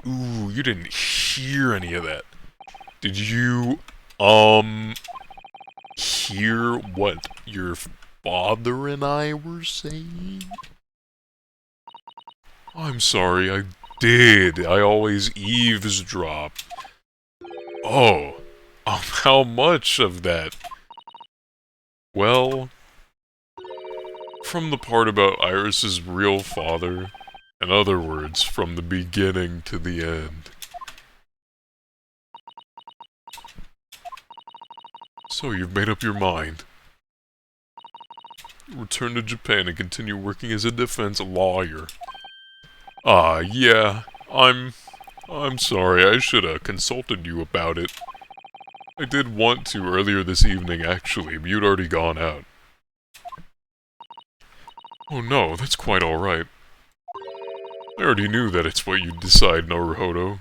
Ooh, you didn't hear any of that. Did you, hear what your father and I were saying? I'm sorry, I did. I always eavesdrop. Oh, how much of that? Well, from the part about Iris's real father. In other words, from the beginning to the end. So you've made up your mind. Return to Japan and continue working as a defense lawyer. Yeah. I'm sorry, I should have consulted you about it. I did want to earlier this evening, actually, but you'd already gone out. Oh no, that's quite alright. I already knew that it's what you'd decide, Naruhodo.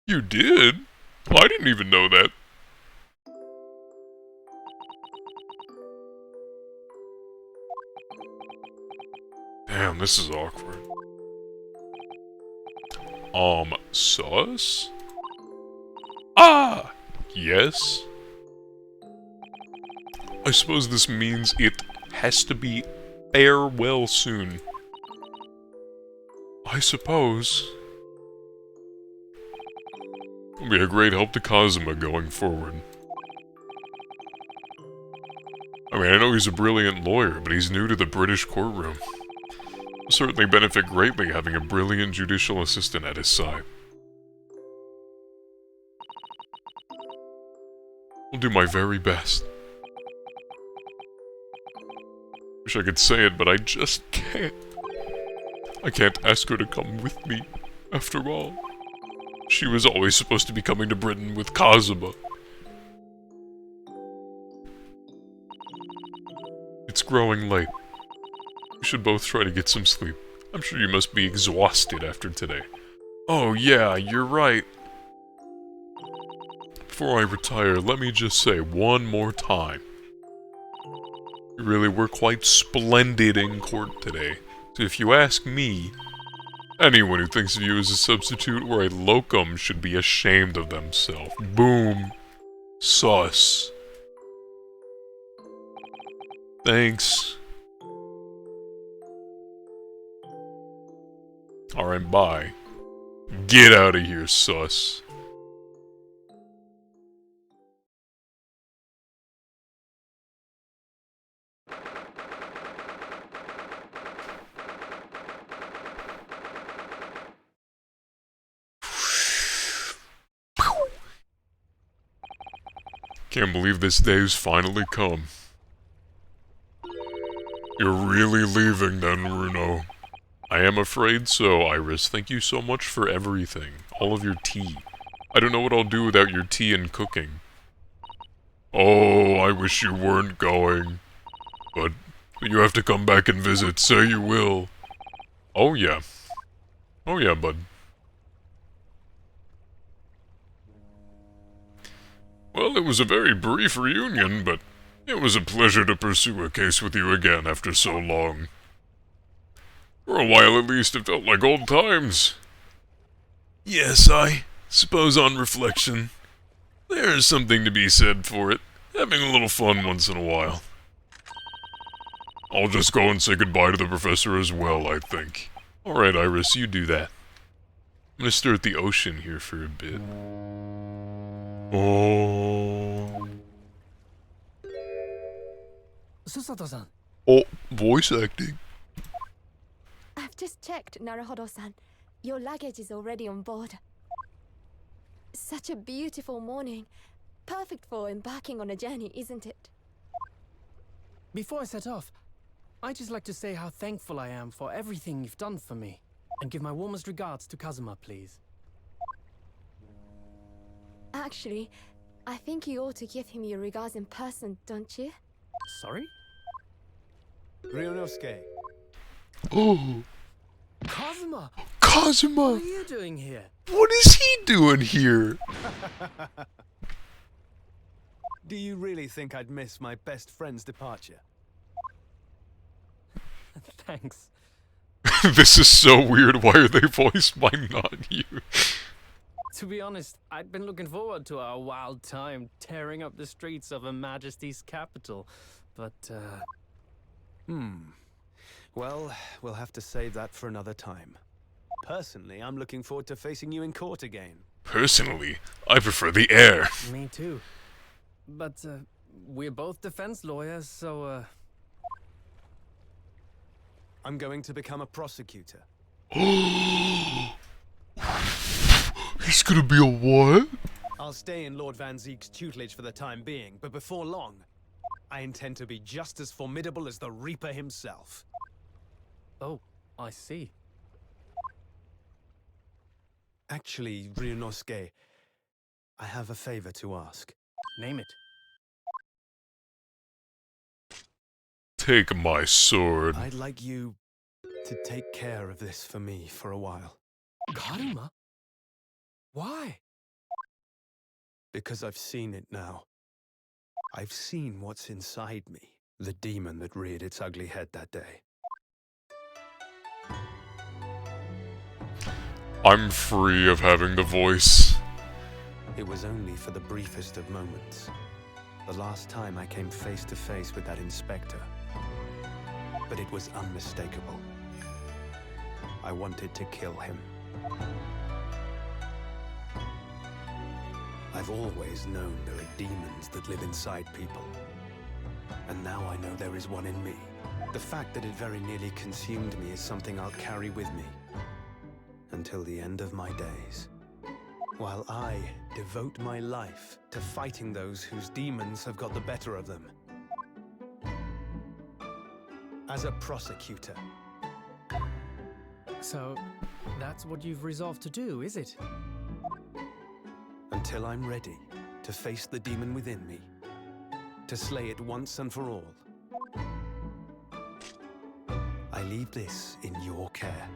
You did? I didn't even know that. Damn, this is awkward. Sus? Ah! Yes? I suppose this means it has to be fare well soon. I suppose. It'll be a great help to Kazuma going forward. I mean, I know he's a brilliant lawyer, but he's new to the British courtroom. He'll certainly benefit greatly having a brilliant judicial assistant at his side. I'll do my very best. Wish I could say it, but I just can't. I can't ask her to come with me, after all. She was always supposed to be coming to Britain with Kazuma. It's growing late. We should both try to get some sleep. I'm sure you must be exhausted after today. Oh yeah, you're right. Before I retire, let me just say one more time. You really were quite splendid in court today. So if you ask me, anyone who thinks of you as a substitute or a locum should be ashamed of themselves. Boom. Sus. Thanks. Alright, bye. Get out of here, sus. Can't believe this day's finally come. You're really leaving then, Runo? I am afraid so, Iris. Thank you so much for everything. All of your tea. I don't know what I'll do without your tea and cooking. Oh, I wish you weren't going. But you have to come back and visit. Say you will. Oh yeah. Oh yeah, bud. Well, it was a very brief reunion, but it was a pleasure to pursue a case with you again after so long. For a while at least, it felt like old times. Yes, I suppose on reflection, there is something to be said for it. Having a little fun once in a while. I'll just go and say goodbye to the professor as well, I think. Alright, Iris, you do that. I'm gonna stare at the ocean here for a bit. Oh. Susato-san. Oh, voice acting. I've just checked, Naruhodo-san. Your luggage is already on board. Such a beautiful morning. Perfect for embarking on a journey, isn't it? Before I set off, I'd just like to say how thankful I am for everything you've done for me. And give my warmest regards to Kazuma, please. Actually, I think you ought to give him your regards in person, don't you? Sorry? Ryunosuke, Oh, Kazuma! What Kazuma! are you doing here? What is he doing here? do you really think I'd miss my best friend's departure? Thanks. This is so weird. Why are they voiced by not you? To be honest, I'd been looking forward to our wild time tearing up the streets of Her Majesty's capital, but, Well, we'll have to save that for another time. Personally, I'm looking forward to facing you in court again. Personally, I prefer the air. me too. But, we're both defense lawyers, so, I'm going to become a prosecutor. He's gonna be a what? I'll stay in Lord Van Zeek's tutelage for the time being, but before long, I intend to be just as formidable as the Reaper himself. oh, I see. Actually, Ryunosuke, I have a favor to ask. Name it. Take my sword. I'd like you to take care of this for me for a while. Karuma? Why? Because I've seen it now. I've seen what's inside me. The demon that reared its ugly head that day. I'm free of having the voice. It was only for the briefest of moments. The last time I came face to face with that inspector. but it was unmistakable. I wanted to kill him. I've always known there are demons that live inside people. And now I know there is one in me. The fact that it very nearly consumed me is something I'll carry with me until the end of my days. While I devote my life to fighting those whose demons have got the better of them. As a prosecutor. So, that's what you've resolved to do, is it? Until I'm ready to face the demon within me. To slay it once and for all. I leave this in your care.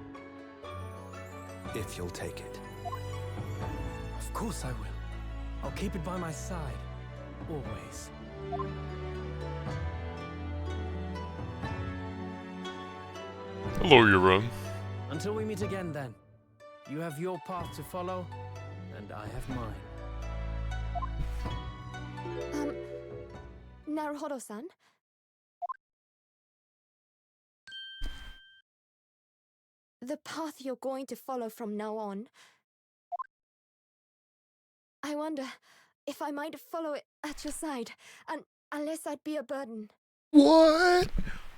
If you'll take it. Of course I will. I'll keep it by my side. Always. Hello, Euron. Until we meet again, then. You have your path to follow, and I have mine. Naruhodo-san? The path you're going to follow from now on. I wonder if I might follow it at your side, and unless I'd be a burden. What?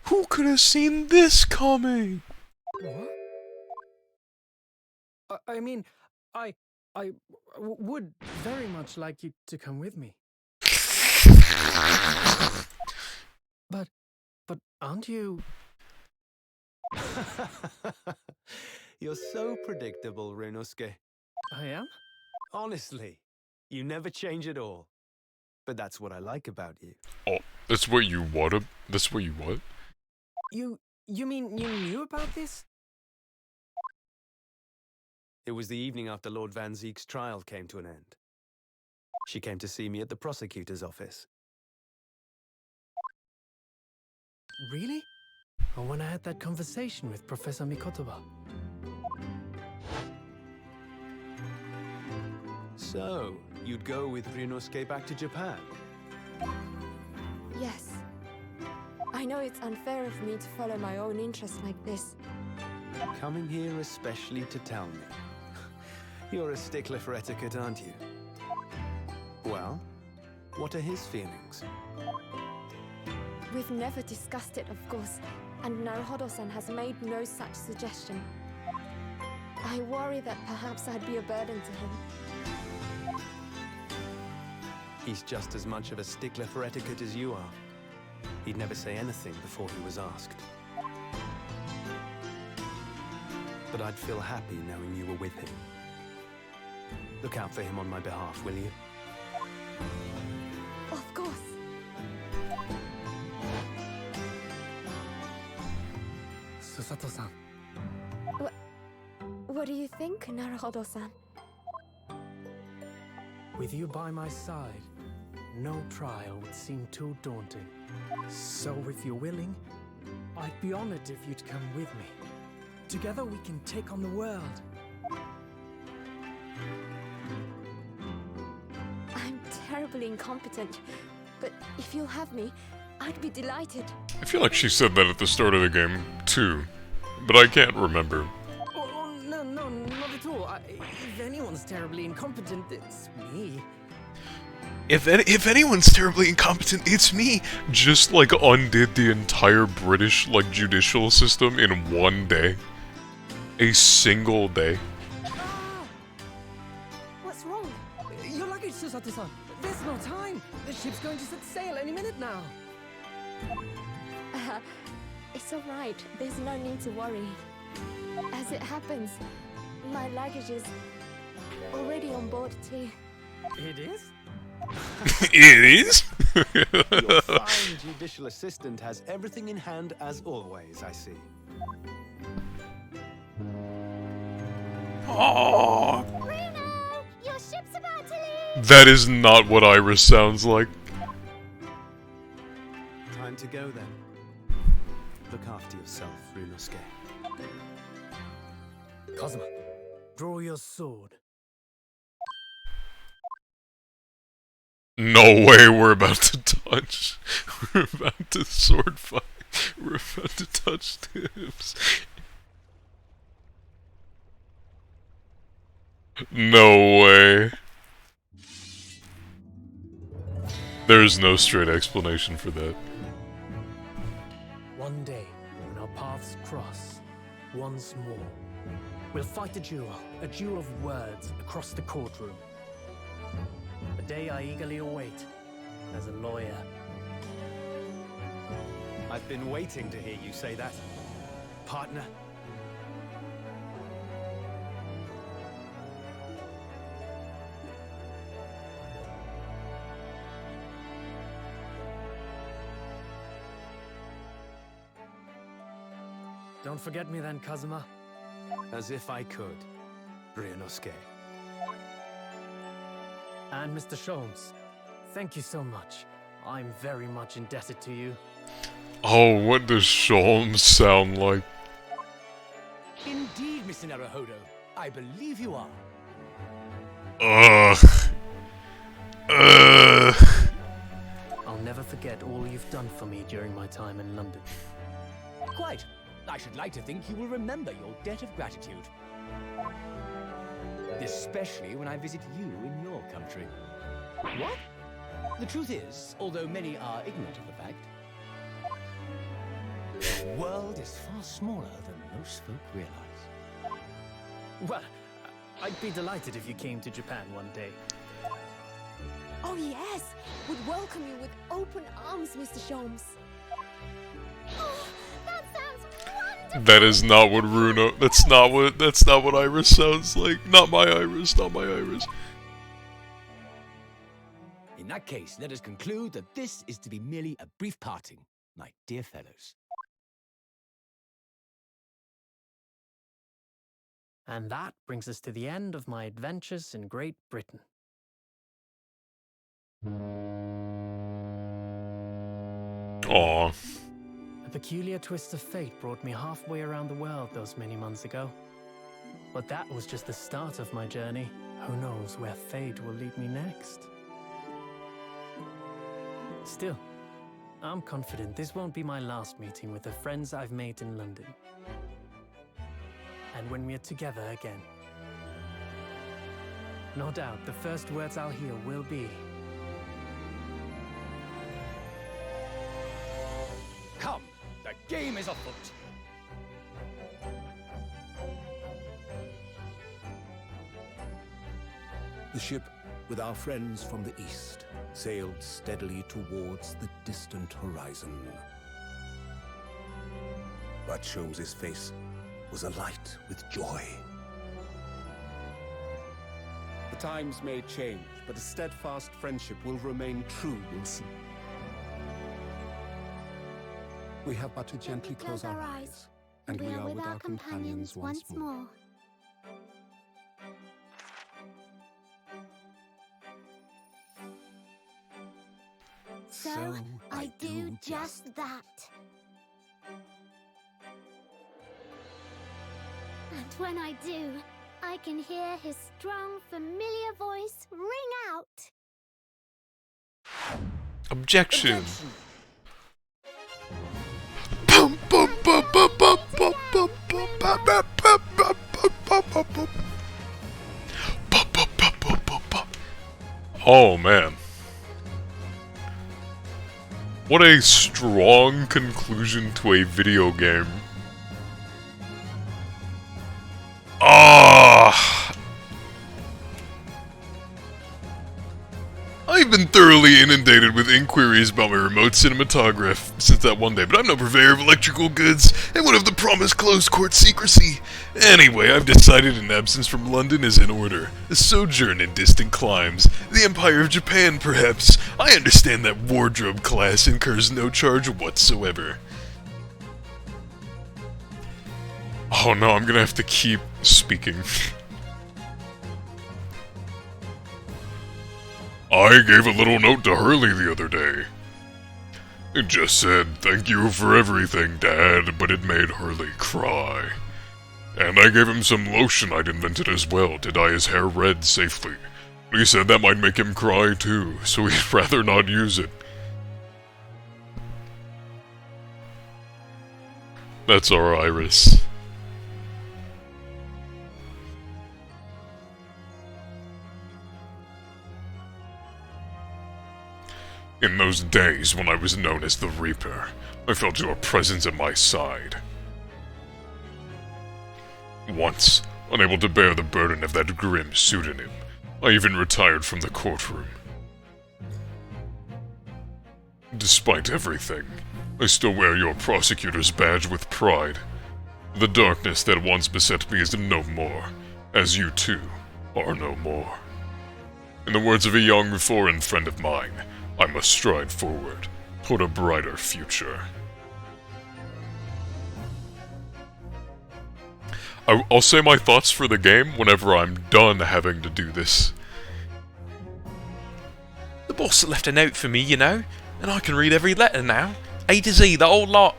Who could have seen this coming? What? I mean, I would very much like you to come with me. But aren't you... You're so predictable, Ryunosuke. I am? Honestly, you never change at all. But that's what I like about you. Oh, that's what you what? That's what you what? You mean you knew about this? It was the evening after Lord Van Zeek's trial came to an end. She came to see me at the prosecutor's office. Really? Or when I had that conversation with Professor Mikotoba? So, you'd go with Ryunosuke back to Japan? Yes. I know it's unfair of me to follow my own interests like this. Coming here especially to tell me. You're a stickler for etiquette, aren't you? Well, what are his feelings? We've never discussed it, of course, and Naruhodo-san has made no such suggestion. I worry that perhaps I'd be a burden to him. He's just as much of a stickler for etiquette as you are. He'd never say anything before he was asked. But I'd feel happy knowing you were with him. Look out for him on my behalf, will you? Of course. Susato-san. What do you think, Naruhodo-san? With you by my side, no trial would seem too daunting. So if you're willing, I'd be honored if you'd come with me. Together we can take on the world. I'm terribly incompetent, but if you'll have me, I'd be delighted. I feel like she said that at the start of the game, too. But I can't remember. Oh, no, not at all. If anyone's terribly incompetent, it's me. If anyone's terribly incompetent, it's me! Just, like, undid the entire British, like, judicial system in one day. A single day. Ah! What's wrong? Your luggage, Susato-san. There's no time. The ship's going to set sail any minute now. It's all right. There's no need to worry. As it happens, my luggage is already on board too. It is? It is? Your fine judicial assistant has everything in hand as always, I see. Aww. Bruno! Your ship's about to leave! That is not what Iris sounds like. Time to go then. Look after yourself, Ryunosuke. Kazuma, draw your sword. No way we're about to touch. We're about to sword fight. We're about to touch tips. No way. There's no straight explanation for that. One day, when our paths cross, once more, we'll fight a duel of words across the courtroom. A day I eagerly await as a lawyer. I've been waiting to hear you say that, partner. Don't forget me then, Kazuma. As if I could, Ryunosuke. And Mr. Sholmes, thank you so much. I'm very much indebted to you. Oh, what does Sholmes sound like? Indeed, Mr. Naruhodo. I believe you are. Ugh. I'll never forget all you've done for me during my time in London. Quite. I should like to think you will remember your debt of gratitude. Especially when I visit you in your country. What? The truth is, although many are ignorant of the fact, the world is far smaller than most folk realize. Well, I'd be delighted if you came to Japan one day. Oh yes, would welcome you with open arms, Mr. Sholmes. Oh, that sounds wonderful. That is not what Runo. That's not what Iris sounds like. Not my Iris. Not my Iris. In that case, let us conclude that this is to be merely a brief parting, my dear fellows. And that brings us to the end of my adventures in Great Britain. Aw. A peculiar twist of fate brought me halfway around the world those many months ago. But that was just the start of my journey. Who knows where fate will lead me next? Still, I'm confident this won't be my last meeting with the friends I've made in London. And when we're together again, no doubt the first words I'll hear will be, Come, the game is afoot. The ship, with our friends from the east, sailed steadily towards the distant horizon. But Sholmes' face was alight with joy. The times may change, but a steadfast friendship will remain true, Wilson. We have but to gently close our eyes, and we are with our companions once more. So I do just that. And when I do, I can hear his strong, familiar voice ring out. Objection. Oh man. What a strong conclusion to a video game. Ah! I've been thoroughly inundated with inquiries about my remote cinematograph since that one day, but I'm no purveyor of electrical goods and would have the promised closed-court secrecy. Anyway, I've decided an absence from London is in order. A sojourn in distant climes. The Empire of Japan, perhaps. I understand that wardrobe class incurs no charge whatsoever. Oh no, I'm gonna have to keep speaking. I gave a little note to Hurley the other day. It just said, "Thank you for everything, Dad," but it made Hurley cry. And I gave him some lotion I'd invented as well to dye his hair red safely. But he said that might make him cry too, so he'd rather not use it. That's our Iris. In those days when I was known as the Reaper, I felt your presence at my side. Once, unable to bear the burden of that grim pseudonym, I even retired from the courtroom. Despite everything, I still wear your prosecutor's badge with pride. The darkness that once beset me is no more, as you too are no more. In the words of a young foreign friend of mine, I must stride forward toward a brighter future. I'll say my thoughts for the game whenever I'm done having to do this. The boss left a note for me, you know, and I can read every letter now. A to Z, the whole lot.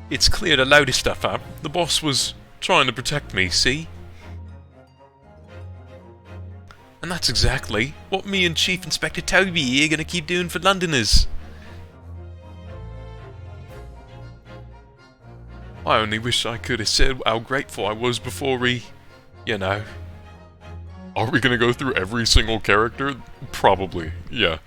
It's cleared a load of stuff up. The boss was trying to protect me, see? And that's exactly what me and Chief Inspector Toby here are gonna keep doing for Londoners. I only wish I could have said how grateful I was before he, you know. Are we gonna go through every single character? Probably, yeah.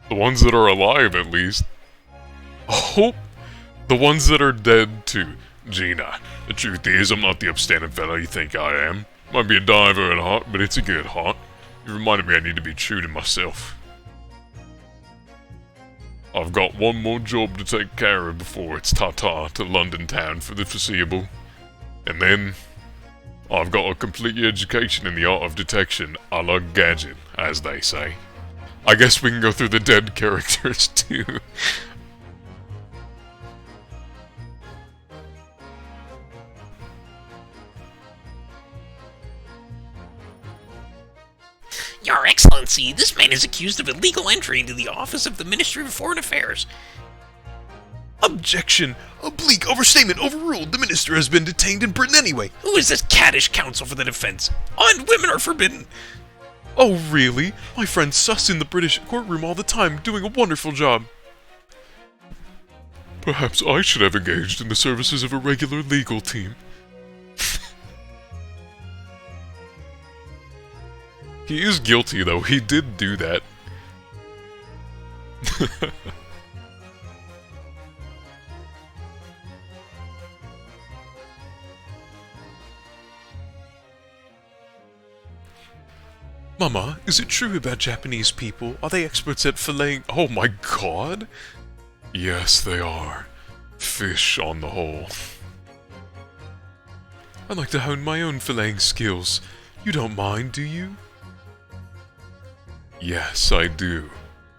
The ones that are alive, at least. Oh! The ones that are dead, too. Gina, the truth is, I'm not the upstanding fella you think I am. Might be a diver at heart, but it's a good heart. You reminded me I need to be true to myself. I've got one more job to take care of before it's ta-ta to London town for the foreseeable. And then, I've got a complete education in the art of detection, a la Gadget, as they say. I guess we can go through the dead characters, too. Your Excellency, this man is accused of illegal entry into the office of the Ministry of Foreign Affairs. Objection! A bleak overstatement overruled. The minister has been detained in Britain anyway. Who is this caddish counsel for the defense? Armed women are forbidden. Oh, really? My friend Suss in the British courtroom all the time, doing a wonderful job. Perhaps I should have engaged in the services of a regular legal team. He is guilty, though. He did do that. Mama, is it true about Japanese people? Are they experts at filleting? Oh my god! Yes, they are. Fish on the whole. I'd like to hone my own filleting skills. You don't mind, do you? Yes, I do.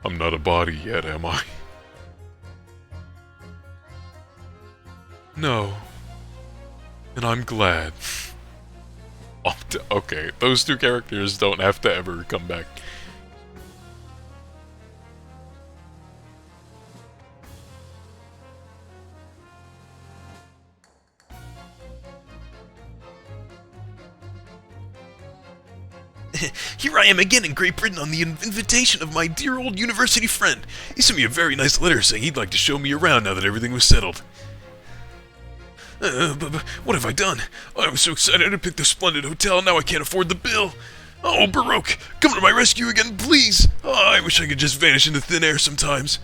I'm not a body yet, am I? No. And I'm glad. Okay, those two characters don't have to ever come back. Here I am again in Great Britain on the invitation of my dear old university friend. He sent me a very nice letter saying he'd like to show me around now that everything was settled. But what have I done? I was so excited to pick this splendid hotel, now I can't afford the bill. Oh, Baroque, come to my rescue again, please! Oh, I wish I could just vanish into thin air sometimes.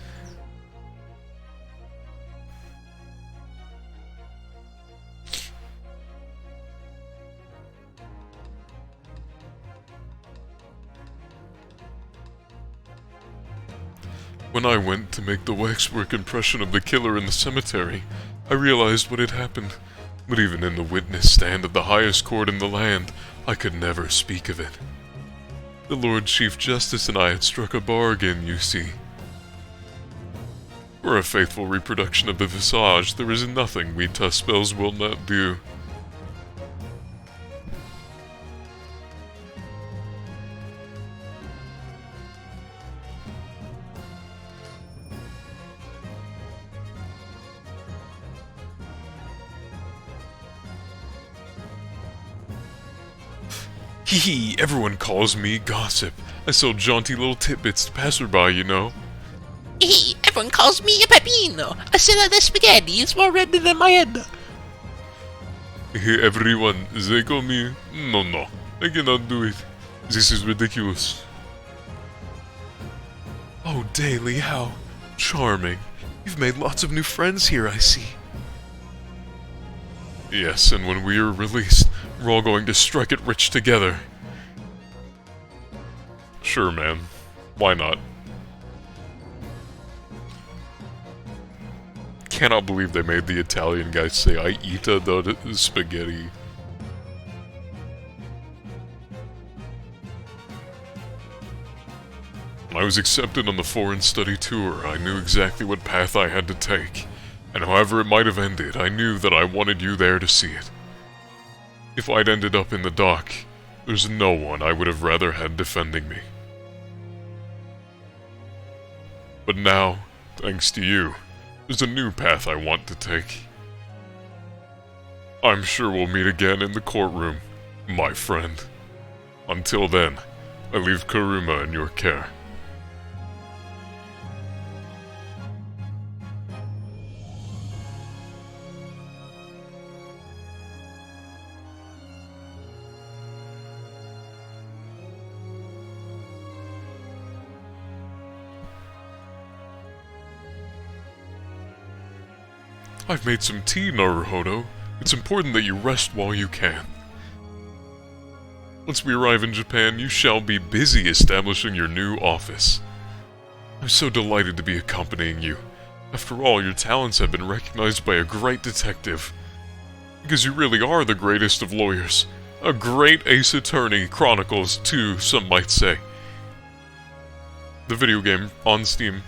When I went to make the waxwork impression of the killer in the cemetery, I realized what had happened. But even in the witness stand of the highest court in the land, I could never speak of it. The Lord Chief Justice and I had struck a bargain, you see. For a faithful reproduction of the visage, there is nothing we tough spells will not do. Hee, everyone calls me Gossip. I sell jaunty little tidbits to passerby, you know. Everyone calls me a pepino. I said that the spaghetti is more red than my head. Everyone, they call me... No, I cannot do it. This is ridiculous. Oh, Daily, how charming. You've made lots of new friends here, I see. Yes, and when we are released, we're all going to strike it rich together. Sure, man. Why not? Cannot believe they made the Italian guy say, I eat the spaghetti. When I was accepted on the foreign study tour, I knew exactly what path I had to take. And however it might have ended, I knew that I wanted you there to see it. If I'd ended up in the dock, there's no one I would have rather had defending me. But now, thanks to you, there's a new path I want to take. I'm sure we'll meet again in the courtroom, my friend. Until then, I leave Kuruma in your care. I've made some tea, Naruhodo. It's important that you rest while you can. Once we arrive in Japan, you shall be busy establishing your new office. I'm so delighted to be accompanying you. After all, your talents have been recognized by a great detective. Because you really are the greatest of lawyers. A great ace attorney, chronicles, too, some might say. The video game, on Steam.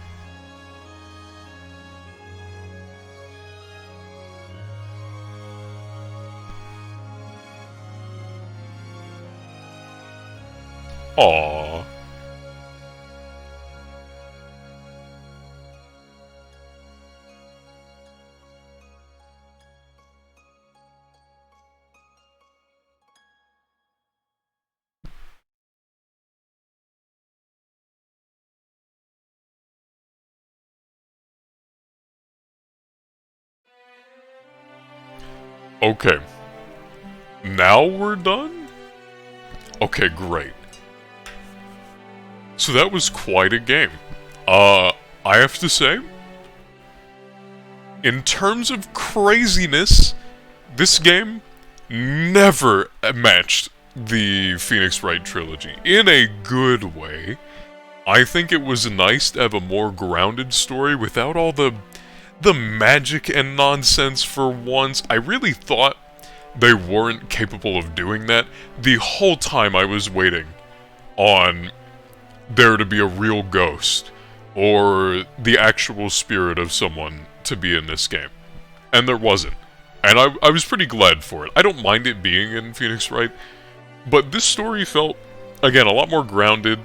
Aww. Okay. Now we're done? Okay, great. So that was quite a game. I have to say, in terms of craziness, this game never matched the Phoenix Wright trilogy. In a good way. I think it was nice to have a more grounded story without all the magic and nonsense for once. I really thought they weren't capable of doing that. The whole time I was waiting on there to be a real ghost, or the actual spirit of someone to be in this game. And there wasn't. And I was pretty glad for it. I don't mind it being in Phoenix Wright, but this story felt, again, a lot more grounded.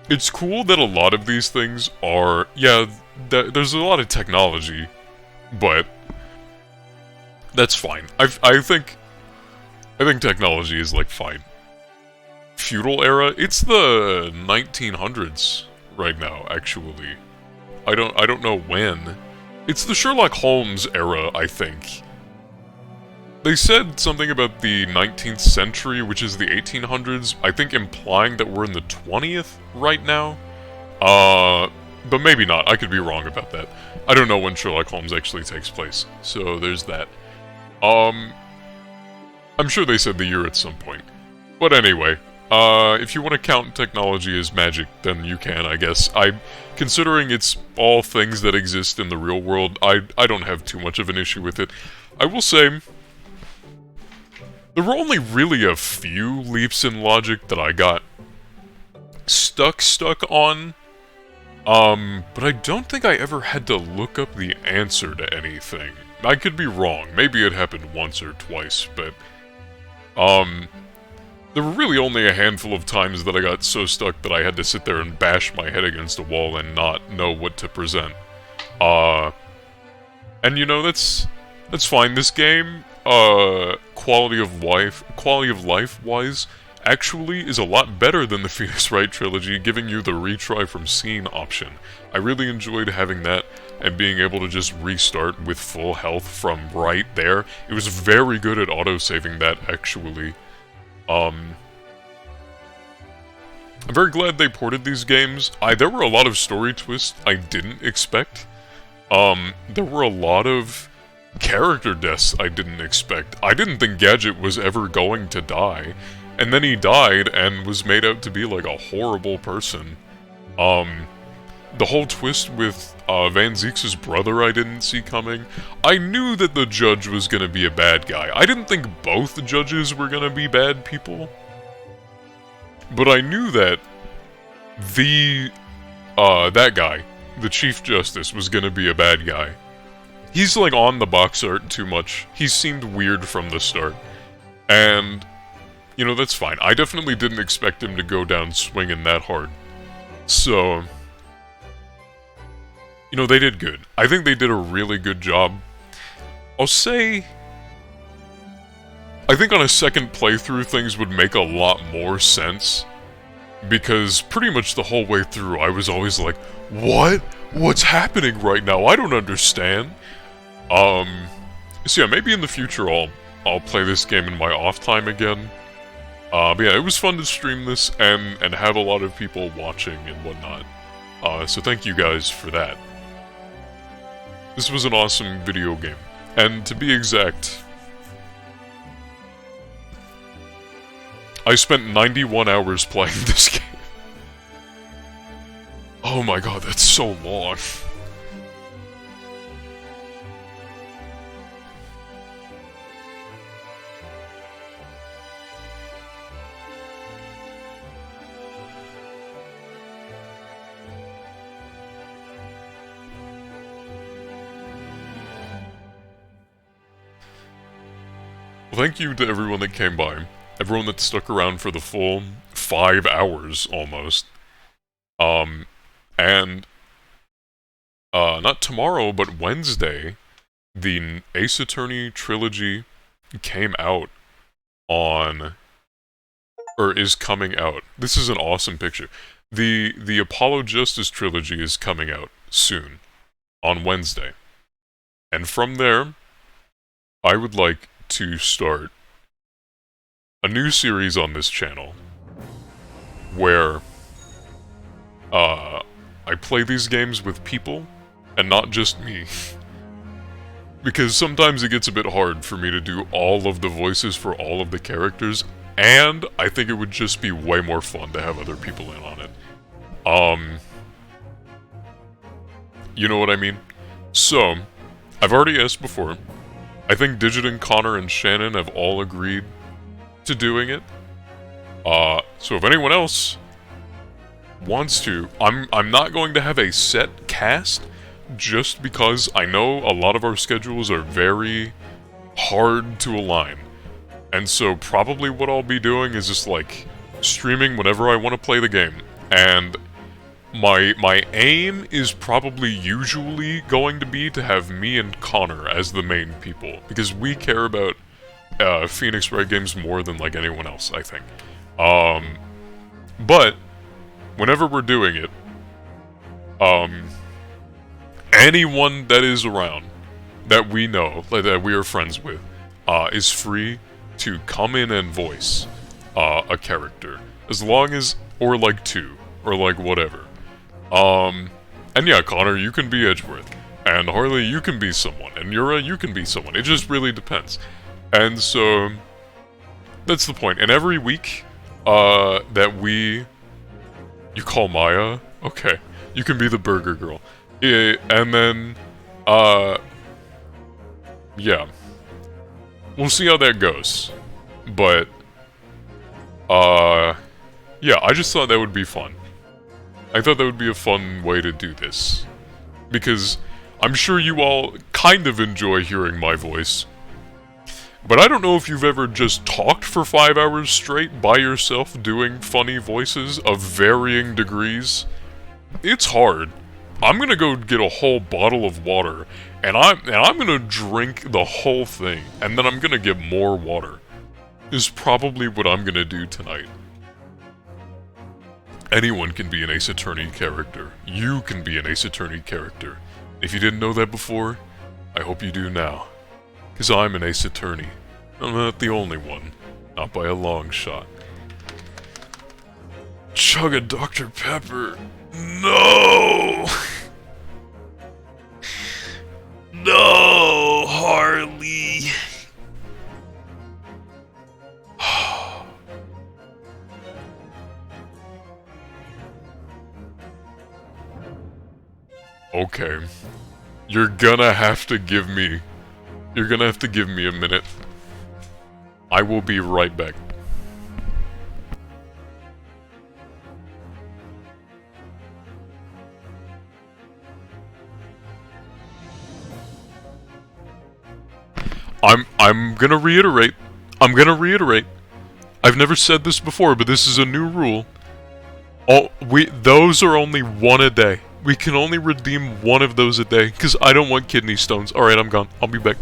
It's cool that a lot of these things are, yeah, there's a lot of technology, but that's fine. I think technology is, like, fine. Feudal era? It's the 1900s right now, actually. I don't know when. It's the Sherlock Holmes era, I think. They said something about the 19th century, which is the 1800s, I think implying that we're in the 20th right now. But maybe not. I could be wrong about that. I don't know when Sherlock Holmes actually takes place, so there's that. I'm sure they said the year at some point. But anyway, if you want to count technology as magic, then you can, I guess. Considering it's all things that exist in the real world, I don't have too much of an issue with it. I will say, there were only really a few leaps in logic that I got stuck on. But I don't think I ever had to look up the answer to anything. I could be wrong. Maybe it happened once or twice, but, there were really only a handful of times that I got so stuck that I had to sit there and bash my head against a wall and not know what to present. And you know, that's fine. This game, quality of life wise, actually is a lot better than the Phoenix Wright trilogy, giving you the retry from scene option. I really enjoyed having that and being able to just restart with full health from right there. It was very good at auto-saving that, actually. I'm very glad they ported these games. There were a lot of story twists I didn't expect. There were a lot of character deaths I didn't expect. I didn't think Gadget was ever going to die. And then he died and was made out to be like a horrible person. The whole twist with Van Zieks' brother I didn't see coming. I knew that the judge was gonna be a bad guy. I didn't think both judges were gonna be bad people. But I knew that that guy, the Chief Justice, was gonna be a bad guy. He's like on the box art too much. He seemed weird from the start. And, you know, that's fine. I definitely didn't expect him to go down swinging that hard. So, you know, they did good. I think they did a really good job. I'll say, I think on a second playthrough things would make a lot more sense. Because pretty much the whole way through I was always like, what? What's happening right now? I don't understand. So yeah, maybe in the future I'll play this game in my off time again. But yeah, it was fun to stream this and have a lot of people watching and whatnot. So thank you guys for that. This was an awesome video game. And to be exact, I spent 91 hours playing this game. Oh my god, that's so long. Well, thank you to everyone that came by. Everyone that stuck around for the full 5 hours, almost. And, not tomorrow, but Wednesday, the Ace Attorney trilogy came out on, or is coming out. This is an awesome picture. The Apollo Justice trilogy is coming out soon, on Wednesday. And from there, I would like to start a new series on this channel where I play these games with people and not just me. Because sometimes it gets a bit hard for me to do all of the voices for all of the characters, and I think it would just be way more fun to have other people in on it. You know what I mean? So, I've already asked before. I think Digit and Connor and Shannon have all agreed to doing it. So if anyone else wants to, I'm not going to have a set cast, just because I know a lot of our schedules are very hard to align. And so probably what I'll be doing is just like streaming whenever I want to play the game. And my aim is probably usually going to be to have me and Connor as the main people, because we care about Phoenix Wright games more than like anyone else, I think. But whenever we're doing it, anyone that is around that we know, that we are friends with, is free to come in and voice a character, as long as, or like two, or like whatever. And yeah, Connor, you can be Edgeworth, and Harley, you can be someone, and Yura, you can be someone. It just really depends. And so, that's the point. And every week, that we... You call Maya? Okay. You can be the burger girl. And then, yeah. We'll see how that goes. But, yeah, I just thought that would be fun. I thought that would be a fun way to do this. Because I'm sure you all kind of enjoy hearing my voice. But I don't know if you've ever just talked for 5 hours straight by yourself doing funny voices of varying degrees. It's hard. I'm gonna go get a whole bottle of water, and I'm gonna drink the whole thing, and then I'm gonna get more water. is probably what I'm gonna do tonight. Anyone can be an Ace Attorney character. You can be an Ace Attorney character. If you didn't know that before, I hope you do now. Because I'm an Ace Attorney. I'm not the only one. Not by a long shot. Chug a Dr. Pepper. No! No, Harley. Okay. You're gonna have to give me a minute. I will be right back. I'm gonna reiterate. I've never said this before, but this is a new rule. Those are only one a day. We can only redeem one of those a day, because I don't want kidney stones. Alright, I'm gone. I'll be back.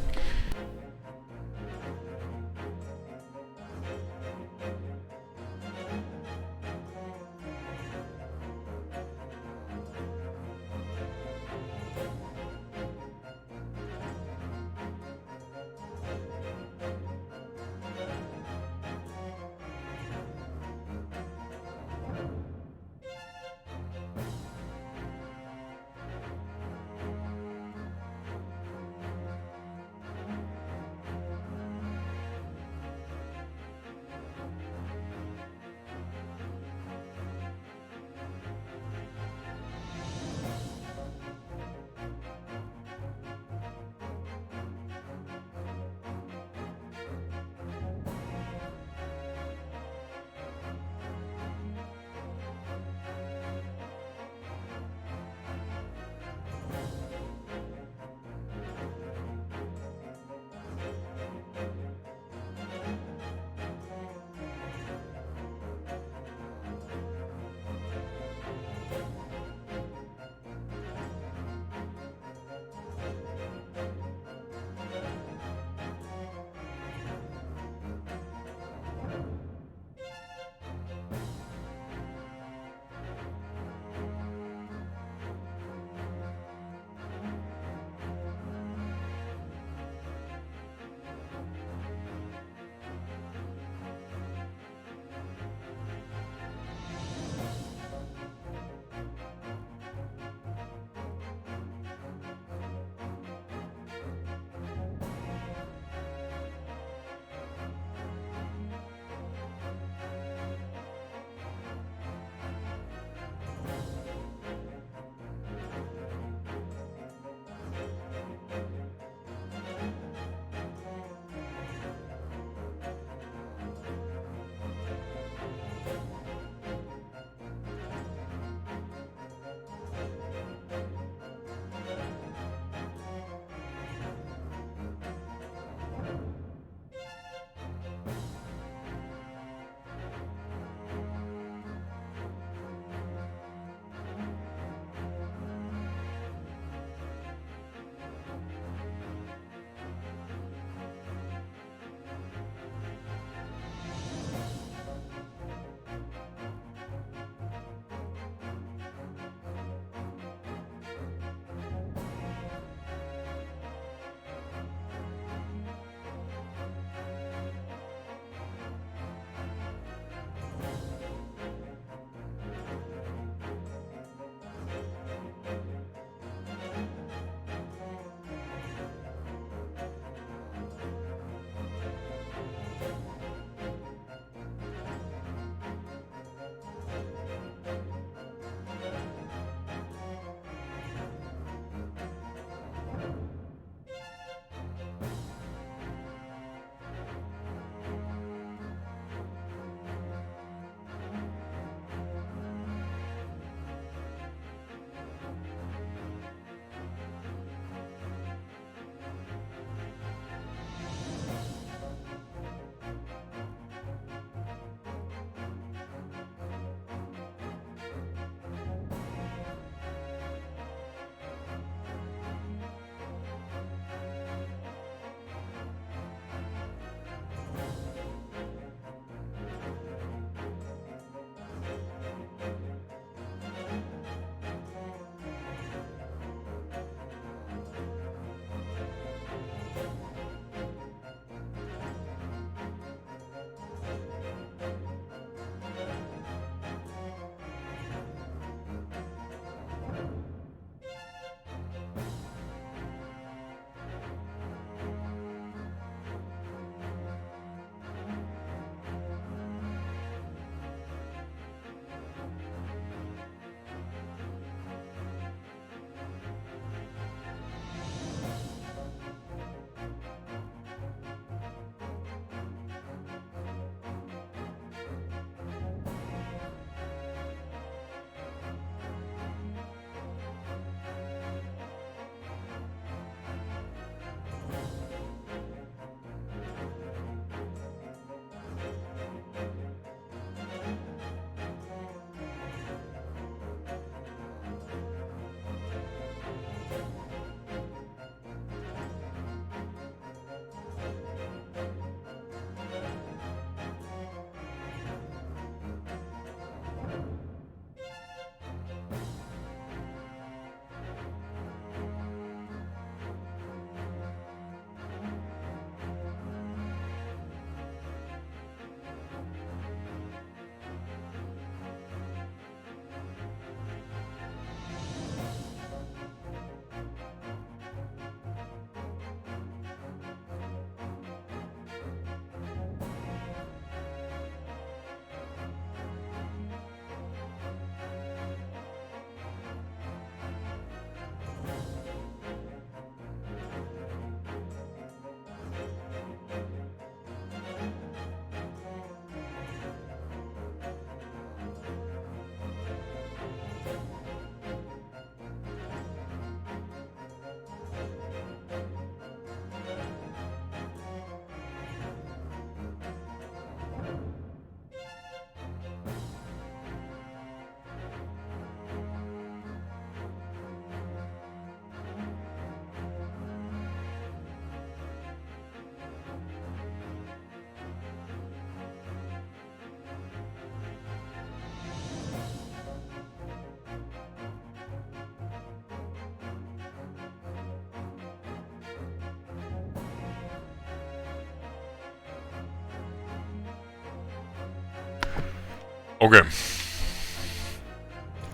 Okay.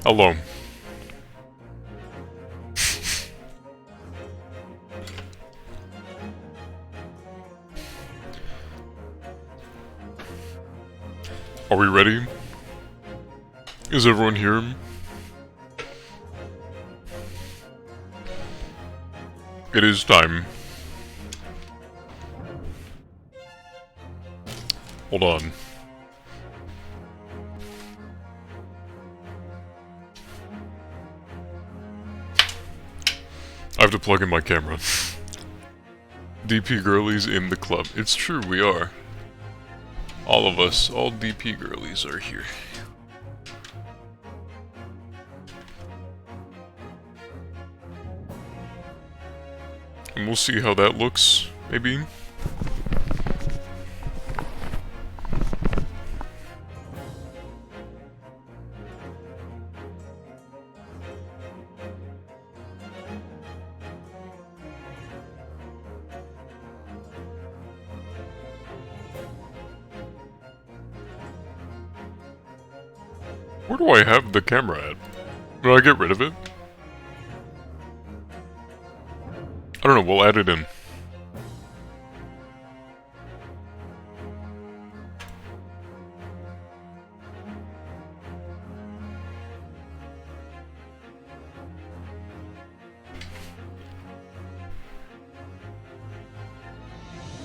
Hello. Are we ready? Is everyone here? It is time. Hold on. I have to plug in my camera. DP girlies in the club. It's true, we are. All of us, all DP girlies are here. And we'll see how that looks, maybe. Where do I have the camera at? Do I get rid of it? I don't know, we'll add it in.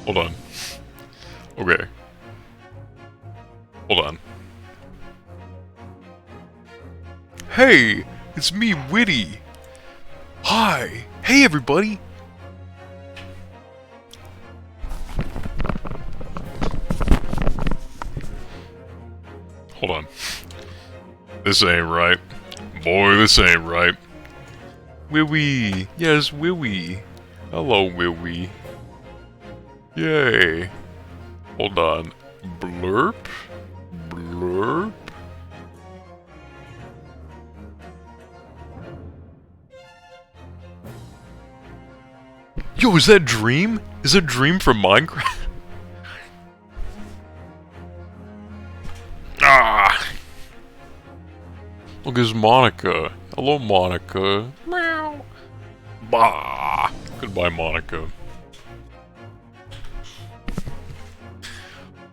Hold on. Okay. Hold on. Hey! It's me, Witty! Hi! Hey, everybody! Hold on. This ain't right. Boy, this ain't right. Wee-wee! Yes, wee-wee! Hello, wee-wee. Yay! Hold on. Blurp? Blurp? Yo, is that Dream? Is that Dream from Minecraft? Ah! Look, it's Monica. Hello, Monica. Meow. Bah! Goodbye, Monica.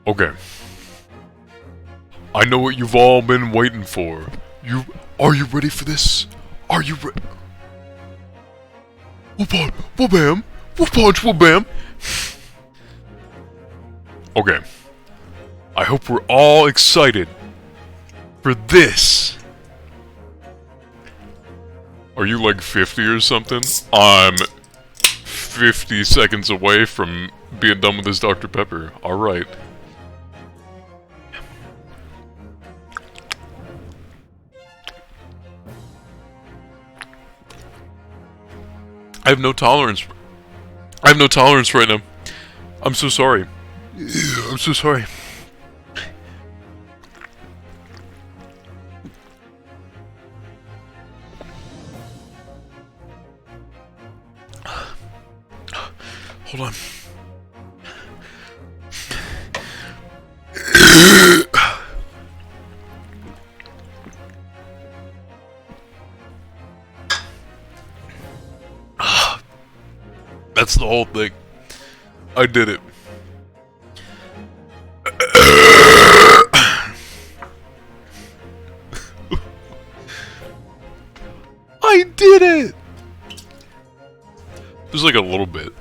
Okay. I know what you've all been waiting for. Are you ready for this? Are you ready? Whoop-on, whoop-bam! Whoop-punch, whoop-bam! Okay. I hope we're all excited for this. Are you like 50 or something? I'm 50 seconds away from being done with this Dr. Pepper. Alright. I have no tolerance. I have no tolerance right now. I'm so sorry. I'm so sorry. Hold on. That's the whole thing. I did it. I did it! Just like a little bit.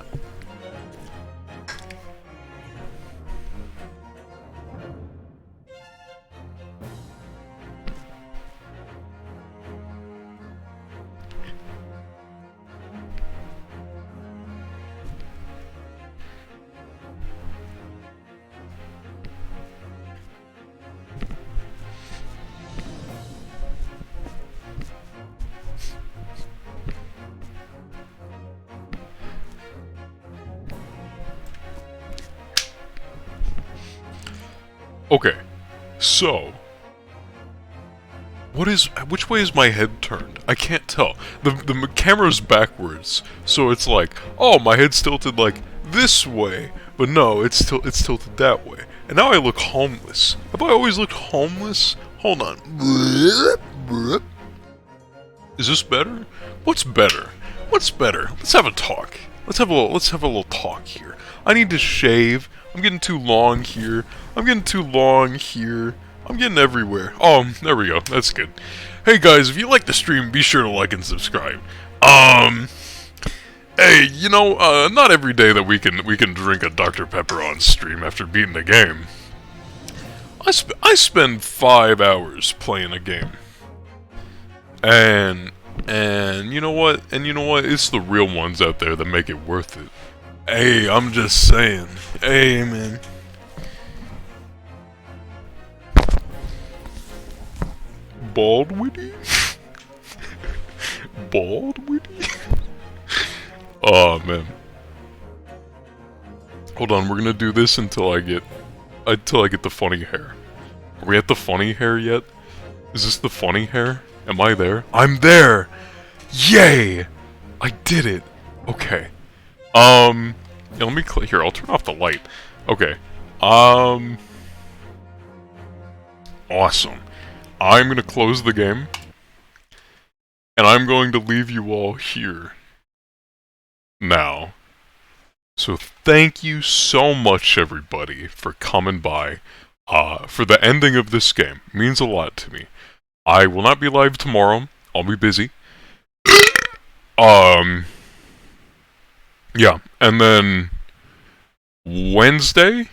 Okay, so which way is my head turned? I can't tell. The camera's backwards, so it's like, oh, my head's tilted like this way, but no, it's tilted that way. And now I look homeless. Have I always looked homeless? Hold on. Is this better? What's better? What's better? Let's have a talk. Let's have a little talk here. I need to shave. I'm getting too long here. I'm getting too long here. I'm getting everywhere. Oh, there we go. That's good. Hey guys, if you like the stream, be sure to like and subscribe. Hey, you know, not every day that we can drink a Dr. Pepper on stream after beating the game. I spend 5 hours playing a game. And you know what? It's the real ones out there that make it worth it. Hey, I'm just saying. Hey, man. Baldwitty? Baldwitty? Oh, man. Hold on, we're gonna do this until I get the funny hair. Are we at the funny hair yet? Is this the funny hair? Am I there? I'm there! Yay! I did it! Okay. Yeah, let me here, I'll turn off the light. Okay. Awesome. I'm gonna close the game. And I'm going to leave you all here. Now. So thank you so much, everybody, for coming by. For the ending of this game. It means a lot to me. I will not be live tomorrow. I'll be busy. Yeah, and then Wednesday,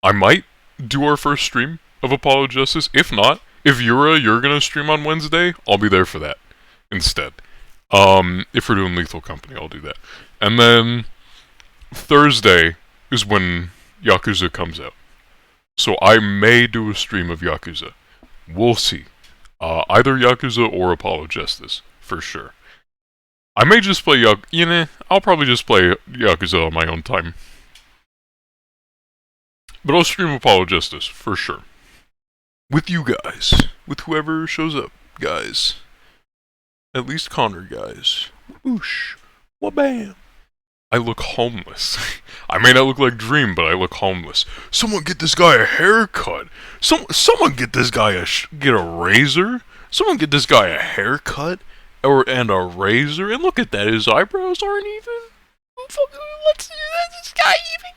I might do our first stream of Apollo Justice. If not, if you're gonna stream on Wednesday, I'll be there for that instead. If we're doing Lethal Company, I'll do that. And then Thursday is when Yakuza comes out. So I may do a stream of Yakuza. We'll see. Either Yakuza or Apollo Justice, for sure. I may just play I'll probably just play Yakuza on my own time. But I'll stream Apollo Justice, for sure. With you guys. With whoever shows up, guys. At least Connor, guys. Whoosh. Wabam. I look homeless. I may not look like Dream, but I look homeless. Someone get this guy a haircut. Someone get this guy get a razor. Someone get this guy a haircut and a razor. And look at that, his eyebrows aren't even. What's this guy even?